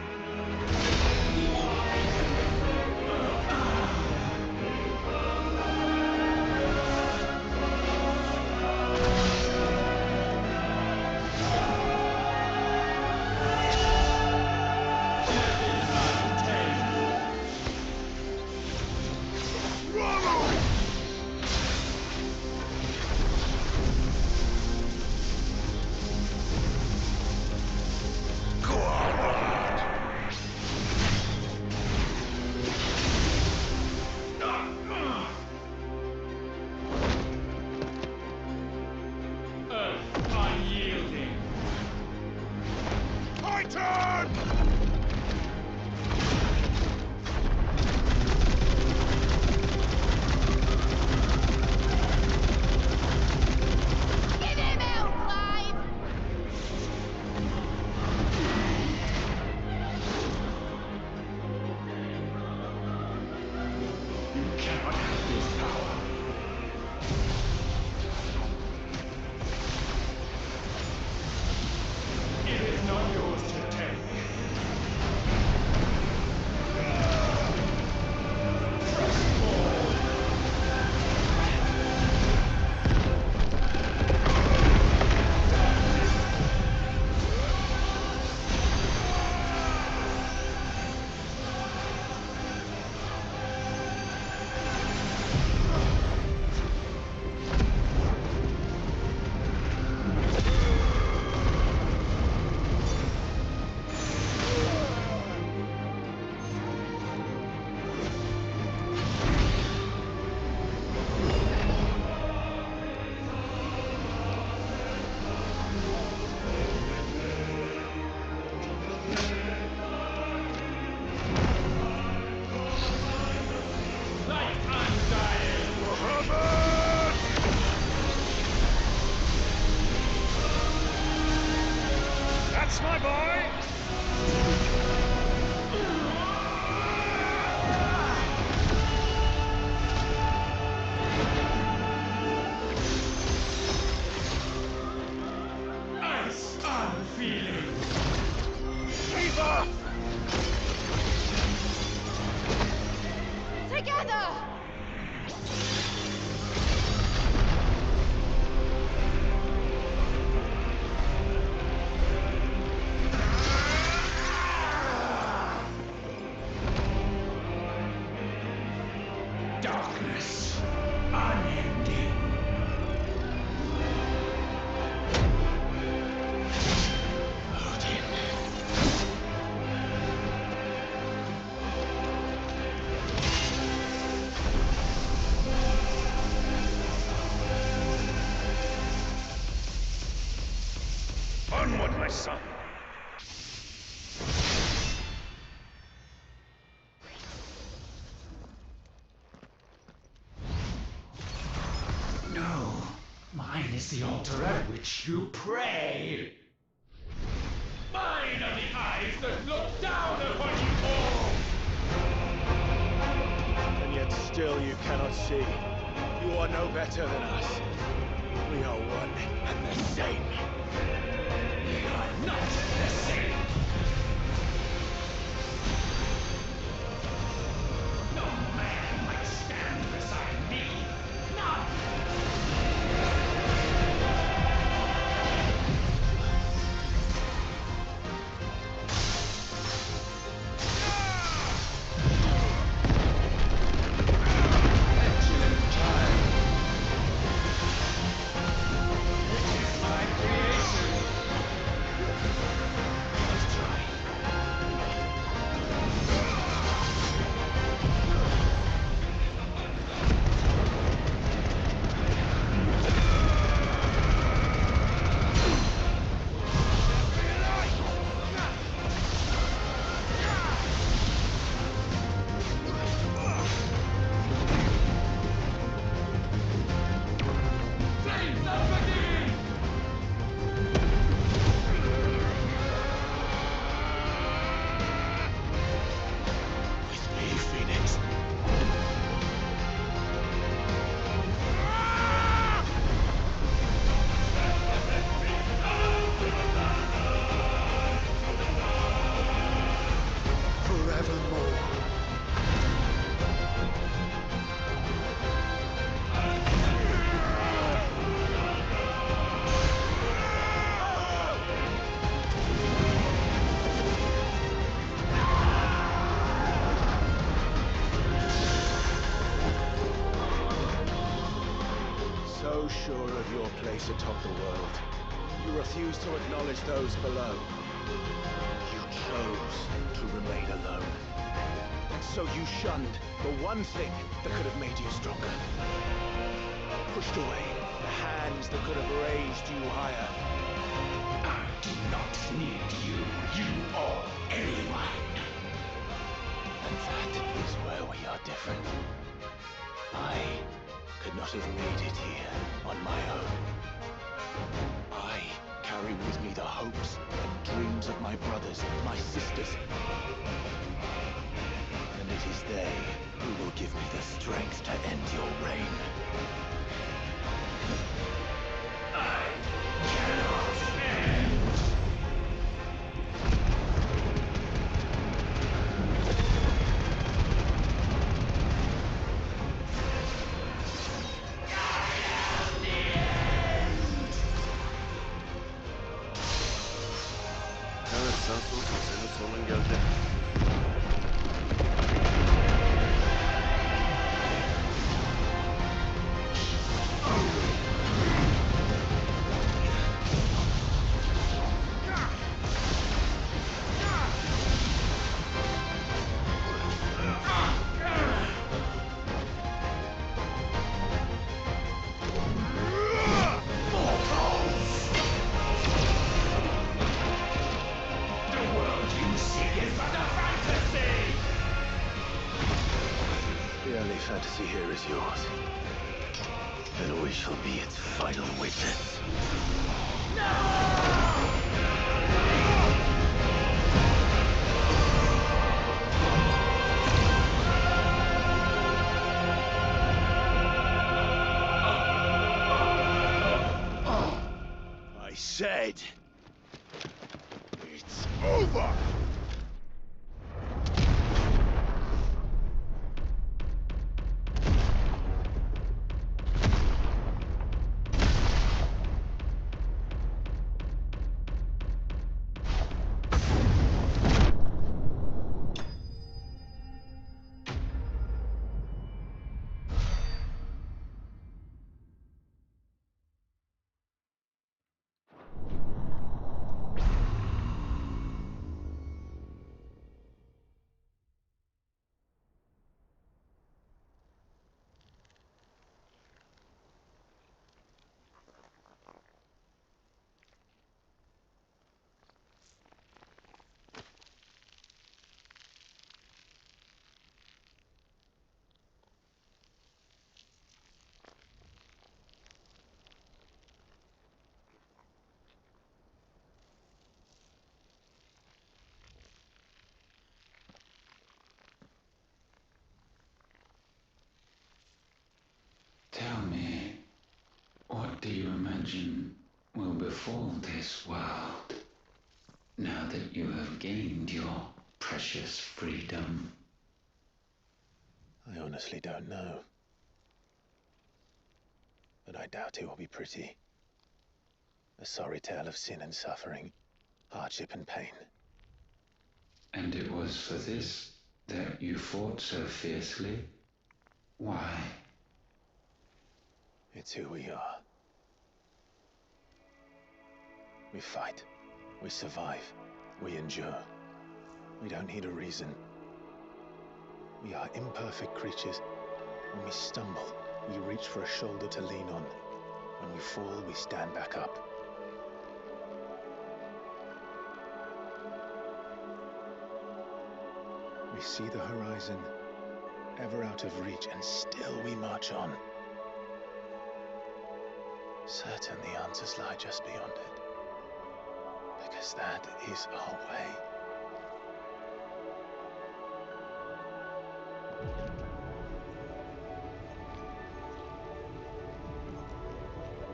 Earth unyielding. Titan! Get him out, Clive! You cannot have this power. It is not yours to take. That's my boy! Ice unfeeling! Keep off! Together! Darkness, unending. Onward, my son! No, mine is the altar at which you pray. Mine are the eyes that look down upon you all. And yet still you cannot see. You are no better than us. We are one and the same. We are not the same. No man might stand beside me. None. So sure of your place atop the world, you refuse to acknowledge those below. You chose to remain alone. And so you shunned the one thing that could have made you stronger. Pushed away the hands that could have raised you higher. I do not need you, you or anyone. And that is where we are different. I could not have made it here on my own. I carry with me the hopes and dreams of my brothers, my sisters. And it is they who will give me the strength to end your reign. I cannot end. Evet, sen sonsun. Senin sonun geldi. The world you seek is but a fantasy! The only fantasy here is yours. And we shall be its final witness. No! I said, it's over! Tell me, what do you imagine will befall this world now that you have gained your precious freedom? I honestly don't know. But I doubt it will be pretty. A sorry tale of sin and suffering, hardship and pain. And it was for this that you fought so fiercely? Why? It's who we are. We fight. We survive. We endure. We don't need a reason. We are imperfect creatures. When we stumble, we reach for a shoulder to lean on. When we fall, we stand back up. We see the horizon, ever out of reach, and still we march on. Certain the answers lie just beyond it. Because that is our way.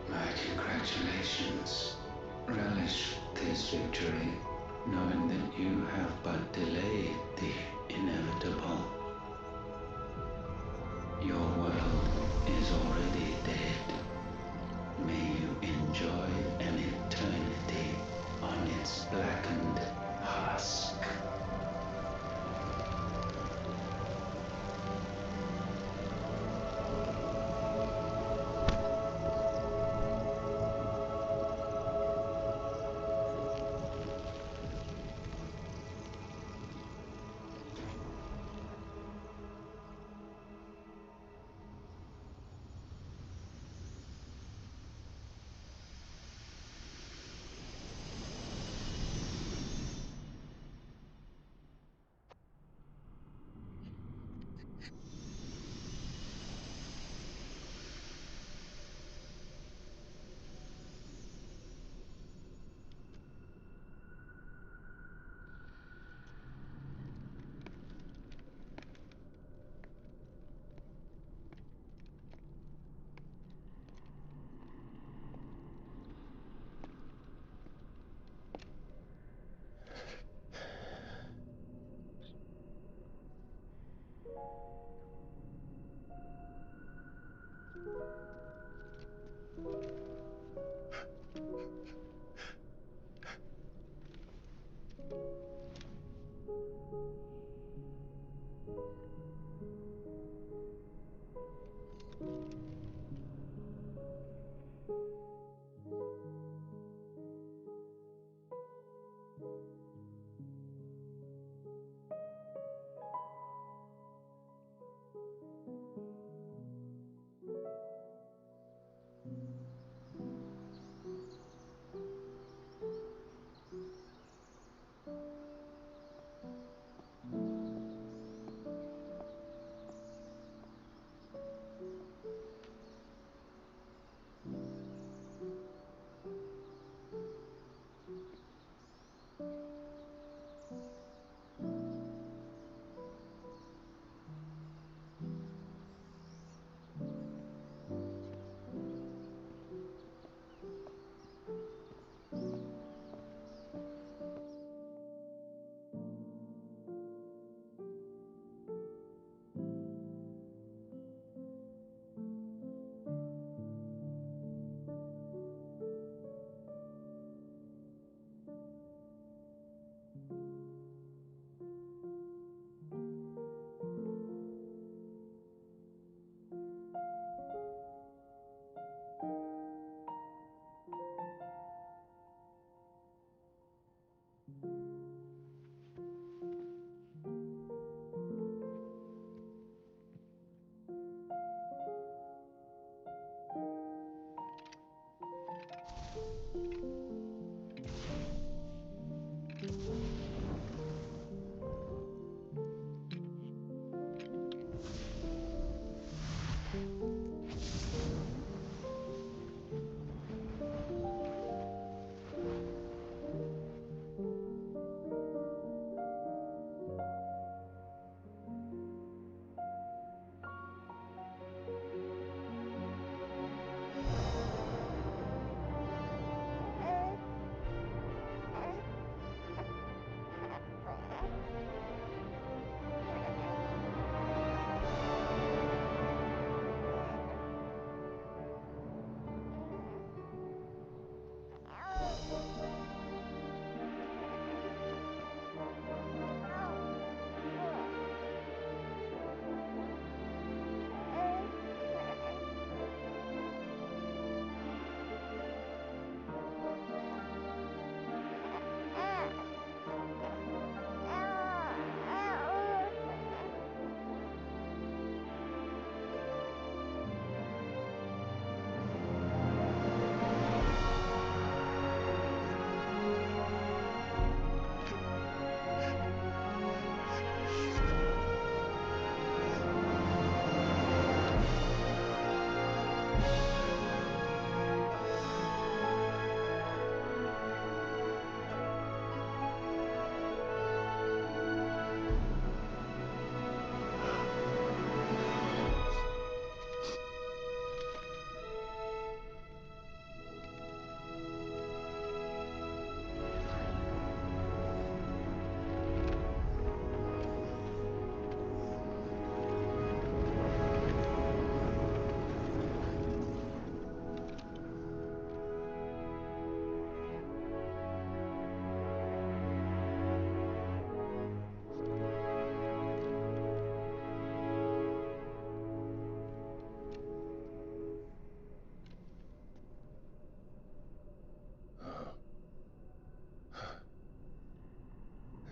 My congratulations. Relish this victory, knowing that you have but delayed the inevitable. Your world is already dead. May you enjoy an eternity on its blackened husk.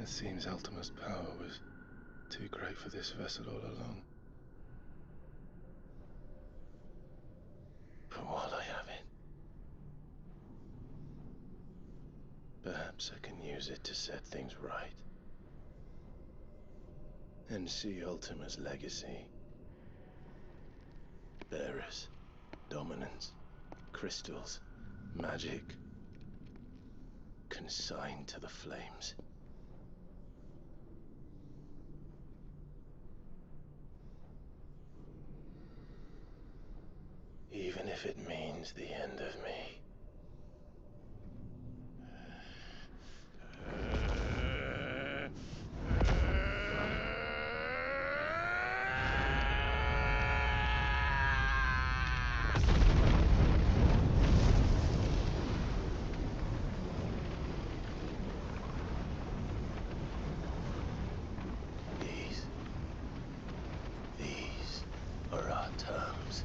It seems Ultima's power was too great for this vessel all along. But while I have it, perhaps I can use it to set things right. And see Ultima's legacy. Bearers, dominance, crystals, magic, consigned to the flames. Even if it means the end of me. These are our terms.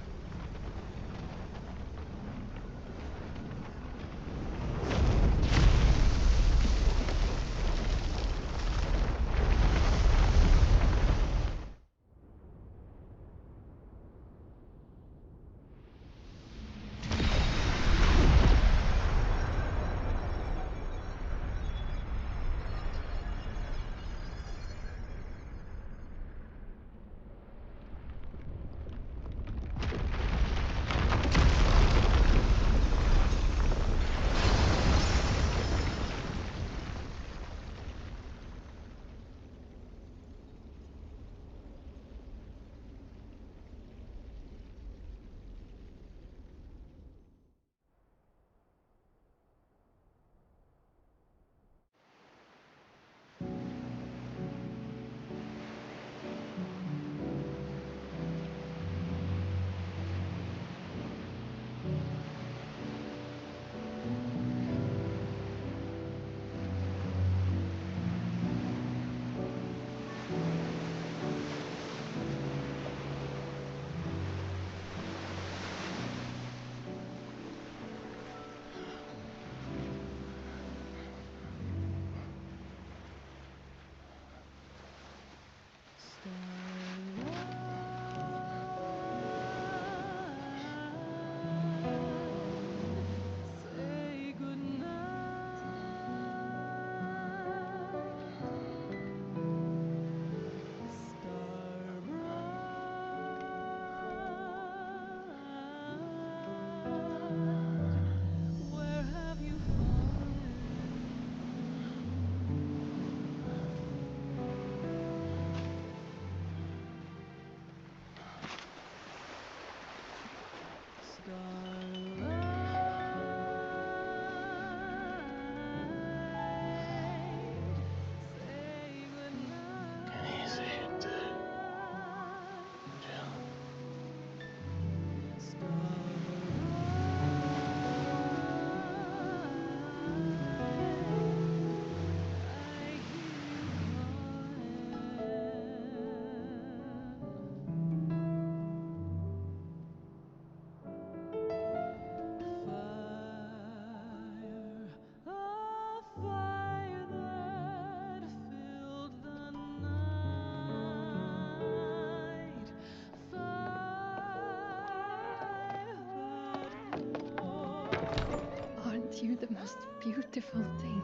Aren't you the most beautiful thing?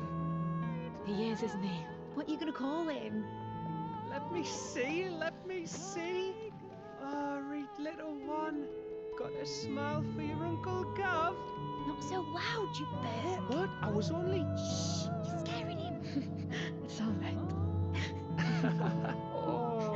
He is, isn't he? What are you gonna call him? Let me see, let me see. Oh, reet little one. Got a smile for your Uncle Gav. Not so loud, you burp. What? I was only... Shh. You're scaring him. It's all right. Oh.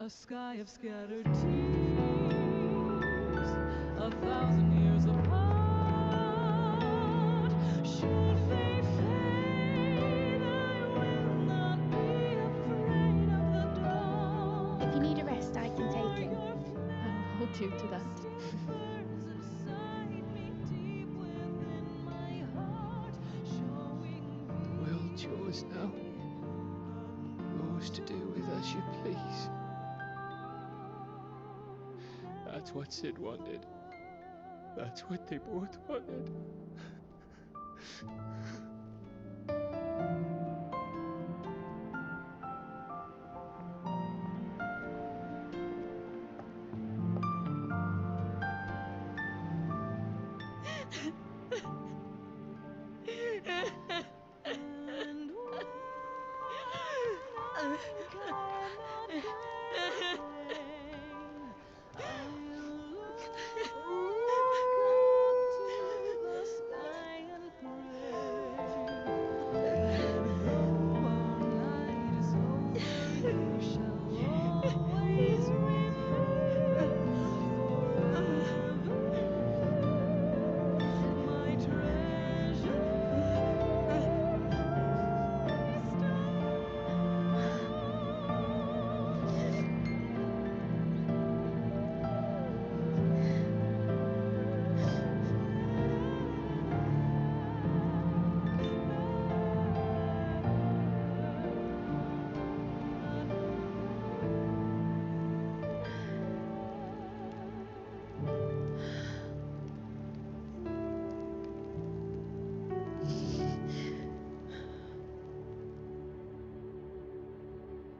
A sky of scattered tears, 1,000 years apart. Should they fade, I will not be afraid of the dawn. If you need a rest, I can take him. I'll hold you to that. yours now. Yours to do with as you please. That's what Sid wanted. That's what they both wanted.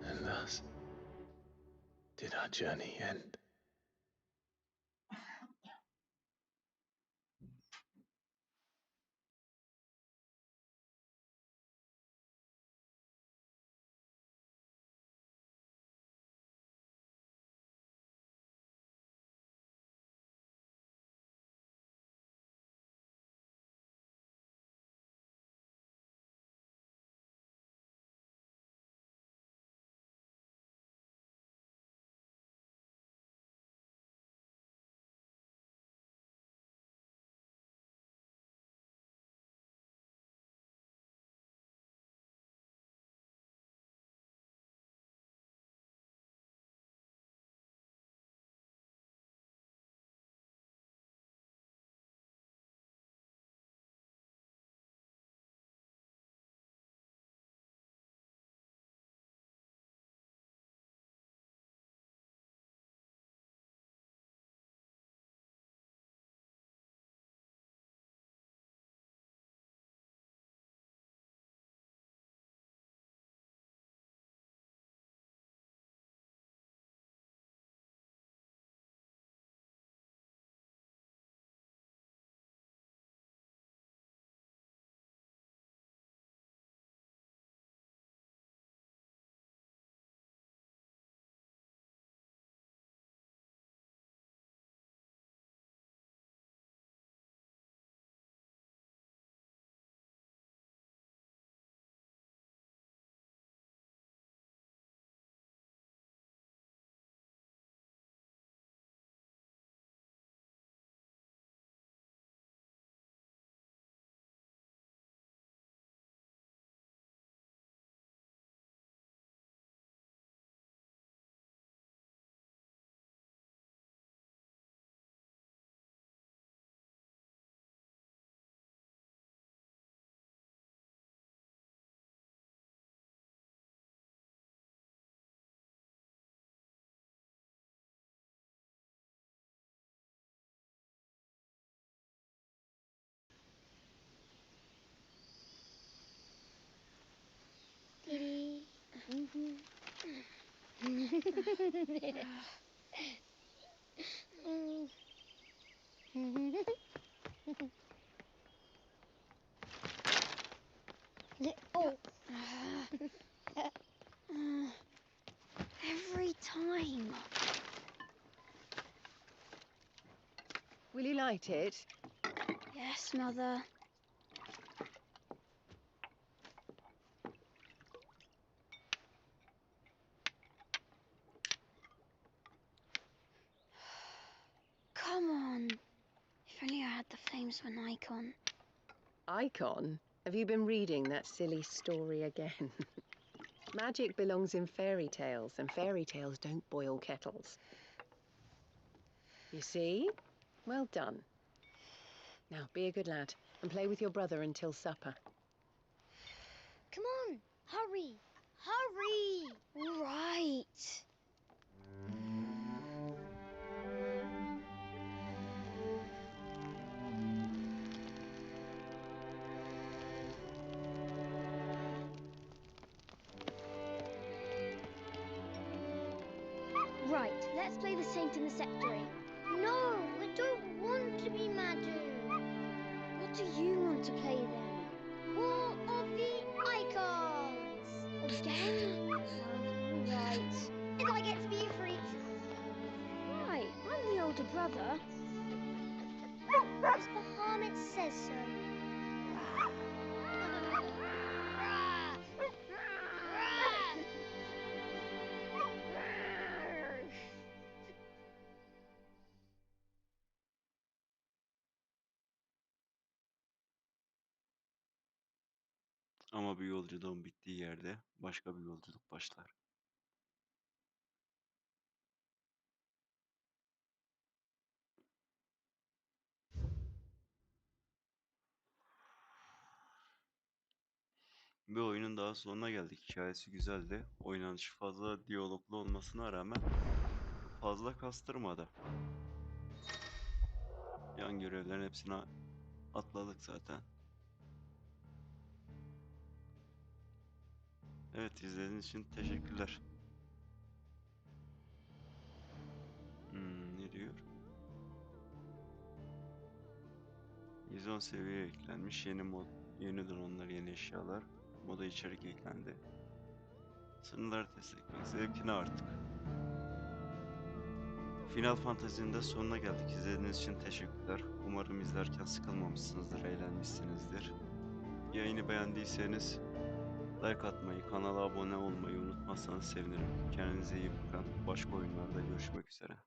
And thus did our journey end. Kitty. Oh. Every time. Will you light it? Yes, Mother. Come on. If only I had the flames of an icon. Icon? Have you been reading that silly story again? Magic belongs in fairy tales, and fairy tales don't boil kettles. You see? Well done. Now, be a good lad and play with your brother until supper. Come on, hurry! Hurry! All right. Right, let's play the saint in the secretary. No, I don't want to be Madhu. What do you want to play then? War of the Icons! Again? Right. And I get to be Ifrit. Right, I'm the older brother. Because Bahamut says so. Ama bir yolculuğun bittiği yerde başka bir yolculuk başlar. Bir oyunun daha sonuna geldik. Hikayesi güzeldi. Oynanışı fazla diyaloglu olmasına rağmen fazla kastırmadı. Yan görevlerin hepsini atladık zaten. Evet, izlediğiniz için teşekkürler. Ne diyor? 110 seviye eklenmiş. Yeni mod, yeni dronlar, yeni eşyalar. Moda içerik eklendi. Sınırları test etmek zevkine artık. Final Fantasy'nin de sonuna geldik. İzlediğiniz için teşekkürler. Umarım izlerken sıkılmamışsınızdır, eğlenmişsinizdir. Yayını beğendiyseniz like atmayı, kanala abone olmayı unutmazsanız sevinirim. Kendinize iyi bakın. Başka oyunlarda görüşmek üzere.